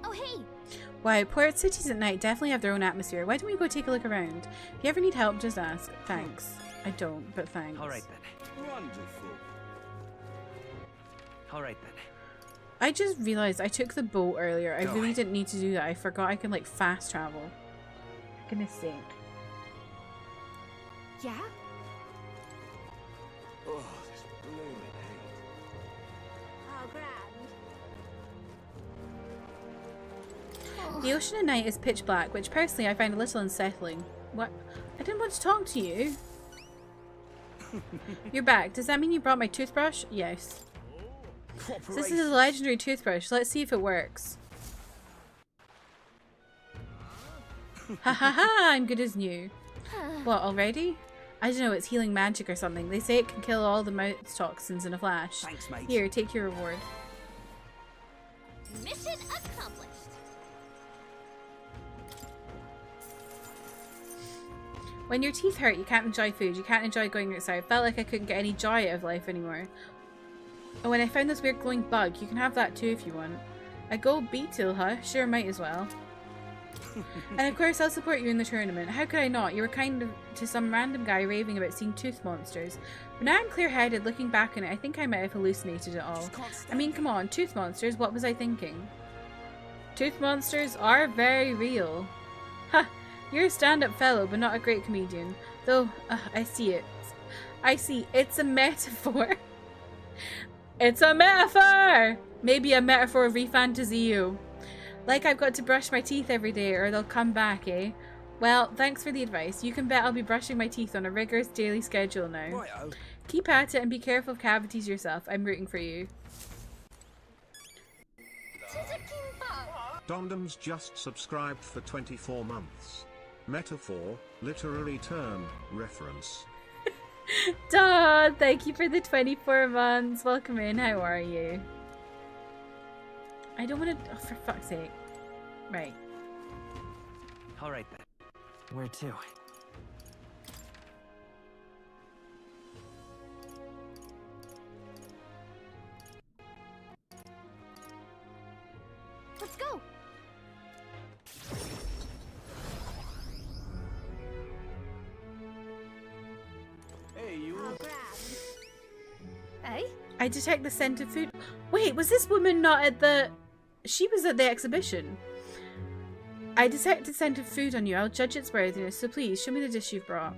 Speaker 7: Oh hey!
Speaker 2: Wow, port cities at night definitely have their own atmosphere. Why don't we go take a look around? If you ever need help, just ask. Thanks. I don't, but thanks.
Speaker 17: All right then.
Speaker 21: Wonderful.
Speaker 17: All right then.
Speaker 2: I just realized I took the boat earlier. I
Speaker 17: Go.
Speaker 2: really didn't need to do that. I forgot I can like fast travel. goodness sake.
Speaker 7: Yeah?
Speaker 21: Oh, this blooming heat.
Speaker 7: Oh, grand.
Speaker 2: The ocean at night is pitch black, which personally I find a little unsettling. What? I didn't want to talk to you. You're back. Does that mean you brought my toothbrush? Yes. So this is a legendary toothbrush. Let's see if it works. Ha ha ha! I'm good as new. What, already? I don't know, it's healing magic or something. They say it can kill all the mouth toxins in a flash.
Speaker 18: Thanks, mate.
Speaker 2: Here, take your reward.
Speaker 7: Mission accomplished.
Speaker 2: When your teeth hurt, you can't enjoy food. You can't enjoy going outside. I felt like I couldn't get any joy out of life anymore. And when I found this weird glowing bug, you can have that too if you want. A gold beetle, huh? Sure, might as well. And of course, I'll support you in the tournament. How could I not? You were kind to some random guy raving about seeing tooth monsters. But now I'm clear-headed. Looking back on it, I think I might have hallucinated it all. I mean, come on, tooth monsters, what was I thinking? Tooth monsters are very real. Ha! You're a stand-up fellow, but not a great comedian. Though, I see it. I see. It's a metaphor. It's a metaphor! Maybe a metaphor of ReFantazio. Like I've got to brush my teeth every day or they'll come back, eh? Well, thanks for the advice. You can bet I'll be brushing my teeth on a rigorous daily schedule now.
Speaker 18: Righto.
Speaker 2: Keep at it and be careful of cavities yourself. I'm rooting for you.
Speaker 5: Dondom's just subscribed for 24 months. Metaphor, literary term, reference.
Speaker 2: Don, thank you for the 24 months. Welcome in. How are you? I don't want to... Oh, for fuck's sake. Right.
Speaker 17: Alright then. Where to?
Speaker 7: Let's go.
Speaker 21: Hey, you.
Speaker 7: Hey?
Speaker 2: I detect the scent of food. Wait, was this woman not at the... She was at the exhibition. I detect the scent of food on you. I'll judge its worthiness, so please, show me the dish you've brought.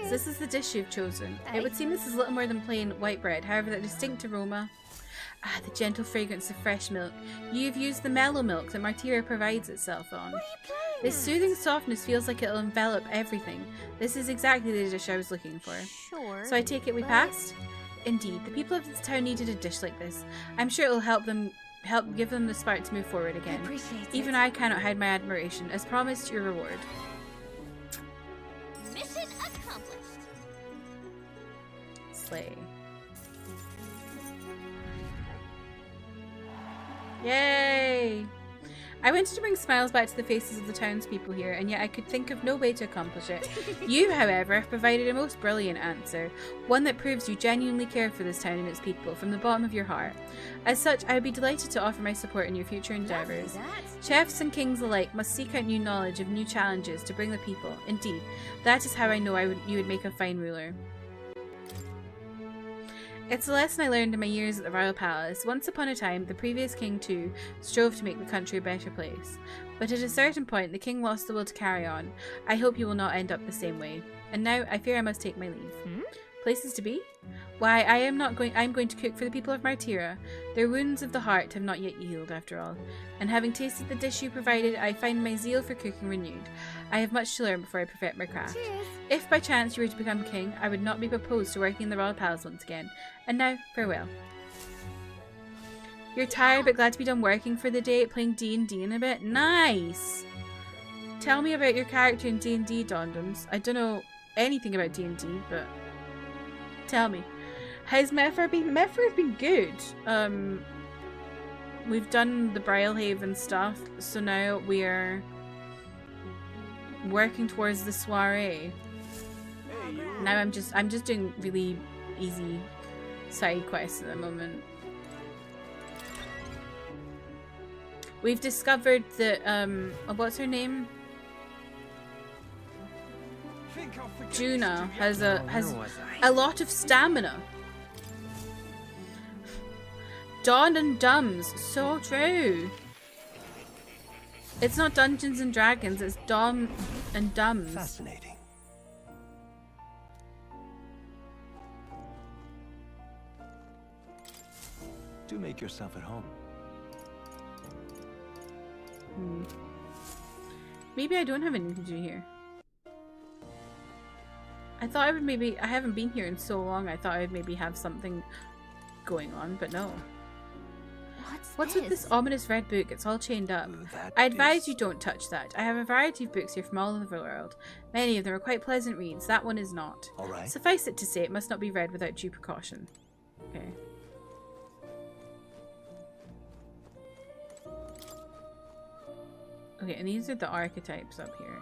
Speaker 2: So this is the dish you've chosen. It would seem this is little more than plain white bread. However, that distinct aroma... Ah, the gentle fragrance of fresh milk. You've used the mellow milk that Martyria provides itself on. This soothing softness feels like it'll envelop everything. This is exactly the dish I was looking for.
Speaker 7: Sure.
Speaker 2: So I take it we passed? Indeed, the people of this town needed a dish like this. I'm sure it'll help give them the spark to move forward again. Even I cannot hide my admiration. As promised, your reward.
Speaker 7: Mission accomplished.
Speaker 2: Slay. Yay! I wanted to bring smiles back to the faces of the townspeople here, and yet I could think of no way to accomplish it. You, however, have provided a most brilliant answer, one that proves you genuinely care for this town and its people from the bottom of your heart. As such, I would be delighted to offer my support in your future endeavours. Chefs and kings alike must seek out new knowledge of new challenges to bring the people. Indeed, that is how I know you would make a fine ruler. It's a lesson I learned in my years at the Royal Palace. Once upon a time, the previous king too strove to make the country a better place. But at a certain point, the king lost the will to carry on. I hope you will not end up the same way. And now, I fear I must take my leave. Places to be? Why, I'm going to cook for the people of Martyria. Their wounds of the heart have not yet healed, after all. And having tasted the dish you provided, I find my zeal for cooking renewed. I have much to learn before I perfect my craft.
Speaker 7: Cheers.
Speaker 2: If by chance you were to become king, I would not be opposed to working in the Royal Palace once again. And now, farewell. You're tired but glad to be done working for the day, playing D&D in a bit? Nice! Tell me about your character in D&D, Dondoms. I don't know anything about D&D, but... Tell me. Has Metaphor been... Metaphor's been good. We've done the Brylehaven stuff, so now we're working towards the soiree. Now I'm just doing really easy side quests at the moment. We've discovered that what's her name? Juna has a lot of stamina. Dawn and Dumbs. So true. It's not Dungeons and Dragons, it's Dawn and Dumbs.
Speaker 3: Fascinating. Do make yourself at home.
Speaker 2: Maybe I don't have anything to do here. I thought I would maybe... I haven't been here in so long. I thought I would maybe have something going on, but no. What's with this ominous red book? It's all chained up. I advise you don't touch that. I have a variety of books here from all over the world. Many of them are quite pleasant reads. That one is not.
Speaker 3: All right.
Speaker 2: Suffice it to say, it must not be read without due precaution. Okay. Okay, and these are the archetypes up here.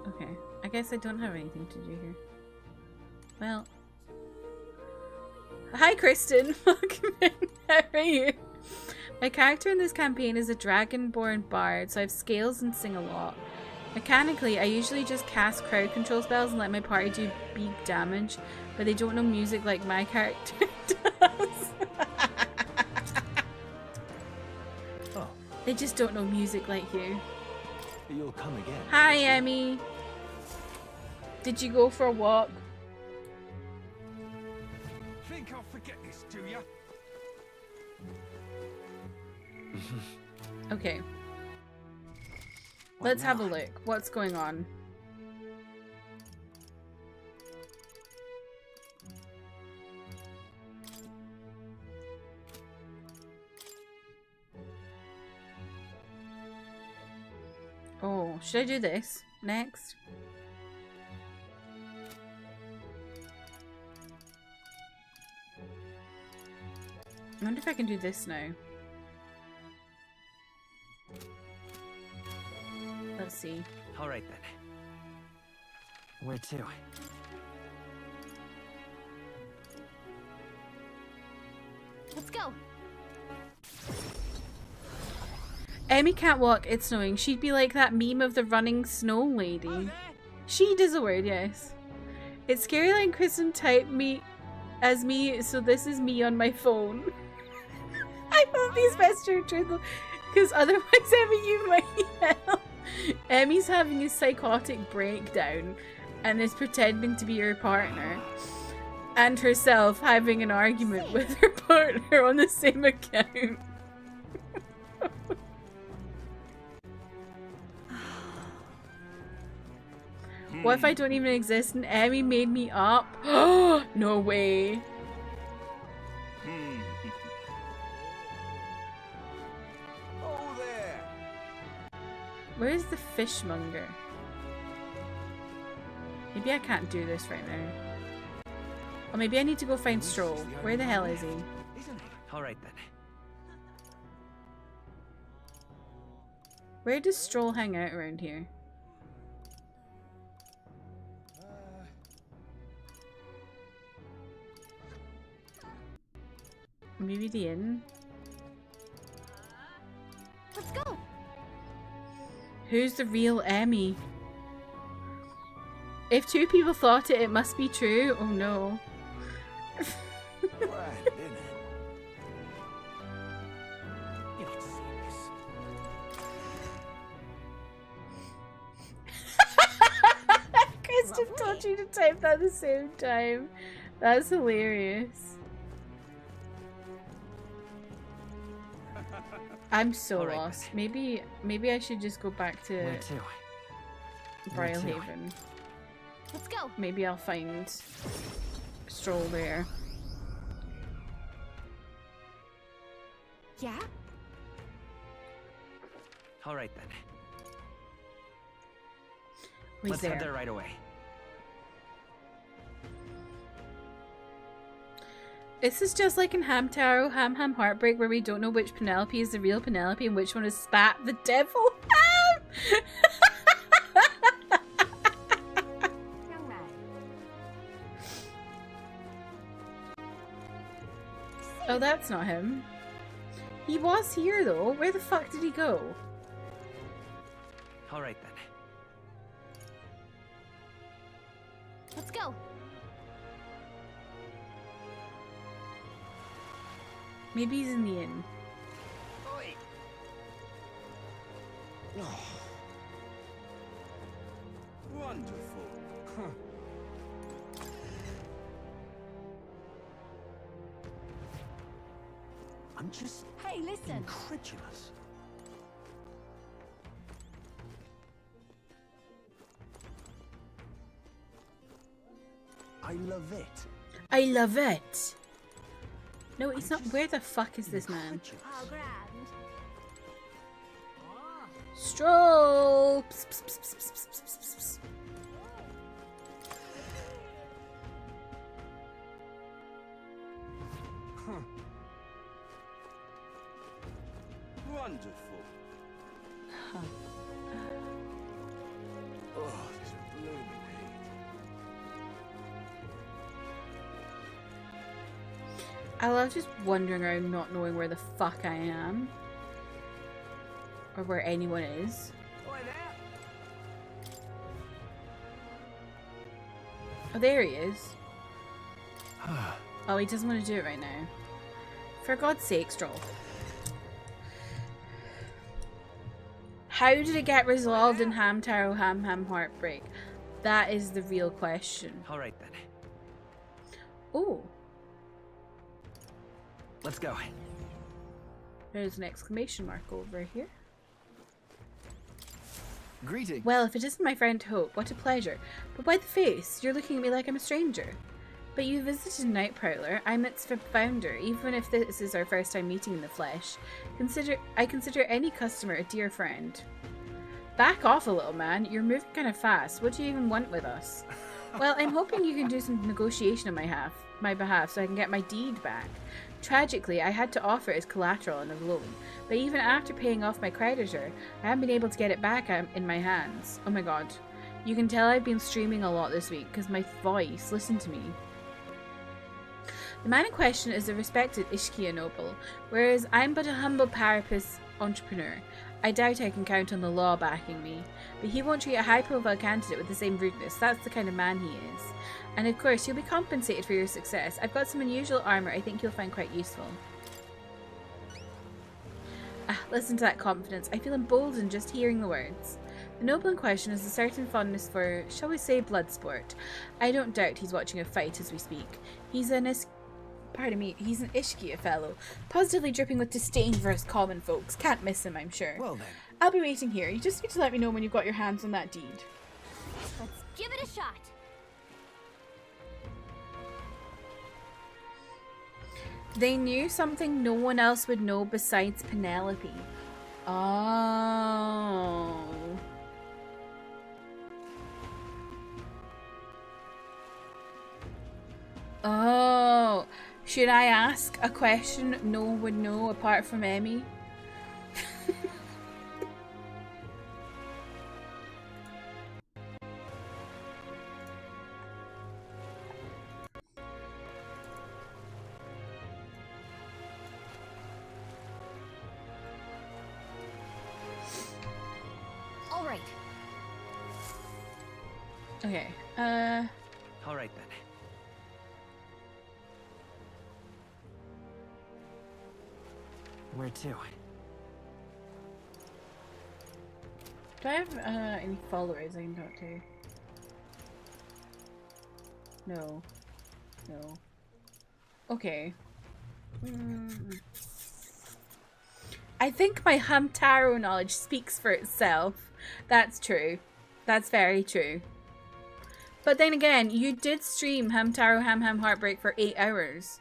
Speaker 2: Okay, I guess I don't have anything to do here. Well. Hi Kristen! Welcome in. How are you? My character in this campaign is a dragonborn bard, so I have scales and sing a lot. Mechanically, I usually just cast crowd control spells and let my party do big damage, but they don't know music like my character does.
Speaker 3: Oh.
Speaker 2: They just don't know music like you.
Speaker 3: You'll come again.
Speaker 2: Hi, Emmy. Did you go for a walk?
Speaker 20: Think I'll forget this, do ya?
Speaker 2: Okay. Let's have a look. What's going on? Oh, should I do this next? I wonder if I can do this now. Let's see.
Speaker 17: All right then. Where to?
Speaker 7: Let's go.
Speaker 2: Emmy can't walk, it's snowing. She'd be like that meme of the running snow lady. She does a word, yes. It's scary like Kristen typed me as me, so this is me on my phone. I hope these best are truthful, because otherwise Emmy, you might yell. Emmy's having a psychotic breakdown and is pretending to be her partner, and herself having an argument with her partner on the same account. What if I don't even exist and Emmy made me up? No way.
Speaker 20: Oh there.
Speaker 2: Where's the fishmonger? Maybe I can't do this right now. Or maybe I need to go find Stroll. Where the hell is he?
Speaker 17: All right then.
Speaker 2: Where does Stroll hang out around here? Maybe the inn?
Speaker 7: Let's go.
Speaker 2: Who's the real Emmy? If two people thought it, it must be true. Oh no. Kristen told you to type that at the same time. That's hilarious. I'm so lost. Maybe I should just go back to
Speaker 17: Where to?
Speaker 2: Brylehaven.
Speaker 7: Let's go.
Speaker 2: Maybe I'll find Stroll there.
Speaker 7: Yeah?
Speaker 17: All right then.
Speaker 2: Let's
Speaker 17: head there right away.
Speaker 2: This is just like in Hamtaro, Ham Heartbreak, where we don't know which Penelope is the real Penelope and which one is Spat the devil. Oh, that's not him. He was here though. Where the fuck did he go?
Speaker 17: All right then.
Speaker 7: Let's go.
Speaker 2: Maybe he's in the inn.
Speaker 21: Oh. Wonderful. Huh. I'm just
Speaker 7: Hey, listen.
Speaker 21: incredulous. I love it.
Speaker 2: I love it. No, he's not. Where the fuck is this man?
Speaker 7: Oh, grand.
Speaker 2: Stroll. Psst, psst, psst, psst, psst, psst, psst, psst.
Speaker 21: Huh. Wonderful.
Speaker 2: Huh.
Speaker 21: Oh, this blooming heat.
Speaker 2: I love just wandering around not knowing where the fuck I am. Or where anyone is. Oh, there he is. Oh, he doesn't want to do it right now. For God's sake, Stroll. How did it get resolved in Hamtaro Ham Heartbreak? That is the real question.
Speaker 17: Alright then.
Speaker 2: Oh.
Speaker 17: Let's go.
Speaker 2: There's an exclamation mark over here.
Speaker 13: Greetings.
Speaker 2: Well, if it isn't my friend Hope, what a pleasure. But why the face? You're looking at me like I'm a stranger. But you visited Night Prowler. I'm its founder. Even if this is our first time meeting in the flesh, I consider any customer a dear friend. Back off a little, man. You're moving kind of fast. What do you even want with us? Well, I'm hoping you can do some negotiation on my behalf so I can get my deed back. Tragically, I had to offer it as collateral on a loan, but even after paying off my creditor, I haven't been able to get it back in my hands. Oh my god. You can tell I've been streaming a lot this week because my voice. Listen to me. The man in question is a respected Ishkia noble, whereas I'm but a humble parapus entrepreneur. I doubt I can count on the law backing me, but he won't treat a high-profile candidate with the same rudeness. That's the kind of man he is. And of course, you'll be compensated for your success. I've got some unusual armor I think you'll find quite useful. Ah, listen to that confidence. I feel emboldened just hearing the words. The noble in question has a certain fondness for, shall we say, blood sport. I don't doubt he's watching a fight as we speak. He's an Ishkia fellow, positively dripping with disdain for us common folks. Can't miss him, I'm sure.
Speaker 21: Well then.
Speaker 2: I'll be waiting here. You just need to let me know when you've got your hands on that deed.
Speaker 7: Let's give it a shot.
Speaker 2: They knew something no one else would know besides Penelope. Oh. Oh. Should I ask a question no one would know apart from Emmy?
Speaker 7: All right.
Speaker 2: Okay.
Speaker 17: All right then. Where to?
Speaker 2: Do I have any followers I can talk to? No. No. Okay. I think my Hamtaro knowledge speaks for itself. That's true. That's very true. But then again, you did stream Hamtaro Ham Heartbreak for 8 hours.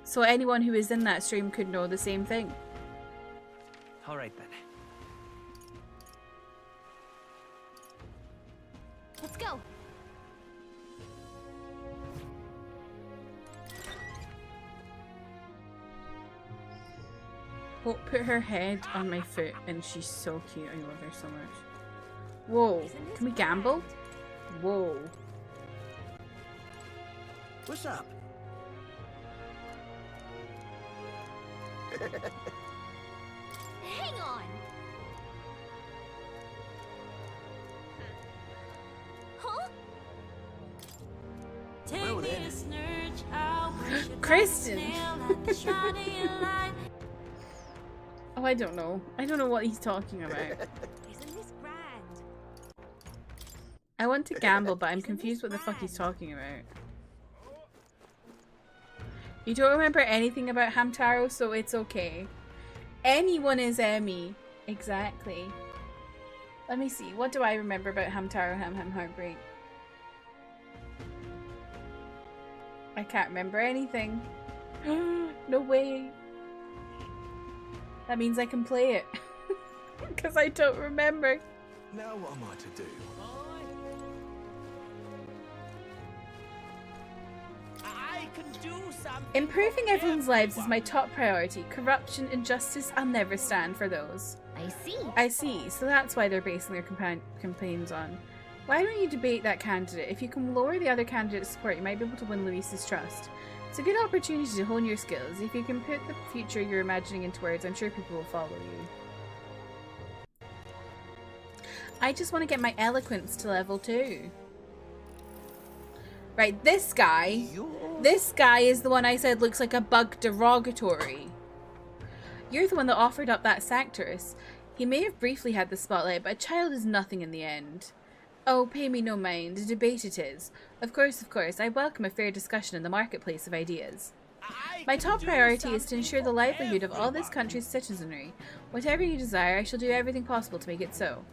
Speaker 2: So anyone who is in that stream could know the same thing.
Speaker 17: All right then.
Speaker 7: Let's go.
Speaker 2: Hope put her head on my foot and she's so cute. I love her so much. Whoa. Can we gamble? Whoa.
Speaker 21: What's up?
Speaker 7: Hang on. Huh?
Speaker 21: Well then.
Speaker 2: Kristen! Oh, I don't know. I don't know what he's talking about.
Speaker 7: Isn't this grand?
Speaker 2: I want to gamble, but I'm confused what the fuck he's talking about. You don't remember anything about Hamtaro, so it's okay. Anyone is Emmy. Exactly. Let me see. What do I remember about Hamtaro Ham Heartbreak? I can't remember anything. No way. That means I can play it. Because I don't remember.
Speaker 3: Now what am I to do?
Speaker 21: I can do something.
Speaker 2: Improving everyone's lives is my top priority. Corruption, injustice, I'll never stand for those.
Speaker 7: I see.
Speaker 2: I see. So that's why they're basing their campaigns on. Why don't you debate that candidate? If you can lower the other candidate's support, you might be able to win Luis's trust. It's a good opportunity to hone your skills. If you can put the future you're imagining into words, I'm sure people will follow you. I just want to get my eloquence to level 2. Right, this guy is the one I said looks like a bug derogatory. You're the one that offered up that Sanctorus. He may have briefly had the spotlight, but a child is nothing in the end. Oh, pay me no mind. A debate it is. Of course, I welcome a fair discussion in the marketplace of ideas. My top priority is to ensure the livelihood of all this country's citizenry. Whatever you desire, I shall do everything possible to make it so.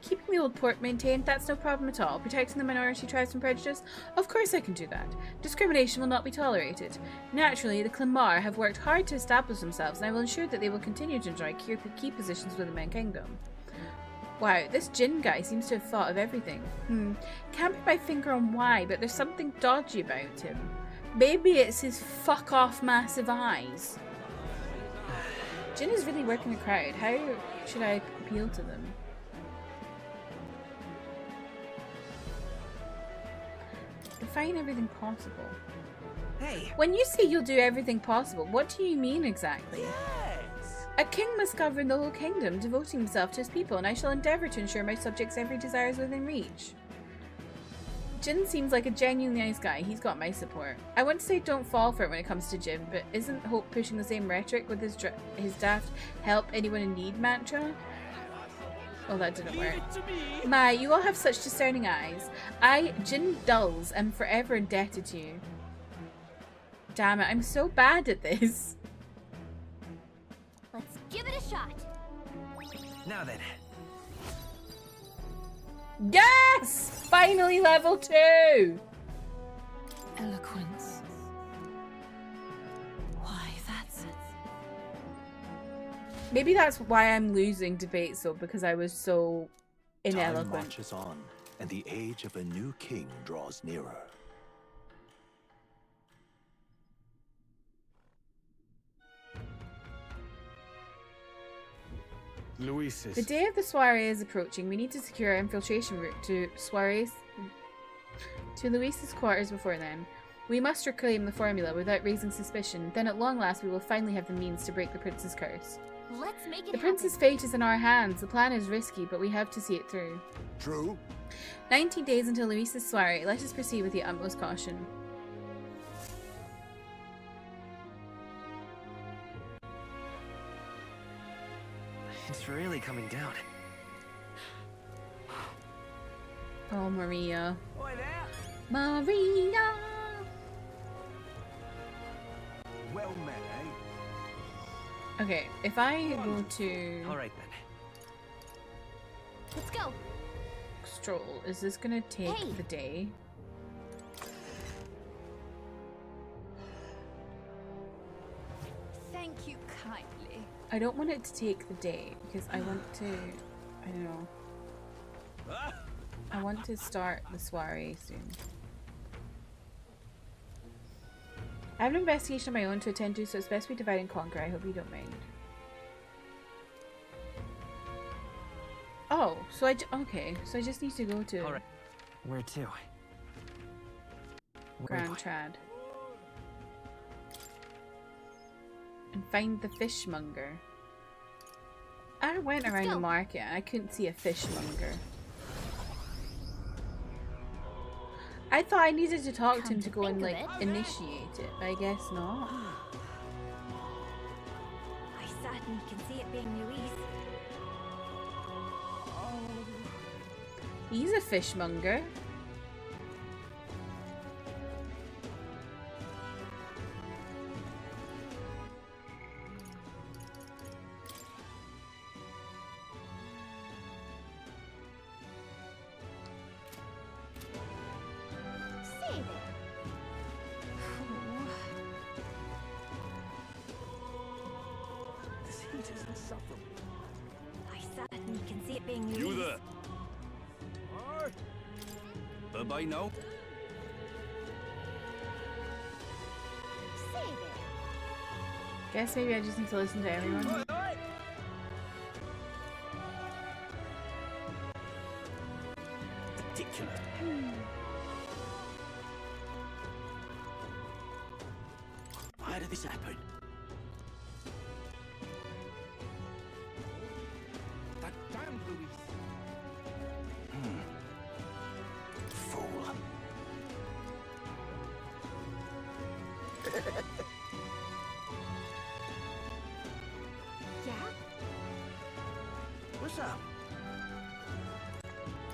Speaker 2: Keeping the old port maintained, that's no problem at all. Protecting the minority tribes from prejudice? Of course I can do that. Discrimination will not be tolerated. Naturally, the Clamar have worked hard to establish themselves, and I will ensure that they will continue to enjoy key positions within my kingdom. Wow, this Jin guy seems to have thought of everything. Can't put my finger on why, but there's something dodgy about him. Maybe it's his fuck off massive eyes. Jin is really working the crowd. How should I appeal to them? Define everything possible.
Speaker 21: Hey.
Speaker 2: When you say you'll do everything possible, what do you mean exactly? A king must govern the whole kingdom, devoting himself to his people, and I shall endeavour to ensure my subjects' every desire is within reach. Jin seems like a genuinely nice guy. He's got my support. I want to say don't fall for it when it comes to Jin, but isn't Hope pushing the same rhetoric with his daft help anyone in need mantra? Oh, that didn't work. My, you all have such discerning eyes. I, Jin Dulls, am forever indebted to you. Damn it, I'm so bad at this.
Speaker 7: Let's give it a shot.
Speaker 21: Now then.
Speaker 2: Yes! Finally level 2!
Speaker 12: Eloquence. Why, that's...
Speaker 2: Maybe that's why I'm losing debates though, because I was so ineloquent.
Speaker 3: Time marches on, and the age of a new king draws nearer.
Speaker 15: Luis's.
Speaker 2: The day of the soiree is approaching. We need to secure our infiltration route to Luis's quarters before then. We must reclaim the formula without raising suspicion. Then at long last we will finally have the means to break the prince's curse.
Speaker 7: Let's make it
Speaker 2: The prince's fate is in our hands. The plan is risky, but we have to see it through.
Speaker 14: True.
Speaker 2: 19 days until Luis's soiree. Let us proceed with the utmost caution.
Speaker 17: It's really coming down.
Speaker 2: Oh, Maria.
Speaker 21: Oi there.
Speaker 2: Maria!
Speaker 21: Well met, eh?
Speaker 2: Okay, if I go to...
Speaker 17: Alright then.
Speaker 7: Let's go.
Speaker 2: Stroll, is this gonna take the day?
Speaker 10: Thank you kindly.
Speaker 2: I don't want it to take the day because I want to... I don't know. I want to start the soiree soon. I have an investigation of my own to attend to, so it's best we divide and conquer. I hope you don't mind. Oh, so okay. So I just need to go to
Speaker 17: Alright. Where to?
Speaker 2: Grand Trad and find the fishmonger. I went around the market and I couldn't see a fishmonger. I thought I needed to talk to him to
Speaker 4: Come
Speaker 2: go and
Speaker 4: think
Speaker 2: like
Speaker 4: of it.
Speaker 2: initiate it, but I guess not.
Speaker 4: I certainly can see it being Louise.
Speaker 2: He's a fishmonger.
Speaker 4: Say there.
Speaker 18: This heat is insufferable.
Speaker 4: I certainly can see it being Louise.
Speaker 19: You there? Bye now.
Speaker 4: Say there.
Speaker 2: Guess maybe I just need to listen to everyone.
Speaker 6: Ridiculous. Why did this happen?
Speaker 18: That damned Louise.
Speaker 6: Fool.
Speaker 4: Yeah?
Speaker 13: What's up?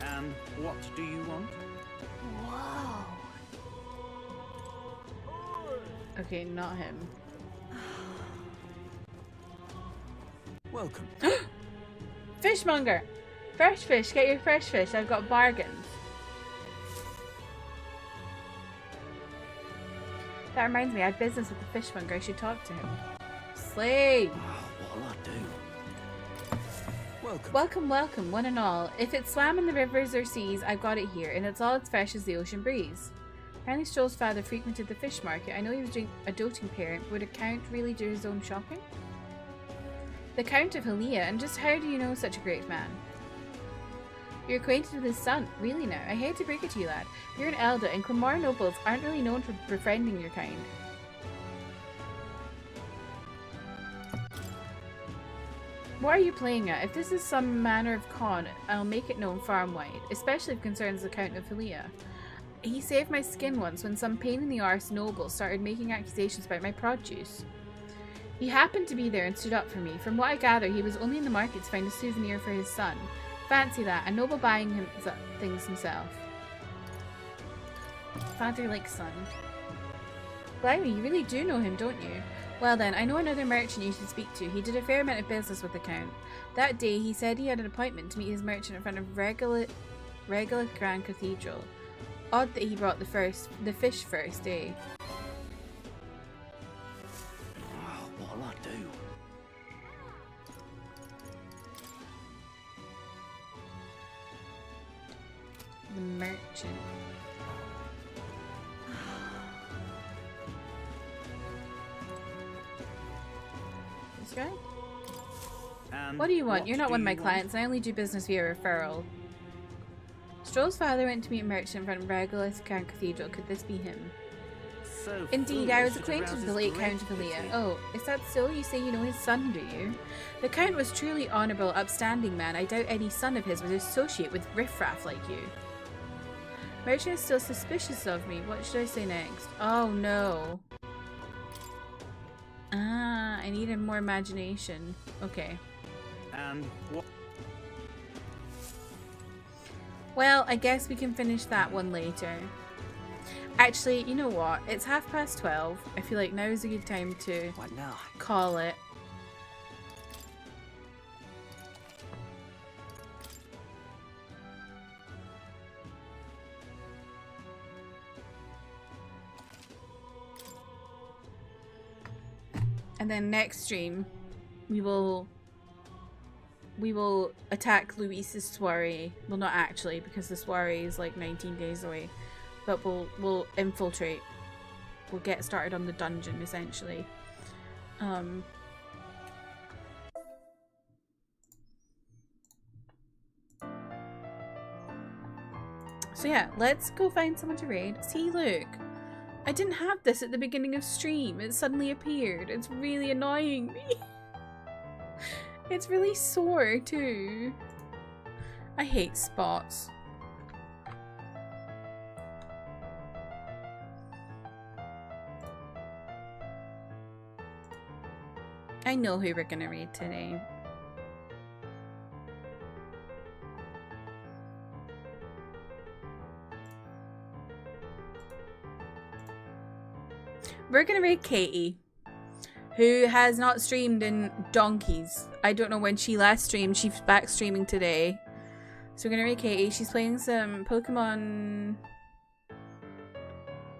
Speaker 13: And what do you want?
Speaker 4: Whoa.
Speaker 2: Okay, not him.
Speaker 6: Welcome.
Speaker 2: Fishmonger! Fresh fish, get your fresh fish. I've got bargains. That reminds me, I have business with the fishmonger. I should talk to him. Slay!
Speaker 6: What'll I do? Welcome.
Speaker 2: Welcome, welcome, one and all. If it's swam in the rivers or seas, I've got it here, and it's all as fresh as the ocean breeze. Apparently Stroll's father frequented the fish market. I know he was a doting parent. Would a count really do his own shopping? The Count of Halia, and just how do you know such a great man? You're acquainted with his son, really now. I hate to break it to you, lad. You're an elder, and Clamar nobles aren't really known for befriending your kind. What are you playing at? If this is some manner of con, I'll make it known far and wide, especially if it concerns the Count of Halia. He saved my skin once when some pain in the arse noble started making accusations about my produce. He happened to be there and stood up for me. From what I gather, he was only in the market to find a souvenir for his son. Fancy that, a noble buying him things himself. Father like son. Blimey, you really do know him, don't you? Well then, I know another merchant you should speak to. He did a fair amount of business with the Count. That day, he said he had an appointment to meet his merchant in front of Regolith Grand Cathedral. Odd that he brought the fish first, eh?
Speaker 6: What'll I do?
Speaker 2: The merchant. This guy? What do you want? You're not one of my clients, and I only do business via referral. Stroll's father went to meet a merchant in front of Regolith Grand Cathedral. Could this be him?
Speaker 13: So
Speaker 2: Indeed, I was acquainted with the late Count of Halia. Oh, is that so? You say you know his son, do you? The Count was truly honourable, upstanding man. I doubt any son of his would associate with riffraff like you. Merchant is still suspicious of me. What should I say next? Oh no. Ah, I needed more imagination. Okay.
Speaker 13: And what?
Speaker 2: Well, I guess we can finish that one later. Actually, you know what? It's 12:30. I feel like now is a good time to call it. And then next stream, we will attack Luis's soiree. Well, not actually, because the soiree is like 19 days away. But we'll infiltrate. We'll get started on the dungeon, essentially. So yeah, let's go find someone to raid. See, look. I didn't have this at the beginning of stream. It suddenly appeared. It's really annoying me. It's really sore, too. I hate spots. I know who we're gonna read today. We're gonna read Katie, who has not streamed in donkeys. I don't know when she last streamed. She's back streaming today. So we're gonna read Katie. She's playing some Pokemon,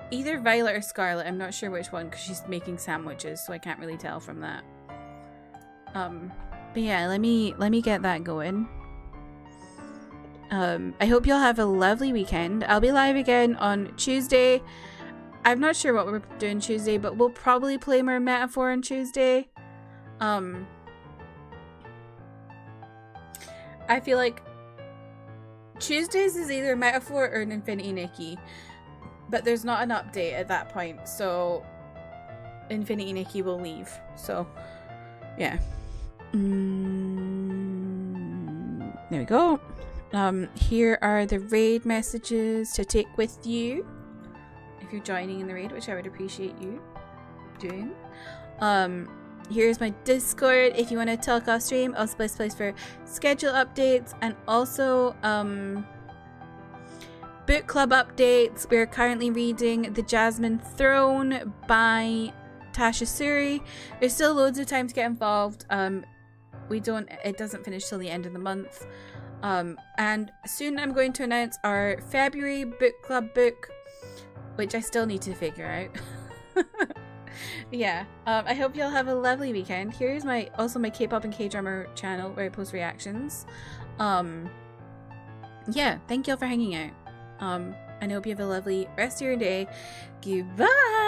Speaker 2: either Violet or Scarlet. I'm not sure which one because she's making sandwiches, so I can't really tell from that. But yeah, let me get that going. I hope you'll have a lovely weekend. I'll be live again on Tuesday. I'm not sure what we're doing Tuesday, but we'll probably play more Metaphor on Tuesday. I feel like Tuesdays is either Metaphor or an Infinity Nikki, but there's not an update at that point, so Infinity Nikki will leave. So, yeah. There we go. Here are the raid messages to take with you if you're joining in the raid, which I would appreciate you doing. Here's my Discord if you want to talk off stream. Also best place for schedule updates and also book club updates. We're currently reading The Jasmine Throne by Tasha Suri. There's still loads of time to get involved. It doesn't finish till the end of the month. And soon I'm going to announce our February book club book, which I still need to figure out. Yeah, I hope y'all have a lovely weekend. Here's also my K-pop and K-drama channel where I post reactions. Yeah, thank y'all for hanging out. And I hope you have a lovely rest of your day. Goodbye!